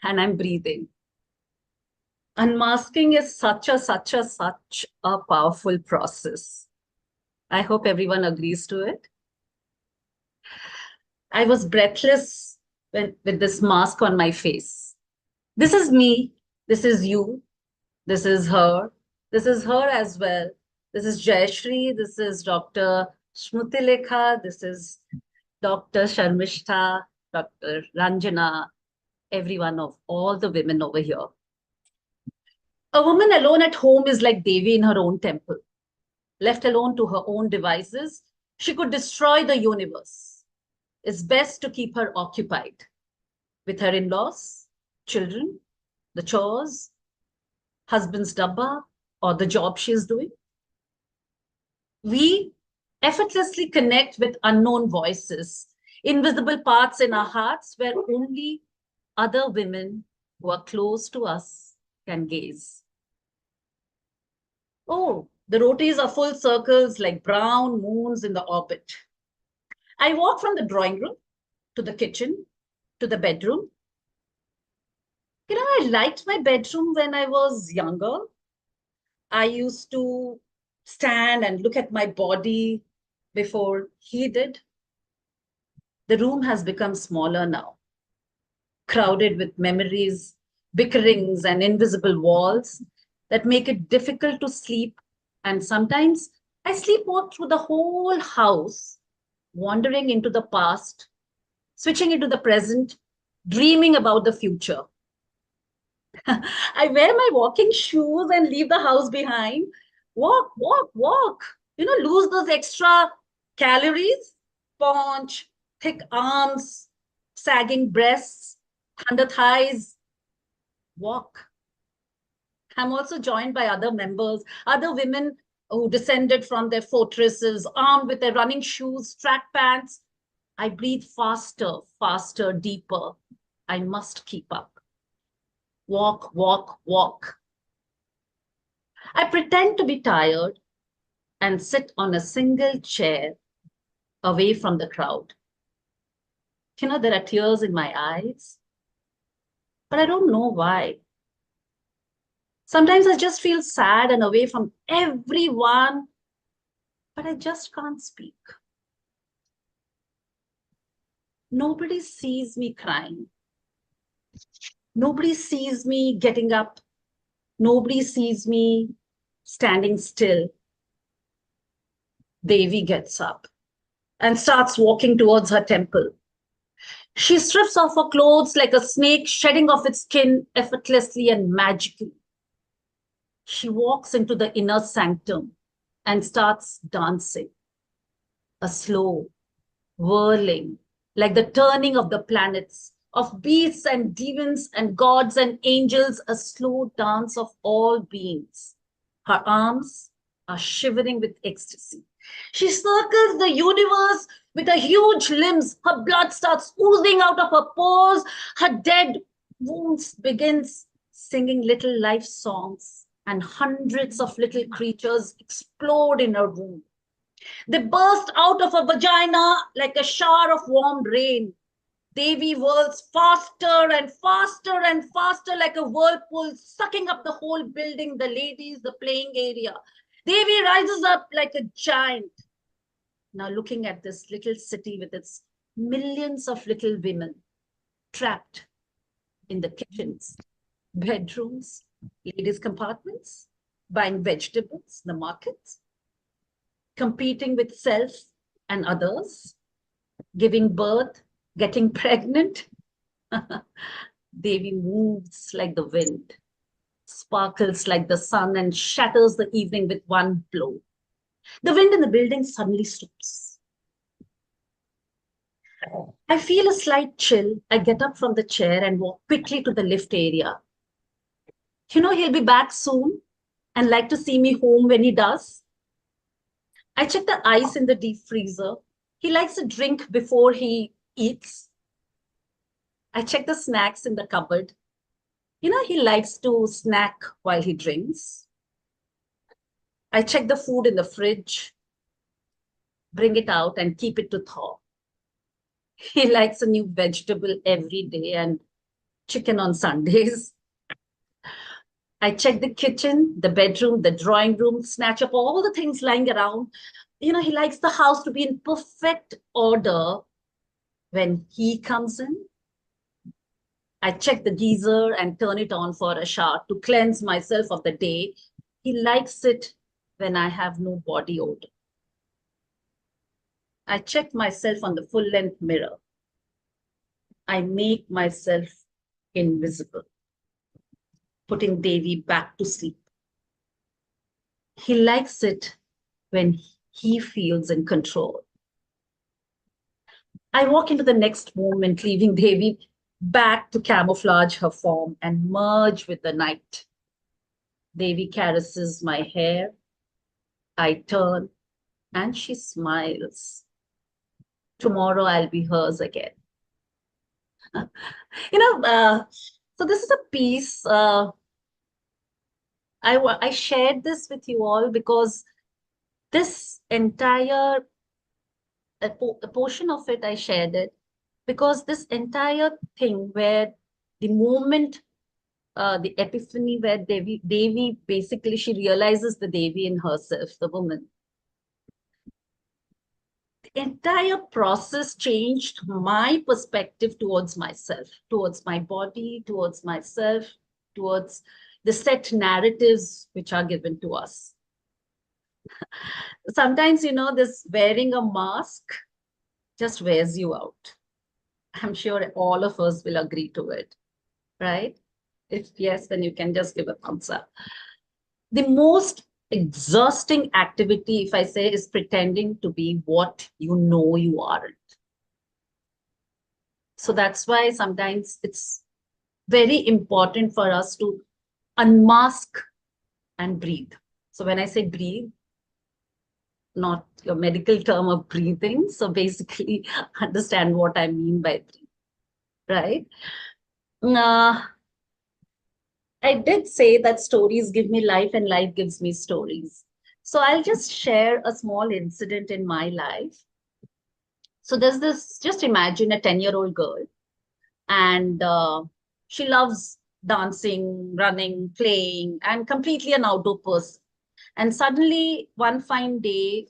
and I'm breathing. Unmasking is such a powerful process. I hope everyone agrees to it. I was breathless with this mask on my face. This is me. This is you. This is her. This is her as well. This is Jayashri. This is Dr. Shmutilekha. This is Dr. Sharmishta, Dr. Ranjana, every one of all the women over here. A woman alone at home is like Devi in her own temple. Left alone to her own devices, she could destroy the universe. It's best to keep her occupied with her in-laws, children, the chores, husband's dabba, or the job she's doing. We effortlessly connect with unknown voices, invisible parts in our hearts where only other women who are close to us can gaze. Oh, the rotaries are full circles like brown moons in the orbit. I walk from the drawing room to the kitchen to the bedroom. You know, I liked my bedroom when I was younger. I used to stand and look at my body before he did. The room has become smaller now, crowded with memories, bickerings, and invisible walls that make it difficult to sleep. And sometimes I sleepwalk through the whole house, wandering into the past, switching into the present, dreaming about the future. I wear my walking shoes and leave the house behind. Walk, walk, walk. You know, lose those extra calories, paunch, thick arms, sagging breasts, under thighs. Walk. I'm also joined by other members, other women who descended from their fortresses, armed with their running shoes, track pants. I breathe faster, faster, deeper. I must keep up. Walk, walk, walk. I pretend to be tired and sit on a single chair away from the crowd. You know, there are tears in my eyes, but I don't know why. Sometimes I just feel sad and away from everyone, but I just can't speak. Nobody sees me crying. Nobody sees me getting up. Nobody sees me standing still. Devi gets up and starts walking towards her temple. She strips off her clothes like a snake, shedding off its skin effortlessly and magically. She walks into the inner sanctum and starts dancing. A slow, whirling, like the turning of the planets, of beasts and demons and gods and angels, a slow dance of all beings. Her arms are shivering with ecstasy. She circles the universe with her huge limbs. Her blood starts oozing out of her pores. Her dead wounds begins singing little life songs, and hundreds of little creatures explode in her womb. They burst out of her vagina like a shower of warm rain. Devi whirls faster and faster and faster like a whirlpool, sucking up the whole building, the ladies, the playing area. Devi rises up like a giant. Now looking at this little city with its millions of little women trapped in the kitchens, bedrooms, ladies' compartments, buying vegetables, the markets, competing with self and others, giving birth, getting pregnant. Devi moves like the wind, sparkles like the sun, and shatters the evening with one blow. The wind in the building suddenly stops. I feel a slight chill. I get up from the chair and walk quickly to the lift area. He'll be back soon and like to see me home when he does. I check the ice in the deep freezer. He likes a drink before he eats. I check the snacks in the cupboard. He likes to snack while he drinks. I check the food in the fridge, bring it out and keep it to thaw. He likes a new vegetable every day and chicken on Sundays. I check the kitchen, the bedroom, the drawing room, snatch up all the things lying around. He likes the house to be in perfect order when he comes in. I check the geyser and turn it on for a shower to cleanse myself of the day. He likes it when I have no body odor. I check myself on the full-length mirror. I make myself invisible, putting Devi back to sleep. He likes it when he feels in control. I walk into the next moment, leaving Devi back to camouflage her form and merge with the night. Devi caresses my hair. I turn and she smiles. Tomorrow I'll be hers again. So this is a piece. I shared this with you all because this entire a portion of it I shared it because this entire thing where the moment the epiphany where Devi basically she realizes the Devi in herself, the woman. The entire process changed my perspective towards myself, towards my body, towards myself, towards the set narratives which are given to us. Sometimes, this wearing a mask just wears you out. I'm sure all of us will agree to it, right? If yes, then you can just give a thumbs up. The most exhausting activity, if I say, is pretending to be what you know you aren't. So that's why sometimes it's very important for us to unmask and breathe. So when I say breathe, not your medical term of breathing. So basically understand what I mean by breathe, right? I did say that stories give me life and life gives me stories. So I'll just share a small incident in my life. So there's this, just imagine a 10-year-old girl and she loves dancing, running, playing, and completely an outdoor person. And suddenly one fine day,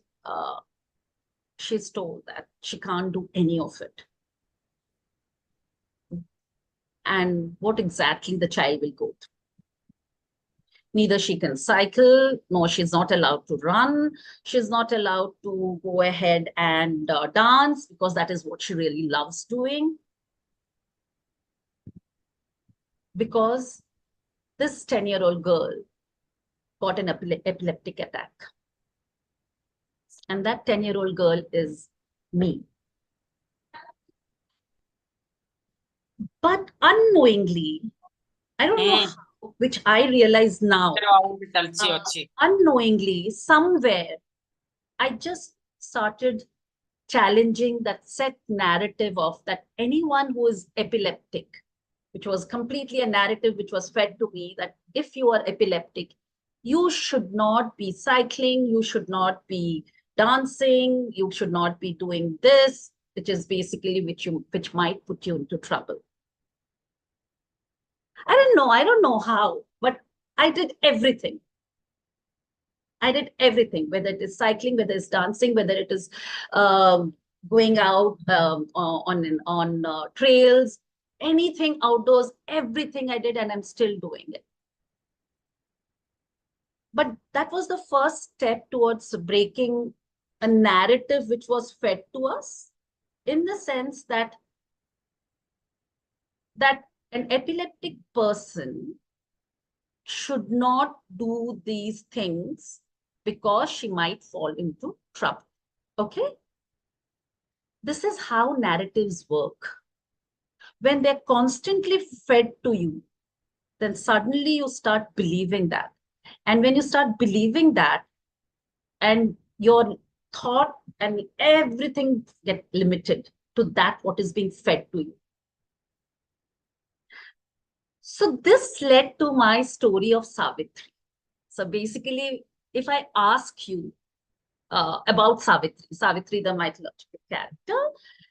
she's told that she can't do any of it. And what exactly the child will go through. Neither she can cycle, nor she's not allowed to run. She's not allowed to go ahead and dance because that is what she really loves doing. Because this 10-year-old girl got an epileptic attack. And that 10-year-old girl is me. But unknowingly, I don't know how, which I realize now, unknowingly, somewhere, I just started challenging that set narrative of that anyone who is epileptic, which was completely a narrative which was fed to me that if you are epileptic, you should not be cycling, you should not be dancing, you should not be doing this, which is basically which might put you into trouble. I don't know how, but I did everything. I did everything, whether it is cycling, whether it's dancing, whether it is going out on trails, anything outdoors, everything I did, and I'm still doing it. But that was the first step towards breaking a narrative which was fed to us, in the sense that an epileptic person should not do these things because she might fall into trouble. Okay? This is how narratives work. When they're constantly fed to you, then suddenly you start believing that. And when you start believing that, and your thought and everything get limited to that what is being fed to you. So this led to my story of Savitri. So basically, if I ask you about Savitri, the mythological character.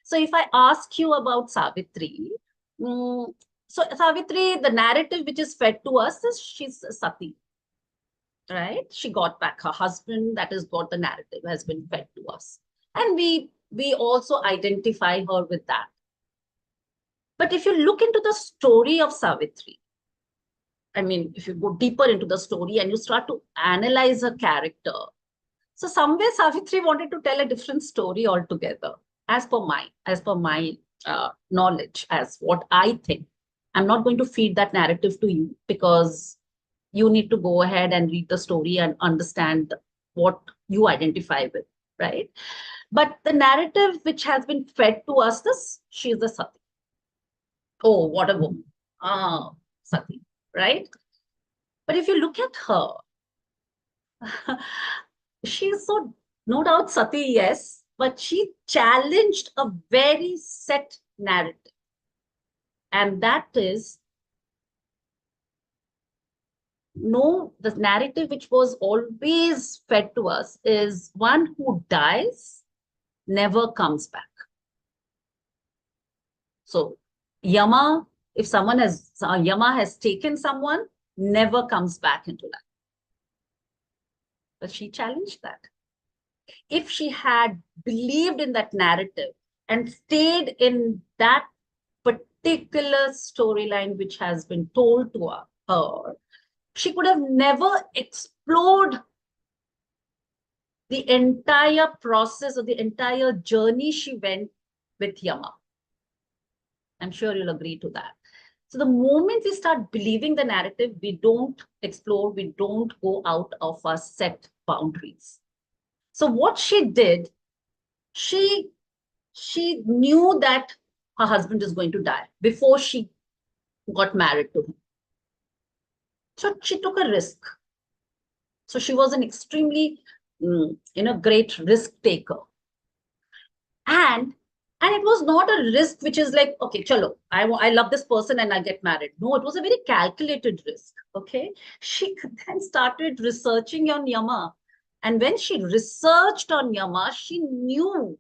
So if I ask you about Savitri, so Savitri, the narrative which is fed to us is she's Sati, right? She got back her husband. That is what the narrative has been fed to us. And we also identify her with that. But if you look into the story of Savitri, I mean, if you go deeper into the story and you start to analyze her character, so somewhere Savitri wanted to tell a different story altogether, as per my knowledge, as what I think. I'm not going to feed that narrative to you because you need to go ahead and read the story and understand what you identify with, right? But the narrative which has been fed to us is she's a Sati. Oh, what a woman. Ah, Sati, right? But if you look at her, she's so, no doubt Sati, yes, but she challenged a very set narrative. And that is, no, the narrative which was always fed to us is one who dies never comes back. So Yama, if someone has, Yama has taken someone, never comes back into life. But she challenged that. If she had believed in that narrative and stayed in that particular storyline which has been told to her, she could have never explored the entire process or the entire journey she went with Yama. I'm sure you'll agree to that. So the moment we start believing the narrative, we don't explore, we don't go out of our set boundaries. So what she did, she knew that her husband is going to die before she got married to him. So she took a risk. So she was an extremely, great risk taker. And it was not a risk which is like, okay, chalo, I love this person and I get married. No, it was a very calculated risk. Okay. She then started researching on Yama. And when she researched on Yama, she knew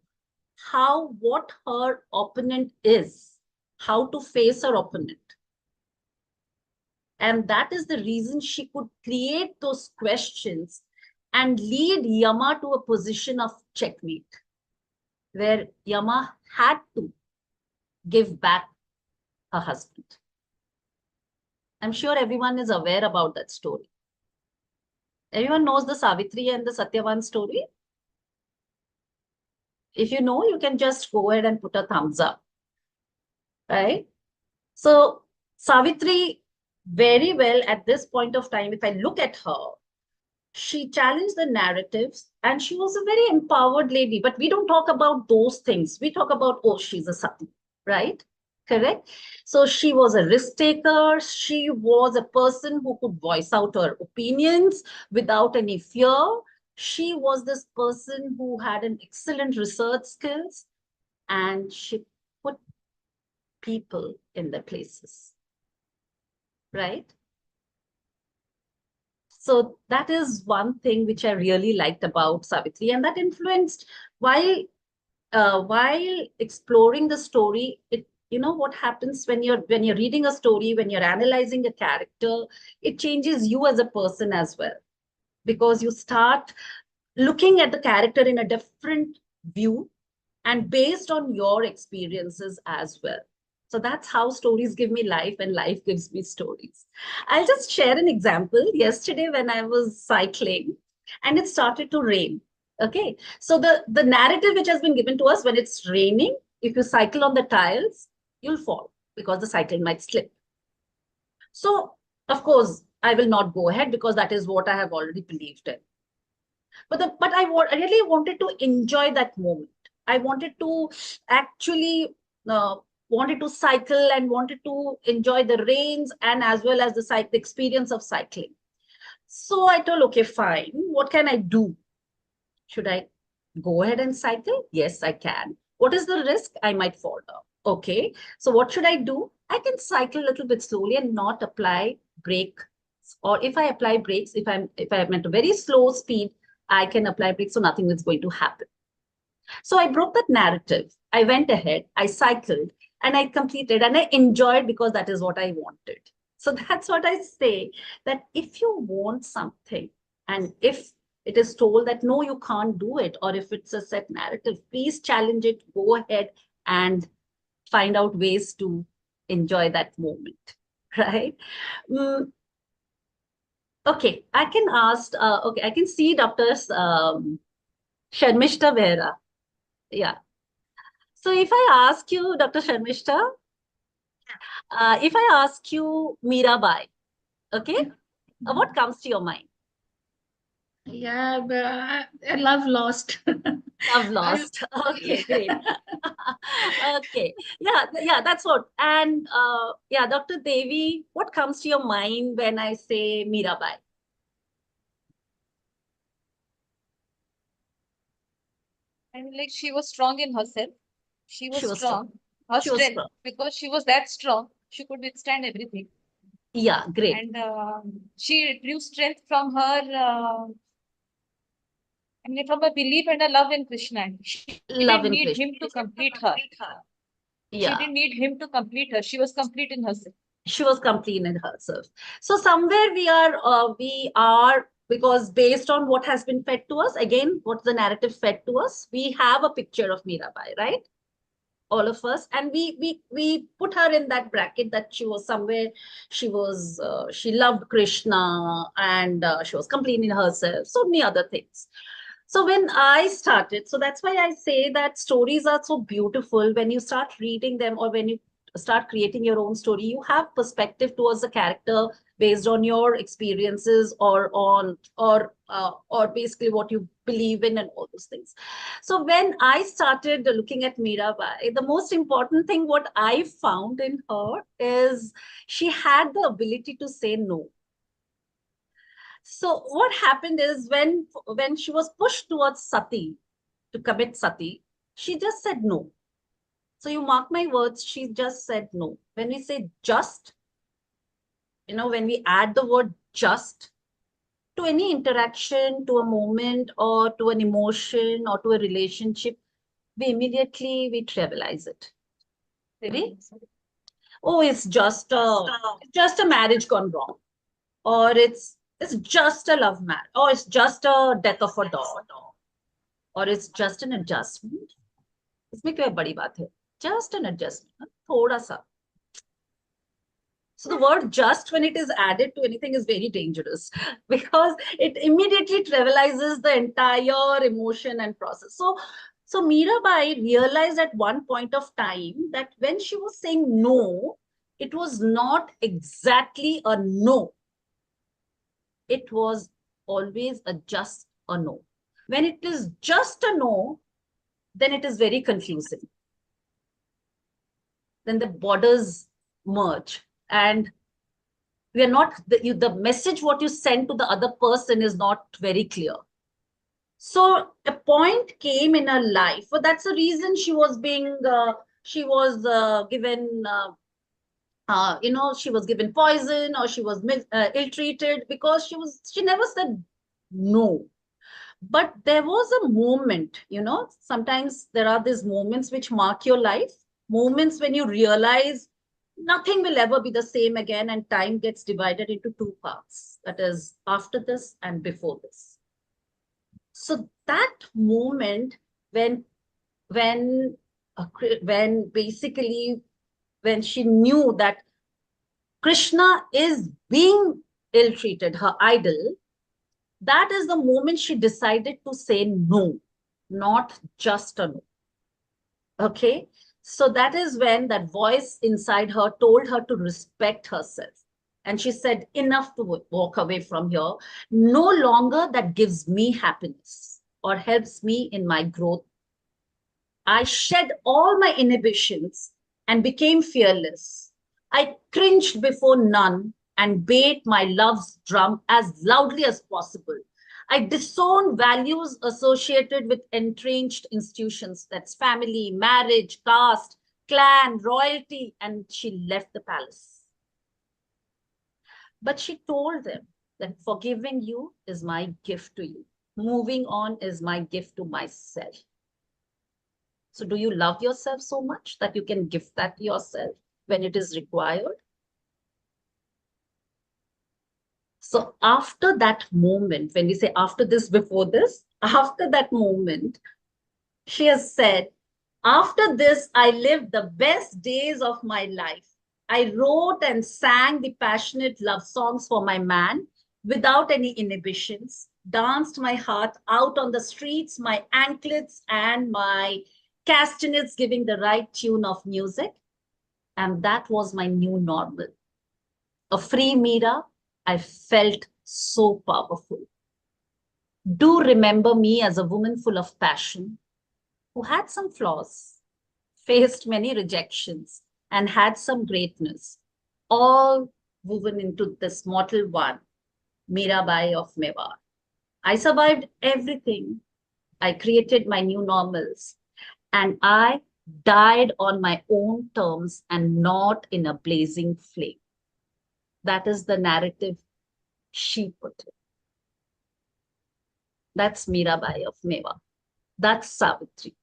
what her opponent is, how to face her opponent. And that is the reason she could create those questions and lead Yama to a position of checkmate, where Yama had to give back her husband. I'm sure everyone is aware about that story. Everyone knows the Savitri and the Satyavan story. If you know, you can just go ahead and put a thumbs up, right? So Savitri, very well at this point of time, if I look at her, she challenged the narratives and she was a very empowered lady, but we don't talk about those things. We talk about, oh, she's a Sati, right? Correct? So she was a risk taker. She was a person who could voice out her opinions without any fear. She was this person who had an excellent research skills and she put people in their places, right? So that is one thing which I really liked about Savitri, and that influenced while exploring the story. What happens when you're reading a story, when you're analyzing a character, it changes you as a person as well, because you start looking at the character in a different view and based on your experiences as well. So that's how stories give me life and life gives me stories. I'll just share an example. Yesterday when I was cycling and it started to rain. Okay. So the narrative which has been given to us, when it's raining, if you cycle on the tiles, you'll fall because the cycle might slip. So of course, I will not go ahead because that is what I have already believed in. But I really wanted to enjoy that moment. I wanted to actually wanted to cycle and wanted to enjoy the rains and as well as the experience of cycling. So I told, okay, fine. What can I do? Should I go ahead and cycle? Yes, I can. What is the risk? I might fall down. Okay. So what should I do? I can cycle a little bit slowly and not apply brakes. Or if I apply brakes, if I'm at a very slow speed, I can apply brakes, so nothing is going to happen. So I broke that narrative. I went ahead, I cycled, and I completed, and I enjoyed because that is what I wanted. So that's what I say, that if you want something, and if it is told that no, you can't do it, or if it's a set narrative, please challenge it, go ahead and find out ways to enjoy that moment, right? Okay, I can ask, okay, I can see Dr. Sharmishta Behra. Yeah. So if I ask you, Dr. Sharmishta, if I ask you Mirabai, okay, what comes to your mind? Yeah, love lost. Love lost. Okay, great. Okay, yeah, that's what. And yeah, Dr. Devi, what comes to your mind when I say Mirabai? I mean, like she was strong in herself. She was strong. Her She was strength, strong. because she was that strong, she could withstand everything. Yeah, great. And she drew strength from her, I mean, from a belief and a love in Krishna. She Love didn't in need Krishna. him to complete her. She Yeah. didn't need him to complete her. She was complete in herself. She was complete in herself. So somewhere we are, because based on what has been fed to us, again, what the narrative fed to us, we have a picture of Mirabai, right? All of us, and we put her in that bracket that she was somewhere, she loved Krishna, and she was complete in herself, so many other things. So when I started, so that's why I say that stories are so beautiful. When you start reading them, or when you start creating your own story, you have perspective towards the character based on your experiences, or basically what you believe in and all those things. So when I started looking at Mirabai, the most important thing what I found in her is she had the ability to say no. So what happened is, when she was pushed towards sati, to commit sati, she just said no. So you mark my words, she just said no. When we say just, when we add the word just to any interaction, to a moment, or to an emotion, or to a relationship, we trivialize it. Maybe, oh, it's just a marriage gone wrong, or it's just a love marriage, or it's just a death of a dog, or it's just an adjustment. इसमें क्या बड़ी बात है? Just an adjustment, थोड़ा सा. So the word just, when it is added to anything, is very dangerous because it immediately trivializes the entire emotion and process. So Mirabai realized at one point of time that when she was saying no, it was not exactly a no. It was always a just a no. When it is just a no, then it is very confusing. Then the borders merge, and we are not, the message what you send to the other person is not very clear. So a point came in her life. So that's the reason she was given, she was given poison, or she was ill-treated, because she never said no. But there was a moment, sometimes there are these moments which mark your life, moments when you realize nothing will ever be the same again, and time gets divided into two parts. That is, after this and before this. So that moment when basically, when she knew that Krishna is being ill-treated, her idol, that is the moment she decided to say no, not just a no. Okay. So that is when that voice inside her told her to respect herself And she said, enough to walk away from here. No longer that gives me happiness or helps me in my growth. I shed all my inhibitions and became fearless. I cringed before none and beat my love's drum as loudly as possible. I disowned values associated with entrenched institutions, that's family, marriage, caste, clan, royalty, and she left the palace. But she told them that forgiving you is my gift to you. Moving on is my gift to myself. So do you love yourself so much that you can give that to yourself when it is required? So after that moment, when we say after this, before this, after that moment, she has said, after this, I lived the best days of my life. I wrote and sang the passionate love songs for my man without any inhibitions, danced my heart out on the streets, my anklets and my castanets giving the right tune of music. And that was my new normal. A free Meera, I felt so powerful. Do remember me as a woman full of passion, who had some flaws, faced many rejections, and had some greatness, all woven into this mortal one, Mirabai of Mewar. I survived everything. I created my new normals, and I died on my own terms and not in a blazing flame. That is the narrative she put in. That's Mirabai of Mewar. That's Savitri.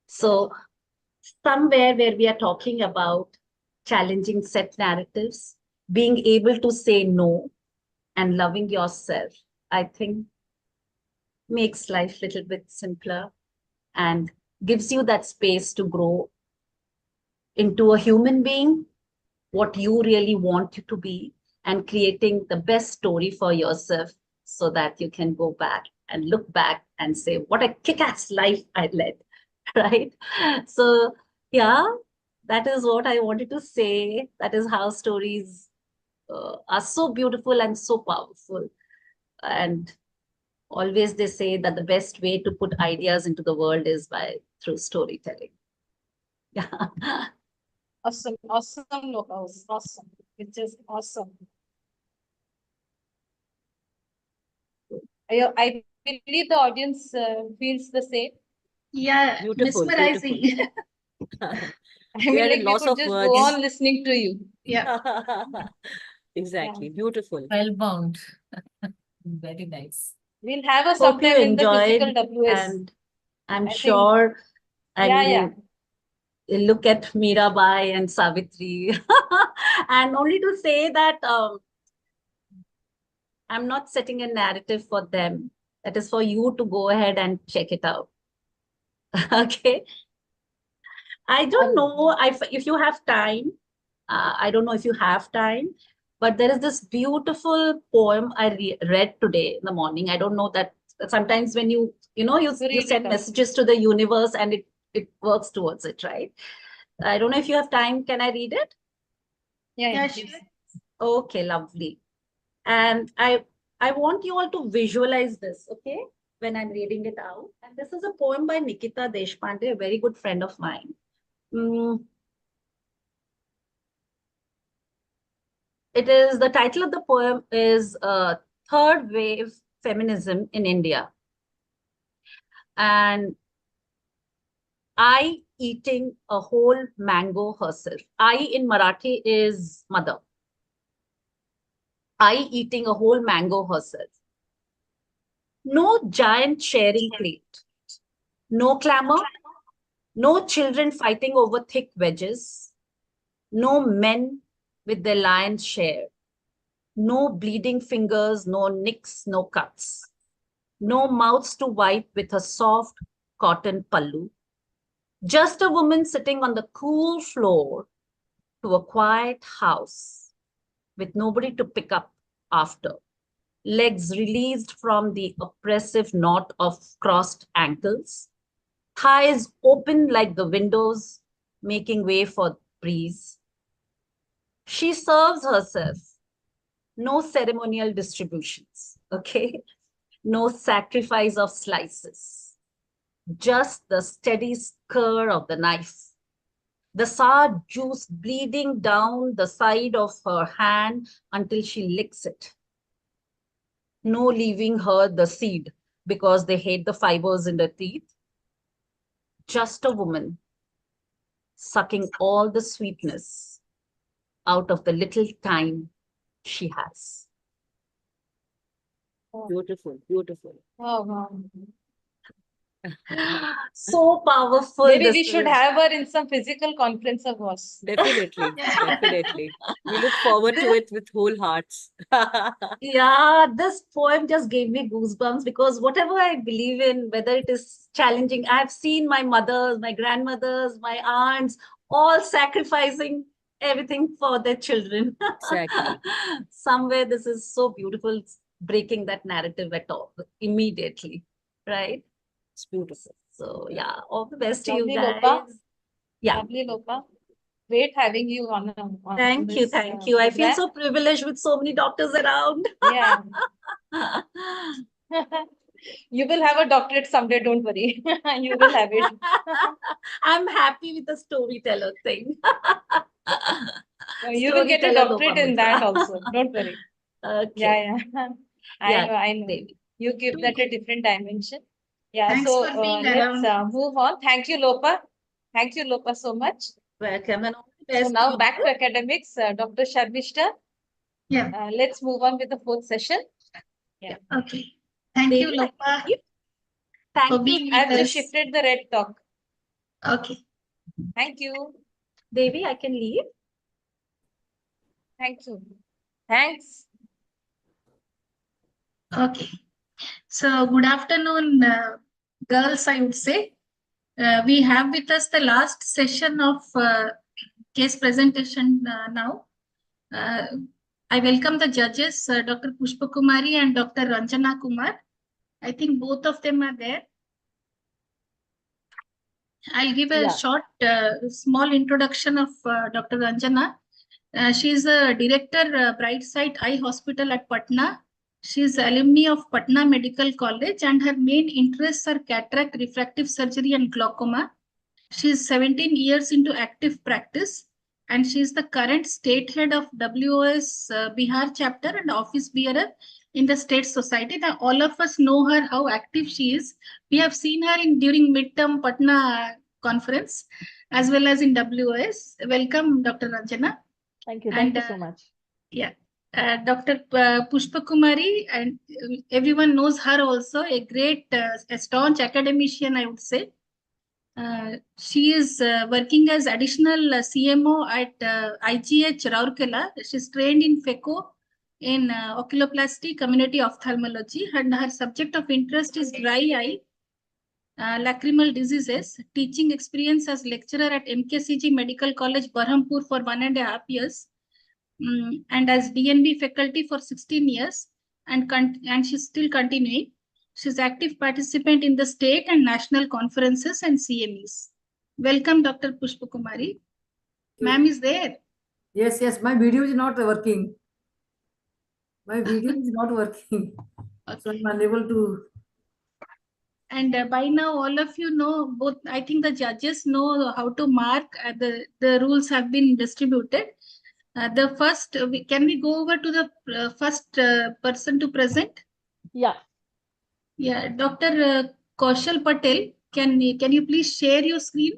So somewhere where we are talking about challenging set narratives, being able to say no and loving yourself, I think makes life a little bit simpler and gives you that space to grow into a human being, what you really want to be, and creating the best story for yourself so that you can go back and look back and say, what a kick-ass life I led, right? So yeah, that is what I wanted to say. That is how stories are so beautiful and so powerful. And always they say that the best way to put ideas into the world is through storytelling. Yeah. Awesome, awesome, Lokhouse, awesome. It's just awesome. I believe the audience feels the same. Yeah, Beautiful, mesmerizing. I mean, We had a like we loss could of just words. go on listening to you. Yeah. Exactly. Beautiful. Spellbound. Very nice. We'll have a Hope sometime you in the physical enjoyed, WS. and I'm I think- sure, and Yeah, you look at Mirabai and Savitri, and only to say that I'm not setting a narrative for them. That is for you to go ahead and check it out. Okay. I don't know if you have time. I don't know if you have time, but there is this beautiful poem I read today in the morning. I don't know that sometimes when you send messages to the universe and it works towards it, right? I don't know if you have time. Can I read it? Yeah, sure. Okay, lovely. And I want you all to visualize this, okay? When I'm reading it out. And this is a poem by Nikita Deshpande, a very good friend of mine. The title of the poem is Third Wave Feminism in India. And I eating a whole mango herself. I in Marathi is mother. I eating a whole mango herself. No giant sharing plate. No clamor. No children fighting over thick wedges. No men with their lion's share. No bleeding fingers, no nicks, no cuts. No mouths to wipe with a soft cotton pallu. Just a woman sitting on the cool floor to a quiet house with nobody to pick up after. Legs released from the oppressive knot of crossed ankles. Thighs open like the windows, making way for breeze. She serves herself No ceremonial distributions, okay? No sacrifice of slices, just the steady skir of the knife. The sour juice bleeding down the side of her hand until she licks it. No leaving her the seed because they hate the fibers in the teeth. Just a woman sucking all the sweetness out of the little time she has. Beautiful, beautiful. Oh, wow. So powerful. Maybe this we should is. have her in some physical conference of WOS. Definitely, definitely. We look forward to it with whole hearts. Yeah, this poem just gave me goosebumps because whatever I believe in, whether it is challenging, I've seen my mothers, my grandmothers, my aunts, all sacrificing everything for their children. Exactly. Somewhere this is so beautiful, breaking that narrative at all immediately, right? It's beautiful. So yeah, all the best to you Lovely, guys. Lopa. Yeah. Lovely, Lopa. Great having you on Thank you, this, thank you. I feel program. so privileged with so many doctors around. Yeah. You will have a doctorate someday, don't worry. You will have it. I'm happy with the storyteller thing. You will get a Storyteller doctorate in that Lopamudra. also. Don't worry. Okay. Yeah, yeah. Yeah, I know. maybe. You give that a different dimension. Yeah, Thanks so for being let's around. move on. Thank you, Lopa. Thank you, Lopa, so much. Welcome and all the So best. now back to academics, Dr. Sharmishta. Yeah. Let's move on with the fourth session. Yeah. Okay. Thank you, Lopa, Thank for you. being with I've just us. shifted the red talk. Okay. Thank you. Devi, I can leave. Thank you. Thanks. Okay. So good afternoon, girls, I would say. We have with us the last session of case presentation now. I welcome the judges, Dr. Pushpa Kumari and Dr. Ranjana Kumar. I think both of them are there. I'll give a short, small introduction of Dr. Ranjana. She is a director, Brightside Eye Hospital at Patna. She is alumni of Patna Medical College and her main interests are cataract, refractive surgery and glaucoma. She is 17 years into active practice and she is the current state head of WOS Bihar chapter and office bearer in the state society. Now, all of us know her, how active she is. We have seen her during midterm Patna conference as well as in WOS. Welcome, Dr. Ranjana. Thank you. Thank you so much. Yeah. Dr. Pushpa Kumari, and everyone knows her also, a great, a staunch academician, I would say. She is working as additional CMO at IGH Rourkela. She's trained in FECO in oculoplasty, community ophthalmology, and her subject of interest is dry eye, lacrimal diseases, teaching experience as lecturer at MKCG Medical College, Berhampur for 1.5 years, and as DNB faculty for 16 years, and she's still continuing. She's active participant in the state and national conferences and CMEs. Welcome, Dr. Pushpa Kumari. Ma'am is there. Yes, yes, my video is not working. My video is not working. So I'm unable to. And by now, all of you know, both, I think the judges know how to mark, the rules have been distributed. The first, can we go over to the first person to present? Yeah. Yeah, Dr. Kaushal Patel, can you please share your screen?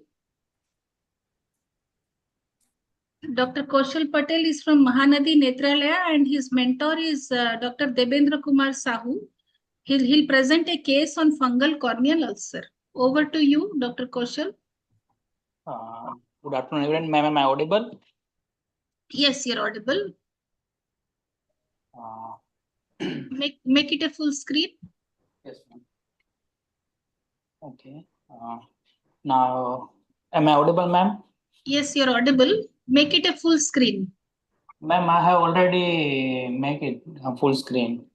Dr. Kaushal Patel is from Mahanadi Netralaya and his mentor is Dr. Debendra Kumar Sahu. He'll present a case on fungal corneal ulcer. Over to you, Dr. Kaushal. Good afternoon, everyone. Ma'am, am I audible? Yes, you're audible. Make it a full screen. Yes, ma'am. Okay. Now, am I audible, ma'am? Yes, you're audible. Make it a full screen. Ma'am, I have already make it a full screen.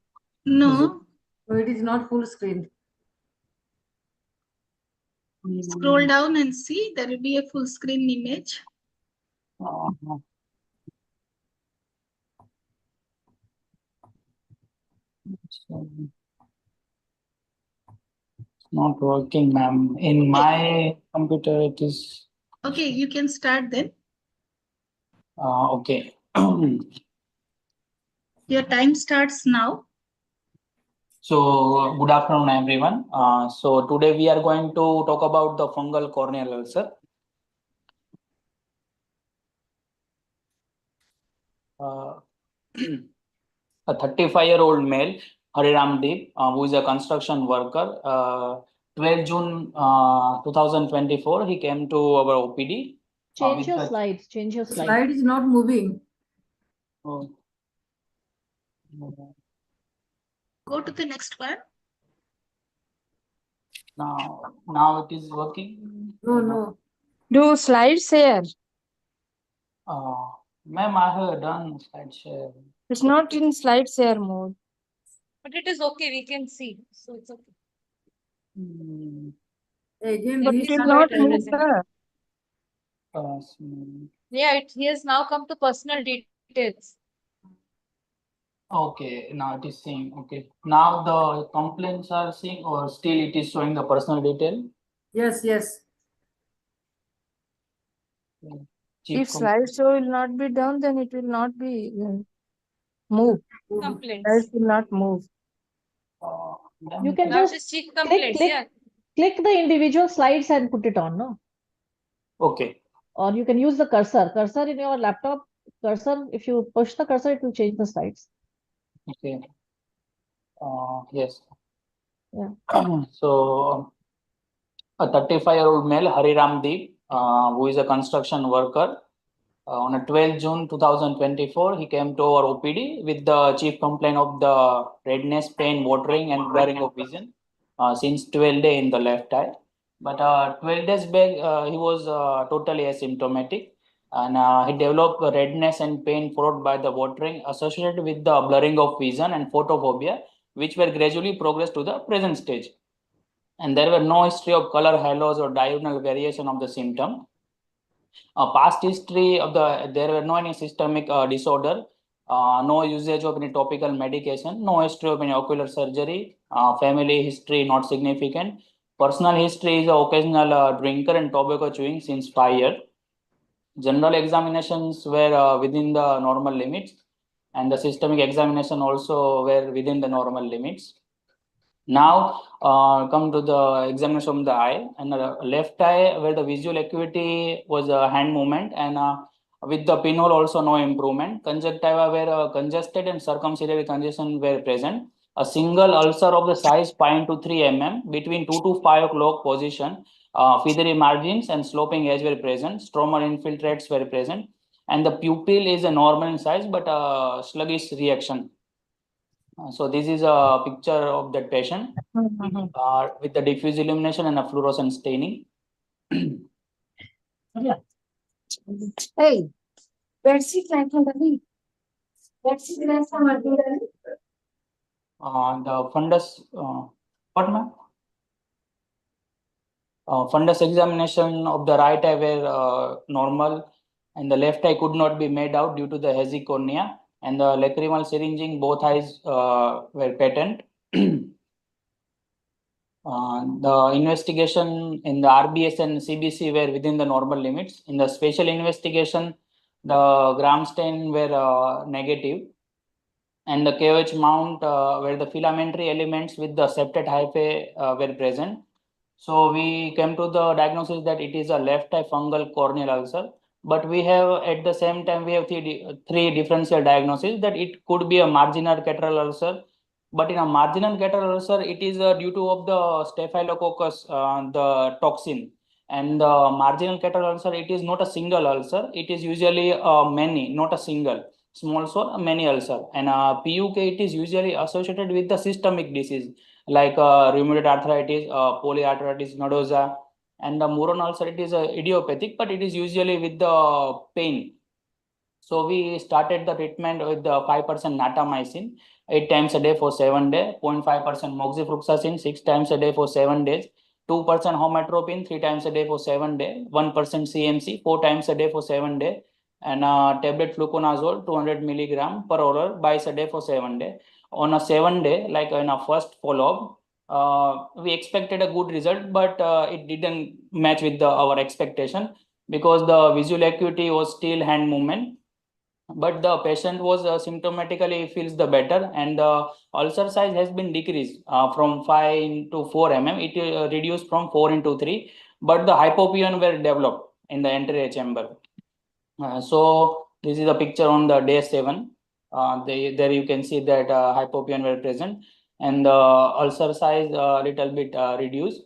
No. So it is not full screen. Scroll down and see, there will be a full screen image. Not working, ma'am. In my computer, it is. Okay, you can start then. Okay. Your time starts now. So, good afternoon, everyone. So today we are going to talk about the fungal corneal ulcer. A 35-year-old male, Hariram Deep, who is a construction worker. 12 June 2024, he came to our OPD. Change your slides. Change your slides. Slide is not moving. Oh. Go to the next one. Now it is working. No. Do slide share. Ma'am, I have done slide share. It's not in slide share mode. But it is okay, we can see, so it's okay. Again, But it will not move. Yeah, he has now come to personal details. Okay, now it is seeing. Okay, now the complaints are seeing, or still it is showing the personal detail. Yes. If slideshow will not be done, then it will not be move. Complaints. Slides will not move. You can Now just just chief complaints, click the individual slides and put it on, no? Okay. Or you can use the cursor. Cursor in your laptop, cursor, if you push the cursor, it will change the slides. Okay. Yes. Yeah. So, a 35-year-old male, Hariram Deep, who is a construction worker. On a 12 June 2024, he came to our OPD with the chief complaint of the redness, pain, watering, and blurring of vision since 12 days in the left eye. But 12 days back, he was totally asymptomatic, and he developed redness and pain followed by the watering associated with the blurring of vision and photophobia, which were gradually progressed to the present stage. And there were no history of color halos or diurnal variation of the symptom. Past history of there were no any systemic disorder, no usage of any topical medication, no history of any ocular surgery, family history not significant. Personal history is an occasional drinker and tobacco chewing since 5 years. General examinations were within the normal limits, and the systemic examination also were within the normal limits. Now come to the examination of the eye, and the left eye where the visual acuity was a hand movement, and with the pinhole also no improvement. Conjunctiva where congested and circumciliary congestion were present. A single ulcer of the size 0.23 mm between 2 to 5 o'clock position, feathery margins and sloping edge were present. Stromal infiltrates were present, and the pupil is a normal in size but sluggish reaction. So this is a picture of that patient with the diffuse illumination and a fluorescent staining. Hey, where's the client from the What's the client from the The fundus, what ma'am? Fundus examination of the right eye were normal, and the left eye could not be made out due to the hazy cornea, and the lacrimal syringing both eyes were patent. The investigation in the RBS and CBC were within the normal limits. In the special investigation, the gram stain were negative, and the KOH mount where the filamentary elements with the septate hyphae were present. So we came to the diagnosis that it is a left eye fungal corneal ulcer. But we have at the same time we have three differential diagnoses that it could be a marginal catarrhal ulcer. But in a marginal catarrhal ulcer, it is due to of the staphylococcus, the toxin. And the marginal catarrhal ulcer, it is not a single ulcer. It is usually many, not a single. Small sore, many ulcer. And PUK, it is usually associated with the systemic disease like rheumatoid arthritis, polyarthritis nodosa, and the Moron ulcer, it is idiopathic, but it is usually with the pain. So we started the treatment with the 5% natamycin 8 times a day for 7 days, 0.5% moxifloxacin 6 times a day for 7 days, 2% homatropine 3 times a day for 7 days, 1% CMC 4 times a day for 7 days, and tablet fluconazole 200 milligram per oral twice a day for 7 days. on a 7-day, like in a first follow-up, we expected a good result, but it didn't match with our expectation because the visual acuity was still hand movement. But the patient was symptomatically feels the better, and the ulcer size has been decreased from 5 into 4 mm. It reduced from 4 into 3, but the hypopyon were developed in the anterior chamber. So this is a picture on the day 7. There you can see that hypopyon were present, and the ulcer size little bit reduced.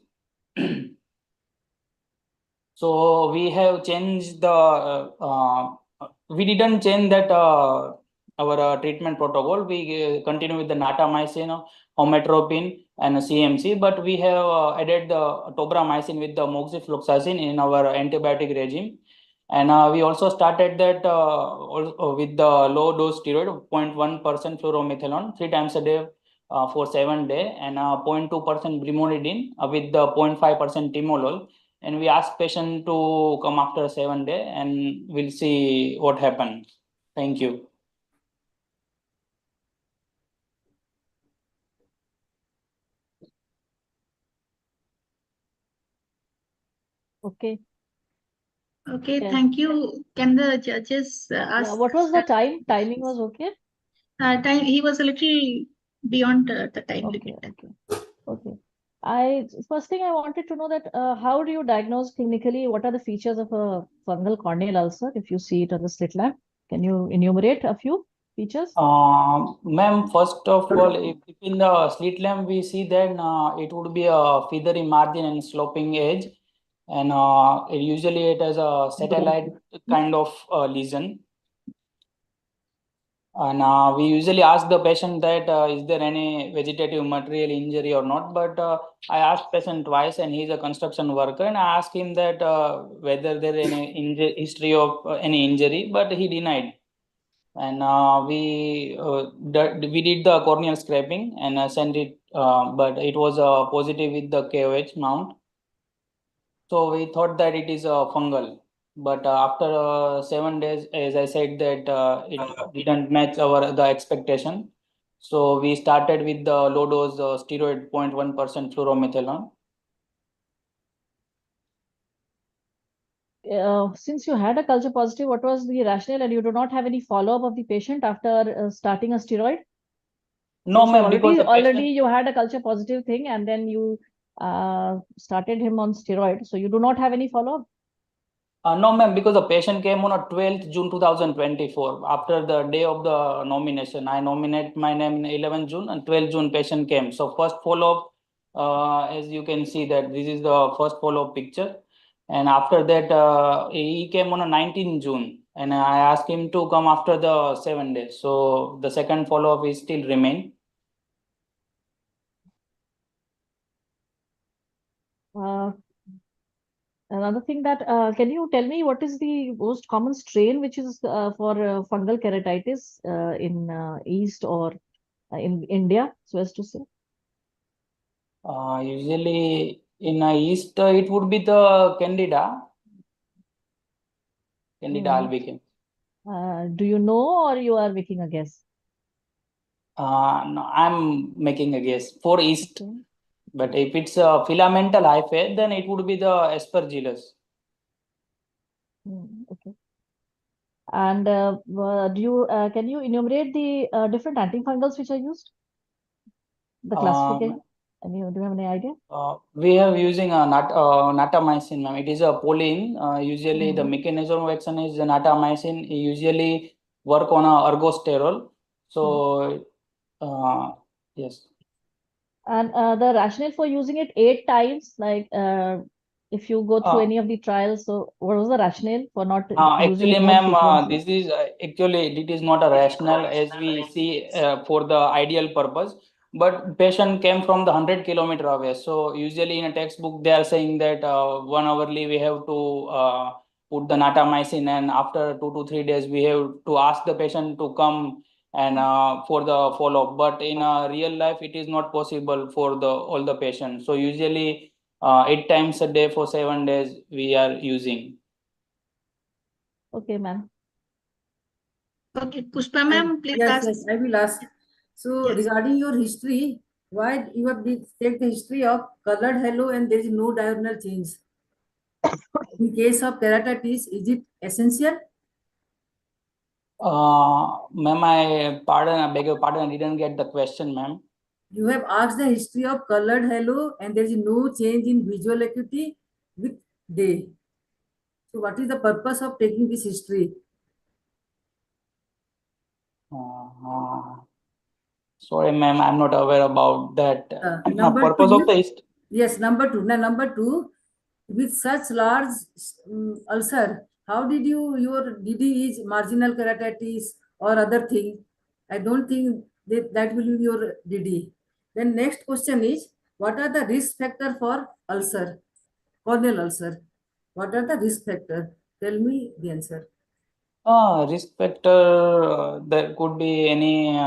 So we have changed the we didn't change that our treatment protocol. We continue with the natamycin, hometropin, and CMC, but we have added the tobramycin with the moxifloxacin in our antibiotic regime. And we also started that with the low dose steroid, 0.1% fluoromethalon 3 times a day for 7 days, and 0.2% brimonidine with the 0.5% timolol. And we ask patient to come after 7 days, and we'll see what happens. Thank you. Okay. Okay, Yeah. thank you. Can the judges ask? What was the time? Timing was okay? Time, he was a little beyond the time Okay, limit. okay. First thing I wanted to know that how do you diagnose clinically? What are the features of a fungal corneal ulcer if you see it on the slit lamp? Can you enumerate a few features? Ma'am, first of all, if in the slit lamp we see, then it would be a feathery margin and sloping edge, and usually it has a satellite kind of lesion. And we usually ask the patient that is there any vegetative material injury or not. But I asked patient twice, and he's a construction worker, and I asked him that whether there any history of any injury, but he denied. And we did the corneal scraping and sent it, but it was positive with the KOH mount. So we thought that it is fungal. But after 7 days, as I said, that it didn't match the expectation. So we started with the low dose steroid 0.1% fluoromethalon. Since you had a culture positive, what was the rationale, and you do not have any follow-up of the patient after starting a steroid? No, Since ma'am, because the already you had a culture positive thing, and then you started him on steroid. So you do not have any follow-up? No, ma'am, because the patient came on 12th June 2024. After the day of the nomination, I nominate my name in 11th June, and 12th June patient came. So first follow-up, as you can see that this is the first follow-up picture. And after that, he came on 19th June, and I asked him to come after the 7 days. So the second follow-up is still remain. Another thing that can you tell me what is the most common strain which is for fungal keratitis in East or in India, so as to say? Usually in East, it would be the Candida albicans. Do you know, or you are making a guess? No, I'm making a guess for East. But if it's a filamental hyphae, then it would be the aspergillus. Okay. And can you enumerate the different antifungals which are used? The classification. Do you have any idea? We are using a natamycin, ma'am. It is a polyene. Usually the mechanism of action is the natamycin. Usually work on a ergosterol. So yes. And the rationale for using it 8 times, like if you go through any of the trials, so what was the rationale for not using actually, it more ma'am, frequently? this is actually it is not a rational as we see for the ideal purpose. But patient came from the 100 km away. So usually in a textbook they are saying that 1 hourly we have to put the natamycin, and after 2 to 3 days we have to ask the patient to come and for the follow-up. But in real life it is not possible for all the patients. So usually 8 times a day for 7 days we are using. Okay, ma'am. Okay, Pushpa ma'am, please ask. Yes, I will ask. So regarding your history, why you have take the history of colored halo and there is no diurnal change? In case of keratitis, is it essential? Ma'am, I beg your pardon, I didn't get the question, ma'am. You have asked the history of colored halo and there is no change in visual acuity with day. So what is the purpose of taking this history? Sorry, ma'am, I'm not aware about that. Purpose of the history. Yes, number two. Now, number two, with such large ulcer, how did your DD is marginal keratitis or other thing? I don't think that will be your DD. Then next question is, what are the risk factor for ulcer, corneal ulcer? What are the risk factor? Tell me the answer. Risk factor, there could be any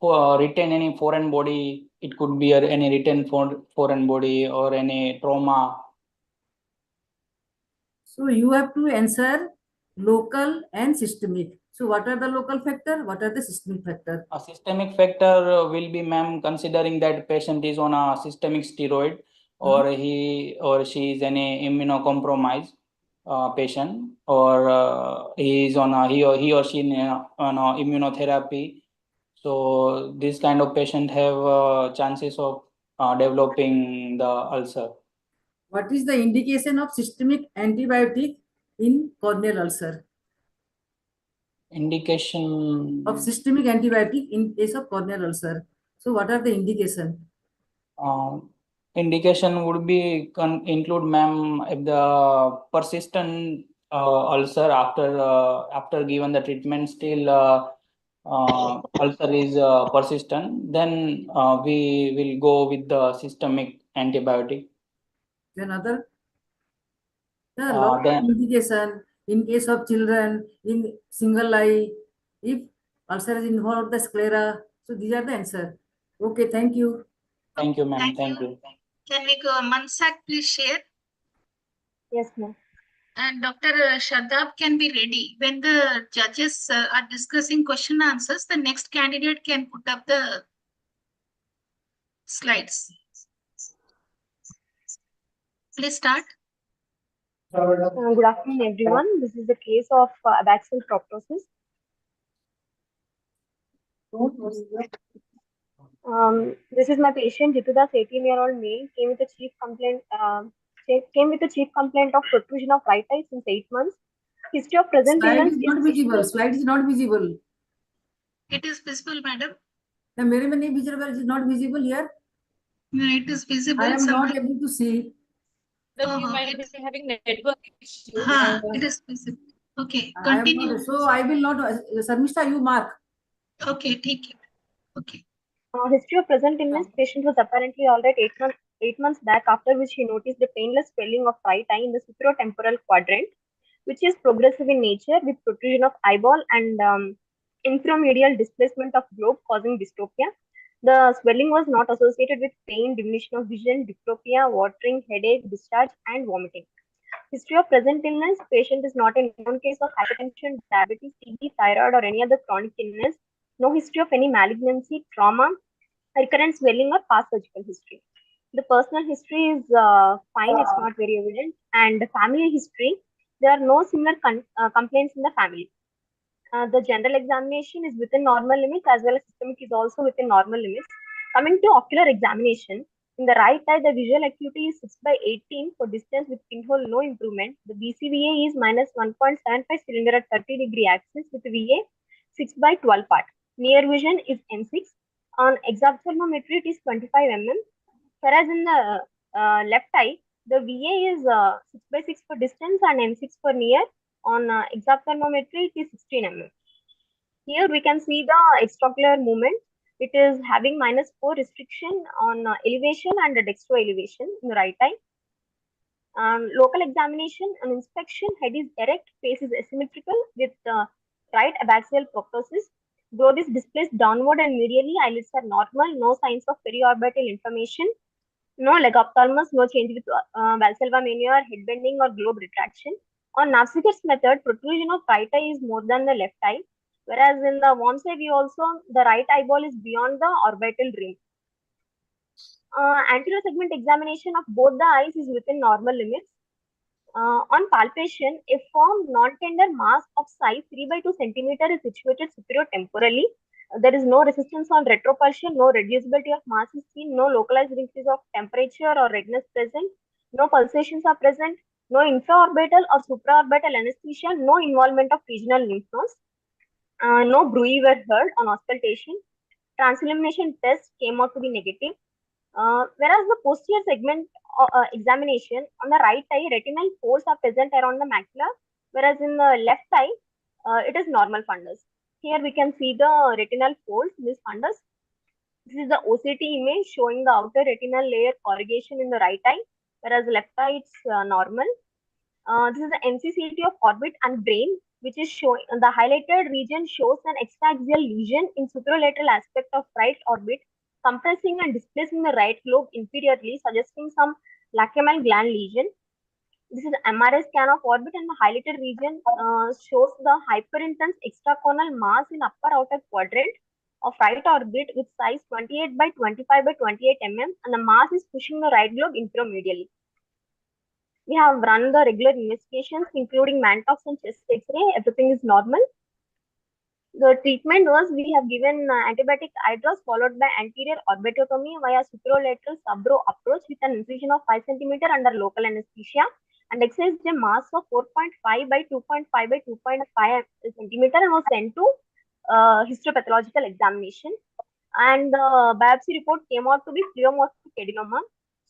retain any foreign body. It could be any retain foreign body or any trauma. So you have to answer local and systemic. So what are the local factor? What are the systemic factor? A systemic factor will be, ma'am, considering that patient is on a systemic steroid or he or she is any immunocompromised patient, or he is on he or she on a immunotherapy. So this kind of patient have chances of developing the ulcer. What is the indication of systemic antibiotic in corneal ulcer? Indication of systemic antibiotic in case of corneal ulcer. So what are the indication? Indication would be include, ma'am, if the persistent ulcer after given the treatment still ulcer is persistent, then we will go with the systemic antibiotic. Then other lot of indication in case of children in single eye, if ulcer is involved the sclera. So these are the answer. Okay, thank you. Thank you, ma'am. Thank you. Can we go, Mansak, please share? Yes, ma'am. And Dr. Shardab can be ready. When the judges are discussing question answers, the next candidate can put up the slides. Please start. Good afternoon, everyone. This is the case of abaxial proptosis. This is my patient, Jitudas, 18-year-old male, came with a chief complaint of protrusion of right eye since 8 months. History of present Slide illness is not visible. Slide is not visible. It is visible, madam. The mere visible is not visible here. No, it is visible. I am not able to see. You might be having network issues. It is visible. Okay, I am continue. not, so I will not. Sarmishta, you mark. Okay, take it. Okay. History of present illness. Patient was apparently all right 8 months back, after which he noticed the painless swelling of right eye in the superior-temporal quadrant, which is progressive in nature with protrusion of eyeball and inframedial displacement of globe causing dystopia. The swelling was not associated with pain, diminution of vision, diplopia, watering, headache, discharge, and vomiting. History of present illness. Patient is not a known case of hypertension, diabetes, TB, thyroid, or any other chronic illness. No history of any malignancy, trauma, recurrent swelling, or past surgical history. The personal history is fine, it's not very evident. And the family history, there are no similar complaints in the family. The general examination is within normal limits, as well as systemic is also within normal limits. Coming to ocular examination, in the right eye, the visual acuity is 6/18 for distance with pinhole, no improvement. The BCVA is minus 1.75 cylinder at 30-degree axis with VA 6/12 part. Near vision is N6. On exophthalmometry, it is 25 mm. Whereas in the left eye, the VA is 6/6 for distance and N6 for near. On exophthalmometry, it is 16 mm. Here we can see the extraocular movement. It is having -4 restriction on elevation and dextro elevation in the right eye. Local examination and inspection, head is erect, face is asymmetrical with right abaxial proptosis. Growth is displaced downward and medially, eyelids are normal, no signs of periorbital inflammation, no legophthalmos, no change with valsalva mania or head bending or globe retraction. On Nafziger's method, protrusion of right eye is more than the left eye. Whereas in the worm's eye view also, the right eyeball is beyond the orbital rim. Anterior segment examination of both the eyes is within normal limits. On palpation, a firm non-tender mass of size 3 by 2 centimeter is situated superior-temporally. There is no resistance on retropulsion, no reducibility of mass is seen, no localized increase of temperature or redness present, no pulsations are present, no infraorbital or supraorbital anesthesia, no involvement of regional lymph nodes, no bruit were heard on auscultation. Transillumination test came out to be negative. Whereas the posterior segment examination on the right eye, retinal folds are present around the macula, whereas in the left eye, it is normal fundus. Here we can see the retinal folds in this fundus. This is the OCT image showing the outer retinal layer corrugation in the right eye, whereas left eye it's normal. This is the MCCT of orbit and brain, which is showing the highlighted region shows an extraxial lesion in superolateral aspect of right orbit, compressing and displacing the right lobe inferiorly, suggesting some lacrimal gland lesion. This is MRI scan of orbit, and the highlighted region shows the hyperintense extracornal mass in upper outer quadrant of right orbit with size 28 by 25 by 28 mm, and the mass is pushing the right lobe inframedially. We have run the regular investigations, including Mantox and chest X-ray. Everything is normal. The treatment was we have given antibiotic eye drops followed by anterior orbitotomy via superolateral subro approach with an incision of 5 cm under local anesthesia, and excised a mass of 4.5 by 2.5 by 2.5 cm and was sent to histopathological examination. And the biopsy report came out to be pleomorphic adenoma.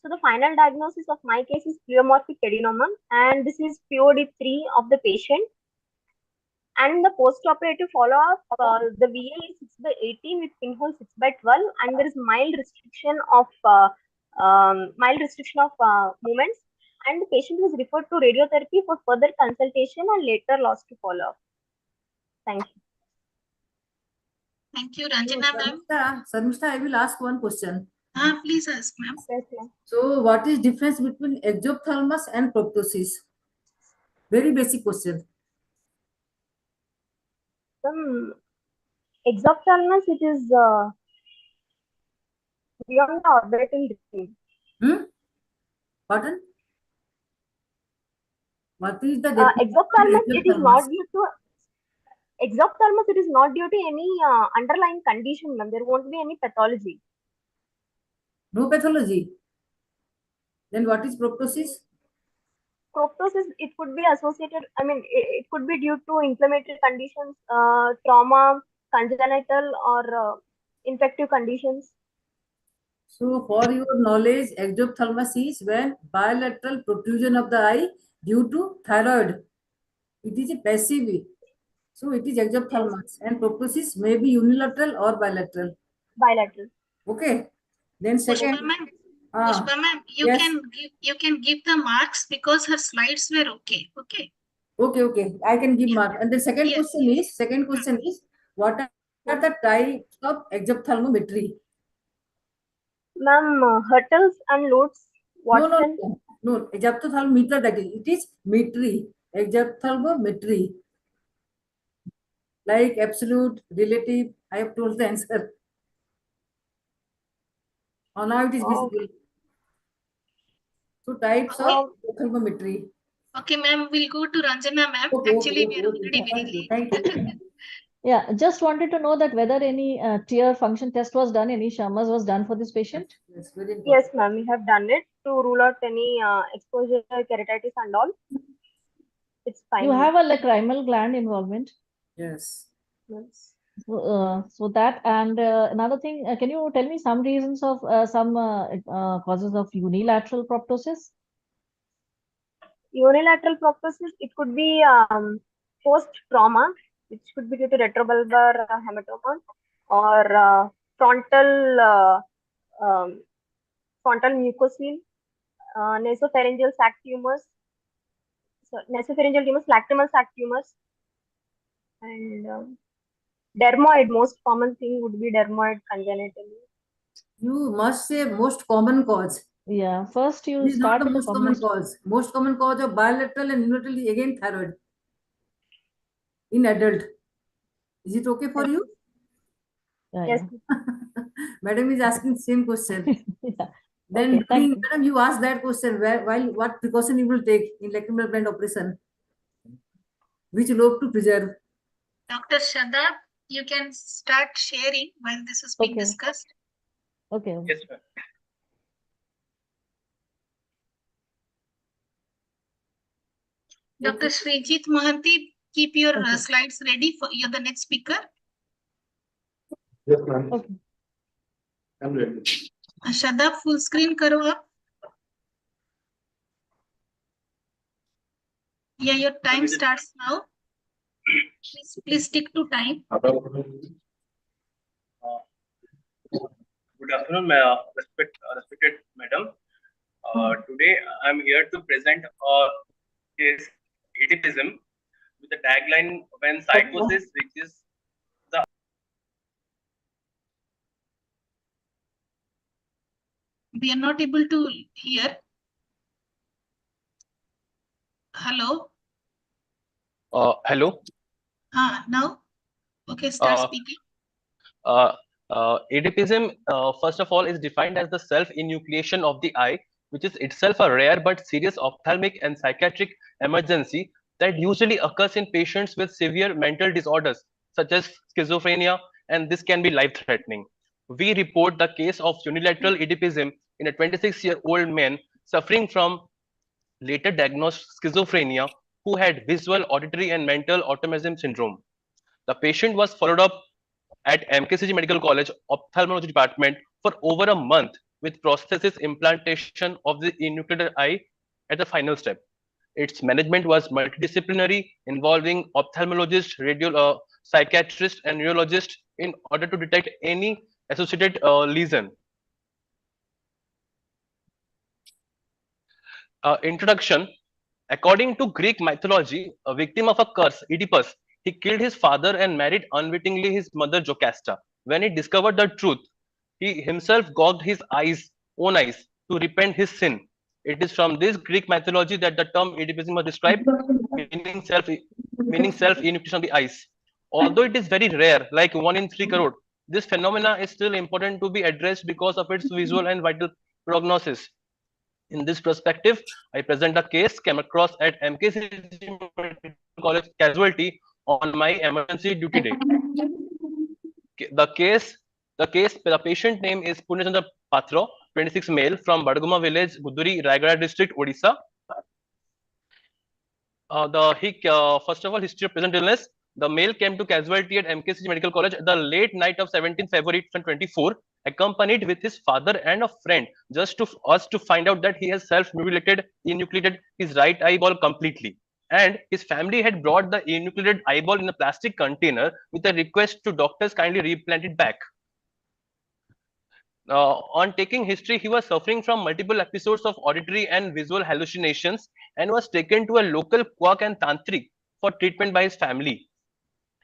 So the final diagnosis of my case is pleomorphic adenoma, and this is POD3 of the patient. And the post-operative follow-up, the VA is 6 by 18 with pinhole 6 by 12, and there is mild restriction of movements. And the patient was referred to radiotherapy for further consultation and later lost to follow-up. Thank you. Thank you, Ranjana ma'am. Sarmishta, I will ask one question. Please ask, ma'am. Yes, ma'am. So, what is difference between exophthalmos and proptosis? Very basic question. Exophthalmos, it is beyond the orbital rim. Pardon? What is the exophthalmos? It is not due to exophthalmos. It is not due to any underlying condition, ma'am. There won't be any pathology. No pathology. Then what is proptosis? Proptosis, it could be associated. I mean, it could be due to inflammatory conditions, trauma, congenital, or infective conditions. So, for your knowledge, exophthalmos is when bilateral protrusion of the eye due to thyroid. It is a passive. So, it is exophthalmos, and proptosis may be unilateral or bilateral. Bilateral. Okay. Then second. Pushpa ma'am, you can give the marks because her slides were okay. Okay. Okay. I can give mark. And the second question is, what are the types of exophthalmometry? Ma'am, Hurtels and Lutz, Watson. No. Exophthalmometer, that is, it is metry. Exophthalmometry. Like absolute, relative. I have told the answer. Oh, now it is visible. So types of exophthalmometry. Okay, ma'am, we'll go to Ranjana ma'am. Actually, we are already very late. Thank you. Yeah, just wanted to know that whether any tear function test was done, any Sharma's was done for this patient? Yes, ma'am, we have done it to rule out any exposure, keratitis and all. It's fine. You have a lacrimal gland involvement. Yes. So that, and another thing, can you tell me some reasons of some causes of unilateral proptosis? Unilateral proptosis, it could be post-trauma, which could be due to retrobulbar hematoma, or frontal mucosal, nasopharyngeal sac tumors, nasopharyngeal tumors, lacrimal sac tumors, and dermoid. Most common thing would be dermoid congenital. You must say most common cause. Yeah, first you This is not start the with most common cause. Most common cause of bilateral and unilateral is again thyroid in adult. Is it okay for you? Yes. Madam is asking same question. Yeah. Then Okay, thank you. madam, you asked that question, while what precaution you will take in lacrimal gland operation? Which lobe to preserve? Dr. Shadab, you can start sharing while this is being Okay. discussed. Okay. Yes, ma'am. Dr. Srijit Mohanty, keep your Okay. slides ready for you're the next speaker. Yes, ma'am. Okay. I'm ready. Shadab, full screen karo aap. Yeah, your time starts now. Please stick to time. Good afternoon, respected madam. Today I'm here to present case Oedipalism with the tagline when psychosis reaches the. We are not able to hear. Hello. Hello. Now. Okay, start speaking. Oedipalism, first of all, is defined as the self-enucleation of the eye, which is itself a rare but serious ophthalmic and psychiatric emergency that usually occurs in patients with severe mental disorders such as schizophrenia, and this can be life-threatening. We report the case of unilateral Oedipism in a 26-year-old man suffering from later diagnosed schizophrenia who had visual, auditory, and mental automatism syndrome. The patient was followed up at MKCG Medical College Ophthalmology Department for over a month with prosthesis implantation of the enucleated eye at the final step. Its management was multidisciplinary, involving ophthalmologist, psychiatrist, and neurologist in order to detect any associated lesion. Introduction. According to Greek mythology, a victim of a curse, Oedipus, he killed his father and married unwittingly his mother Jocasta. When he discovered the truth, he himself gouged his own eyes to repent his sin. It is from this Greek mythology that the term Oedipism was described, meaning self-enucleation of the eyes. Although it is very rare, like 1 in 3 crore, this phenomena is still important to be addressed because of its visual and vital prognosis. In this perspective, I present a case came across at MKCG Medical College casualty on my emergency duty day. The patient name is Punachandra Patro, 26 male from Badguma village, Guduri, Raigada district, Odisha. First of all, history of present illness. The male came to casualty at MKCG Medical College at the late night of 17th February 2024, accompanied with his father and a friend, just to us to find out that he has enucleated his right eyeball completely. And his family had brought the enucleated eyeball in a plastic container with a request to doctors kindly replant it back. On taking history, he was suffering from multiple episodes of auditory and visual hallucinations and was taken to a local quack and tantric for treatment by his family.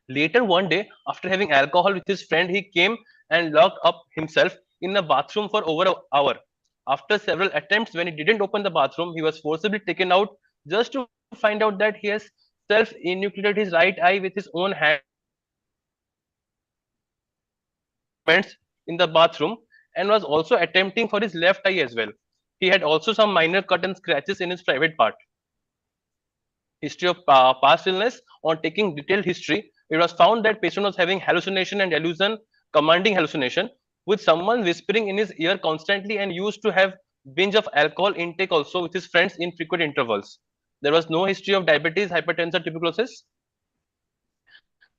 Later one day, after having alcohol with his friend, he came and locked up himself in the bathroom for over an hour. After several attempts, when he didn't open the bathroom, he was forcibly taken out just to find out that he has self-enucleated his right eye with his own hand in the bathroom, and was also attempting for his left eye as well. He had also some minor cut and scratches in his private part. History of past illness. On taking detailed history, it was found that patient was having hallucination and delusion, commanding hallucination, with someone whispering in his ear constantly, and used to have binge of alcohol intake also with his friends in frequent intervals. There was no history of diabetes, hypertension, tuberculosis.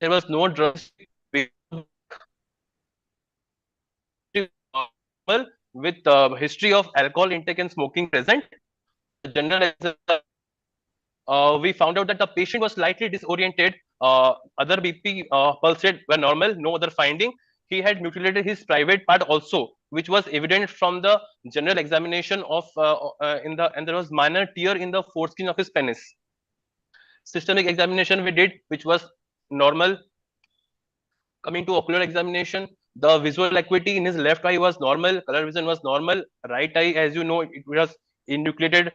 There was no drugs with history of alcohol intake and smoking present. General we found out that the patient was slightly disoriented. Other BP pulse rate were normal, no other finding. He had mutilated his private part also, which was evident from the general examination of and there was minor tear in the foreskin of his penis. Systemic examination we did, which was normal. Coming to ocular examination, the visual acuity in his left eye was normal, color vision was normal. Right eye, as you know, it was enucleated,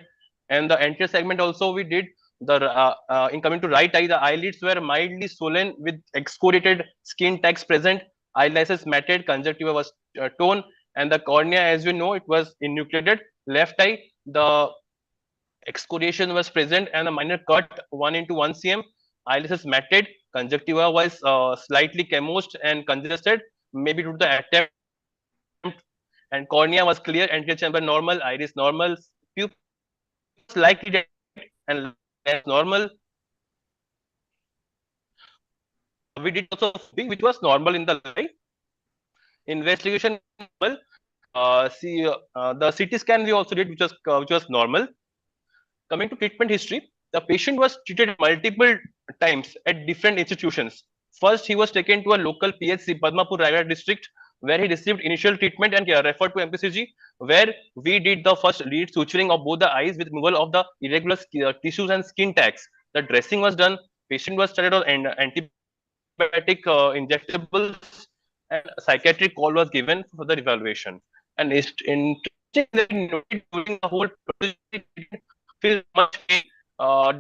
and the anterior segment also we did. In coming to right eye, the eyelids were mildly swollen with excoriated skin tags present. Eyelashes matted, conjunctiva was torn, and the cornea, as we know, it was enucleated. Left eye, the excoriation was present and a minor cut 1 into 1 cm. Eyelashes matted, conjunctiva was slightly chemosed and congested, maybe due to the attempt. And cornea was clear, anterior chamber normal, iris normal, pupil slightly dead and less normal. We did also which was normal in the eye. Investigation normal. The CT scan we also did, which was normal. Coming to treatment history, the patient was treated multiple times at different institutions. First, he was taken to a local PHC, Padmapur, Raigad district, where he received initial treatment and referred to MPCG, where we did the first lead suturing of both the eyes with removal of the irregular tissues and skin tags. The dressing was done. Patient was started on antibiotic injectables, and a psychiatric call was given for the evaluation. And during the whole feel much pain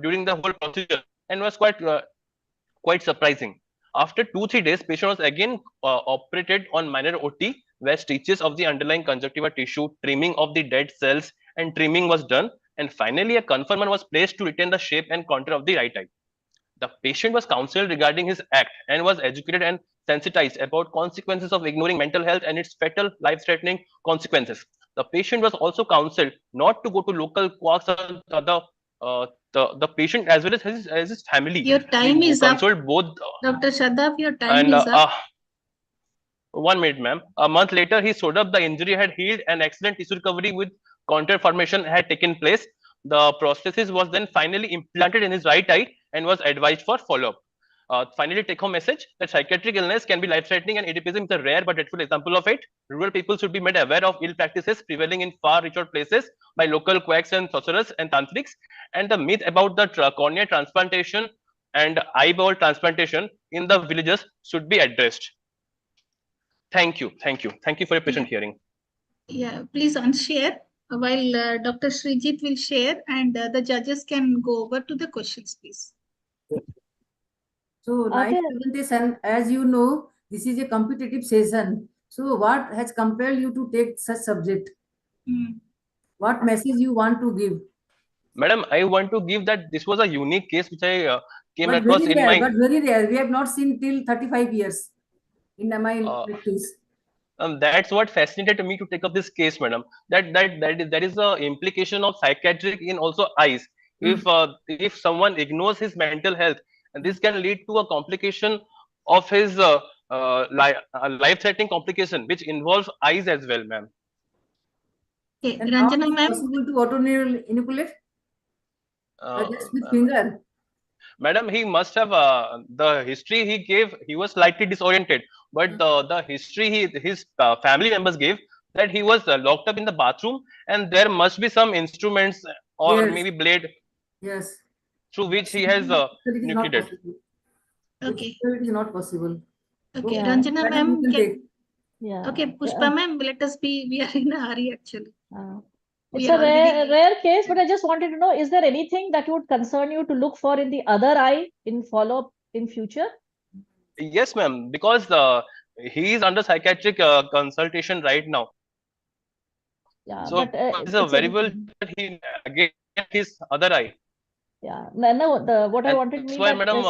during the whole procedure, and was quite surprising. After 2-3 days, patient was again operated on minor OT, where stitches of the underlying conjunctiva tissue, trimming of the dead cells, and trimming was done. And finally, a conformer was placed to retain the shape and contour of the right eye. The patient was counseled regarding his act and was educated and sensitized about consequences of ignoring mental health and its fatal, life-threatening consequences. The patient was also counseled not to go to local quacks or the patient as well as his family. Your time is up. Both, Dr. Shadab, your time is up. 1 minute, ma'am. A month later, he showed up. The injury had healed and excellent tissue recovery with contour formation had taken place. The prosthesis was then finally implanted in his right eye and was advised for follow-up. Finally, take-home message that psychiatric illness can be life-threatening and escapism is a rare but dreadful example of it. Rural people should be made aware of ill practices prevailing in far remote places by local quacks and sorcerers and tantrics, and the myth about the cornea transplantation and eyeball transplantation in the villages should be addressed. Thank you for your patient hearing. Yeah, please unshare while Dr. Srijit will share, and the judges can go over to the questions, please. So, nice presentation. As you know, this is a competitive session. So, what has compelled you to take such subject? What message you want to give? Madam, I want to give that this was a unique case which I came but across very in rare, my. But very rare. We have not seen till 35 years in my practice. That's what fascinated me to take up this case, madam. That is the implication of psychiatric in also eyes. If someone ignores his mental health, and this can lead to a complication of his life-threatening complication, which involves eyes as well, ma'am. Okay, and how is it possible to auto-inoculate? Just with finger. Madam, he must have the history he gave. He was slightly disoriented, but the history his family members gave that he was locked up in the bathroom, and there must be some instruments or maybe blade. Yes. Through which he has nucleated. Okay. It is not possible. Okay, Ranjana ma'am. Okay, Pushpa ma'am, let us be. We are in a hurry actually. It's a rare case, but I just wanted to know, is there anything that would concern you to look for in the other eye in follow-up in future? Yes, ma'am, because he is under psychiatric consultation right now. Yeah, so but it's a very well that he again his other eye. Yeah, no, what I wanted that's me why, that madam,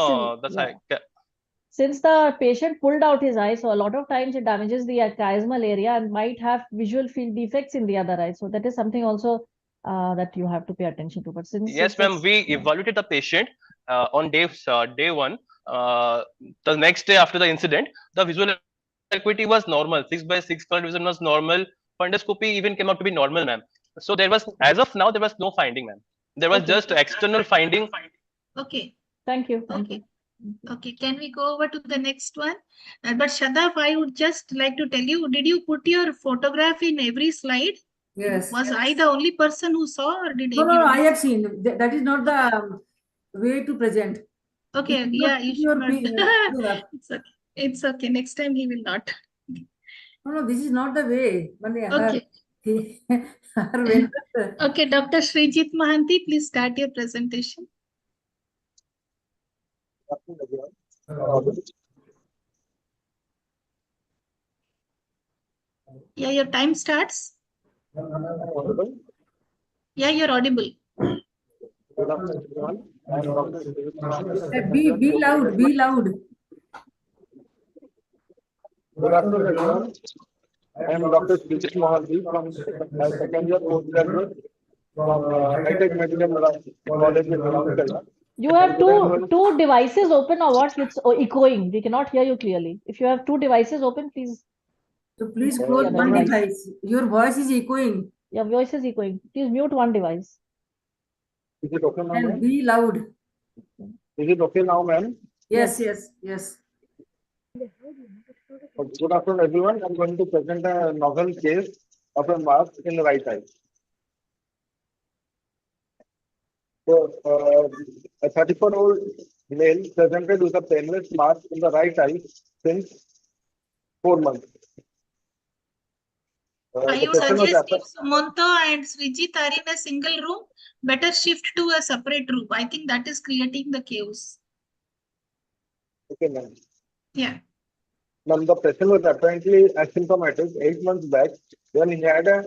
since the patient pulled out his eye, so a lot of times it damages the chiasmal area and might have visual field defects in the other eye. So that is something also that you have to pay attention to. But since yes, ma'am, we evaluated the patient on day 1. The next day after the incident, the visual acuity was normal. 6/6 color vision was normal. Fundoscopy even came out to be normal, ma'am. So there was, as of now, there was no finding, ma'am. There was just external finding. Okay. Thank you. Okay, can we go over to the next one? But Shadab, I would just like to tell you, did you put your photograph in every slide? Yes. Was I the only person who saw, or did No, I have seen. That is not the way to present. Okay, yeah, you should not. It's okay. Next time he will not. No, this is not the way. Okay. Okay, Dr. Srijit Mahanti, please start your presentation. Yeah, your time starts. Yeah, you're audible. Be loud, be loud. Good afternoon, everyone. I am Dr. Srijit Mohanty from second year postgraduate from High-Tech Medical College in Rourkela. You have two devices open or what? It's echoing. We cannot hear you clearly. If you have two devices open, please. So please close one device. Your voice is echoing. Your voice is echoing. Please mute one device. Is it okay now, And ma'am? be loud. Is it okay now, ma'am? Yes. Good afternoon, everyone. I'm going to present a novel case of a mask in the right eye. So, a 34-year-old male presented with a painless mask in the right eye since 4 months. I would suggest if Sumanto and Srijit are in a single room, better shift to a separate room. I think that is creating the chaos. Okay, ma'am. Yeah. Now, the patient was apparently asymptomatic 8 months back when he had a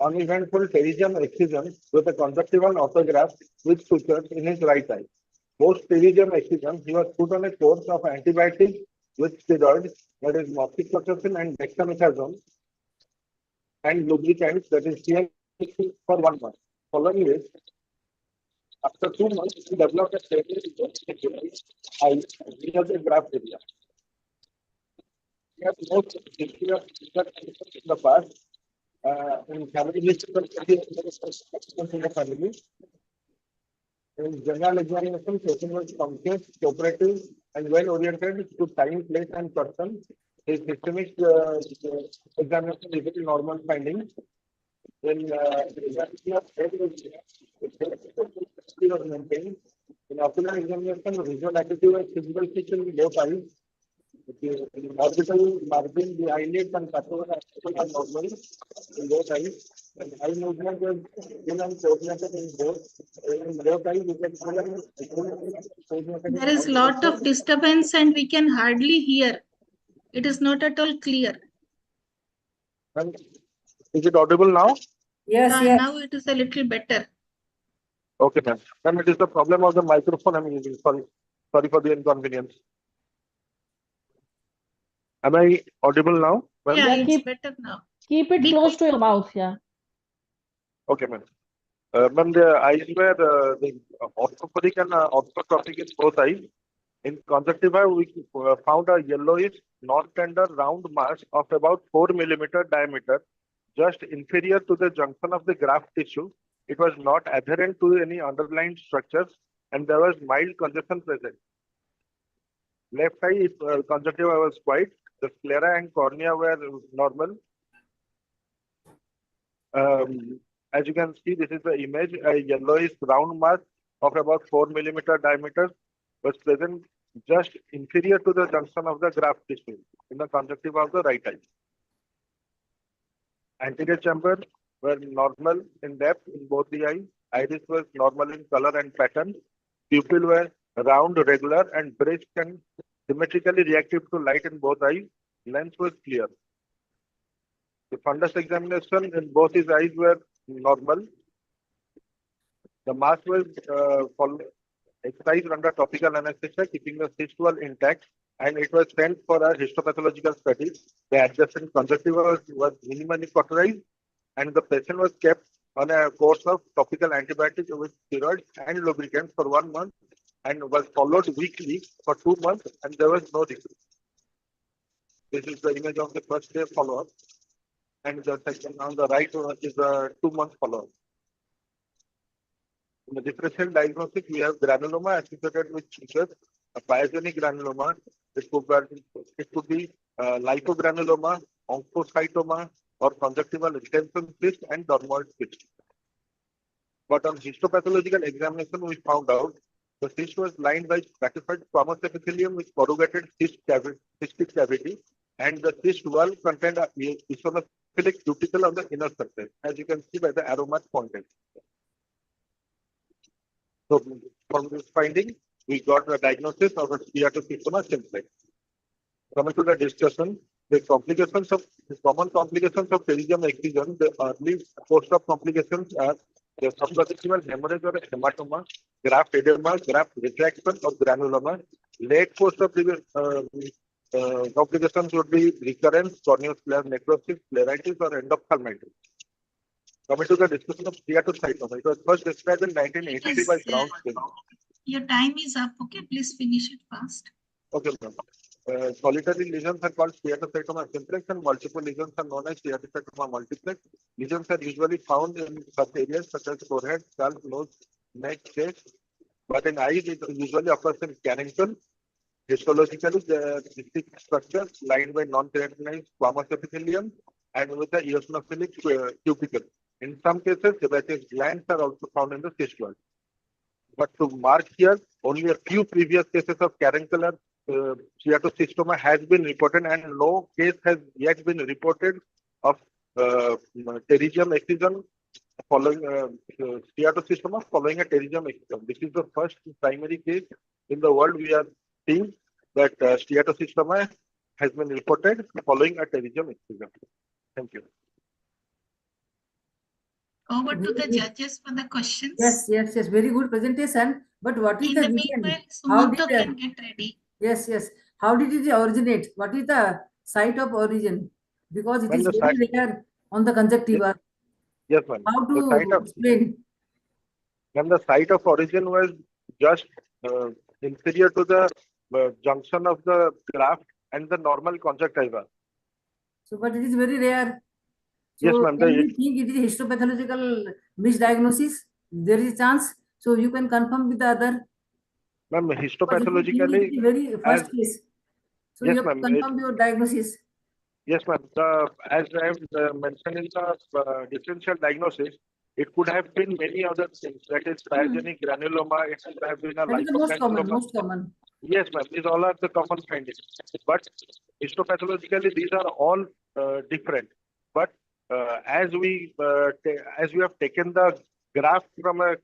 uneventful pterygium excision with a conjunctival autograph with sutures in his right eye. Post pterygium excision, he was put on a course of antibiotics with steroids, that is moxifloxacin and dexamethasone, and lubricants, that is TNC, for 1 month. Following this, after 2 months, he developed a stable eye near the graft area. We have no history of in the past. In family history in the family. In general examination, patient was conscious, cooperative, and well-oriented to time, place, and person. His systemic examination is a normal findings. In examination of head was maintained. In ocular examination, visual acuity was physical feature in both eyes. Orbital margin, the eyelids and papillae are normal in both eyes. And eye movement was in and coordinated in both. In both eyes, you can There is lot of disturbance and we can hardly hear. It is not at all clear. Is it audible now? Yes. Now it is a little better. Okay, ma'am. Then it is the problem of the microphone I'm using. Sorry for the inconvenience. Am I audible now? Yeah, it's better now. Keep it close to your mouth, yeah. Okay, ma'am. Ma'am, the eyes were the orthopedic and orthotropic in both eyes. In conjunctiva, we found a yellowish, non-tender round mass of about 4 millimeter diameter, just inferior to the junction of the graft tissue. It was not adherent to any underlying structures, and there was mild congestion present. Left eye conjunctiva was white. The sclera and cornea were normal. As you can see, this is the image. A yellowish round mass of about 4 millimeter diameter was present just inferior to the junction of the graft tissue in the conjunctiva of the right eye. Anterior chamber were normal in depth in both the eyes. Iris was normal in color and pattern. Pupil were round, regular, and brisk and symmetrically reactive to light in both eyes. Lens was clear. The fundus examination in both his eyes were normal. The mass was excised under topical anesthesia, keeping the cyst wall intact, and it was sent for a histopathological study. The adjacent conjunctiva was minimally cauterized, and the patient was kept on a course of topical antibiotics with steroids and lubricants for 1 month, and was followed weekly for 2 months, and there was no decrease. This is the image of the first day follow-up, and the second on the right is a 2-month follow-up. In the differential diagnosis, we have granuloma associated with tumors, a pyogenic granuloma. It could be lipogranuloma, oncocytoma, or conjunctival retention cyst and dermoid cyst. But on histopathological examination, we found out the cyst was lined by stratified squamous epithelium with corrugated cystic cavity, and the cyst wall contained a eosinophilic cuticle on the inner surface, as you can see by the arrow mark pointed. So, from this finding, we got a diagnosis of a steatocystoma simplex. Coming to the discussion, the common complications of pterygium excision, the early post-op complications are the subproximal hemorrhage or hematoma, graft edema, graft retraction or granuloma. Late post-op complications would be recurrence, corneoscleral necrosis, scleritis or endophthalmitis. Coming to the discussion of steatocytoma, it was first described in 1983 by Brown. Your time is up. Okay, please finish it fast. Okay, ma'am. Solitary lesions are called steatocytoma simplex and multiple lesions are known as steatocytoma multiplex. Lesions are usually found in such areas such as forehead, scalp, nose, neck, chest. But in eyes, it usually occurs in caruncle. Histologically, the distinct structure lined by non-keratinized squamous epithelium and with the eosinophilic cuticle. In some cases, sebaceous glands are also found in the fistula. But to mark here, only a few previous cases of caruncular steatocystoma has been reported, and no case has yet been reported of pterygium excision following steatocystoma following a pterygium excision. This is the first primary case in the world we are seeing that steatocystoma has been reported following a pterygium excision. Thank you. Over to the judges for the questions. Yes, very good presentation. But what is In the the reason? meanwhile, How Sumanto did can get ready. Yes. How did it originate? What is the site of origin? Because it When is the very site- rare on the conjunctiva. Yes, ma'am. How The to site of explain? when the site of origin was just inferior to the junction of the graft and the normal conjunctiva. So, but it is very rare. So, Yes, ma'am. can we think it is histopathological misdiagnosis? There is a chance. So, you can confirm with the other. Ma'am, But if you think histopathologically, it is very as first case. So, yes, you have to ma'am. confirm your diagnosis. Yes, ma'am. As I have mentioned in the differential diagnosis, it could have been many other things. That is pyogenic granuloma. It could have been a That is the most common. lipogranuloma. Most common. Yes, ma'am. These all are the common findings. But histopathologically, these are all different. But as we have taken the graft from a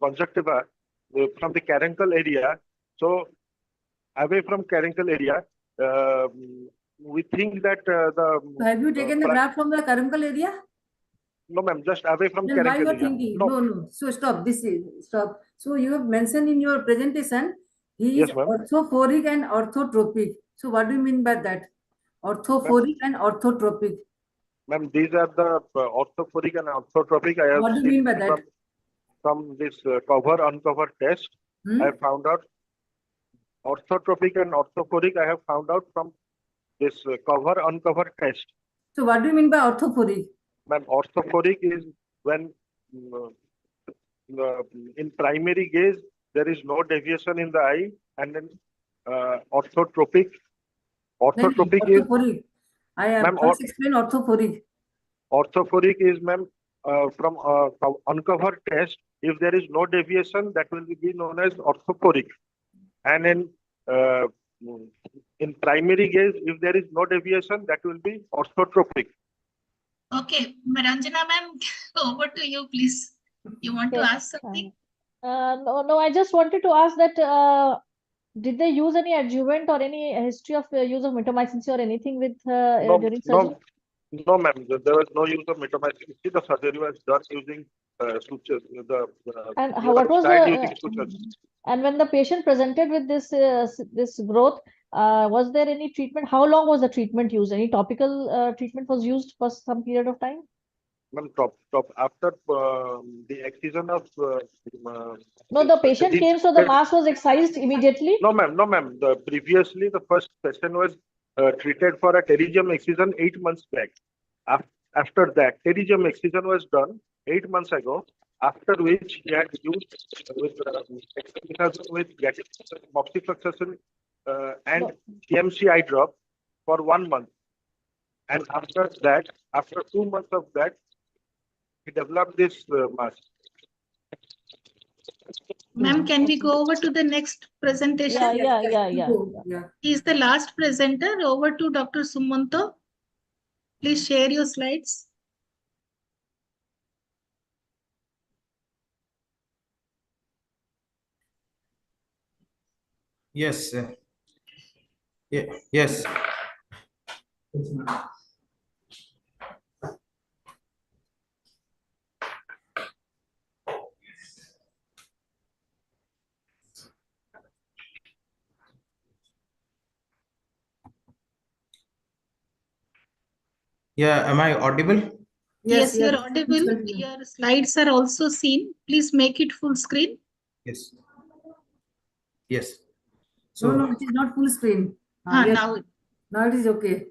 conjunctiva from the caruncle area, so away from caruncle area, we think that So, have you taken the graft from the caruncle area? no, ma'am, just away from Then why you caruncle are area. thinking? No. So stop. Stop. So you have mentioned in your presentation, he is Yes, ma'am. orthophoric and orthotropic. So what do you mean by that? Orthophoric and orthotropic. Ma'am, these are the orthophoric and orthotropic. I have What do you mean by that? From this cover uncover test. I have found out orthotropic and orthophoric. I have found out from this cover uncover test. So what do you mean by orthophoric? Ma'am, orthophoric is when in primary gaze there is no deviation in the eye, and then orthotropic. Orthotropic is orthophoric. I have first explain orthophoric. Orthophoric is, ma'am, from uncover test. If there is no deviation, that will be known as orthophoric. And in primary gaze, if there is no deviation, that will be orthotropic. Okay, Maranjana ma'am, over to you, please. You want to ask something? No, I just wanted to ask that did they use any adjuvant or any history of use of mitomycin C or anything with during surgery? No, ma'am. There was no use of mitomycin C. The surgery was done using sutures. And what was using sutures. And when the patient presented with this growth, was there any treatment? How long was the treatment used? Any topical treatment was used for some period of time? Ma'am, after the excision of no, the patient came, so the mass was excised immediately. No, ma'am. Previously, the first patient was treated for a pterygium excision 8 months back. After that, pterygium excision was done 8 months ago. After which he had used with moxifloxacin and TMC eye drop for 1 month. And after that, after 2 months of that, he developed this mass. Ma'am, can we go over to the next presentation? Yeah. He's the last presenter. Over to Dr. Sumanto. Please share your slides. Yes. Yes. Yeah, am I audible? Yes, Yes, you're yes. Please audible. continue. Your slides are also seen. Please make it full screen. Yes. Yes. No, no, So, it is not full screen. Yes. Now it is okay.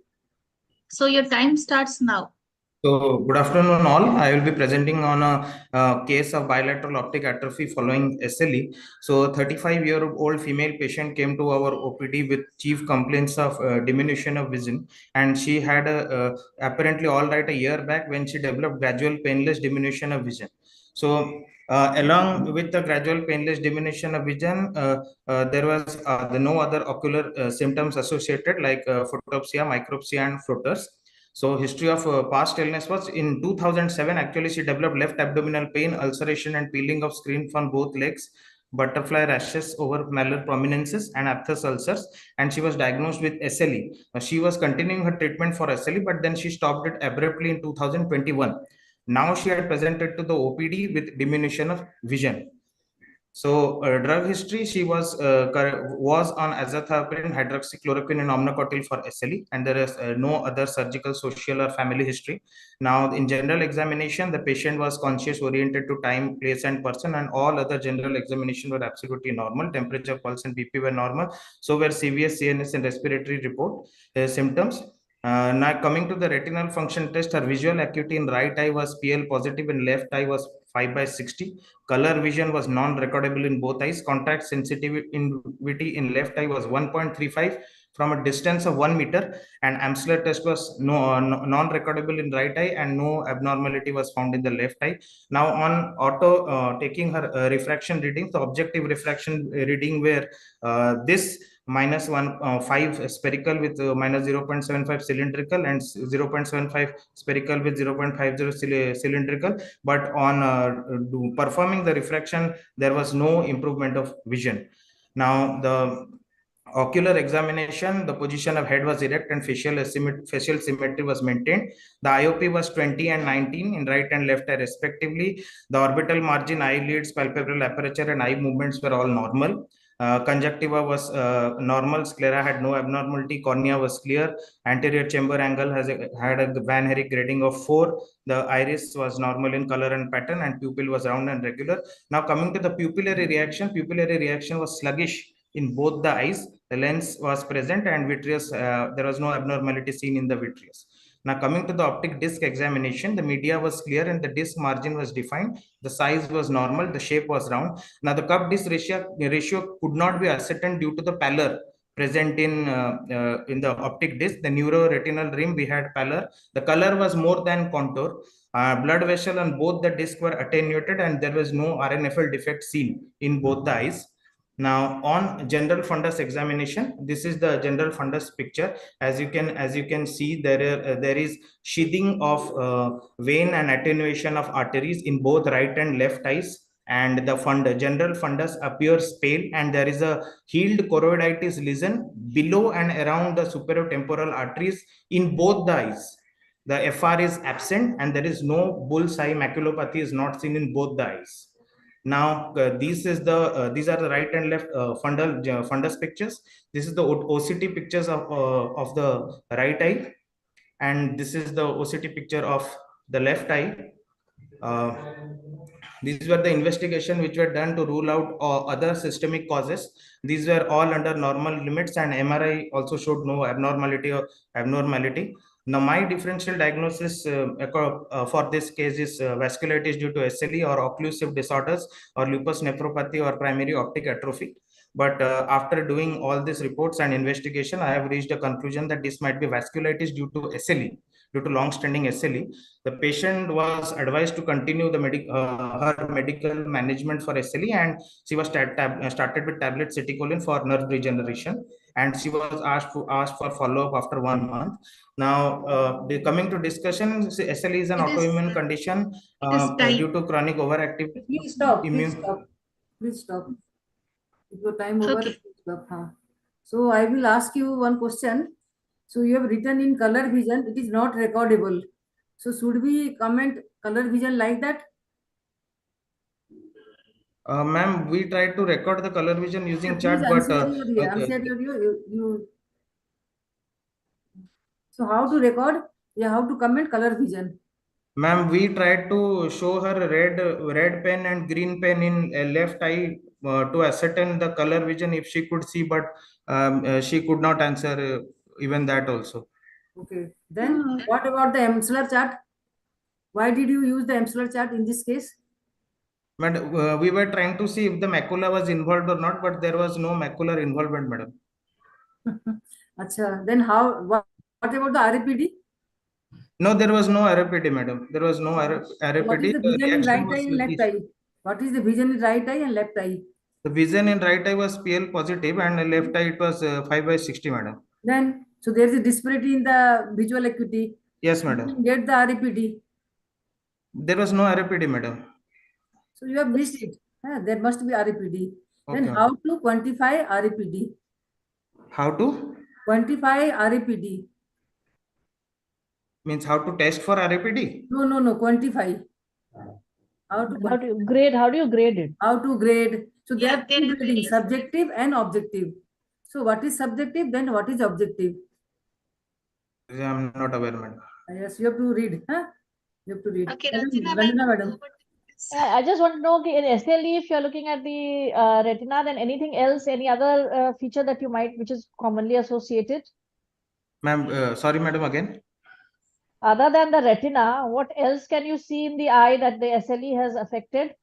So your time starts now. So, good afternoon, all. I will be presenting on a case of bilateral optic atrophy following SLE. So, 35-year-old female patient came to our OPD with chief complaints of diminution of vision, and she had apparently all right a year back when she developed gradual painless diminution of vision. So, along with the gradual painless diminution of vision, there was no other ocular symptoms associated like photopsia, micropsia, and floaters. So history of past illness was in 2007. Actually, she developed left abdominal pain, ulceration, and peeling of skin from both legs, butterfly rashes over malar prominences, and aphthous ulcers. And she was diagnosed with SLE. She was continuing her treatment for SLE, but then she stopped it abruptly in 2021. Now she had presented to the OPD with diminution of vision. So, drug history, she was on azathioprine, hydroxychloroquine, and omnicotil for SLE, and there is no other surgical, social, or family history. Now, in general examination, the patient was conscious, oriented to time, place, and person, and all other general examination were absolutely normal. Temperature, pulse, and BP were normal. So were CVS, CNS, and respiratory report symptoms. Now coming to the retinal function test, her visual acuity in right eye was PL positive and left eye was 5/60. Color vision was non-recordable in both eyes. Contact sensitivity in left eye was 1.35 from a distance of 1 meter, and Amsler test was non-recordable in right eye, and no abnormality was found in the left eye. Now on auto taking her refraction readings, the objective refraction reading where this -1.5 spherical with -0.75 cylindrical and 0.75 spherical with 0.50 cylindrical, but on performing the refraction there was no improvement of vision. Now the ocular examination, the position of head was erect and facial symmetry was maintained. The IOP was 20 and 19 in right and left eye respectively. The orbital margin, eyelids, palpebral aperture, and eye movements were all normal. Conjunctiva was normal. Sclera had no abnormality. Cornea was clear. Anterior chamber angle had a Van Herrick grading of 4. The iris was normal in color and pattern, and pupil was round and regular. Now coming to the pupillary reaction was sluggish in both the eyes. The lens was present and vitreous, there was no abnormality seen in the vitreous. Now coming to the optic disc examination, the media was clear and the disc margin was defined. The size was normal, the shape was round. Now the cup disc ratio could not be ascertained due to the pallor present in the optic disc. The neuroretinal rim, we had pallor. The color was more than contour. Blood vessel on both the disc were attenuated, and there was no RNFL defect seen in both the eyes. Now on general fundus examination, this is the general fundus picture. As you can see, there is sheathing of vein and attenuation of arteries in both right and left eyes, and the general fundus appears pale, and there is a healed choroiditis lesion below and around the superiotemporal arteries in both the eyes. The FR is absent, and there is no bull's-eye maculopathy is not seen in both the eyes. Now these are the right and left fundus pictures. This is the OCT pictures of the right eye, and this is the OCT picture of the left eye. These were the investigation which were done to rule out other systemic causes. These were all under normal limits, and MRI also showed no abnormality. Now, my differential diagnosis for this case is vasculitis due to SLE or occlusive disorders or lupus nephropathy or primary optic atrophy. But after doing all these reports and investigation, I have reached a conclusion that this might be vasculitis due to SLE, due to long-standing SLE. The patient was advised to continue her medical management for SLE, and she was started with tablet ceticolin for nerve regeneration, and she was asked for follow-up after 1 month. Now, coming to discussion, SLE is an autoimmune condition due to chronic overactive Please stop. immune. Please stop. If your time over, Okay. please So I will ask you one question. So you have written in color vision, it is not recordable. So should we comment color vision like that? Ma'am, we tried to record the color vision using Please chat, but answer you. So how to record? Yeah, how to comment color vision? ma'am, we tried to show her red pen and green pen in left eye to ascertain the color vision if she could see, but she could not answer even that also. Okay. Then what about the Emsler chart? Why did you use the Emsler chart in this case? Madam, we were trying to see if the macula was involved or not, but there was no macular involvement, madam. Acha, then what about the RAPD? No, there was no RAPD, madam. There was no RAPD. What is the vision in reaction right was eye and left sluggish. eye? What is the vision in right eye and left eye? The vision in right eye was PL positive and left eye it was 5/60, madam. Then, so there is a disparity in the visual acuity. Yes, You madam. can get the RAPD. There was no RAPD, madam. So you have missed it. There must be RAPD. Okay. Then how to quantify RAPD? How to? Quantify RAPD. Means how to test for RAPD? No, quantify. How to How do you grade? How do you grade it? How to grade? So there are two grading, subjective and objective. So what is subjective? Then what is objective? I'm not aware, madam. Yes, you have to read. Huh? You have to read. Okay, Ranjana madam. I just want to know, okay, in SLE, if you're looking at the retina, then anything else, any other feature that you might, which is commonly associated? Ma'am, sorry, madam, again. Other than the retina, what else can you see in the eye that the SLE has affected?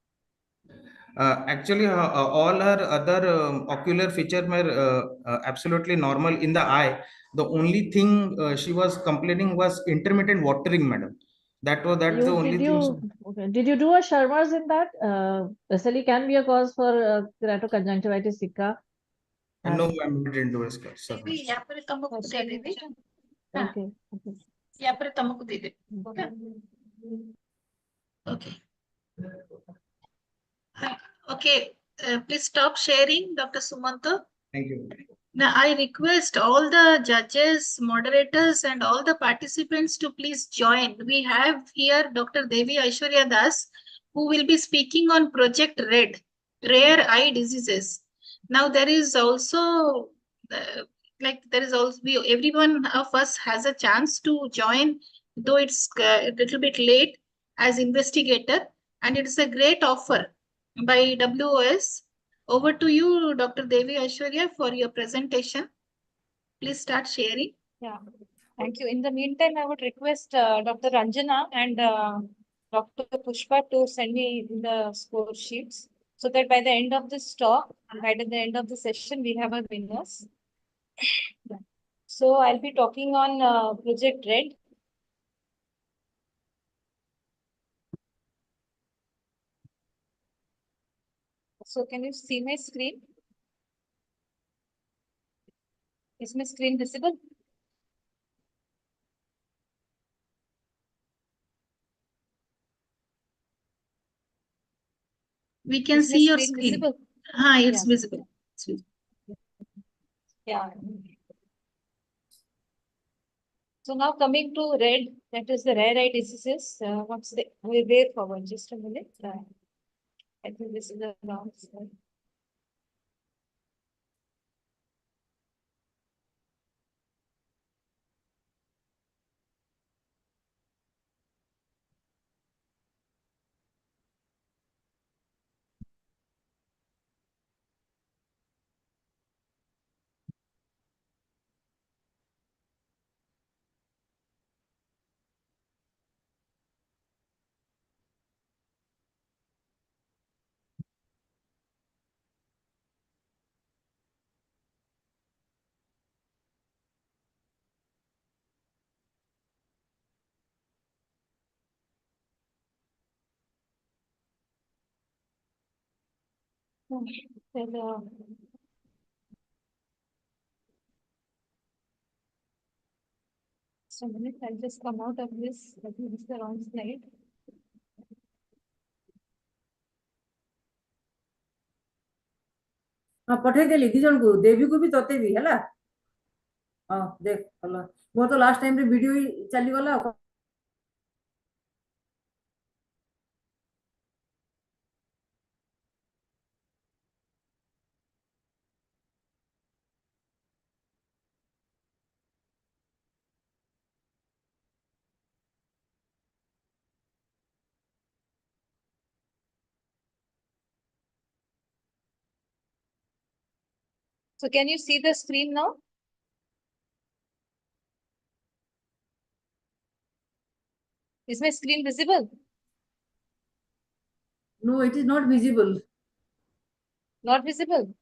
Actually, all her other ocular features were absolutely normal in the eye. The only thing she was complaining was intermittent watering, madam. That's the only thing. Okay. Did you do a Sharma's in that? SLE can be a cause for keratoconjunctivitis sicca. No, ma'am, we didn't do a sir. Okay. Okay. Okay, please stop sharing, Dr. Sumanto. Thank you. Now, I request all the judges, moderators, and all the participants to please join. We have here Dr. Devi Aishwarya Das, who will be speaking on Project RED, Rare Eye Diseases. Now, there is also, every one of us has a chance to join, though it's a little bit late as investigator, and it's a great offer by WOS. Over to you, Dr. Devi Aishwarya, for your presentation. Please start sharing. Yeah, thank you. In the meantime, I would request Dr. Ranjana and Dr. Pushpa to send me the score sheets so that by the end of this talk, by the end of the session, we have our winners. So I'll be talking on Project RED. So can you see my screen? Is my screen visible? We can see your screen. Visible? It's visible. It's visible. Yeah. So now coming to RED, that is the rare eye diseases. We'll wait forward just a minute. I think this is the wrong slide. So a minute, I'll just come out of this. I think this is the wrong slide. हाँ पठेदेली दी जन को देवी को भी तोते भी है हाँ देख भला वो तो लास्ट टाइम रे वीडियो ही चली गला So can you see the screen now? Is my screen visible? No, it is not visible. Not visible.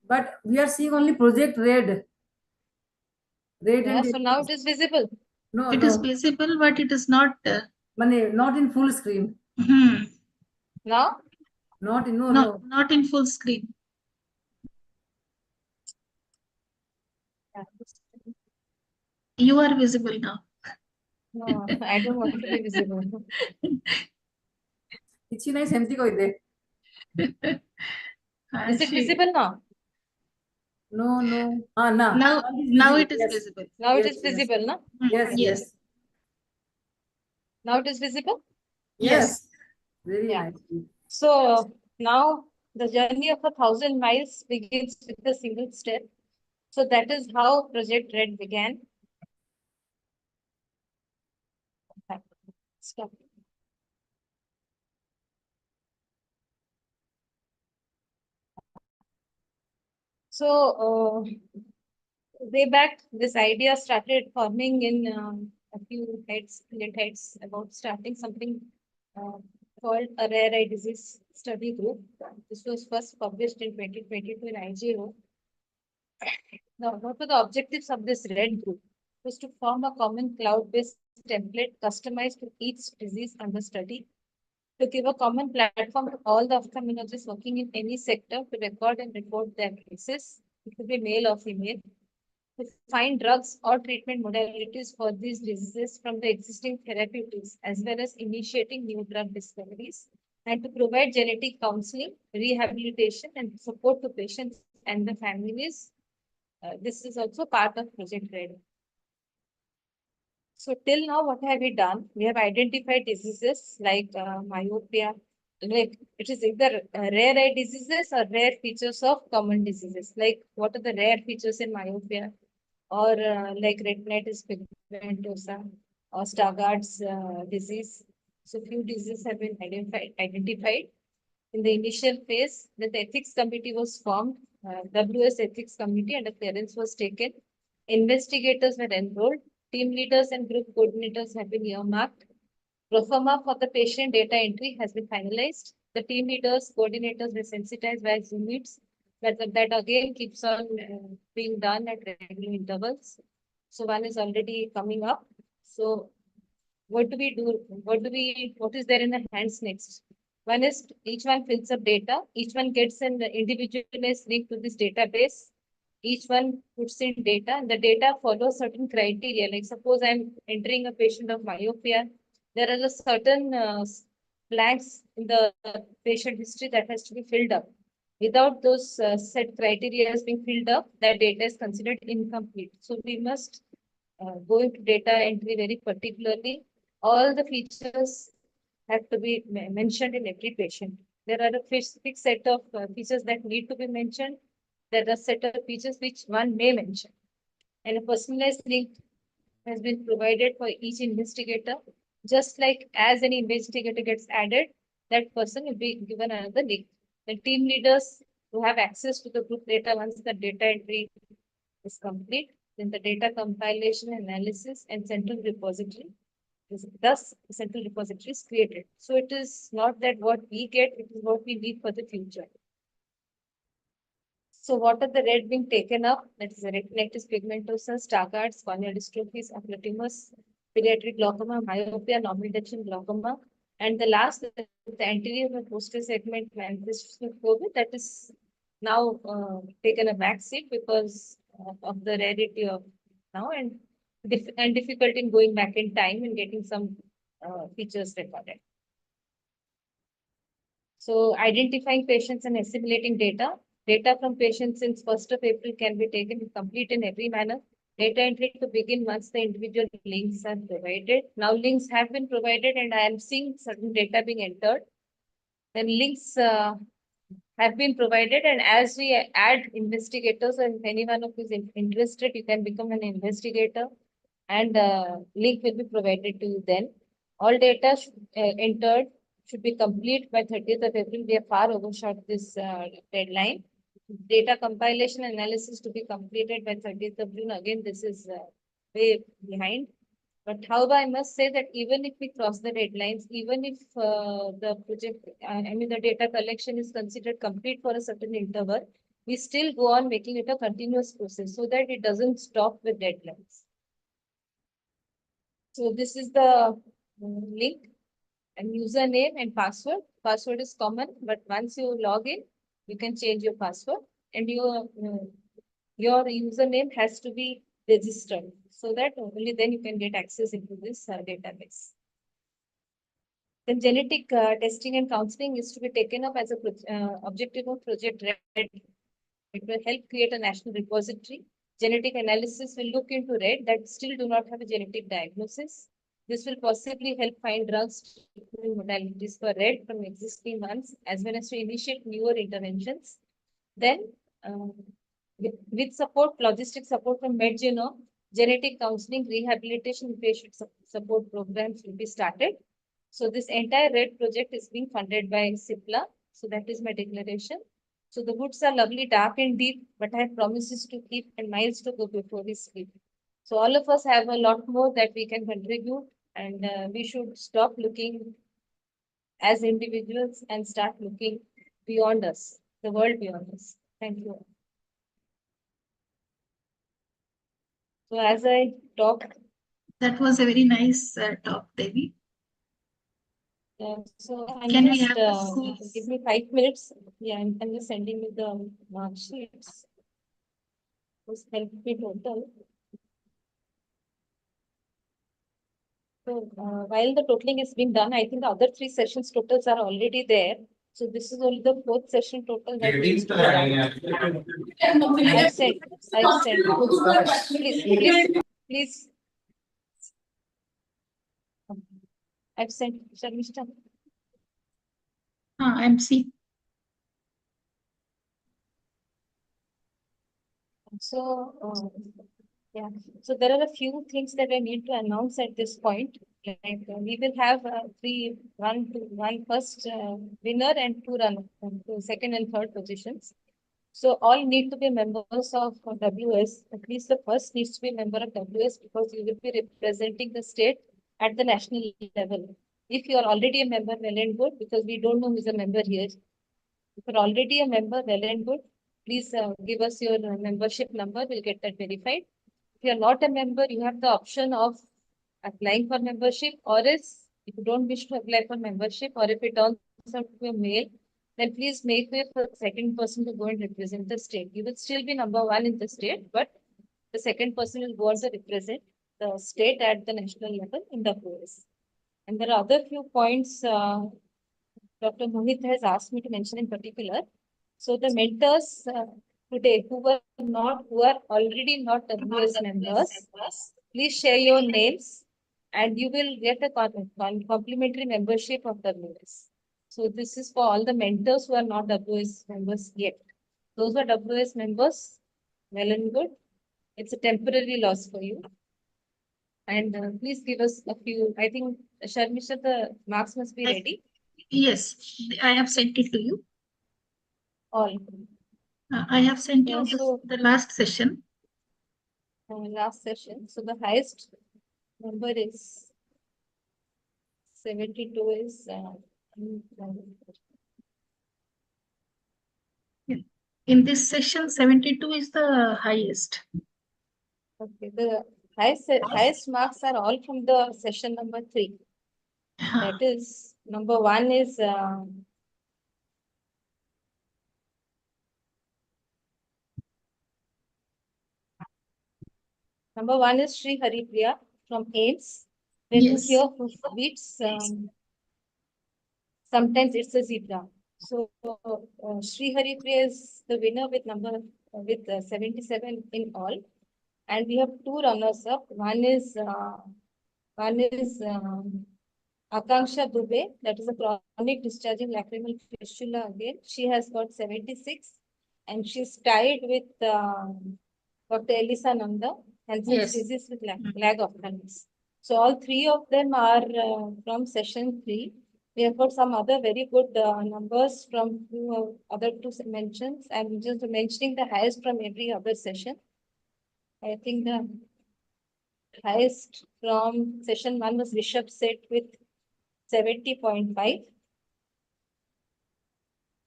But we are seeing only project red. Red Yeah, and so now it is visible. no, It no. is visible, but it is not. Not in full screen. Now? Not in No, not in full screen. You are visible now. No, I don't want to be visible. କିଛି ନାହିଁ ସେମିତି କହିଦେ Is it visible now? No, no. Ah, now. Now it is visible. Now it is visible, no? Yes, yes. Now it is visible? Yes. Very Yeah. nice. So now the journey of 1,000 miles begins with a single step. So that is how Project Red began. Stop. So way back, this idea started forming in a few heads, about starting something called a rare eye disease study group. This was first published in 2022 in IGO. Now, what were the objectives of this red group? Was to form a common cloud-based template customized to each disease under study, to give a common platform to all the ophthalmologists working in any sector to record and report their cases. It could be male or female. To find drugs or treatment modalities for these diseases from the existing therapeutics, as well as initiating new drug discoveries, and to provide genetic counseling, rehabilitation, and support to patients and the families. This is also part of Project Red. So till now, what have we done? We have identified diseases like myopia. Like it is either rare eye diseases or rare features of common diseases. Like what are the rare features in myopia? Or like retinitis pigmentosa or Stargardt's disease. So few diseases have been identified. In the initial phase, the ethics committee was formed, WS ethics committee, and a clearance was taken. Investigators were enrolled. Team leaders and group coordinators have been earmarked. Proforma for the patient data entry has been finalized. The team leaders, coordinators were sensitized by Zoom meets. That again keeps on being done at regular intervals. So one is already coming up. So what do we do? What is there in the hands next? One is each one fills up data. Each one gets an individualized link to this database. Each one puts in data, and the data follows certain criteria. Like suppose I'm entering a patient of myopia, there are a certain blanks in the patient history that has to be filled up. Without those set criteria being filled up, that data is considered incomplete. So we must go into data entry very particularly. All the features have to be mentioned in every patient. There are a fixed set of features that need to be mentioned. There are a set of features which one may mention. And a personalized link has been provided for each investigator. Just like as any investigator gets added, that person will be given another link. The team leaders who have access to the group data once the data entry is complete, then the data compilation, analysis, and central repository. Thus, the central repository is created. So it is not that what we get, it is what we need for the future. So what are the red being taken up? That is retinitis pigmentosa, Stargardt's, corneal dystrophies, ocular tumors, pediatric glaucoma, myopia, non-reduction glaucoma. And the last, the anterior and posterior segment manifestation of COVID, that is now taken a back seat because of the rarity of now and difficulty in going back in time and getting some features recorded. So identifying patients and assimilating data. Data from patients since 1st of April can be taken complete in every manner. Data entry to begin once the individual links are provided. Now links have been provided and I am seeing certain data being entered. Then links have been provided, and as we add investigators, and if anyone of you is interested, you can become an investigator, and link will be provided to you then. All data entered should be complete by 30th of April. We have far overshot this deadline. Data compilation analysis to be completed by 30th of June. Again, this is way behind. But however, I must say that even if we cross the deadlines, even if the project, the data collection is considered complete for a certain interval, we still go on making it a continuous process so that it doesn't stop with deadlines. So this is the link and username and password. Password is common, but once you log in, you can change your password and your username has to be registered so that only then you can get access into this database. Then genetic testing and counseling is to be taken up as a objective of Project RED. It will help create a national repository. Genetic analysis will look into RED that still do not have a genetic diagnosis. This will possibly help find drugs modalities for RED from existing ones, as well as to initiate newer interventions. Then, with support, logistic support from MedGenome, genetic counseling, rehabilitation, patient support programs will be started. So this entire RED project is being funded by CIPLA. So that is my declaration. So the woods are lovely, dark and deep, but I have promises to keep and miles to go before we sleep. So all of us have a lot more that we can contribute, and we should stop looking as individuals and start looking beyond us, the world beyond us. Thank you. So as I talk, that was a very nice talk, Devi. So I'm Can we just have give me 5 minutes. Yeah, I'm just sending you the mark sheets. Just help me total. So while the totaling is being done, I think the other 3 sessions totals are already there. So this is only the 4th session total that needs to be done. I've sent. Please. I've sent. Sharmishta. I'm seeing. So, yeah, so there are a few things that I need to announce at this point. Like we will have one first winner and 2 runners, second and third positions. So all need to be members of WS. At least the first needs to be a member of WS because you will be representing the state at the national level. If you are already a member, well and good, because we don't know who is a member here. If you're already a member, well and good. Please give us your membership number. We'll get that verified. If you're not a member, you have the option of applying for membership, or else if you don't wish to apply for membership, or if it turns out to be a male, then please make way for the second person to go and represent the state. You will still be number 1 in the state, but the second person will go on to represent the state at the national level in the WOS. And there are other few points Dr. Mohit has asked me to mention in particular. So the mentors today who are already not WS members, please share your names and you will get a complimentary membership of WS. So this is for all the mentors who are not WS members yet. Those who are WS members, well and good. It's a temporary loss for you. And please give us a few. I think, Sharmisha, the marks must be ready. Yes, I have sent it to you. All. I have sent you the last session. Last session. So the highest number is 72 is in this session, 72 is the highest. Okay, the highest marks are all from the session number 3. That is, number 1 is number 1 is Sri Haripriya from AIMS. When you hear beats, sometimes it's a zebra. So Sri Haripriya is the winner with 77 in all, and we have two runners up. One is Akanksha Dubey, that is a chronic discharging lacrimal fistula again. She has got 76, and she's tied with Dr. Elisa Nanda, and Yes. disease with lag ophthalmos. So all three of them are from session 3. We have got some other very good numbers from other two mentions. I'm just mentioning the highest from every other session. I think the highest from session 1 was Rishabh Set with 70.5.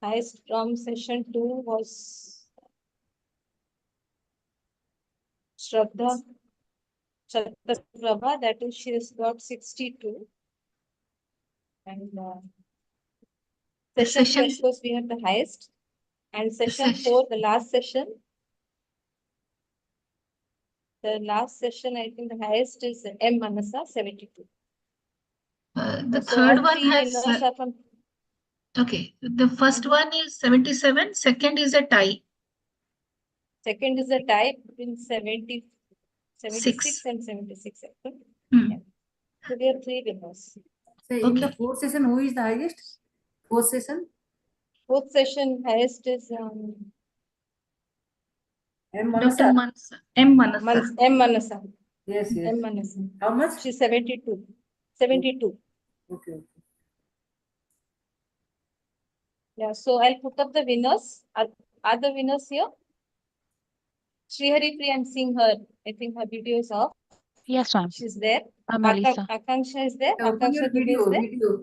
Highest from session 2 was Shraddha Prabha, that is, she has got 62. And session 2, of course, we have the highest. And session 4, the last session. The last session, I think the highest is M. Manasa, 72. The So third all one three has. winners are from. Okay, the first one is 77, second is a tie. Second is a tie between 76 and 76. Yeah. So we have three winners. So in the fourth session, who is the highest? Fourth session? Fourth session highest is M. Manasa. M. Manasa. M. Manasa. Yes, yes. M. Manasa. How much? She's 72. 72. Okay. Yeah, so I'll put up the winners. Are the winners here? Sri Haripriya, I'm seeing her. I think her video is off. Yes, ma'am. She's there. I'm Elisa. Akanksha is there. Open your Akanksha Dubey is there. video.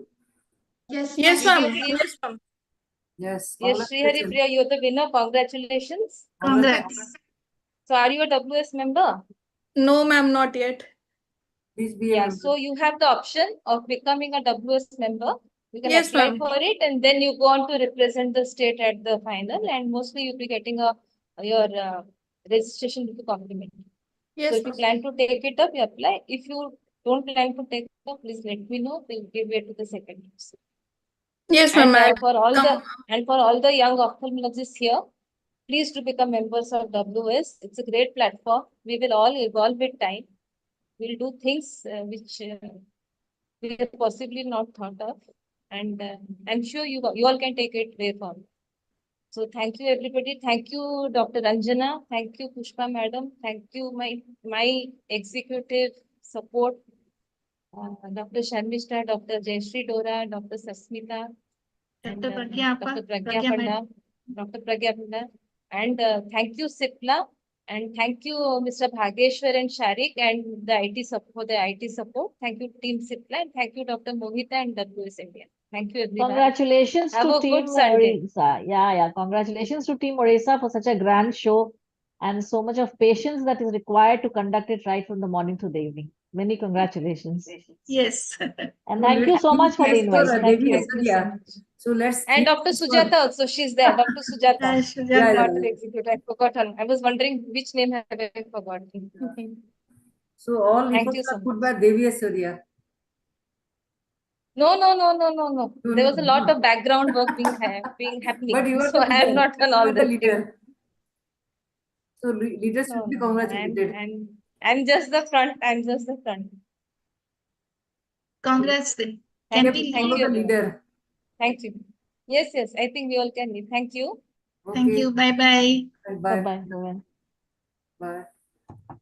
Yes, Video, ma'am. please. Yes, ma'am. Yes. Yes, Sri Haripriya, you're the winner. Congratulations. Congrats. So are you a WS member? No, ma'am, not yet. Please be Yeah, so you have the option of becoming a WS member. You can Yes, apply ma'am. for it, and then you go on to represent the state at the final, and mostly you'll be getting your registration with the compliment. Yes, So if you plan to take it up, you apply. If you don't plan to take it up, please let me know. We'll give it to the second person. Yes, And ma'am. for all the young ophthalmologists here, please do become members of WS. It's a great platform. We will all evolve with time. We'll do things which we have possibly not thought of, and I'm sure you all can take it way forward. So thank you, everybody. Thank you, Dr. Ranjana. Thank you, Pushpa Madam. Thank you, my executive support, Dr. Sharmishta, Dr. Jayashree Dora, Dr. Sasmita, and Dr. Pragya Dr. Pragya Pragya Panda, madam. Dr. Pragya Panda, and thank you, Sipla, and thank you, Mr. Bhageshwar and Sharik, and the IT support, Thank you, Team Sipla, and thank you, Dr. Mohita and WS India. Thank you, everyone. Congratulations Have to a Team good Sunday. Odissa. Yeah. Congratulations to Team Odissa for such a grand show and so much of patience that is required to conduct it right from the morning to the evening. Many congratulations. Yes. And thank you so much for the invite. Thank you. So let's. And Dr. Sujata also, she's there. Dr. Sujata. Yeah. Not to execute. I forgot her. I was wondering which name have I forgotten. Okay. So all Thank efforts you so are put by Devi Surya. No. There was a lot of background work being happening. But you are So the I have leader. not done You all are the this. leader. So leaders should be congratulated. I'm just the front. I'm just the front. Congrats then. Thank we you. follow the leader? Thank you. Yes. I think we all can leave. Thank you. Thank you. Bye-bye. Bye. Bye-bye. Bye.